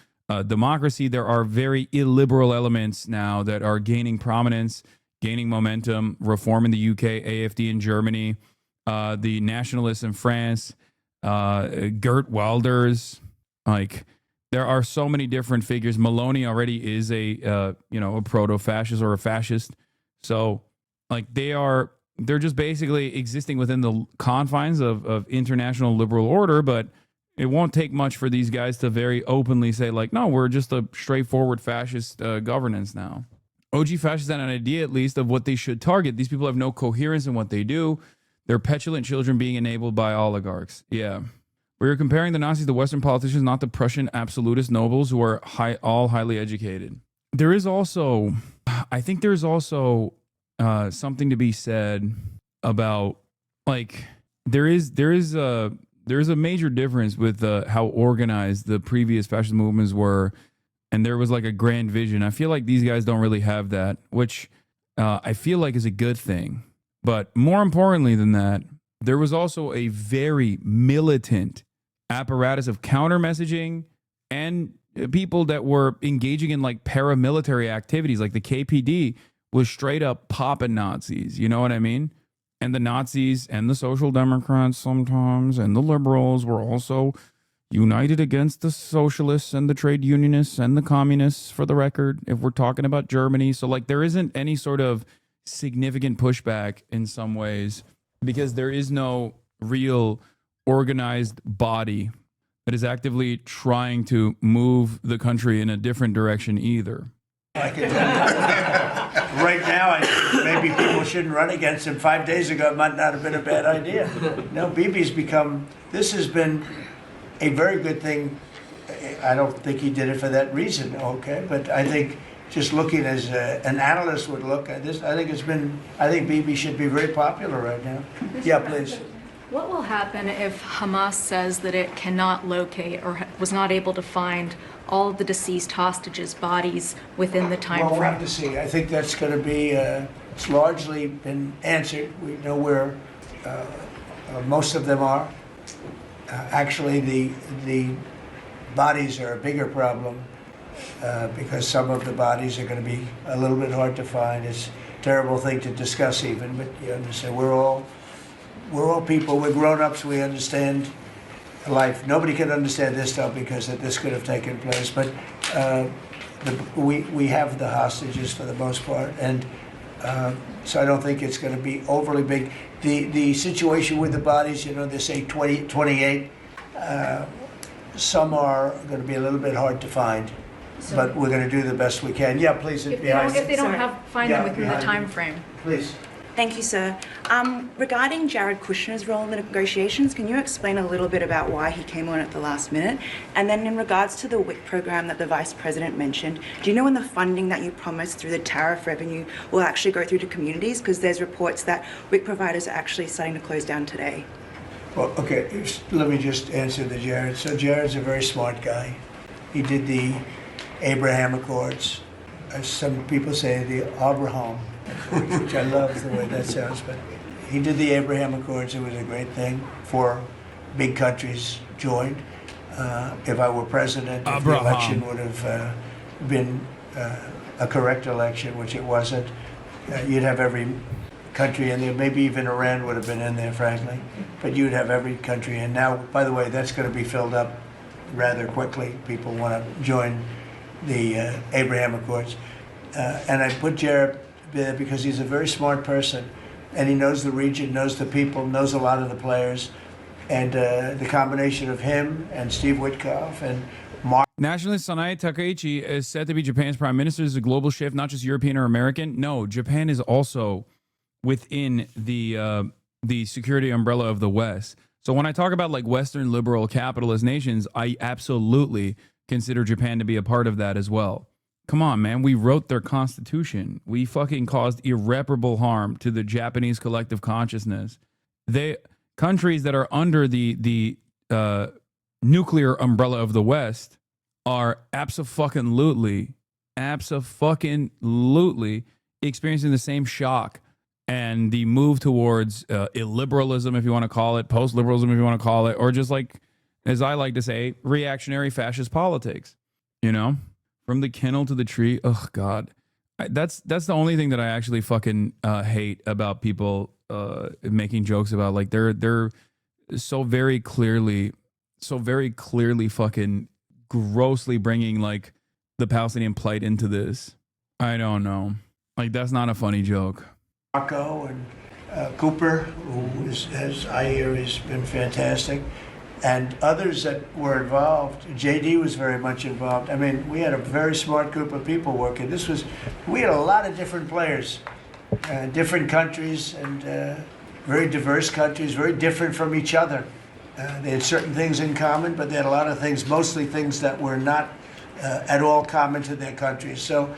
democracy, there are very illiberal elements now that are gaining prominence, gaining momentum. Reform in the UK, AFD in Germany, the nationalists in France, Geert Wilders. Like, there are so many different figures. Maloney already is a proto-fascist or a fascist. So, like, they're just basically existing within the confines of international liberal order, but it won't take much for these guys to very openly say, like, no, we're just a straightforward fascist governance now. OG fascists had an idea, at least, of what they should target. These people have no coherence in what they do. They're petulant children being enabled by oligarchs. Yeah. We're comparing the Nazis to Western politicians, not the Prussian absolutist nobles who are all highly educated. There is also, I think there's also something to be said about, like, there is a major difference with how organized the previous fascist movements were, and there was like a grand vision. I feel like these guys don't really have that, which I feel like is a good thing. But more importantly than that, there was also a very militant apparatus of counter messaging and people that were engaging in like paramilitary activities. Like the KPD was straight up popping Nazis, you know what I mean? And the Nazis and the Social Democrats sometimes and the liberals were also united against the socialists and the trade unionists and the communists, for the record, if we're talking about Germany. So like there isn't any sort of significant pushback in some ways because there is no real organized body that is actively trying to move the country in a different direction either. Right now, maybe people shouldn't run against him. 5 days ago, it might not have been a bad idea. No, Bibi's this has been a very good thing. I don't think he did it for that reason, okay? But I think just looking as an analyst would look at this, I think Bibi should be very popular right now. Yeah, please. What will happen if Hamas says that it cannot locate or was not able to find all of the deceased hostages' bodies within the time frame? Well, we'll have to see. I think that's going to be, it's largely been answered. We know where most of them are. Actually, the bodies are a bigger problem because some of the bodies are going to be a little bit hard to find. It's a terrible thing to discuss even, but you understand, we're all people, we're grown-ups, we understand life. Nobody can understand this stuff because this could have taken place, but we have the hostages for the most part, and so I don't think it's going to be overly big. The situation with the bodies, they say 28. Some are going to be a little bit hard to find, but we're going to do the best we can. Yeah, please. If they don't find them within the time frame. Please. Thank you, sir. Regarding Jared Kushner's role in the negotiations, can you explain a little bit about why he came on at the last minute? And then in regards to the WIC program that the Vice President mentioned, do you know when the funding that you promised through the tariff revenue will actually go through to communities? Because there's reports that WIC providers are actually starting to close down today. Well, okay, let me just answer the Jared. So Jared's a very smart guy. He did the Abraham Accords. As some people say, the Abraham, which I love the way that sounds, but he did the Abraham Accords. It was a great thing. 4 big countries joined. If I were president, if the election would have been a correct election, which it wasn't, you'd have every country in there. Maybe even Iran would have been in there, frankly. But you'd have every country in. Now, by the way, that's going to be filled up rather quickly. People want to join the Abraham Accords. And I put Jared there because he's a very smart person, and he knows the region, knows the people, knows a lot of the players. And the combination of him and Steve Witkoff and Mark. Nationalist Sanae Takaichi is said to be Japan's prime minister. This is a global shift, not just European or American. No, Japan is also within the security umbrella of the West. So when I talk about like Western liberal capitalist nations, I absolutely consider Japan to be a part of that as well. Come on, man. We wrote their constitution. We fucking caused irreparable harm to the Japanese collective consciousness. Countries that are under the nuclear umbrella of the West are absolutely experiencing the same shock and the move towards illiberalism, if you want to call it, post-liberalism, if you want to call it, or just like, as I like to say, reactionary fascist politics, you know? From the kennel to the tree. Oh God, that's the only thing that I actually fucking hate about people making jokes about. Like they're so very clearly fucking grossly bringing like the Palestinian plight into this. I don't know. Like that's not a funny joke. Marco and Cooper, who is, as I hear, has been fantastic. And others that were involved. JD was very much involved. I mean, we had a very smart group of people working. We had a lot of different players, different countries, and very diverse countries, very different from each other. They had certain things in common, but they had a lot of things, mostly things that were not at all common to their countries. So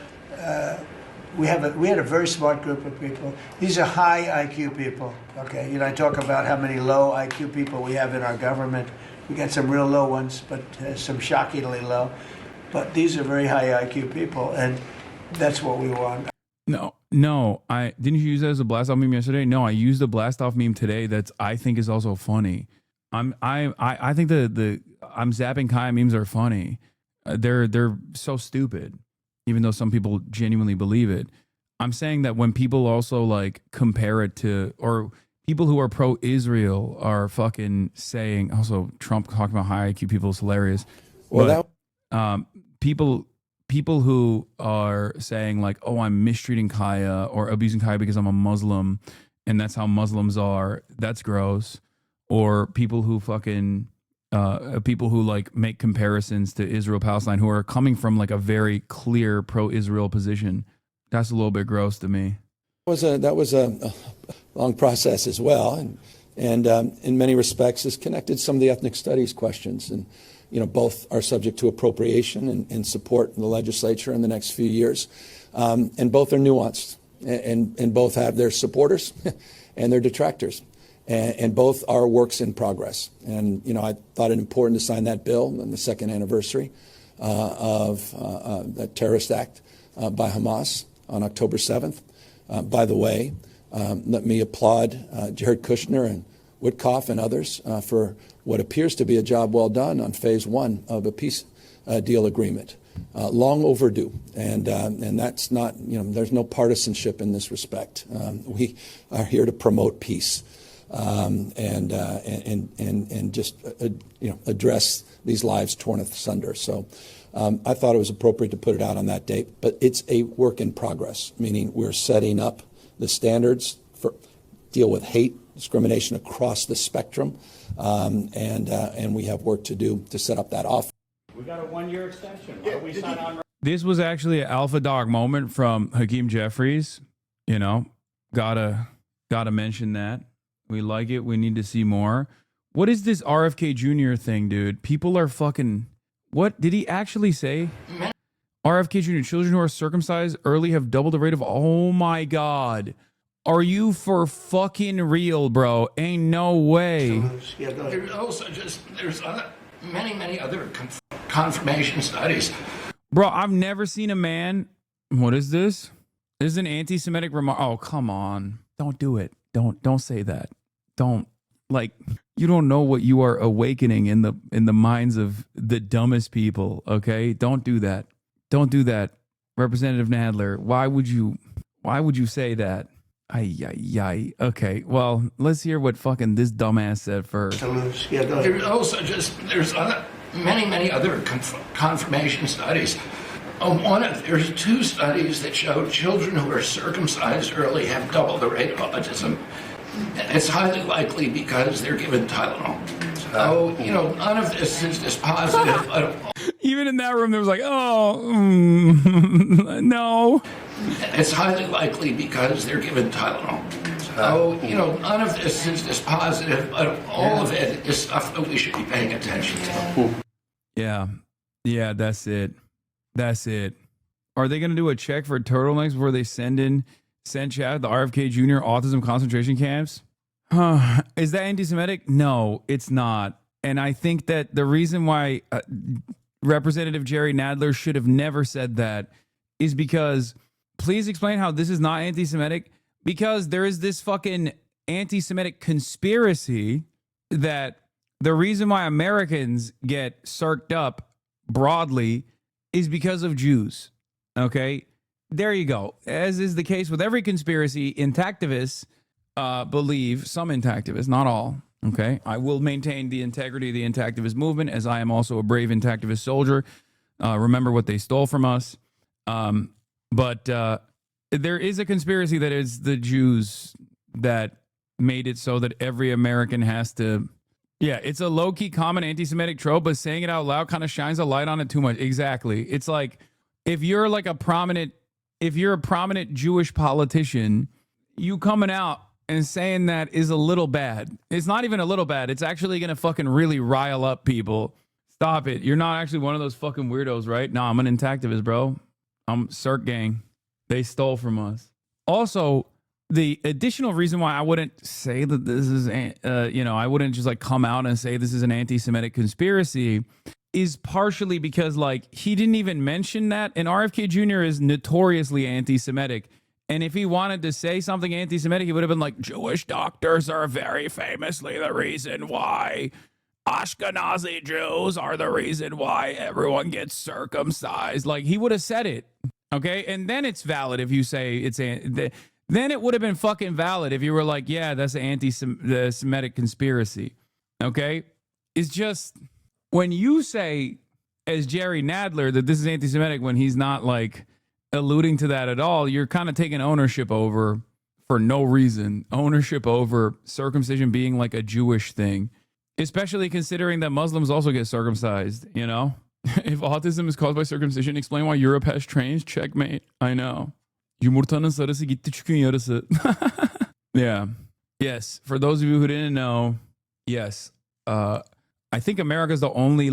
we had a very smart group of people. These are high IQ people. Okay, you know, I talk about how many low IQ people we have in our government. We got some real low ones, but some shockingly low. But these are very high IQ people, and that's what we want. No, I didn't you use that as a blast off meme yesterday? No, I used a blast off meme today. That's I think is also funny. I think I'm zapping Kaya memes are funny. They're so stupid, even though some people genuinely believe it. I'm saying that when people also like compare it to, or people who are pro-Israel are fucking saying, also Trump talking about high IQ people is hilarious. Well, but, people who are saying like, oh, I'm mistreating Kaya or abusing Kaya because I'm a Muslim and that's how Muslims are, that's gross. Or people who fucking, people who like make comparisons to Israel, Palestine, who are coming from like a very clear pro-Israel position. That's a little bit gross to me. That was a long process as well, and in many respects has connected some of the ethnic studies questions, and you know both are subject to appropriation and support in the legislature in the next few years, and both are nuanced, and both have their supporters and their detractors, and both are works in progress. And you know I thought it important to sign that bill on the second anniversary of that terrorist act by Hamas on October 7th. By the way, let me applaud Jared Kushner and Witkoff and others for what appears to be a job well done on phase one of a peace deal agreement. Long overdue, and that's not, you know, there's no partisanship in this respect. We are here to promote peace and just you know address these lives torn asunder. So. I thought it was appropriate to put it out on that date, but it's a work in progress, meaning we're setting up the standards for deal with hate, discrimination across the spectrum, and we have work to do to set up that off. We got a 1-year extension. Why don't we sign on? This was actually an alpha dog moment from Hakeem Jeffries. You know, gotta mention that. We like it. We need to see more. What is this RFK Jr. thing, dude? People are fucking... What did he actually say? RFK Jr. Children who are circumcised early have double the rate of. Oh my God. Are you for fucking real, bro? Ain't no way. There's also there's many other confirmation studies. Bro, I've never seen a man. What is this? This is an anti-Semitic remark. Oh, come on. Don't do it. Don't say that. Don't. Like, you don't know what you are awakening in the minds of the dumbest people, okay? Don't do that. Don't do that. Representative Nadler, why would you say that? Ay. Okay, well, let's hear what fucking this dumbass said first. There's also there's many other confirmation studies. There's 2 studies that show children who are circumcised early have double the rate of autism. It's highly likely because they're given Tylenol. So, you know, none of this is dispositive. Even in that room, there was like, no. It's highly likely because they're given Tylenol. None of this is dispositive, but all of it is stuff that we should be paying attention to. Yeah, that's it. Are they going to do a check for turtlenecks before they send Chad the RFK Jr. autism concentration camps? Is that anti-Semitic? No, it's not. And I think that the reason why Representative Jerry Nadler should have never said that is because, please explain how this is not anti-Semitic, because there is this fucking anti-Semitic conspiracy that the reason why Americans get circed up broadly is because of Jews. Okay, there you go. As is the case with every conspiracy, intactivists believe, some intactivists, not all. Okay, I will maintain the integrity of the intactivist movement, as I am also a brave intactivist soldier. Remember what they stole from us. But there is a conspiracy that is the Jews that made it so that every American has to. Yeah, it's a low-key common anti-Semitic trope, but saying it out loud kind of shines a light on it too much. Exactly. It's like if you're a prominent Jewish politician, you coming out and saying that is a little bad. It's not even a little bad. It's actually going to fucking really rile up people. Stop it. You're not actually one of those fucking weirdos, right? No, I'm an intactivist, bro. I'm Cirque Gang. They stole from us. Also, the additional reason why I wouldn't say that this is, I wouldn't just like come out and say this is an anti-Semitic conspiracy is partially because he didn't even mention that. And RFK Jr. is notoriously anti-Semitic. And if he wanted to say something anti-Semitic, he would have been like, Jewish doctors are very famously the reason why Ashkenazi Jews are the reason why everyone gets circumcised. He would have said it. Okay. And then it's valid if you say it's then it would have been fucking valid if you were like, yeah, that's an anti-Semitic conspiracy. Okay. It's just when you say as Jerry Nadler that this is anti-Semitic when he's not alluding to that at all, you're kind of taking ownership over for no reason. Ownership over circumcision being a Jewish thing, especially considering that Muslims also get circumcised, If autism is caused by circumcision, explain why Europe has trains. Checkmate. I know. Yumurtanın sarısı gitti çükün yarısı. Yeah. Yes. For those of you who didn't know, yes. I think America's the only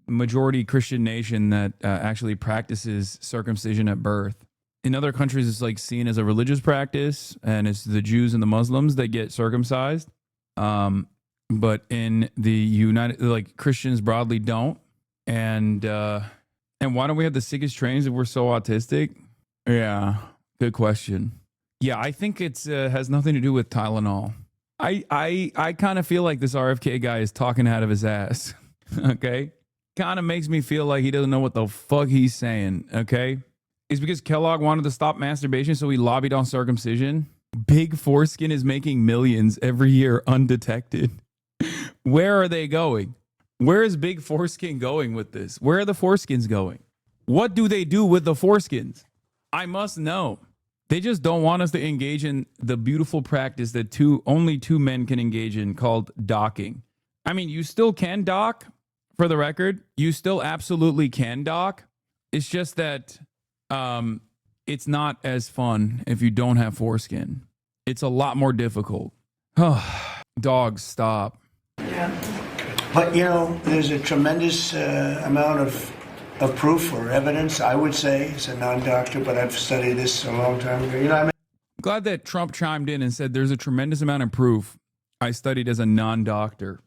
majority Christian nation that actually practices circumcision at birth. In other countries, it's seen as a religious practice, and it's the Jews and the Muslims that get circumcised. But in the United, Christians broadly don't. And why don't we have the sickest trains if we're so autistic? Yeah, good question. Yeah, I think it's has nothing to do with Tylenol. I kind of feel like this RFK guy is talking out of his ass. Okay, kind of makes me feel like he doesn't know what the fuck he's saying. Okay, it's because Kellogg wanted to stop masturbation, so he lobbied on circumcision. Big foreskin is making millions every year undetected. Where are they going? Where is big foreskin going with this? Where are the foreskins going? What do they do with the foreskins? I must know. They just don't want us to engage in the beautiful practice that only two men can engage in called docking. I mean, you still can dock, for the record. You still absolutely can dock. It's just that it's not as fun if you don't have foreskin. It's a lot more difficult. Dogs, stop. Yeah. But, there's a tremendous amount of proof or evidence, I would say, as a non-doctor, but I've studied this a long time ago. I'm glad that Trump chimed in and said there's a tremendous amount of proof I studied as a non-doctor.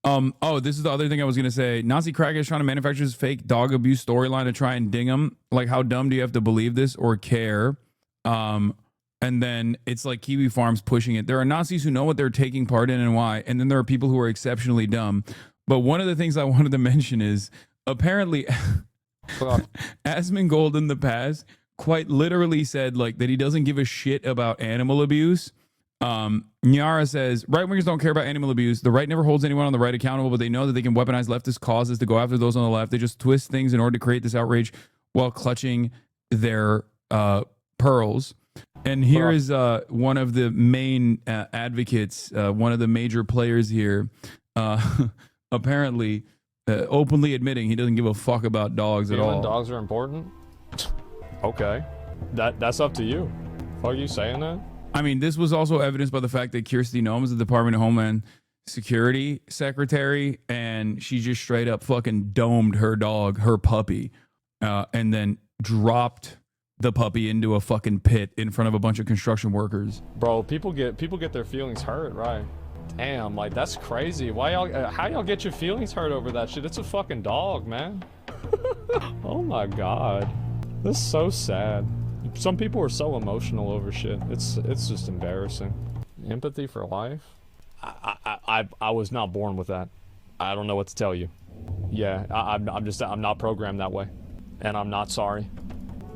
This is the other thing I was going to say. Nazi crackheads trying to manufacture this fake dog abuse storyline to try and ding them. How dumb do you have to believe this or care? And then it's Kiwi Farms pushing it. There are Nazis who know what they're taking part in and why. And then there are people who are exceptionally dumb. But one of the things I wanted to mention is apparently Asmongold in the past quite literally said that he doesn't give a shit about animal abuse. Nyara says, right-wingers don't care about animal abuse. The right never holds anyone on the right accountable, but they know that they can weaponize leftist causes to go after those on the left. They just twist things in order to create this outrage while clutching their pearls. And here is one of the main advocates, one of the major players here, apparently openly admitting he doesn't give a fuck about dogs at all. Dogs are important? Okay. That's up to you. Fuck you saying that? I mean, this was also evidenced by the fact that Kirsty Noem is the Department of Homeland Security secretary, and she just straight up fucking domed her dog, her puppy, and then dropped the puppy into a fucking pit in front of a bunch of construction workers. Bro, people get their feelings hurt, right? Damn, like that's crazy. Why y'all? How y'all get your feelings hurt over that shit? It's a fucking dog, man. Oh my god, this is so sad. Some people are so emotional over shit. It's just embarrassing. Empathy for life. I was not born with that. I don't know what to tell you. Yeah, I'm not programmed that way, and I'm not sorry.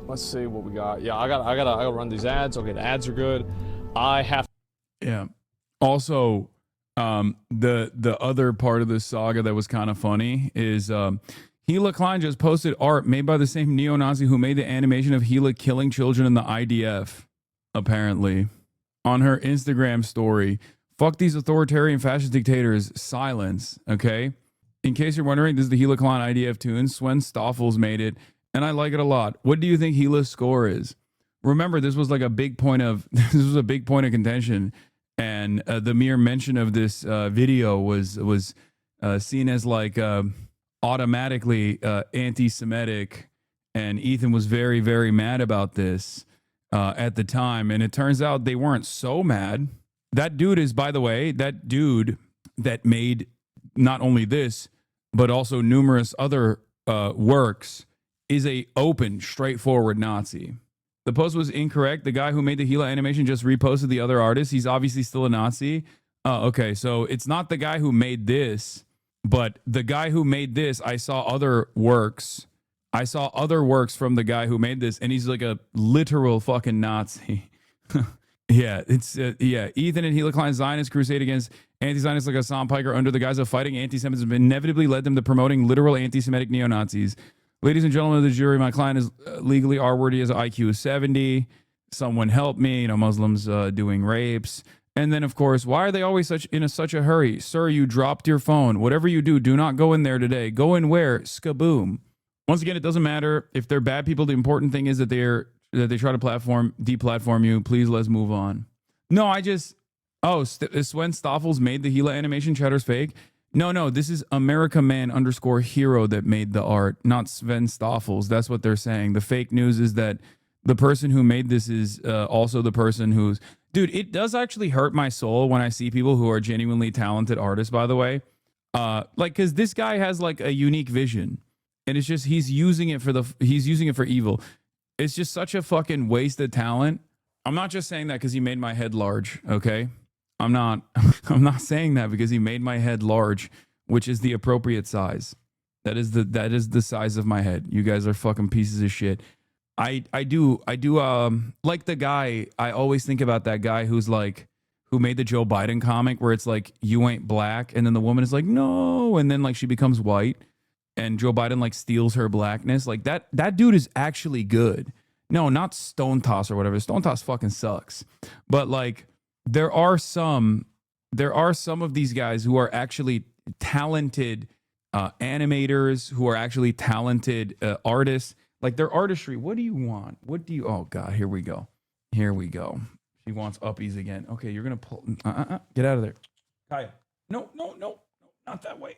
Let's see what we got. Yeah, I gotta run these ads. Okay, the ads are good. I have. Yeah. Also, the other part of this saga that was kind of funny is Gila Klein just posted art made by the same neo-Nazi who made the animation of Gila killing children in the IDF, apparently, on her Instagram story. Fuck these authoritarian fascist dictators. Silence, okay? In case you're wondering, this is the Gila Klein IDF tune. Sven Stoffels made it, and I like it a lot. What do you think Gila's score is? Remember, this was like a big point of contention, and the mere mention of this video was seen as like automatically anti-Semitic, and Ethan was very, very mad about this at the time, and it turns out they weren't so mad. That dude is, by the way, that dude that made not only this, but also numerous other works, is a open, straightforward Nazi. The post was incorrect. The guy who made the Gila animation just reposted the other artist. He's obviously still a Nazi. Okay, so it's not the guy who made this, but the guy who made this, I saw other works. I saw other works from the guy who made this, and he's like a literal fucking Nazi. Yeah, it's Ethan and Gila Klein's Zionist crusade against anti-Zionists like Hassan Piker under the guise of fighting anti-Semitism inevitably led them to promoting literal anti-Semitic neo-Nazis. Ladies and gentlemen of the jury, my client is legally R-wordy as an IQ of 70. Someone help me. Muslims doing rapes. And then, of course, why are they always in such a hurry? Sir, you dropped your phone. Whatever you do not go in there today. Go in where? Skaboom. Once again, it doesn't matter if they're bad people. The important thing is that they try to deplatform you. Please, let's move on. No, Sven Stoffels made the Gila animation. Chatter's fake. No, this is America Man _hero that made the art, not Sven Stoffels. That's what they're saying. The fake news is that the person who made this is also the person who's... Dude, it does actually hurt my soul when I see people who are genuinely talented artists, by the way. Because this guy has like a unique vision. And it's just, he's using it for evil. It's just such a fucking waste of talent. I'm not just saying that because he made my head large, okay? I'm not saying that because he made my head large, which is the appropriate size. That is the size of my head. You guys are fucking pieces of shit. I do like the guy. I always think about that guy who made the Joe Biden comic where it's like, you ain't black, and then the woman is like, no, and then like she becomes white, and Joe Biden like steals her blackness. Like that dude is actually good. No, not Stone Toss or whatever. Stone Toss fucking sucks. But like there are some of these guys who are actually talented animators, who are actually talented artists. Like their artistry. What do you want? Oh God, here we go. She wants uppies again. Okay, you're gonna pull. Get out of there, Kaya. No, not that way.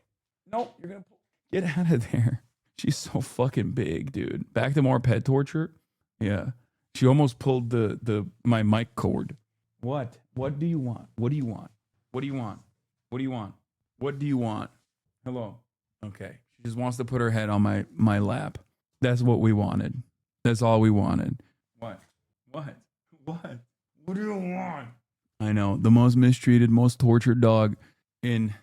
No, you're gonna pull. Get out of there. She's so fucking big, dude. Back to more pet torture. Yeah, she almost pulled my mic cord. What? What do you want? What do you want? What do you want? What do you want? What do you want? Hello. Okay. She just wants to put her head on my lap. That's what we wanted. That's all we wanted. What? What do you want? I know. The most mistreated, most tortured dog in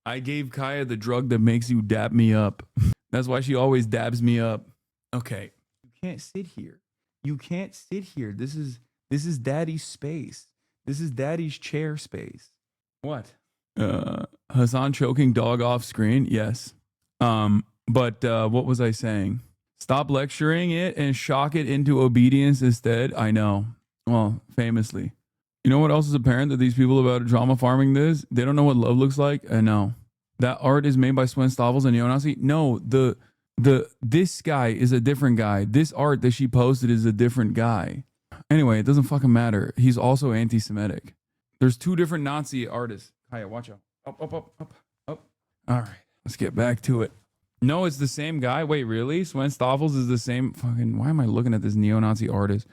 I gave Kaya the drug that makes you dap me up. That's why she always dabs me up. Okay. You can't sit here. This is daddy's space. This is daddy's chair space. What? Hassan choking dog off screen? Yes. But what was I saying? Stop lecturing it and shock it into obedience instead. I know. Well, famously. You know what else is apparent that these people about drama farming this? They don't know what love looks like. I know. That art is made by Sven Stoffels and neo-Nazi. No, this guy is a different guy. This art that she posted is a different guy. Anyway, it doesn't fucking matter. He's also anti-Semitic. There's two different Nazi artists. Hiya, watch out. Up, up, up, up, up. All right, let's get back to it. No, it's the same guy. Wait, really? Sven Stoffels is the same fucking... Why am I looking at this neo-Nazi artist?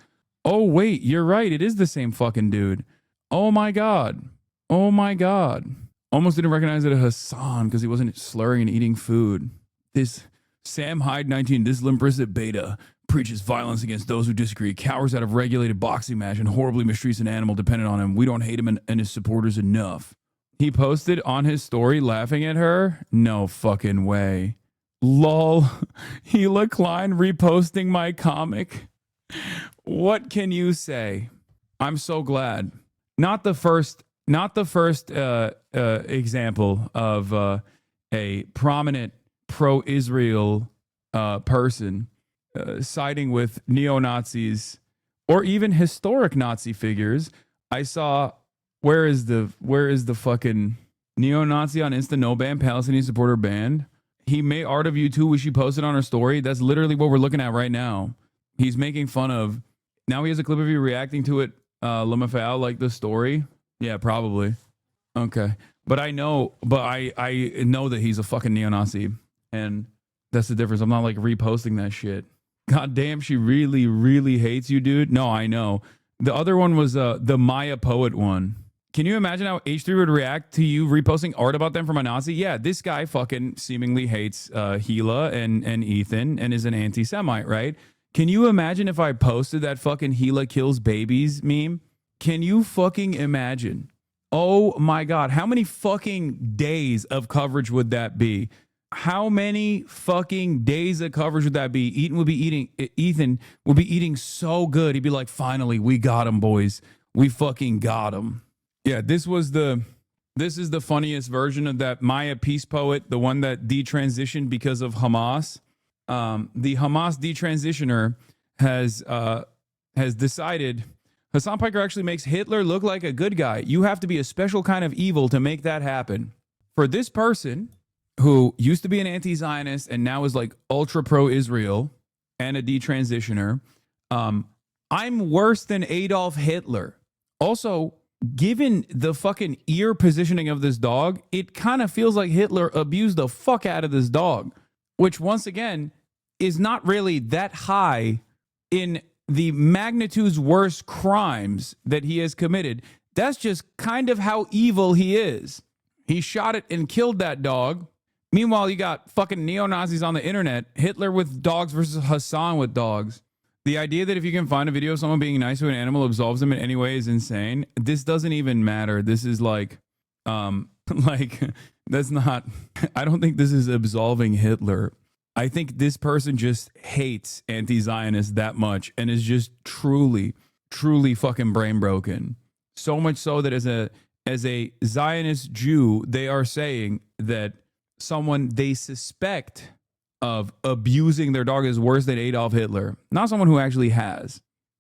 Oh, wait, you're right. It is the same fucking dude. Oh, my God. Oh, my God. Almost didn't recognize it as Hassan because he wasn't slurring and eating food. This Sam Hyde 19, this Limbrisit beta preaches violence against those who disagree, cowers out of regulated boxing match, and horribly mistreats an animal dependent on him. We don't hate him and his supporters enough. He posted on his story laughing at her? No fucking way. Lol. Hila Klein reposting my comic. What can you say? I'm so glad. Not the first example of a prominent pro-Israel person siding with neo-Nazis or even historic Nazi figures. I saw, where is the fucking neo-Nazi on Insta no ban, Palestinian supporter banned? He made art of you too, which she posted on her story. That's literally what we're looking at right now. He's making fun of, now he has a clip of you reacting to it, Lamafal, like the story. Yeah, probably. Okay. But I know that he's a fucking neo-Nazi, and that's the difference. I'm not like reposting that shit. God damn, she really, really hates you, dude. No, I know. The other one was the Maya Poet one. Can you imagine how H3 would react to you reposting art about them from a Nazi? Yeah, this guy fucking seemingly hates Hila and Ethan and is an anti-Semite, right? Can you imagine if I posted that fucking Hila kills babies meme? Can you fucking imagine? Oh my God, how many fucking days of coverage would that be? How many fucking days of coverage would that be? Ethan would be eating so good. He'd be like, finally, we got him, boys. We fucking got him. Yeah, this is the funniest version of that Maya peace poet, the one that detransitioned because of Hamas. The Hamas detransitioner has decided Hassan Piker actually makes Hitler look like a good guy. You have to be a special kind of evil to make that happen. For this person who used to be an anti-Zionist and now is like ultra pro-Israel and a detransitioner, I'm worse than Adolf Hitler. Also, given the fucking ear positioning of this dog, it kind of feels like Hitler abused the fuck out of this dog, which once again is not really that high in the magnitude's worst crimes that he has committed. That's just kind of how evil he is. He shot it and killed that dog. Meanwhile, you got fucking neo-Nazis on the internet, Hitler with dogs versus Hassan with dogs. The idea that if you can find a video of someone being nice to an animal absolves them in any way is insane. This doesn't even matter. This is like that's not, I don't think this is absolving Hitler. I think this person just hates anti-Zionists that much and is just truly, truly fucking brain broken. So much so that as a Zionist Jew, they are saying that someone they suspect of abusing their dog is worse than Adolf Hitler. Not someone who actually has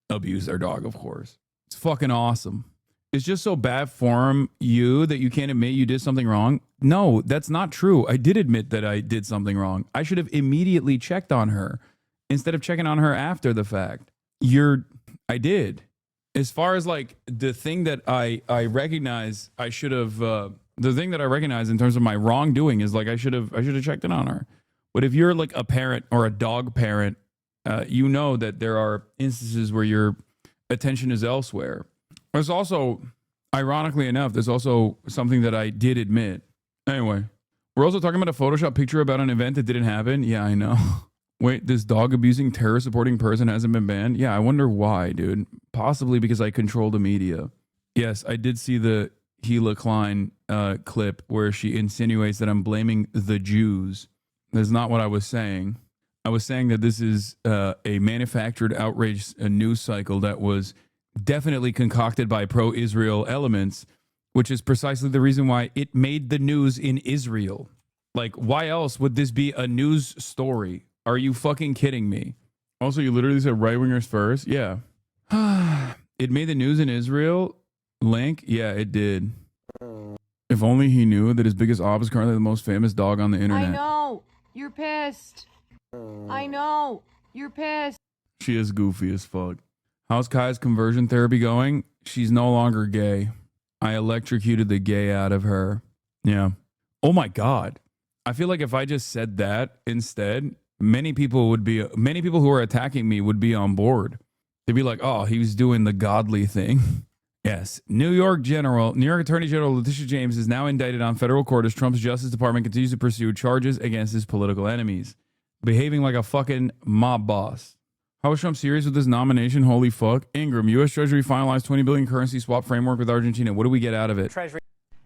abused their dog, of course. It's fucking awesome. It's just so bad form you that you can't admit you did something wrong. No, that's not true. I did admit that I did something wrong. I should have immediately checked on her instead of checking on her after the fact. I did. As far as like the thing that I recognize, I should have, the thing that I recognize in terms of my wrongdoing is like, I should have checked in on her. But if you're like a parent or a dog parent, you know that there are instances where your attention is elsewhere. There's also, ironically enough, there's also something that I did admit. Anyway, we're also talking about a Photoshop picture about an event that didn't happen. Yeah, I know. Wait, this dog abusing terror supporting person hasn't been banned? Yeah, I wonder why, dude. Possibly because I control the media. Yes, I did see the Hila Klein clip where she insinuates that I'm blaming the Jews. That's not what I was saying. I was saying that this is a manufactured outrage news cycle that was definitely concocted by pro-Israel elements, which is precisely the reason why it made the news in Israel. Like, why else would this be a news story? Are you fucking kidding me? Also, you literally said right-wingers first? Yeah. It made the news in Israel? Link? Yeah, it did. If only he knew that his biggest op is currently the most famous dog on the internet. I know. You're pissed. I know. You're pissed. She is goofy as fuck. How's Kai's conversion therapy going? She's no longer gay. I electrocuted the gay out of her. Yeah. Oh my God. I feel like if I just said that instead, many people who are attacking me would be on board. They'd be like, oh, he was doing the godly thing. Yes. New York Attorney General Letitia James is now indicted on federal court as Trump's Justice Department continues to pursue charges against his political enemies. Behaving like a fucking mob boss. How is Trump serious with this nomination? Holy fuck. Ingram, U.S. Treasury finalized $20 billion currency swap framework with Argentina. What do we get out of it? Treasury.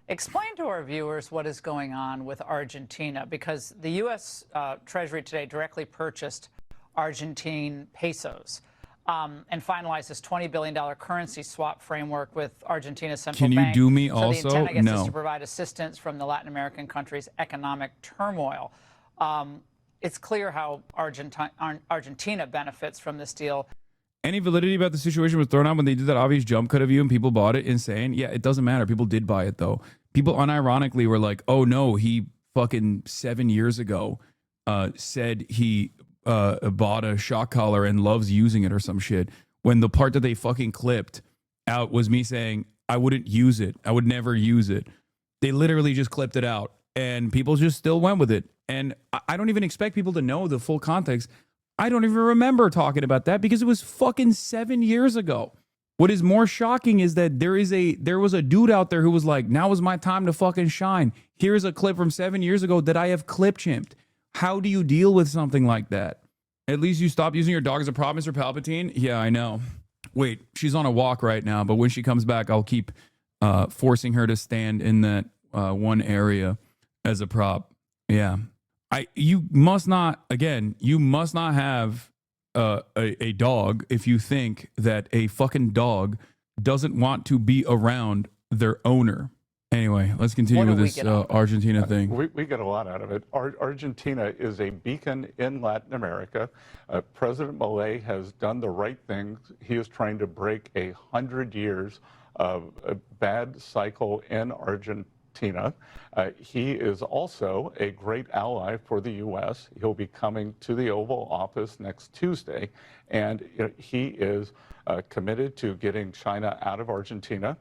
Explain to our viewers what is going on with Argentina, because the U.S. Treasury today directly purchased Argentine pesos and finalized this $20 billion currency swap framework with Argentina's central bank. Can you do me so also? The intent, I guess, No. is to provide assistance from the Latin American countries' economic turmoil. It's clear how Argentina benefits from this deal. Any validity about the situation was thrown out when they did that obvious jump cut of you and people bought it? Insane. Yeah, it doesn't matter. People did buy it, though. People unironically were like, oh, no, he fucking 7 years ago said he bought a shock collar and loves using it or some shit. When the part that they fucking clipped out was me saying, I wouldn't use it. I would never use it. They literally just clipped it out and people just still went with it. And I don't even expect people to know the full context. I don't even remember talking about that because it was fucking 7 years ago. What is more shocking is that there was a dude out there who was like, now is my time to fucking shine. Here's a clip from 7 years ago that I have clip chimped. How do you deal with something like that? At least you stop using your dog as a prop, Mr. Palpatine. Yeah, I know. Wait, she's on a walk right now, but when she comes back, I'll keep forcing her to stand in that one area as a prop. Yeah. You must not have a dog if you think that a fucking dog doesn't want to be around their owner. Anyway, let's continue with this Argentina thing. We get a lot out of it. Argentina is a beacon in Latin America. President Milei has done the right thing. He is trying to break 100 years of a bad cycle in Argentina. He is also a great ally for the U.S. He'll be coming to the Oval Office next Tuesday, and he is committed to getting China out of Argentina.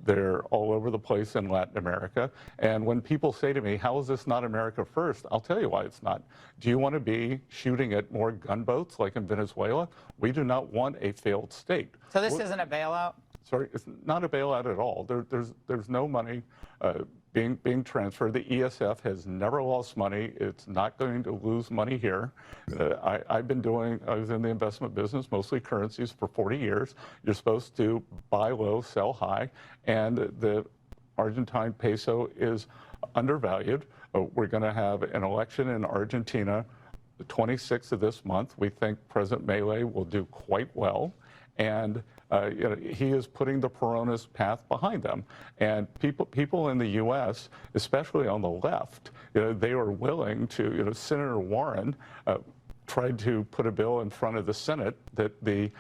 They're all over the place in Latin America. And when people say to me, how is this not America first? I'll tell you why it's not. Do you want to be shooting at more gunboats like in Venezuela? We do not want a failed state. So this isn't a bailout? Sorry, it's not a bailout at all. There's no money being transferred. The ESF has never lost money. It's not going to lose money here. I was in the investment business, mostly currencies, for 40 years. You're supposed to buy low, sell high, and the Argentine peso is undervalued. We're going to have an election in Argentina the 26th of this month. We think President Milei will do quite well. And he is putting the Peronist path behind them. And people in the U.S., especially on the left, they are willing to, Senator Warren tried to put a bill in front of the Senate that the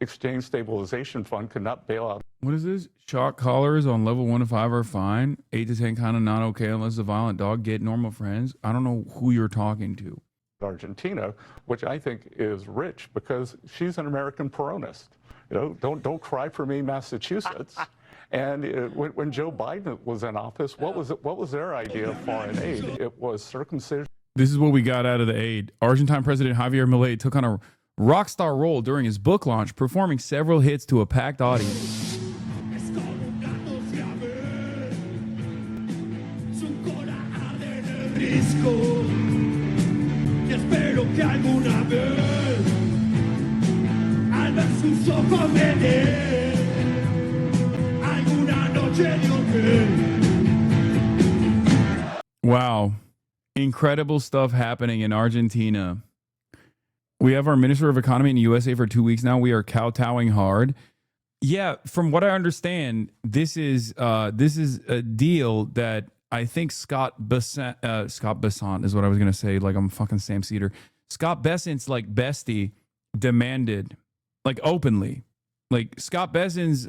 Exchange Stabilization Fund could not bail out. What is this? Shock collars on level 1 to 5 are fine. 8 to 10 kind of not okay unless it's a violent dog. Get normal friends. I don't know who you're talking to. Argentina, which I think is rich because she's an American Peronist. Don't cry for me, Massachusetts. And when Joe Biden was in office, what was their idea of foreign aid? It was circumcision. This is what we got out of the aid. Argentine President Javier Milei took on a rock star role during his book launch, performing several hits to a packed audience. Wow. Incredible stuff happening in Argentina. We have our Minister of Economy in the USA for 2 weeks now. We are kowtowing hard. Yeah, from what I understand, this is a deal that I think Scott Bessent is what I was going to say, like I'm fucking Sam Cedar. Scott Bessent's like bestie demanded, like openly, like Scott Bessent's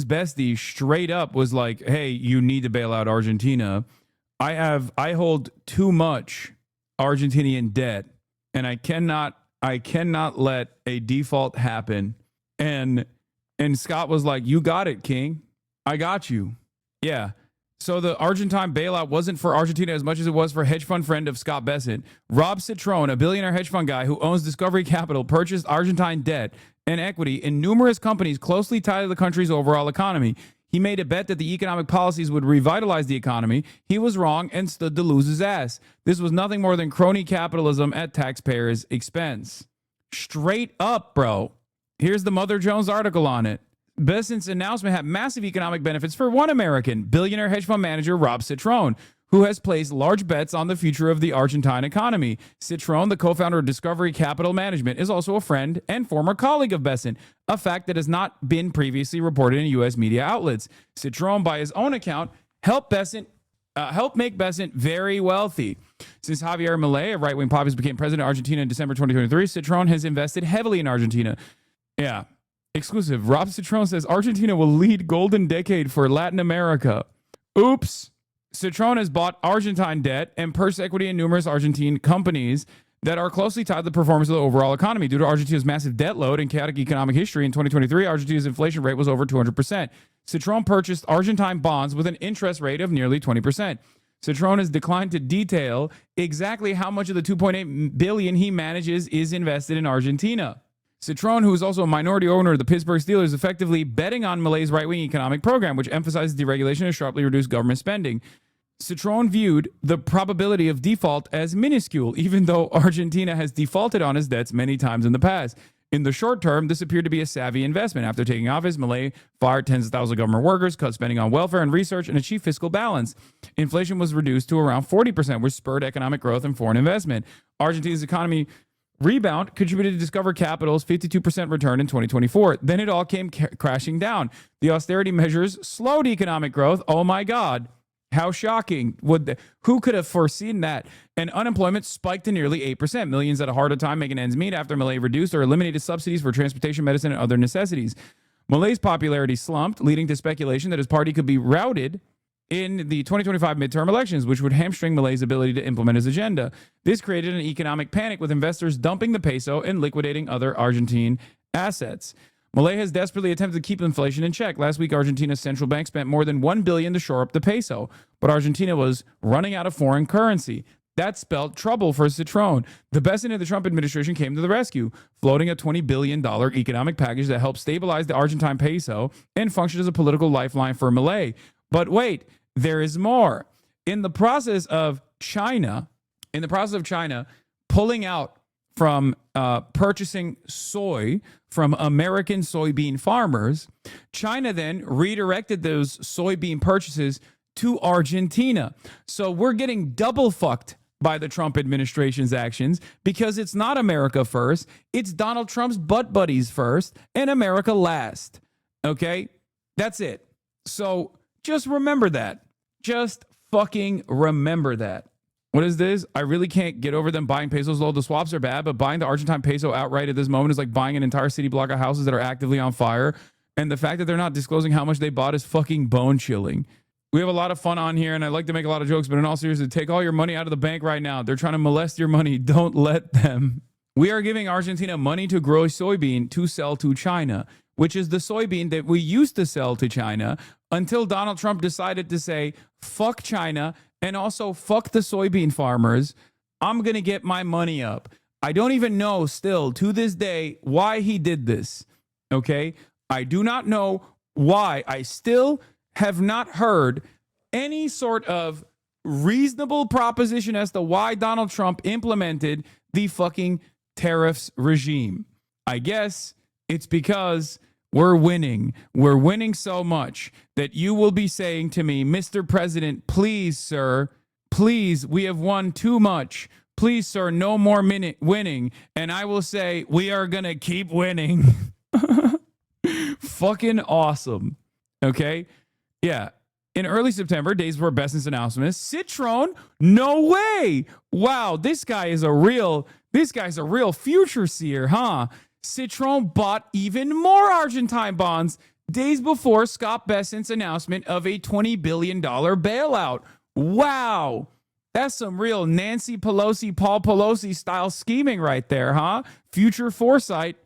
bestie straight up was like, hey, you need to bail out Argentina. I hold too much Argentinian debt and I cannot I cannot let a default happen. And Scott was like, you got it, King. I got you. Yeah. So the Argentine bailout wasn't for Argentina as much as it was for hedge fund friend of Scott Bessent. Rob Citron, a billionaire hedge fund guy who owns Discovery Capital, purchased Argentine debt and equity in numerous companies closely tied to the country's overall economy. He made a bet that the economic policies would revitalize the economy. He was wrong and stood to lose his ass. This was nothing more than crony capitalism at taxpayers' expense. Straight up, bro. Here's the Mother Jones article on it. Bessent's announcement had massive economic benefits for one American, billionaire hedge fund manager Rob Citron, who has placed large bets on the future of the Argentine economy. Citron, the co-founder of Discovery Capital Management, is also a friend and former colleague of Bessent, a fact that has not been previously reported in U.S. media outlets. Citron, by his own account, helped make Bessent very wealthy. Since Javier Milei, a right-wing populist, became president of Argentina in December 2023, Citron has invested heavily in Argentina. Yeah. Exclusive. Rob Citron says Argentina will lead golden decade for Latin America. Oops. Citron has bought Argentine debt and purchased equity in numerous Argentine companies that are closely tied to the performance of the overall economy. Due to Argentina's massive debt load and chaotic economic history, in 2023, Argentina's inflation rate was over 200%. Citron purchased Argentine bonds with an interest rate of nearly 20%. Citron has declined to detail exactly how much of the $2.8 billion he manages is invested in Argentina. Citron, who is also a minority owner of the Pittsburgh Steelers, is effectively betting on Milei's right-wing economic program, which emphasizes deregulation and sharply reduced government spending. Citron viewed the probability of default as minuscule, even though Argentina has defaulted on its debts many times in the past. In the short term, this appeared to be a savvy investment. After taking office, Milei fired tens of thousands of government workers, cut spending on welfare and research, and achieved fiscal balance. Inflation was reduced to around 40%, which spurred economic growth and foreign investment. Argentina's economy rebound contributed to Discover Capital's 52% return in 2024. Then it all came crashing down. The austerity measures slowed economic growth. Oh my God. How shocking. Who could have foreseen that? And unemployment spiked to nearly 8%. Millions had a harder time making ends meet after Milei reduced or eliminated subsidies for transportation, medicine, and other necessities. Milei's popularity slumped, leading to speculation that his party could be routed in the 2025 midterm elections, which would hamstring Milei's ability to implement his agenda. This created an economic panic, with investors dumping the peso and liquidating other Argentine assets. Milei has desperately attempted to keep inflation in check. Last week, Argentina's central bank spent more than $1 billion to shore up the peso, but Argentina was running out of foreign currency. That spelled trouble for Citron. The Bessent and the Trump administration came to the rescue, floating a $20 billion economic package that helped stabilize the Argentine peso and functioned as a political lifeline for Milei. But wait, there is more. In the process of China pulling out from purchasing soy from American soybean farmers, China then redirected those soybean purchases to Argentina. So we're getting double fucked by the Trump administration's actions, because it's not America first, it's Donald Trump's butt buddies first and America last. Okay? That's it. So just remember that. Just fucking remember that. What is this? I really can't get over them buying pesos low. The swaps are bad, but buying the Argentine peso outright at this moment is like buying an entire city block of houses that are actively on fire. And the fact that they're not disclosing how much they bought is fucking bone chilling. We have a lot of fun on here, and I like to make a lot of jokes, but in all seriousness, take all your money out of the bank right now. They're trying to molest your money. Don't let them. We are giving Argentina money to grow soybean to sell to China, which is the soybean that we used to sell to China until Donald Trump decided to say, fuck China, and also fuck the soybean farmers. I'm going to get my money up. I don't even know still to this day why he did this. Okay? I do not know why. I still have not heard any sort of reasonable proposition as to why Donald Trump implemented the fucking tariffs regime. I guess it's because we're winning. We're winning so much that you will be saying to me, Mr. President, please, sir, please, we have won too much. Please, sir, no more winning. And I will say, we are going to keep winning. Fucking awesome. Okay? Yeah. In early September, days before Bessent's announcement, Citron, no way. Wow, this guy's a real future seer, huh? Citron bought even more Argentine bonds days before Scott Bessent's announcement of a $20 billion bailout. Wow. That's some real Nancy Pelosi, Paul Pelosi style scheming right there, huh? Future foresight.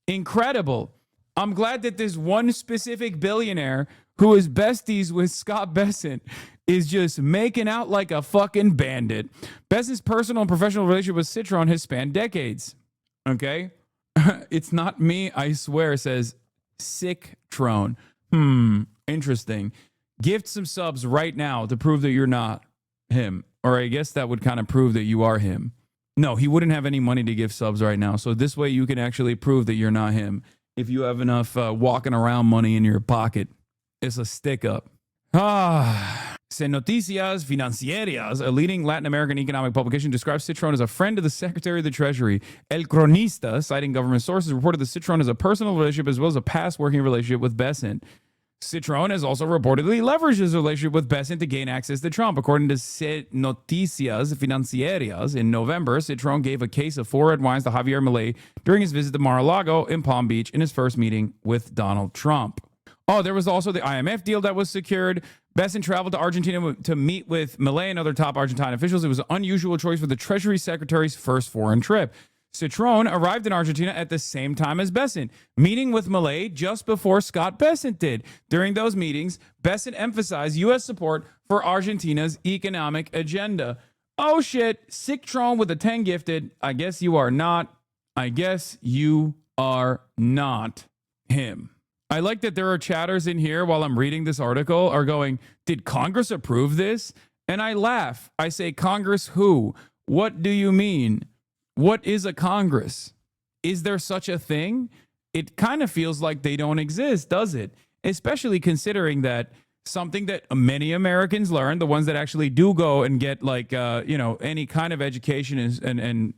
Incredible. I'm glad that this one specific billionaire who is besties with Scott Bessent is just making out like a fucking bandit. Bessent's personal and professional relationship with Citron has spanned decades. Okay? It's not me, I swear, says Sick-Trone. Interesting. Gift some subs right now to prove that you're not him. Or I guess that would kind of prove that you are him. No, he wouldn't have any money to give subs right now. So this way you can actually prove that you're not him. If you have enough walking around money in your pocket. It's a stick up. Noticias Financieras, a leading Latin American economic publication, describes Citron as a friend of the Secretary of the Treasury. El Cronista, citing government sources, reported that Citron has a personal relationship as well as a past working relationship with Bessent. Citron has also reportedly leveraged his relationship with Bessent to gain access to Trump. According to Noticias Financieras, in November, Citron gave a case of 4 red wines to Javier Milei during his visit to Mar-a-Lago in Palm Beach in his first meeting with Donald Trump. Oh, there was also the IMF deal that was secured. Bessent traveled to Argentina to meet with Milei and other top Argentine officials. It was an unusual choice for the Treasury Secretary's first foreign trip. Citron arrived in Argentina at the same time as Bessent, meeting with Milei just before Scott Bessent did. During those meetings, Bessent emphasized U.S. support for Argentina's economic agenda. Oh shit, Sick-Tron with a 10 gifted. I guess you are not. I guess you are not him. I like that there are chatters in here while I'm reading this article are going, did Congress approve this? And I laugh. I say, Congress who? What do you mean? What is a Congress? Is there such a thing? It kind of feels like they don't exist, does it? Especially considering that something that many Americans learn, the ones that actually do go and get like, any kind of education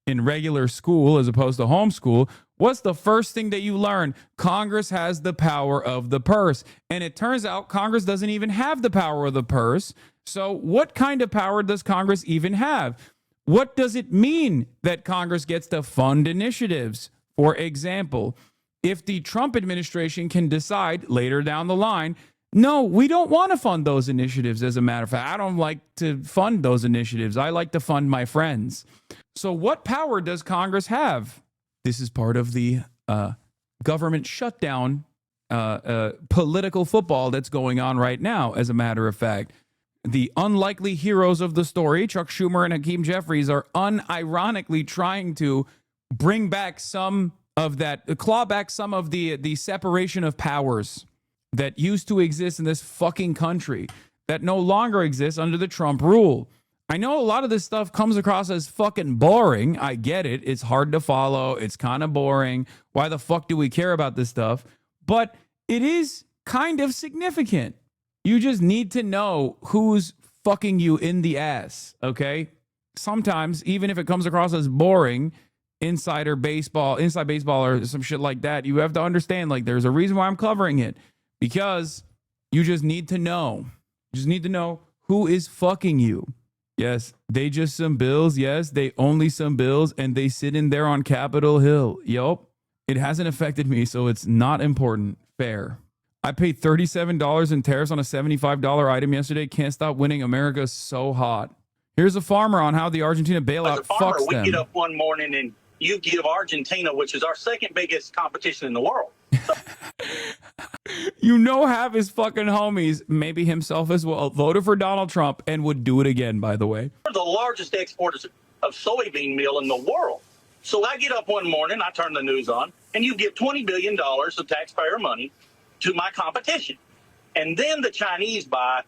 in regular school as opposed to homeschool, what's the first thing that you learn? Congress has the power of the purse. And it turns out Congress doesn't even have the power of the purse. So what kind of power does Congress even have? What does it mean that Congress gets to fund initiatives? For example, if the Trump administration can decide later down the line, no, we don't want to fund those initiatives. As a matter of fact, I don't like to fund those initiatives. I like to fund my friends. So what power does Congress have? This is part of the government shutdown political football that's going on right now, as a matter of fact. The unlikely heroes of the story, Chuck Schumer and Hakeem Jeffries, are unironically trying to bring back some of that, claw back some of the separation of powers that used to exist in this fucking country that no longer exists under the Trump rule. I know a lot of this stuff comes across as fucking boring. I get it. It's hard to follow. It's kind of boring. Why the fuck do we care about this stuff? But it is kind of significant. You just need to know who's fucking you in the ass, okay? Sometimes, even if it comes across as boring, inside baseball or some shit like that, you have to understand, like, there's a reason why I'm covering it. Because you just need to know. You just need to know who is fucking you. Yes, they just some bills. Yes, they only some bills, and they sit in there on Capitol Hill. Yup. It hasn't affected me, so it's not important. Fair. I paid $37 in tariffs on a $75 item yesterday. Can't stop winning. America's so hot. Here's a farmer on how the Argentina bailout As a farmer, fucks them. we get up one morning and you give Argentina, which is our second biggest competition in the world. You know, half his fucking homies, maybe himself as well, voted for Donald Trump and would do it again, by the way. We're the largest exporters of soybean meal in the world. So I get up one morning, I turn the news on, and you give $20 billion of taxpayer money to my competition. And then the Chinese buy,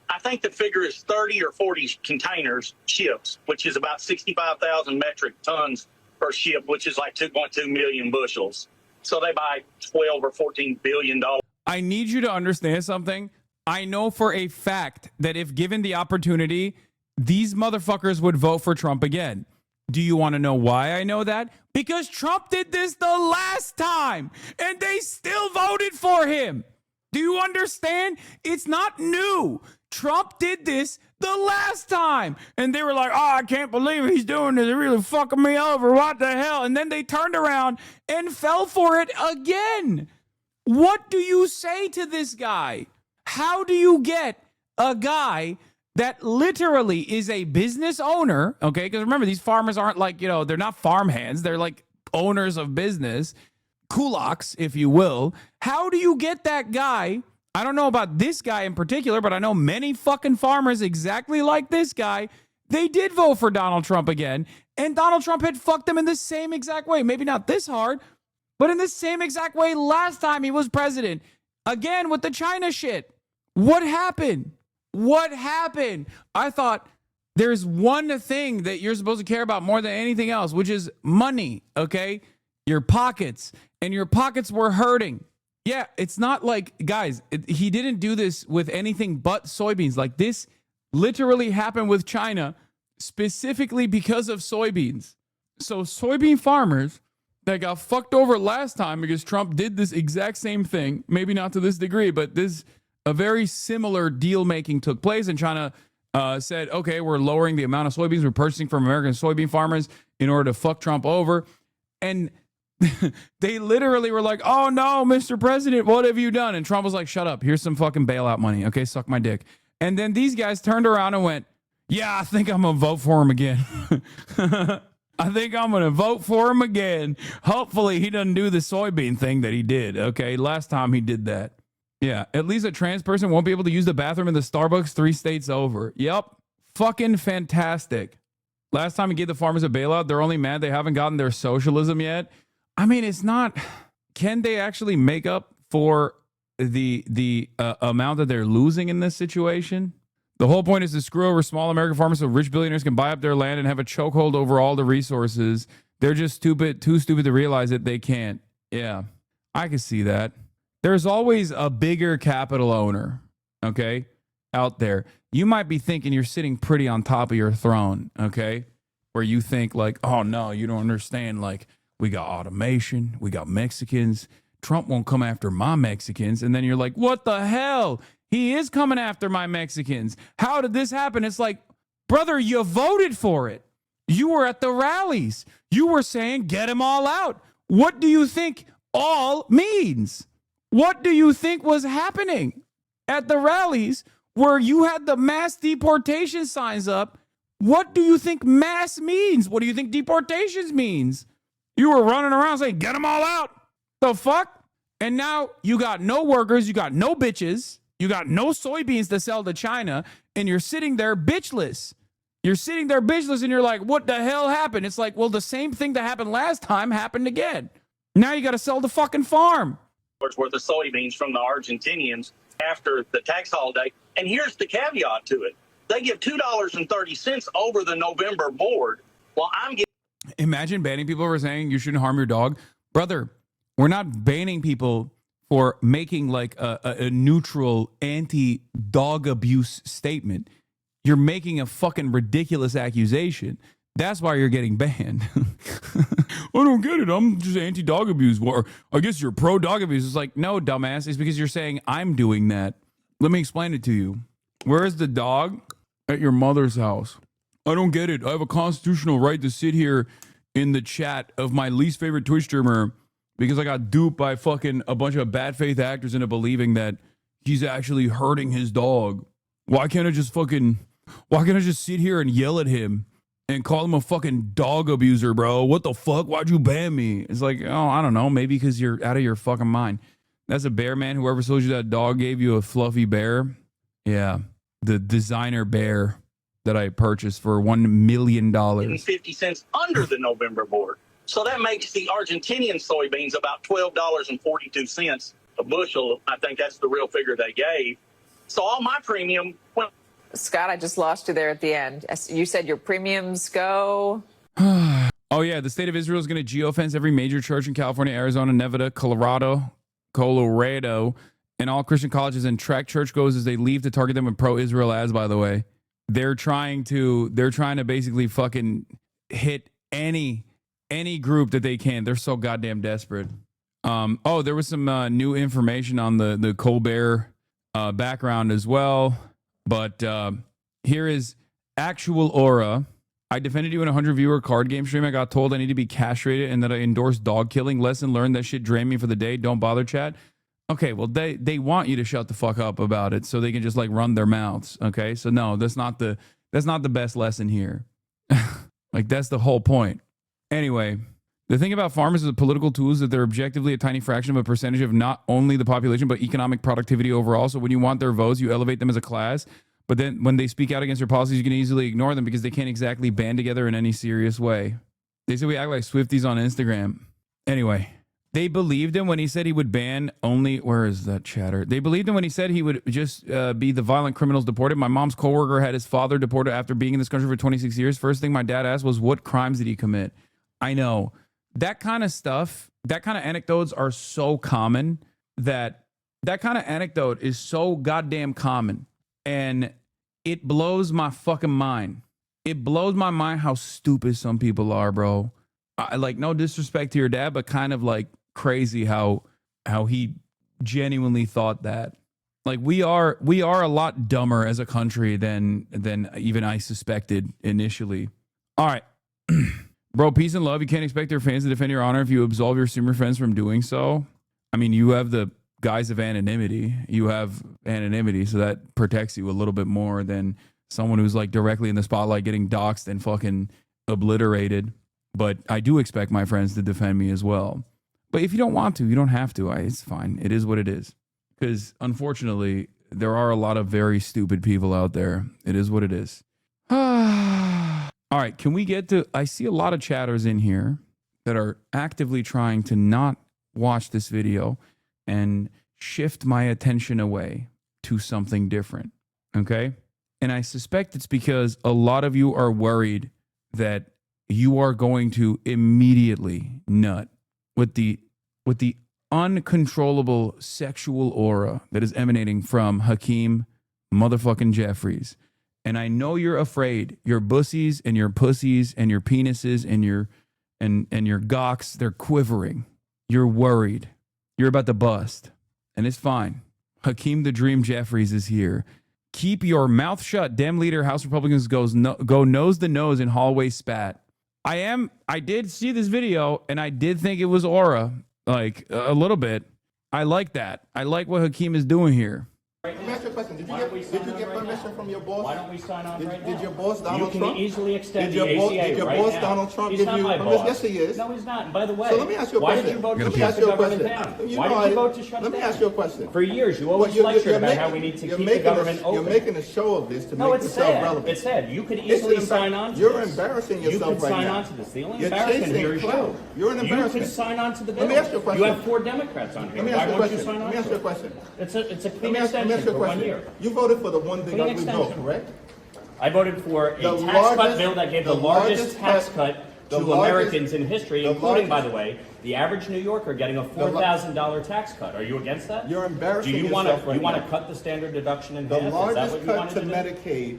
I think the figure is 30 or 40 containers, ships, which is about 65,000 metric tons per ship, which is like 2.2 million bushels. So they buy 12 or 14 billion dollars. I need you to understand something. I know for a fact that if given the opportunity, these motherfuckers would vote for Trump again. Do you want to know why I know that? Because Trump did this the last time and they still voted for him. Do you understand? It's not new. Trump did this the last time and they were like, oh, I can't believe he's doing this. They're really fucking me over. What the hell? And then they turned around and fell for it again. What do you say to this guy? How do you get a guy that literally is a business owner, okay? Because remember, these farmers aren't like, you know, they're not farm hands. They're like owners of business, kulaks, if you will. How do you get that guy? I don't know about this guy in particular, but I know many fucking farmers exactly like this guy. They did vote for Donald Trump again, and Donald Trump had fucked them in the same exact way. Maybe not this hard, but in the same exact way last time he was president. Again, with the China shit. What happened? What happened? I thought there's one thing that you're supposed to care about more than anything else, which is money, okay? Your pockets. And your pockets were hurting. Yeah, it's not like, guys, he didn't do this with anything but soybeans. Like, this literally happened with China specifically because of soybeans. So soybean farmers that got fucked over last time because Trump did this exact same thing, maybe not to this degree, but a very similar deal making took place, and China said, okay, we're lowering the amount of soybeans we're purchasing from American soybean farmers in order to fuck Trump over. And they literally were like, oh no, Mr. President, what have you done? And Trump was like, shut up, here's some fucking bailout money, okay, suck my dick. And then these guys turned around and went, yeah, I think I'm gonna vote for him again. I think I'm going to vote for him again. Hopefully he doesn't do the soybean thing that he did, okay? Last time he did that. Yeah, at least a trans person won't be able to use the bathroom in the Starbucks 3 states over. Yep, fucking fantastic. Last time he gave the farmers a bailout, they're only mad they haven't gotten their socialism yet. I mean, it's not... Can they actually make up for the amount that they're losing in this situation? The whole point is to screw over small American farmers so rich billionaires can buy up their land and have a chokehold over all the resources. They're just too stupid to realize that they can't. Yeah, I can see that. There's always a bigger capital owner, okay, out there. You might be thinking you're sitting pretty on top of your throne, okay, where you think like, oh, no, you don't understand. Like, we got automation. We got Mexicans. Trump won't come after my Mexicans. And then you're like, what the hell? He is coming after my Mexicans. How did this happen? It's like, brother, you voted for it. You were at the rallies. You were saying, get them all out. What do you think all means? What do you think was happening at the rallies where you had the mass deportation signs up? What do you think mass means? What do you think deportations means? You were running around saying, get them all out. The fuck? And now you got no workers. You got no bitches. You got no soybeans to sell to China, and you're sitting there bitchless. You're sitting there bitchless, and you're like, what the hell happened? It's like, well, the same thing that happened last time happened again. Now you got to sell the fucking farm. Worth of soybeans from the Argentinians after the tax holiday. And here's the caveat to it. They give $2.30 over the November board. Well, I'm getting... Imagine banning people for saying you shouldn't harm your dog. Brother, we're not banning people for making like a neutral anti-dog abuse statement. You're making a fucking ridiculous accusation. That's why you're getting banned. I don't get it. I'm just anti-dog abuse. Or I guess you're pro-dog abuse. It's like, no, dumbass. It's because you're saying I'm doing that. Let me explain it to you. Where is the dog? At your mother's house. I don't get it. I have a constitutional right to sit here in the chat of my least favorite Twitch streamer because I got duped by fucking a bunch of bad faith actors into believing that he's actually hurting his dog. Why can't I just sit here and yell at him and call him a fucking dog abuser, bro? What the fuck? Why'd you ban me? It's like, oh, I don't know. Maybe because you're out of your fucking mind. That's a bear, man. Whoever sold you that dog gave you a fluffy bear. Yeah. The designer bear that I purchased for $1 million. 50 cents under the November board. So that makes the Argentinian soybeans about $12.42 a bushel. I think that's the real figure they gave. So all my premium went. Scott, I just lost you there at the end. You said your premiums go. Oh, yeah. The state of Israel is going to geofence every major church in California, Arizona, Nevada, Colorado, and all Christian colleges and track churchgoers as they leave to target them with pro-Israel ads, by the way. They're trying to basically fucking hit any group that they can. They're so goddamn desperate. Oh, there was some new information on the Colbert background as well. But here is actual aura. I defended you in a 100-viewer card game stream. I got told I need to be castrated and that I endorse dog killing. Lesson learned. That shit drained me for the day. Don't bother, chat. Okay, well, they want you to shut the fuck up about it so they can just like run their mouths. Okay, so no, that's not the best lesson here. Like that's the whole point. Anyway, the thing about farmers as a political tool is that they're objectively a tiny fraction of a percentage of not only the population but economic productivity overall. So when you want their votes, you elevate them as a class. But then when they speak out against your policies, you can easily ignore them because they can't exactly band together in any serious way. They say we act like Swifties on Instagram. Anyway. They believed him when he said he would ban only... Where is that chatter? They believed him when he said he would just be the violent criminals deported. My mom's coworker had his father deported after being in this country for 26 years. First thing my dad asked was, what crimes did he commit? I know. That kind of stuff, that kind of anecdotes are so common that kind of anecdote is so goddamn common. And it blows my fucking mind. It blows my mind how stupid some people are, bro. Like, no disrespect to your dad, but kind of like... crazy how he genuinely thought that. Like we are a lot dumber as a country than even I suspected initially. All right. Bro, peace and love. You can't expect your fans to defend your honor if you absolve your streamer friends from doing so. I mean, you have the guise of anonymity. You have anonymity, so that protects you a little bit more than someone who's like directly in the spotlight getting doxxed and fucking obliterated. But I do expect my friends to defend me as well. But if you don't want to, you don't have to. It's fine. It is what it is. Because unfortunately, there are a lot of very stupid people out there. It is what it is. All right, can we get to... I see a lot of chatters in here that are actively trying to not watch this video and shift my attention away to something different. Okay? And I suspect it's because a lot of you are worried that you are going to immediately nut with the uncontrollable sexual aura that is emanating from Hakeem motherfucking Jeffries. And I know you're afraid. Your bussies and your pussies and your penises and your gawks, they're quivering. You're worried. You're about to bust. And it's fine. Hakeem the Dream Jeffries is here. Keep your mouth shut. Dem leader, House Republicans go nose to nose in hallway spat. I did see this video and I did think it was aura. Like a little bit. I like that. I like what Hakeem is doing here. Let me ask you a question. Did you get permission from your boss? Why don't we sign on right now? Did your boss, Donald Trump? You can easily extend the ACA Did your right boss, now. Donald Trump, He's give not you my permission? boss. Yes, he is. No, he's not. And by the way, so let me ask you a why question. did you vote to Let me shut ask the you a government question. down? Why did you vote to shut it down? Let me ask you a question. For years, you always lectured about how we need to keep the government open. You're making a show of this to make it's yourself sad. relevant. It's sad. You could easily sign on to You're this. embarrassing You yourself could right sign now. on to this. The only You're embarrassment chasing here is clout. you. You're an embarrassment. You could sign on to the bill. Let me ask you a question. You have 4 Democrats on here. Let me ask you a Why won't you question. sign on Let me ask to you a it? question. It's a clean extension for 1 year. You voted for the one big Clean ugly bill, extension. correct? I voted for a tax cut bill that gave the largest tax cut to Americans in history, including, by the way, the average New Yorker getting a $4,000 tax cut. Are you against that? You're embarrassing yourself right now. Do you want to cut the standard deduction in half? The largest cut to Medicaid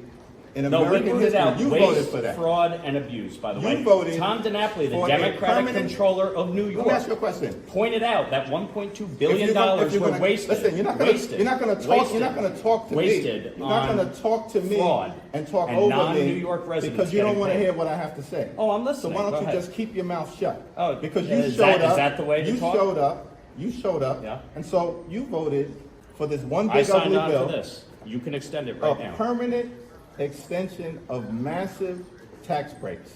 in American history. You voted for that. Fraud and abuse, by the way. You voted Tom DiNapoli, the for a Democratic permanent- controller of New York, Let me ask you a question. pointed out that $1.2 billion If you're were gonna- wasted. Listen, you're not going to talk. You're not going to talk to wasted me. You're not going to talk to me fraud and talk and over non-New me York residents because you don't getting want to paid. hear what I have to say. Oh, I'm listening. So why Go don't you ahead. just keep your mouth shut? Oh, because you is showed that- up. is that the way to you talk? showed up. You showed up. Yeah. And so you voted for this one I big signed ugly on bill. to this. You can extend it right A now. permanent extension of massive tax breaks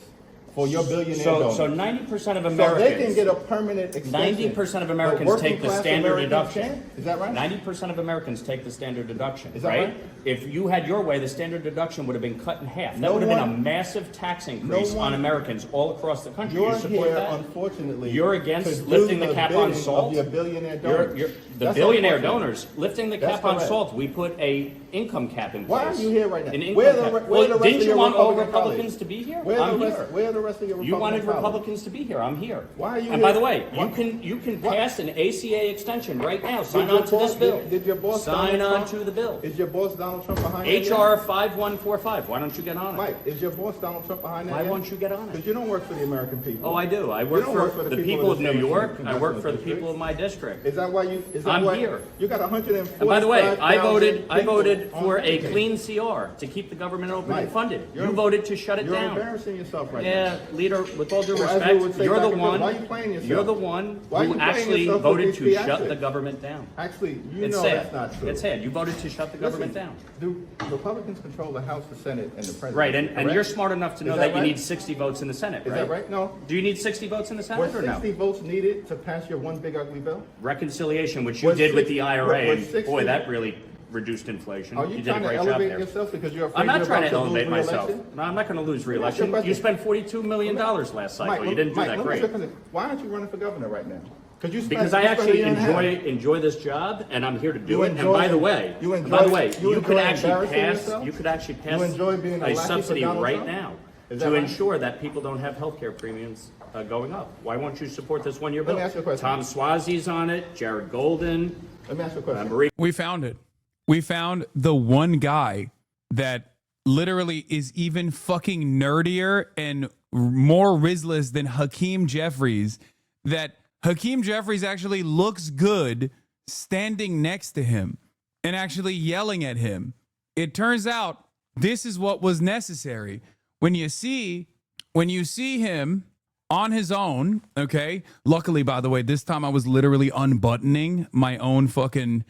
for your billionaire So donors. 90% of So Americans. they can get a permanent extension. 90% of but Americans working take the class standard Americans deduction. can't? Is that right? 90% of Americans take the standard deduction. Is that right? right? If you had your way, the standard deduction would have been cut in half. That No would have been a one- massive tax increase on Americans all across the country. You're You support here, that? unfortunately. You're to against do lifting the cap on bidding salt? Of your billionaire You're, donors. the That's billionaire unfortunate. donors lifting the That's cap on correct. salt. We put a income cap in place. Why are you here right now? An income Where the cap. re- where Well, the rest didn't of you your want all Republican Republicans colleagues? to be here? Where I'm the rest- here. where the rest of your You wanted Republican colleagues? Republicans to be here. I'm here. Why are you And by here? the way, What- you can pass an ACA extension right now. Sign Did your on to this boss- bill. Did your boss Sign Donald on Trump- to the bill. Is your boss Donald Trump behind that? HR 5145. Why don't you get on it? Mike, is your boss Donald Trump behind that? Why won't you get on it? Because you don't work for the American people. Oh, I do. I You work don't for the people of New 17th York. I congressional work for the district. people of my district. Is that why you? Is that I'm why here. You got 145,000 And by the way, I voted voted for a clean CR to keep the government open and funded. You voted to shut it down. You're embarrassing yourself right now. Yeah, leader, with all due Well, respect, why are you playing yourself? you're the one Why are who you playing actually yourself with voted these to shut theatrics? the government down. Actually, you It's know sad. that's not true. It's sad. You voted to shut the government down. Do Republicans control the House, the Senate, and the president? Right, and correct? you're smart enough to know Is that you right? need 60 votes in the Senate, Is right? that right? No. Do you need 60 votes in the Senate Were or no? 60 votes needed to pass your one big ugly bill? Reconciliation, which you Was did with 60 the IRA, was and 60 boy, that really reduced inflation. Are you did a trying to great job elevate there. yourself because you're afraid I'm not you're trying about to lose elevate myself. re-election? No, I'm not going to lose Let me ask you a re-election. question. You spent $42 million last cycle. You didn't do that great. Why aren't you running for governor right now? Because I actually enjoy this job, and I'm here to do it. And by the way, you could actually pass enjoy being a a lackey for subsidy Donald right Trump? now Is that to right? ensure that people don't have health care premiums going up. Why won't you support this one-year bill? Let me ask you a question. Tom Swazi's on it, Jared Golden. Let me ask you a question. Marie. We found it. We found the one guy that literally is even fucking nerdier and more Rizless than Hakeem Jeffries, that Hakeem Jeffries actually looks good standing next to him and actually yelling at him. It turns out this is what was necessary. When you see him on his own, okay? Luckily, by the way, this time I was literally unbuttoning my own fucking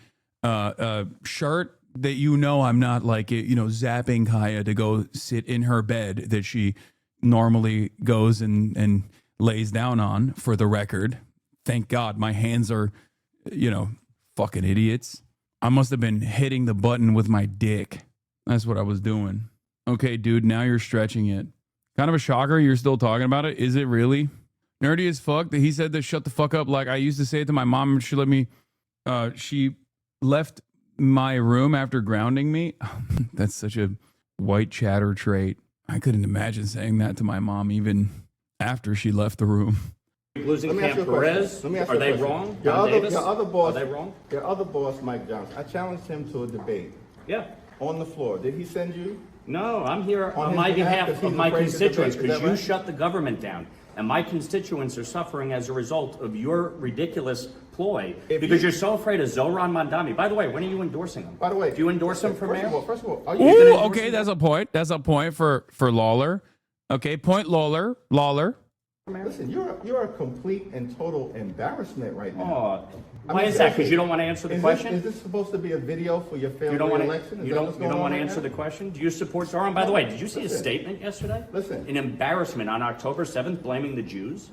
shirt that I'm not like, zapping Kaya to go sit in her bed that she normally goes and lays down on, for the record. Thank God my hands are, fucking idiots. I must have been hitting the button with my dick. That's what I was doing. Okay, dude, now you're stretching it. Kind of a shocker you're still talking about it. Is it really? Nerdy as fuck that he said to shut the fuck up like I used to say it to my mom and she let me, she left my room after grounding me. That's such a white chatter trait. I couldn't imagine saying that to my mom even after she left the room. Losing Camp Perez, are they wrong? Your other boss, are they wrong? Your other boss, Mike Johnson, I challenged him to a debate. Yeah. On the floor. Did he send you? No, I'm here on his my behalf, behalf 'cause of he's my afraid to constituents, debate. Is because that you right? shut the government down. And my constituents are suffering as a result of your ridiculous ploy, because you're so afraid of Zohran Mandami. By the way, when are you endorsing him? By the way, do you endorse him for mayor? First of all, are Ooh, okay, that's a point. That's a point for Lawler. Okay, point Lawler. Listen, you're a complete and total embarrassment right now. Oh, why is that? Because you don't want to answer the question? Is this supposed to be a video for your failed You don't want re-election? to. You don't want to answer the question. Do you support Zohran? By the way, did you see his statement yesterday? Listen. An embarrassment on October 7th, blaming the Jews.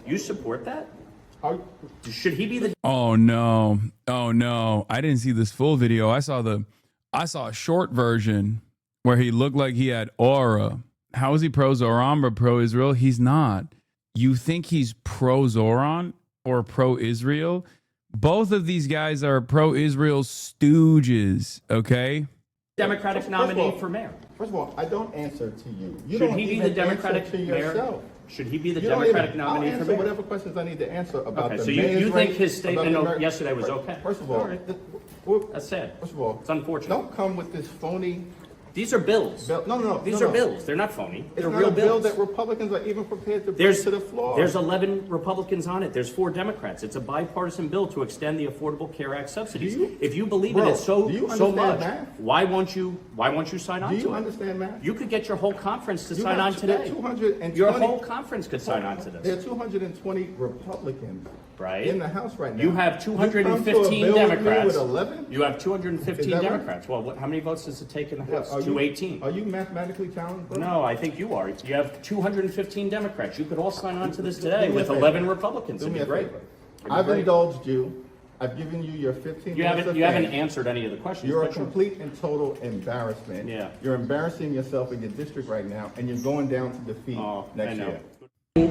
You support that? Should he be the? Oh no. I didn't see this full video. I saw a short version where he looked like he had aura. How is he pro-Zohran but pro-Israel? He's not. You think he's pro-Zohran or pro-Israel? Both of these guys are pro-Israel stooges, okay? Democratic nominee for mayor. First of all, I don't answer to you. You Should don't he be even the Democratic answer to mayor? yourself. Should he be the You don't Democratic even- nominee I'll for answer mayor? whatever questions I need to answer about Okay, the so mayor's you think race, his about statement the Ameri- yesterday was okay? First of all, All right. That's sad. First of all, it's unfortunate. Don't come with this phony. These are bills. No. These are bills. They're not phony. It's They're not real a bill bills. that Republicans are even prepared to bring to the floor. There's 11 Republicans on it. There's 4 Democrats. It's a bipartisan bill to extend the Affordable Care Act subsidies. If you believe in it so much, math? why won't you sign on to it? Do you understand math? You could get your whole conference to You sign have on there are today. 220 Your whole conference could sign on to this. There are 220 Republicans Right. in the House right now. You have You come to a 215 bill with me Democrats. with 11? You have 215 Is that right? Democrats. Well, how many votes does it take in the House? Are you- 218. Are you mathematically challenged, bro? No, I think you are. You have 215 Democrats. You could all sign on to this today with 11 Republicans. Do It'd me be a great. favor. It'd be I've great. indulged you. I've given you your 15 You minutes haven't. of You haven't fame. answered any of the questions. You're a but sure. complete and total embarrassment. Yeah. You're embarrassing yourself in your district right now, and you're going down to defeat next year. Hey,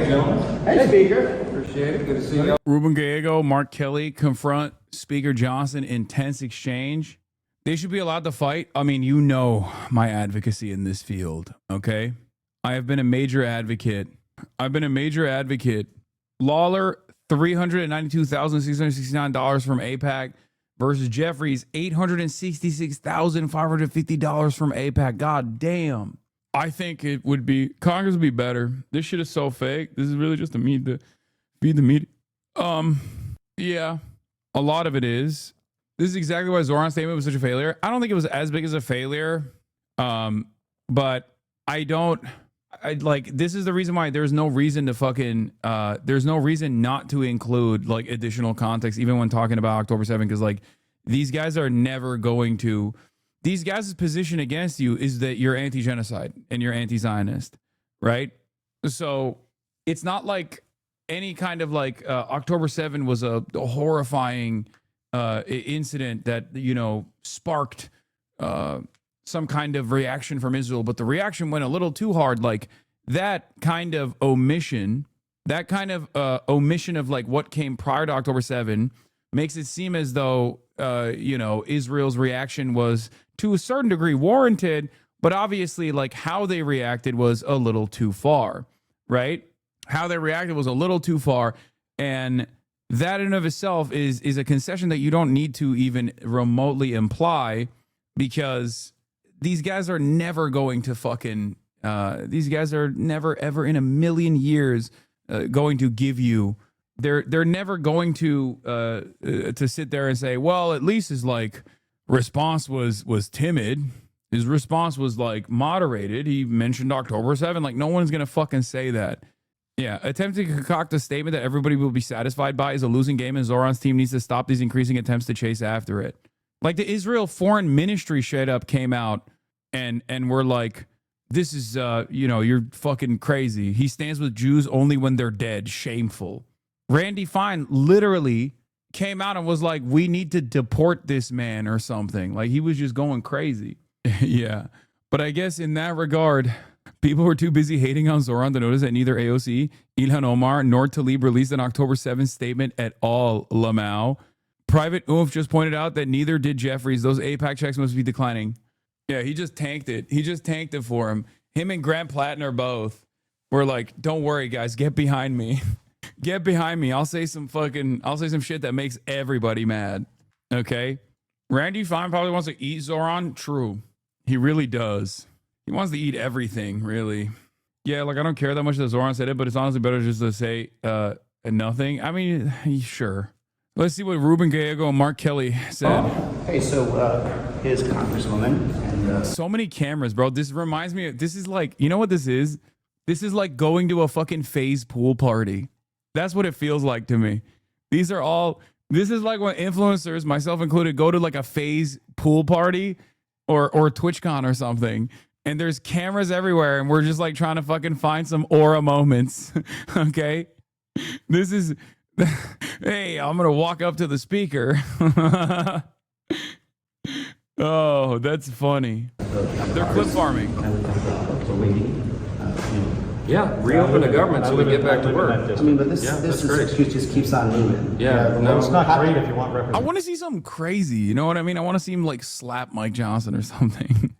gentlemen. Hey, Speaker. Appreciate it. Good to see you. Ruben Gallego, Mark Kelly confront Speaker Johnson in tense exchange. They should be allowed to fight. I mean, you know my advocacy in this field, okay? I have been a major advocate. Lawler, $392,669 from AIPAC versus Jeffries, $866,550 from AIPAC. God damn. I think it would be, Congress would be better. This shit is so fake. This is really just to feed the media. Yeah, a lot of it is. This is exactly why Zoran's statement was such a failure. I don't think it was as big as a failure, but this is the reason why there's no reason to fucking, there's no reason not to include like additional context, even when talking about October 7th, because like these guys are never going to, these guys' position against you is that you're anti-genocide and you're anti-Zionist, right? So it's not like any kind of like October 7 was a horrifying incident that, you know, sparked some kind of reaction from Israel, but the reaction went a little too hard. Like that kind of omission of like what came prior to October 7 makes it seem as though, you know, Israel's reaction was to a certain degree warranted, but obviously like how they reacted was a little too far, right? How they reacted was a little too far. And that in and of itself is a concession that you don't need to even remotely imply, because these guys are never going to fucking, these guys are never, ever in a million years going to give you, they're never going to sit there and say, well, at least his like response was timid. His response was like moderated. He mentioned October 7. Like no one's going to fucking say that. Yeah, attempting to concoct a statement that everybody will be satisfied by is a losing game, and Zoran's team needs to stop these increasing attempts to chase after it. Like the Israel Foreign Ministry straight up came out and we're like, this is, you know, you're fucking crazy. He stands with Jews only when they're dead. Shameful. Randy Fine literally came out and was like, we need to deport this man or something. Like he was just going crazy. Yeah. But I guess in that regard, people were too busy hating on Zoran to notice that neither AOC, Ilhan Omar, nor Tlaib released an October 7th statement at all, Lamau. Private Oomph just pointed out that neither did Jeffries. Those AIPAC checks must be declining. Yeah, he just tanked it. He just tanked it for him. Him and Grant Plattner both were like, don't worry, guys. Get behind me. Get behind me. I'll say some shit that makes everybody mad. Okay? Randy Fine probably wants to eat Zoran. True. He really does. He wants to eat everything, really. Yeah, like I don't care that much that Zoran said it, but it's honestly better just to say nothing. I mean, sure. Let's see what Ruben Gallego and Mark Kelly said. Hey, so here's Congresswoman. And, so many cameras, bro. This reminds me of, this is like, you know what this is? This is like going to a fucking phase pool party. That's what it feels like to me. This is like when influencers, myself included, go to like a phase pool party or TwitchCon or something. And there's cameras everywhere, and we're just like trying to fucking find some aura moments. Okay? This is, hey, I'm going to walk up to the speaker. Oh, that's funny. They're clip farming. Yeah, reopen the government so we get back to work. I mean, but this excuse just keeps on moving. Yeah, no, it's not great if you want I want to see something crazy. You know what I mean? I want to see him like slap Mike Johnson or something.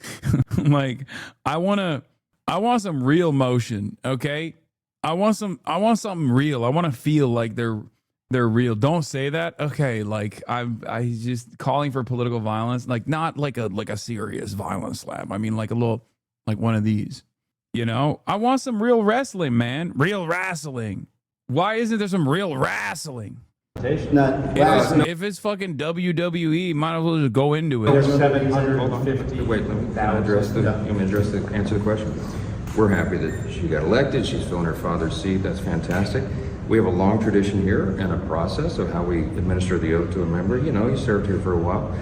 Like, I want some real motion. Okay, I want something real. I want to feel like they're real. Don't say that. Okay, like I just calling for political violence, like not like a serious violence slap. I mean like a little, like one of these. You know, I want some real wrestling, man. Real wrestling. Why isn't there some real wrestling? If it's fucking WWE, might as well just go into it. There's 750. Wait, let me answer the question. We're happy that she got elected. She's filling her father's seat. That's fantastic. We have a long tradition here and a process of how we administer the oath to a member. You know, you served here for a while.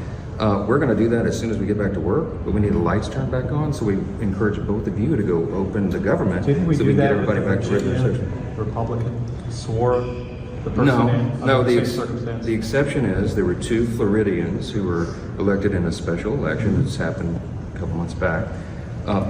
We're going to do that as soon as we get back to work, but we need the lights turned back on, so we encourage both of you to go open the government so we can get everybody back to regular session. Republican swore the person in the exception is there were 2 Floridians who were elected in a special election that's happened a couple months back.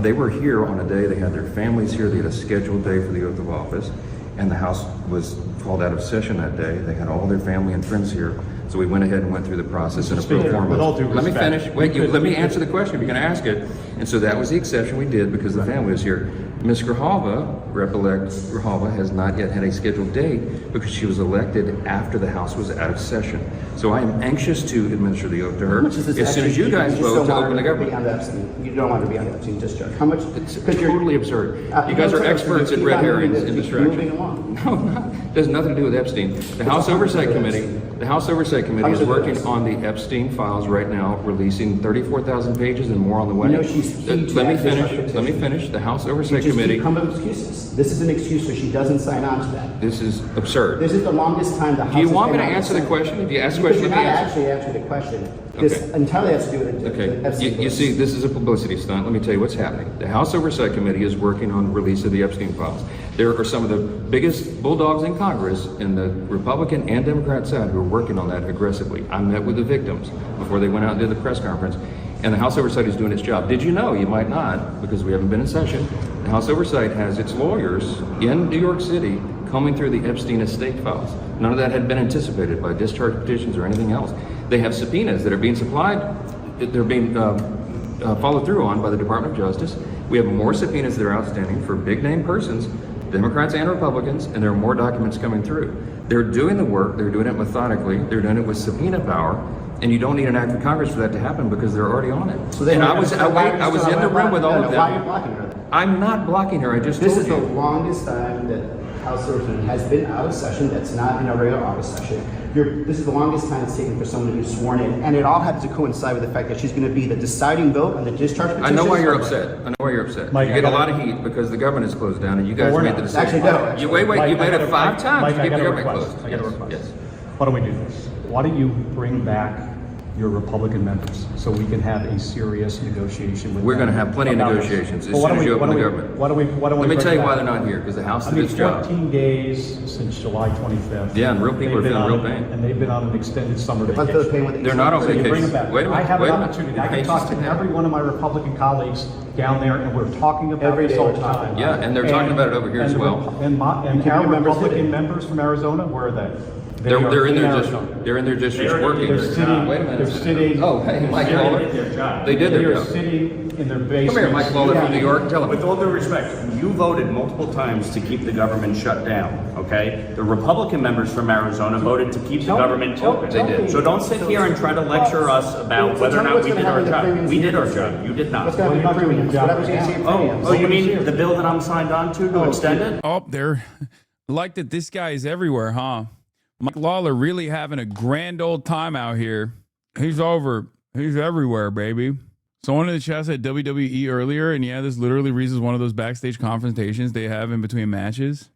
They were here on a day, they had their families here, they had a scheduled day for the oath of office, and the House was called out of session that day. They had all their family and friends here. So we went ahead and went through the process in a pro forma. Let me finish. Wait, let me answer the question if you're going to ask it. And so that was the exception we did because the family was here. Ms. Grijalva, Rep-elect Grijalva, has not yet had a scheduled date because she was elected after the House was out of session. So I am anxious to administer the oath to her as soon as you guys vote to open the government. You don't want to be on the Epstein discharge. How much? It's totally absurd. You guys are experts at red herrings and distraction. Moving along. No, it has nothing to do with Epstein. The House Oversight Committee. The House Oversight Committee is working on the Epstein files right now, releasing 34,000 pages and more on the way. No, she's Let me finish. The House Oversight Committee. Keep coming up with excuses. This is an excuse where she doesn't sign on to that. This is absurd. This is the longest time the House. Do you want me to answer the question? If you ask the question, let me answer. Actually answer the question. This entirely has to do with the Epstein You see, this is a publicity stunt. Let me tell you what's happening. The House Oversight Committee is working on release of the Epstein files. There are some of the biggest bulldogs in Congress in the Republican and Democrat side who are working on that aggressively. I met with the victims before they went out and did the press conference, and the House Oversight is doing its job. Did you know? You might not, because we haven't been in session. The House Oversight has its lawyers in New York City combing through the Epstein estate files. None of that had been anticipated by discharge petitions or anything else. They have subpoenas that are being supplied, they're being followed through on by the Department of Justice. We have more subpoenas that are outstanding for big name persons, Democrats and Republicans, and there are more documents coming through. They're doing the work, they're doing it methodically, they're doing it with subpoena power, and you don't need an act of Congress for that to happen because they're already on it. So and I was in the room with all of them. Why are you blocking her then? I'm not blocking her, I just This told is you. the longest time that House Oversight has been out of session. That's not in a regular August session. This is the longest time it's taken for someone to be sworn in, and it all had to coincide with the fact that she's going to be the deciding vote on the discharge petition. I know why you're upset. Mike, you get a lot of heat because the government is closed down and you guys made the decision. Actually, no. You made it 5 times Mike, to keep the I got a government request. closed. I got a request. Yes. Why don't we do this? Why don't you bring back your Republican members so we can have a serious negotiation with We're them going to have plenty of about this? negotiations as Well, soon as you open the government. Why don't we Let me tell you bring why back- they're not here, because the House I did mean, its job. 14 days since July 25th. Yeah, and real people are They've been feeling on real an- pain. And they've been on an extended summer If I vacation. feel pain with They're not on So you vacation. bring them back. Wait a minute, I have wait an a minute. opportunity. I Okay, can talk just- to every one of my Republican colleagues down there, and we're talking about Every this day all we're the talking time. Yeah, and they're talking about it over here as well. And Can our you remember Republican sitting? members from Arizona, where are they? They are They're in their Arizona. district. They're in their districts They're- working. they're sitting- Wait a minute. they're sitting- Oh, hey, Mike they're Lawler. sitting in their job. They did They their are job. sitting in their basements. Come here, Mike Lawler from New York. Tell With them. all due respect, you voted multiple times to keep the government shut down, okay? The Republican members from Arizona voted to keep the government open. They did. So don't sit here and try to lecture us about whether or not we did our job. We did our job. You did not. What's going to you're happen not with doing premiums? your What job happens when you right see now. premiums? Oh, you mean the bill that I'm signed on to extend it? Oh, they're like that. This guy is everywhere, huh? Mike Lawler really having a grand old time out here. He's everywhere, baby. Someone in the chat said WWE earlier, and yeah, this literally reads as one of those backstage confrontations they have in between matches.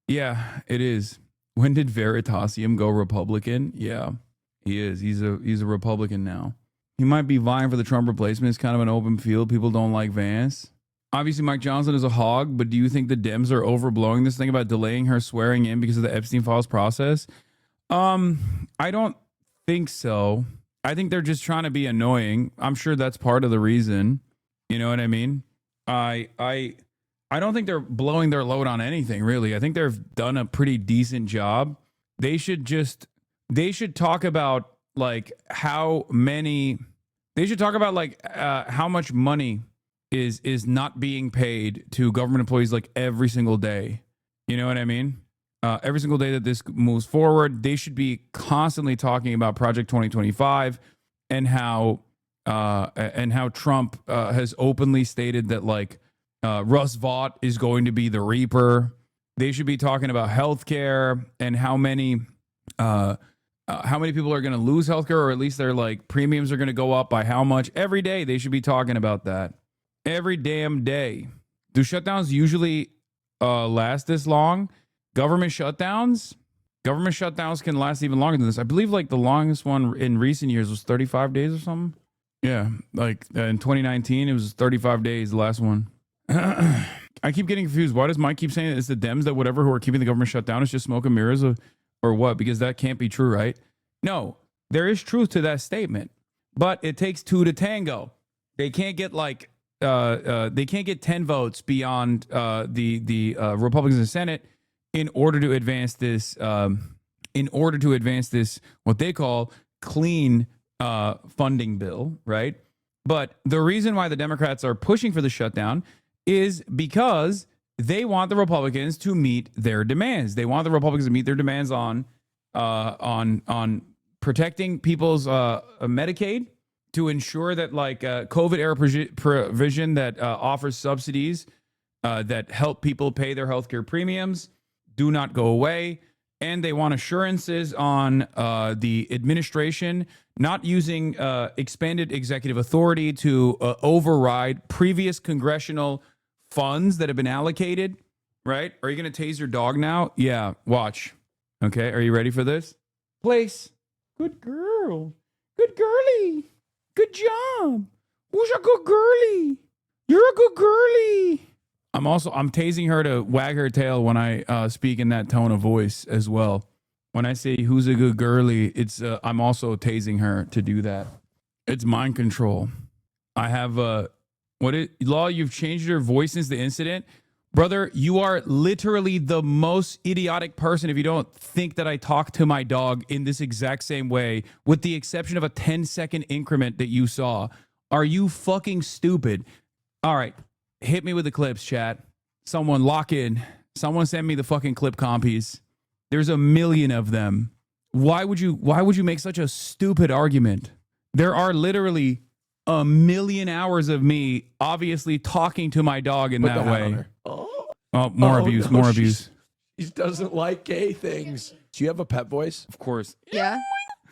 Yeah, it is. When did Veritasium go Republican? Yeah, he is. He's a Republican now. He might be vying for the Trump replacement. It's kind of an open field. People don't like Vance. Obviously, Mike Johnson is a hog, but do you think the Dems are overblowing this thing about delaying her swearing in because of the Epstein files process? I don't think so. I think they're just trying to be annoying. I'm sure that's part of the reason. You know what I mean? I don't think they're blowing their load on anything, really. I think they've done a pretty decent job. They should talk about like how much money is not being paid to government employees like every single day. You know what I mean? Every single day that this moves forward, they should be constantly talking about Project 2025 and how Trump has openly stated that like Russ Vought is going to be the Reaper. They should be talking about healthcare and how many people are going to lose healthcare, or at least their like premiums are going to go up by how much. Every day they should be talking about that. Every damn day. Do shutdowns usually last this long? Government shutdowns can last even longer than this. I believe like the longest one in recent years was 35 days or something. Yeah, like in 2019, it was 35 days, the last one. I keep getting confused. Why does Mike keep saying it's the Dems that whatever who are keeping the government shut down is just smoke and mirrors or what? Because that can't be true, right? No, there is truth to that statement, but it takes two to tango. They can't get like they can't get 10 votes beyond the Republicans in the Senate in order to advance this what they call clean funding bill, right? But the reason why the Democrats are pushing for the shutdown is because they want the Republicans to meet their demands. They want the Republicans to meet their demands on protecting people's Medicaid, to ensure that like COVID era provision that offers subsidies that help people pay their healthcare premiums do not go away, and they want assurances on the administration not using expanded executive authority to override previous congressional funds that have been allocated, right? Are you going to tase your dog now? Yeah, watch. Okay, are you ready for this? Place. Good girl. Good girly. Good job. Who's a good girly? You're a good girly. I'm tasing her to wag her tail when I speak in that tone of voice as well. When I say who's a good girly, it's I'm also tasing her to do that. It's mind control. I have Law, you've changed your voice since the incident. Brother, you are literally the most idiotic person if you don't think that I talk to my dog in this exact same way, with the exception of a 10-second increment that you saw. Are you fucking stupid? All right, hit me with the clips, chat. Someone lock in. Someone send me the fucking clip compies. There's a million of them. Why would you make such a stupid argument? There are literally a million hours of me obviously talking to my dog in that way. Oh, more abuse, more abuse. He doesn't like gay things. Do you have a pet voice? Of course. Yeah.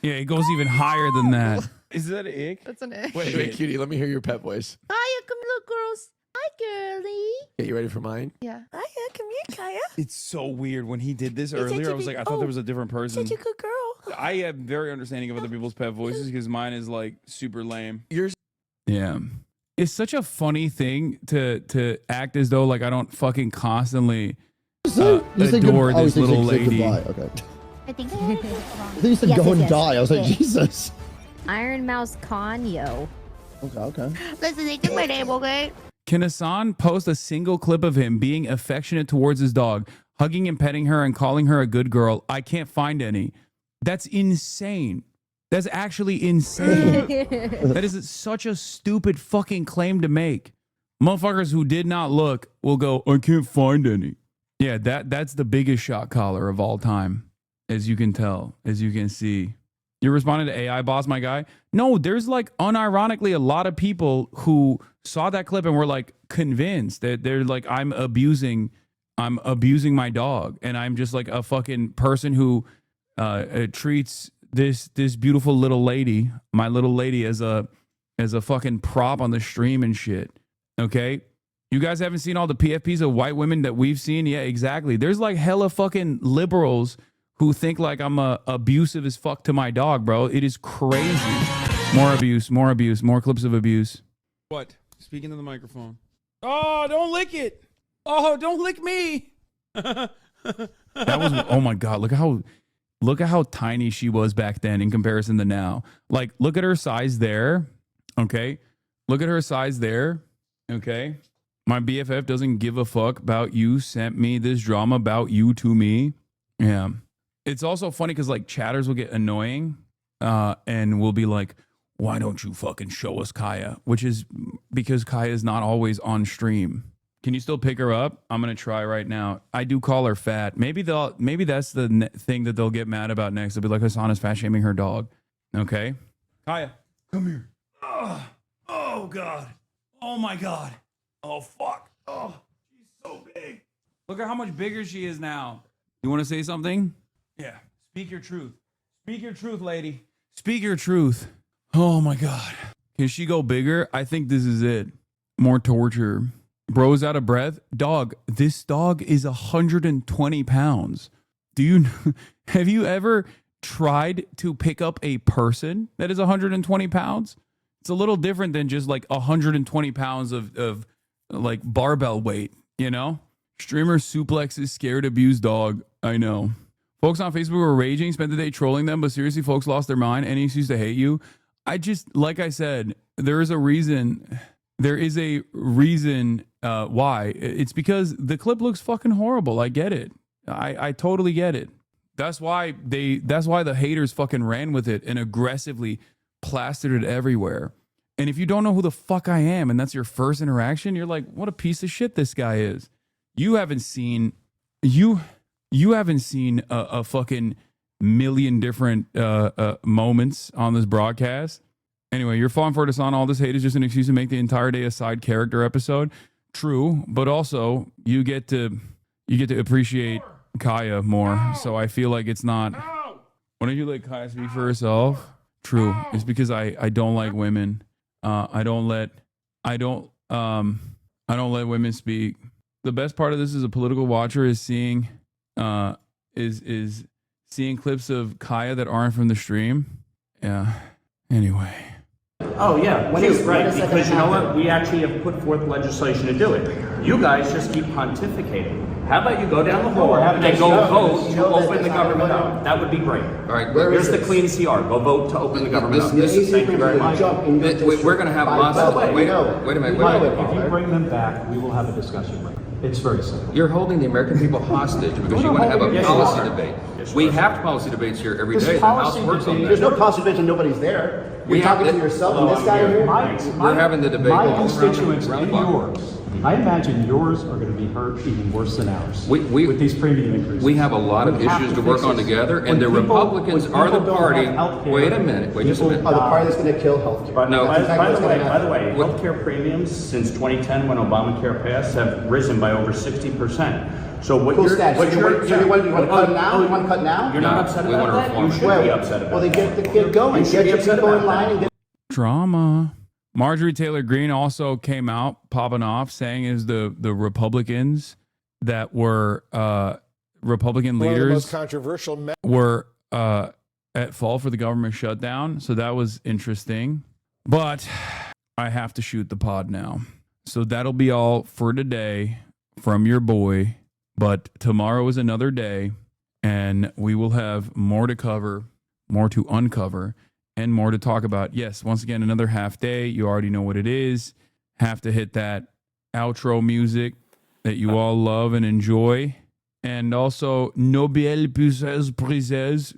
Yeah, it goes even higher than that. Is that an ick? That's an ick. Wait, cutie, let me hear your pet voice. Hiya, come look, girls. Hi, girly. Okay, you ready for mine? Yeah. Hiya, come here, Kaya. It's so weird. When he did this earlier, I was like, I thought there was a different person. Such a good girl. I am very understanding of other people's pet voices because mine is like super lame. Yours? Yeah. It's such a funny thing to act as though like I don't fucking constantly adore this little lady. Okay. I think You said go and die. I was like, Jesus. Iron Mouse Conyo. Okay. Listen, they took my name, okay? Can Hasan post a single clip of him being affectionate towards his dog, hugging and petting her and calling her a good girl? I can't find any. That's insane. That's actually insane. That is such a stupid fucking claim to make. Motherfuckers who did not look will go, I can't find any. Yeah, that's the biggest shot caller of all time, as you can tell, as you can see. You're responding to AI boss, my guy? No, there's like unironically a lot of people who saw that clip and were like convinced that they're like, I'm abusing my dog. And I'm just like a fucking person who treats this beautiful little lady, my little lady, as a fucking prop on the stream and shit. Okay? You guys haven't seen all the PFPs of white women that we've seen? Yeah, exactly. There's like hella fucking liberals who think like I'm abusive as fuck to my dog, bro. It is crazy. More abuse, more clips of abuse. What? Speaking to the microphone. Oh, don't lick it. Oh, don't lick me. That was, oh my God, look at how tiny she was back then in comparison to now. Like, look at her size there. Okay. Look at her size there. Okay. My BFF doesn't give a fuck about you. Sent me this drama about you to me. Yeah. It's also funny because like chatters will get annoying and will be like, why don't you fucking show us Kaya? Which is because Kaya is not always on stream. Can you still pick her up? I'm going to try right now. I do call her fat. Maybe that's the thing that they'll get mad about next. They'll be like, Hasan is fat shaming her dog. Okay. Kaya, come here. Oh God. Oh my God. Oh fuck. Oh, she's so big. Look at how much bigger she is now. You want to say something? Yeah. Speak your truth. Speak your truth, lady. Speak your truth. Oh my God. Can she go bigger? I think this is it. More torture. Bro's out of breath. Dog, this dog is 120 pounds. Have you ever tried to pick up a person that is 120 pounds? It's a little different than just like 120 pounds of like barbell weight, you know? Streamer suplexes scared abused dog. I know. Folks on Facebook were raging, spent the day trolling them, but seriously, folks lost their mind. Any excuse to hate you. Like I said, there is a reason. There is a reason why. It's because the clip looks fucking horrible. I get it. I totally get it. That's why the haters fucking ran with it and aggressively plastered it everywhere. And if you don't know who the fuck I am and that's your first interaction, you're like, what a piece of shit this guy is. You haven't seen a fucking million different moments on this broadcast. Anyway, you're falling for it, Hasan. All this hate is just an excuse to make the entire day a side character episode. True, but also you get to appreciate Kaya more. So I feel like it's not. Why don't you let Kaya speak for herself? True. It's because I don't like women. I don't let women speak. The best part of this as a political watcher is seeing seeing clips of Kaya that aren't from the stream. Yeah. Anyway. Oh, yeah, right, because you know what? We actually have put forth legislation to do it. You guys just keep pontificating. How about you go down the hall and go vote to open the government up? That would be great. All right, here's the clean CR. Go vote to open the government up. Thank you very much. We're going to have lots of... Wait a minute. If you bring them back, we will have a discussion. It's very simple. You're holding the American people hostage because you want to have a policy debate. We have policy debates here every day. The House works on that. There's no policy debate and nobody's there. You're talking to yourself and this guy here. We're having the debate. My constituents and yours. I imagine yours are going to be hurt even worse than ours with these premium increases. We have a lot of issues to work on together, and the Republicans are the party. Wait a minute. Wait just a minute. Are the party that's going to kill healthcare. No. By the way, healthcare premiums since 2010, when Obamacare passed, have risen by over 60%. So what cool you're, stats. what So you want to cut now? You want to cut now? You're not upset about that? You should be upset about that. Well, then get going. Get your people in line and get Drama. Marjorie Taylor Greene also came out popping off saying is the Republicans that were Republican leaders were at fault for the government shutdown. So that was interesting. But I have to shoot the pod now. So that'll be all for today from your boy. But tomorrow is another day, and we will have more to cover, more to uncover, and more to talk about. Yes, once again, another half day. You already know what it is. Have to hit that outro music that you all love and enjoy. And also, Nobel Prize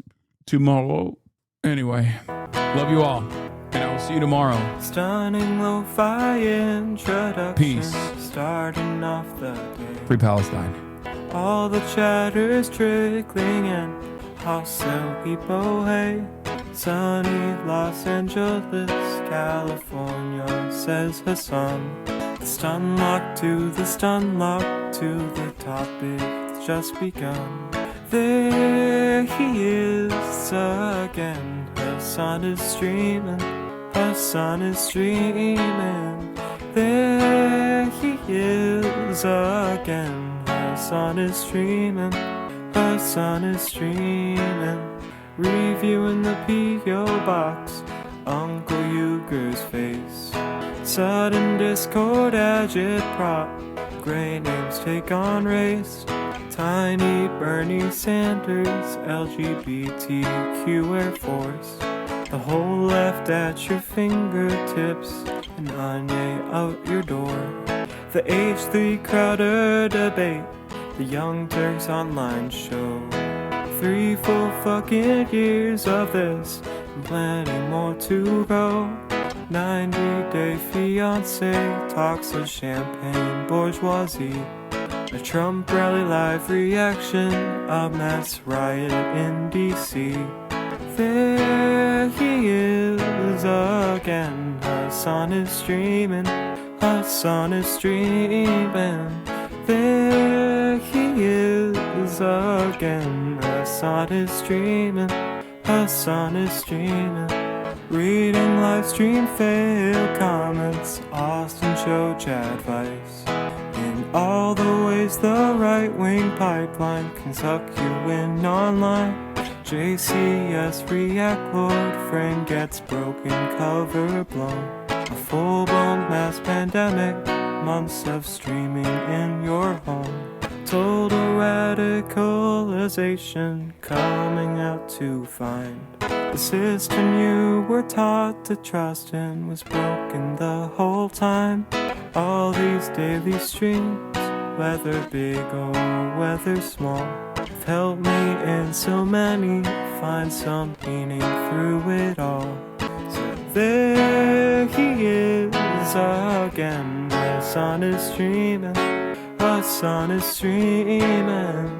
tomorrow. Anyway, love you all. And I will see you tomorrow. Stunning lo-fi introduction. Peace. Starting off the day. Free Palestine. All the chatter's trickling in. Hostile people hate. Sunny Los Angeles, California, says Hasan. The stun lock to the stun lock to the topic that's just begun. There he is again. Hasan is streaming. Hasan is streaming. There he is again. Hasan is streaming. Hasan is streaming. Reviewing the P.O. box, Uncle Euger's face. Sudden discord agitprop, gray names take on race. Tiny Bernie Sanders, LGBTQ Air Force. The whole left at your fingertips, and Anye out your door. The H3 Crowder debate, the Young Turks online show. 3 full fucking years of this, and plenty more to go. 90-day fiance talks of champagne bourgeoisie. A Trump rally live reaction, a mass riot in DC. There he is again. Hasan is streaming. Hasan is streaming. There he is again. Hasan is streaming. Hasan is streaming. Reading live stream fail comments. Austin show chat advice. In all the ways the right-wing pipeline can suck you in online. JCS react lord frame gets broken, cover blown. A full-blown mass pandemic, months of streaming in your home. Total radicalization coming out to find. The system you were taught to trust in was broken the whole time. All these daily streams, whether big or whether small, have helped me and so many find some meaning through it all. So there he is again. Hasan is streaming. Hasan is streaming.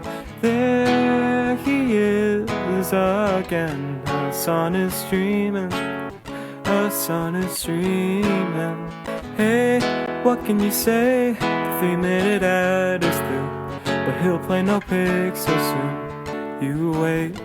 There he is again. Hasan is streaming. Hasan is streaming. Hey, what can you say? The 3-minute ad is through. But he'll play no pigs so soon. You wait.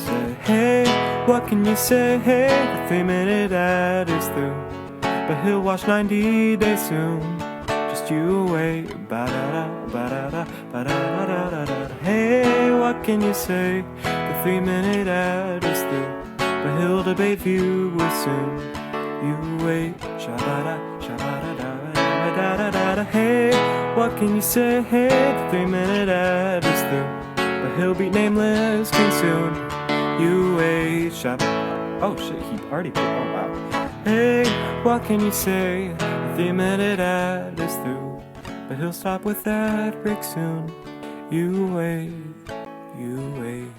Say, hey, what can you say? Hey, the 3-minute ad is through. But he'll watch 90 Days soon. Just you wait. Ba-da-da, ba-da-da, ba-da-da-da-da-da. Hey, what can you say? The 3-minute ad is through. But he'll debate viewers soon. You wait. Sha-ba-da, sha-ba-da-da-da-da-da-da. Hey, what can you say? Hey, the 3-minute ad is through. But he'll beat Nameless King soon. You wait, shop. Oh shit, he already put. Oh wow. Hey, what can you say? The 3-minute ad is through, but he'll stop with that break soon. You wait, you wait.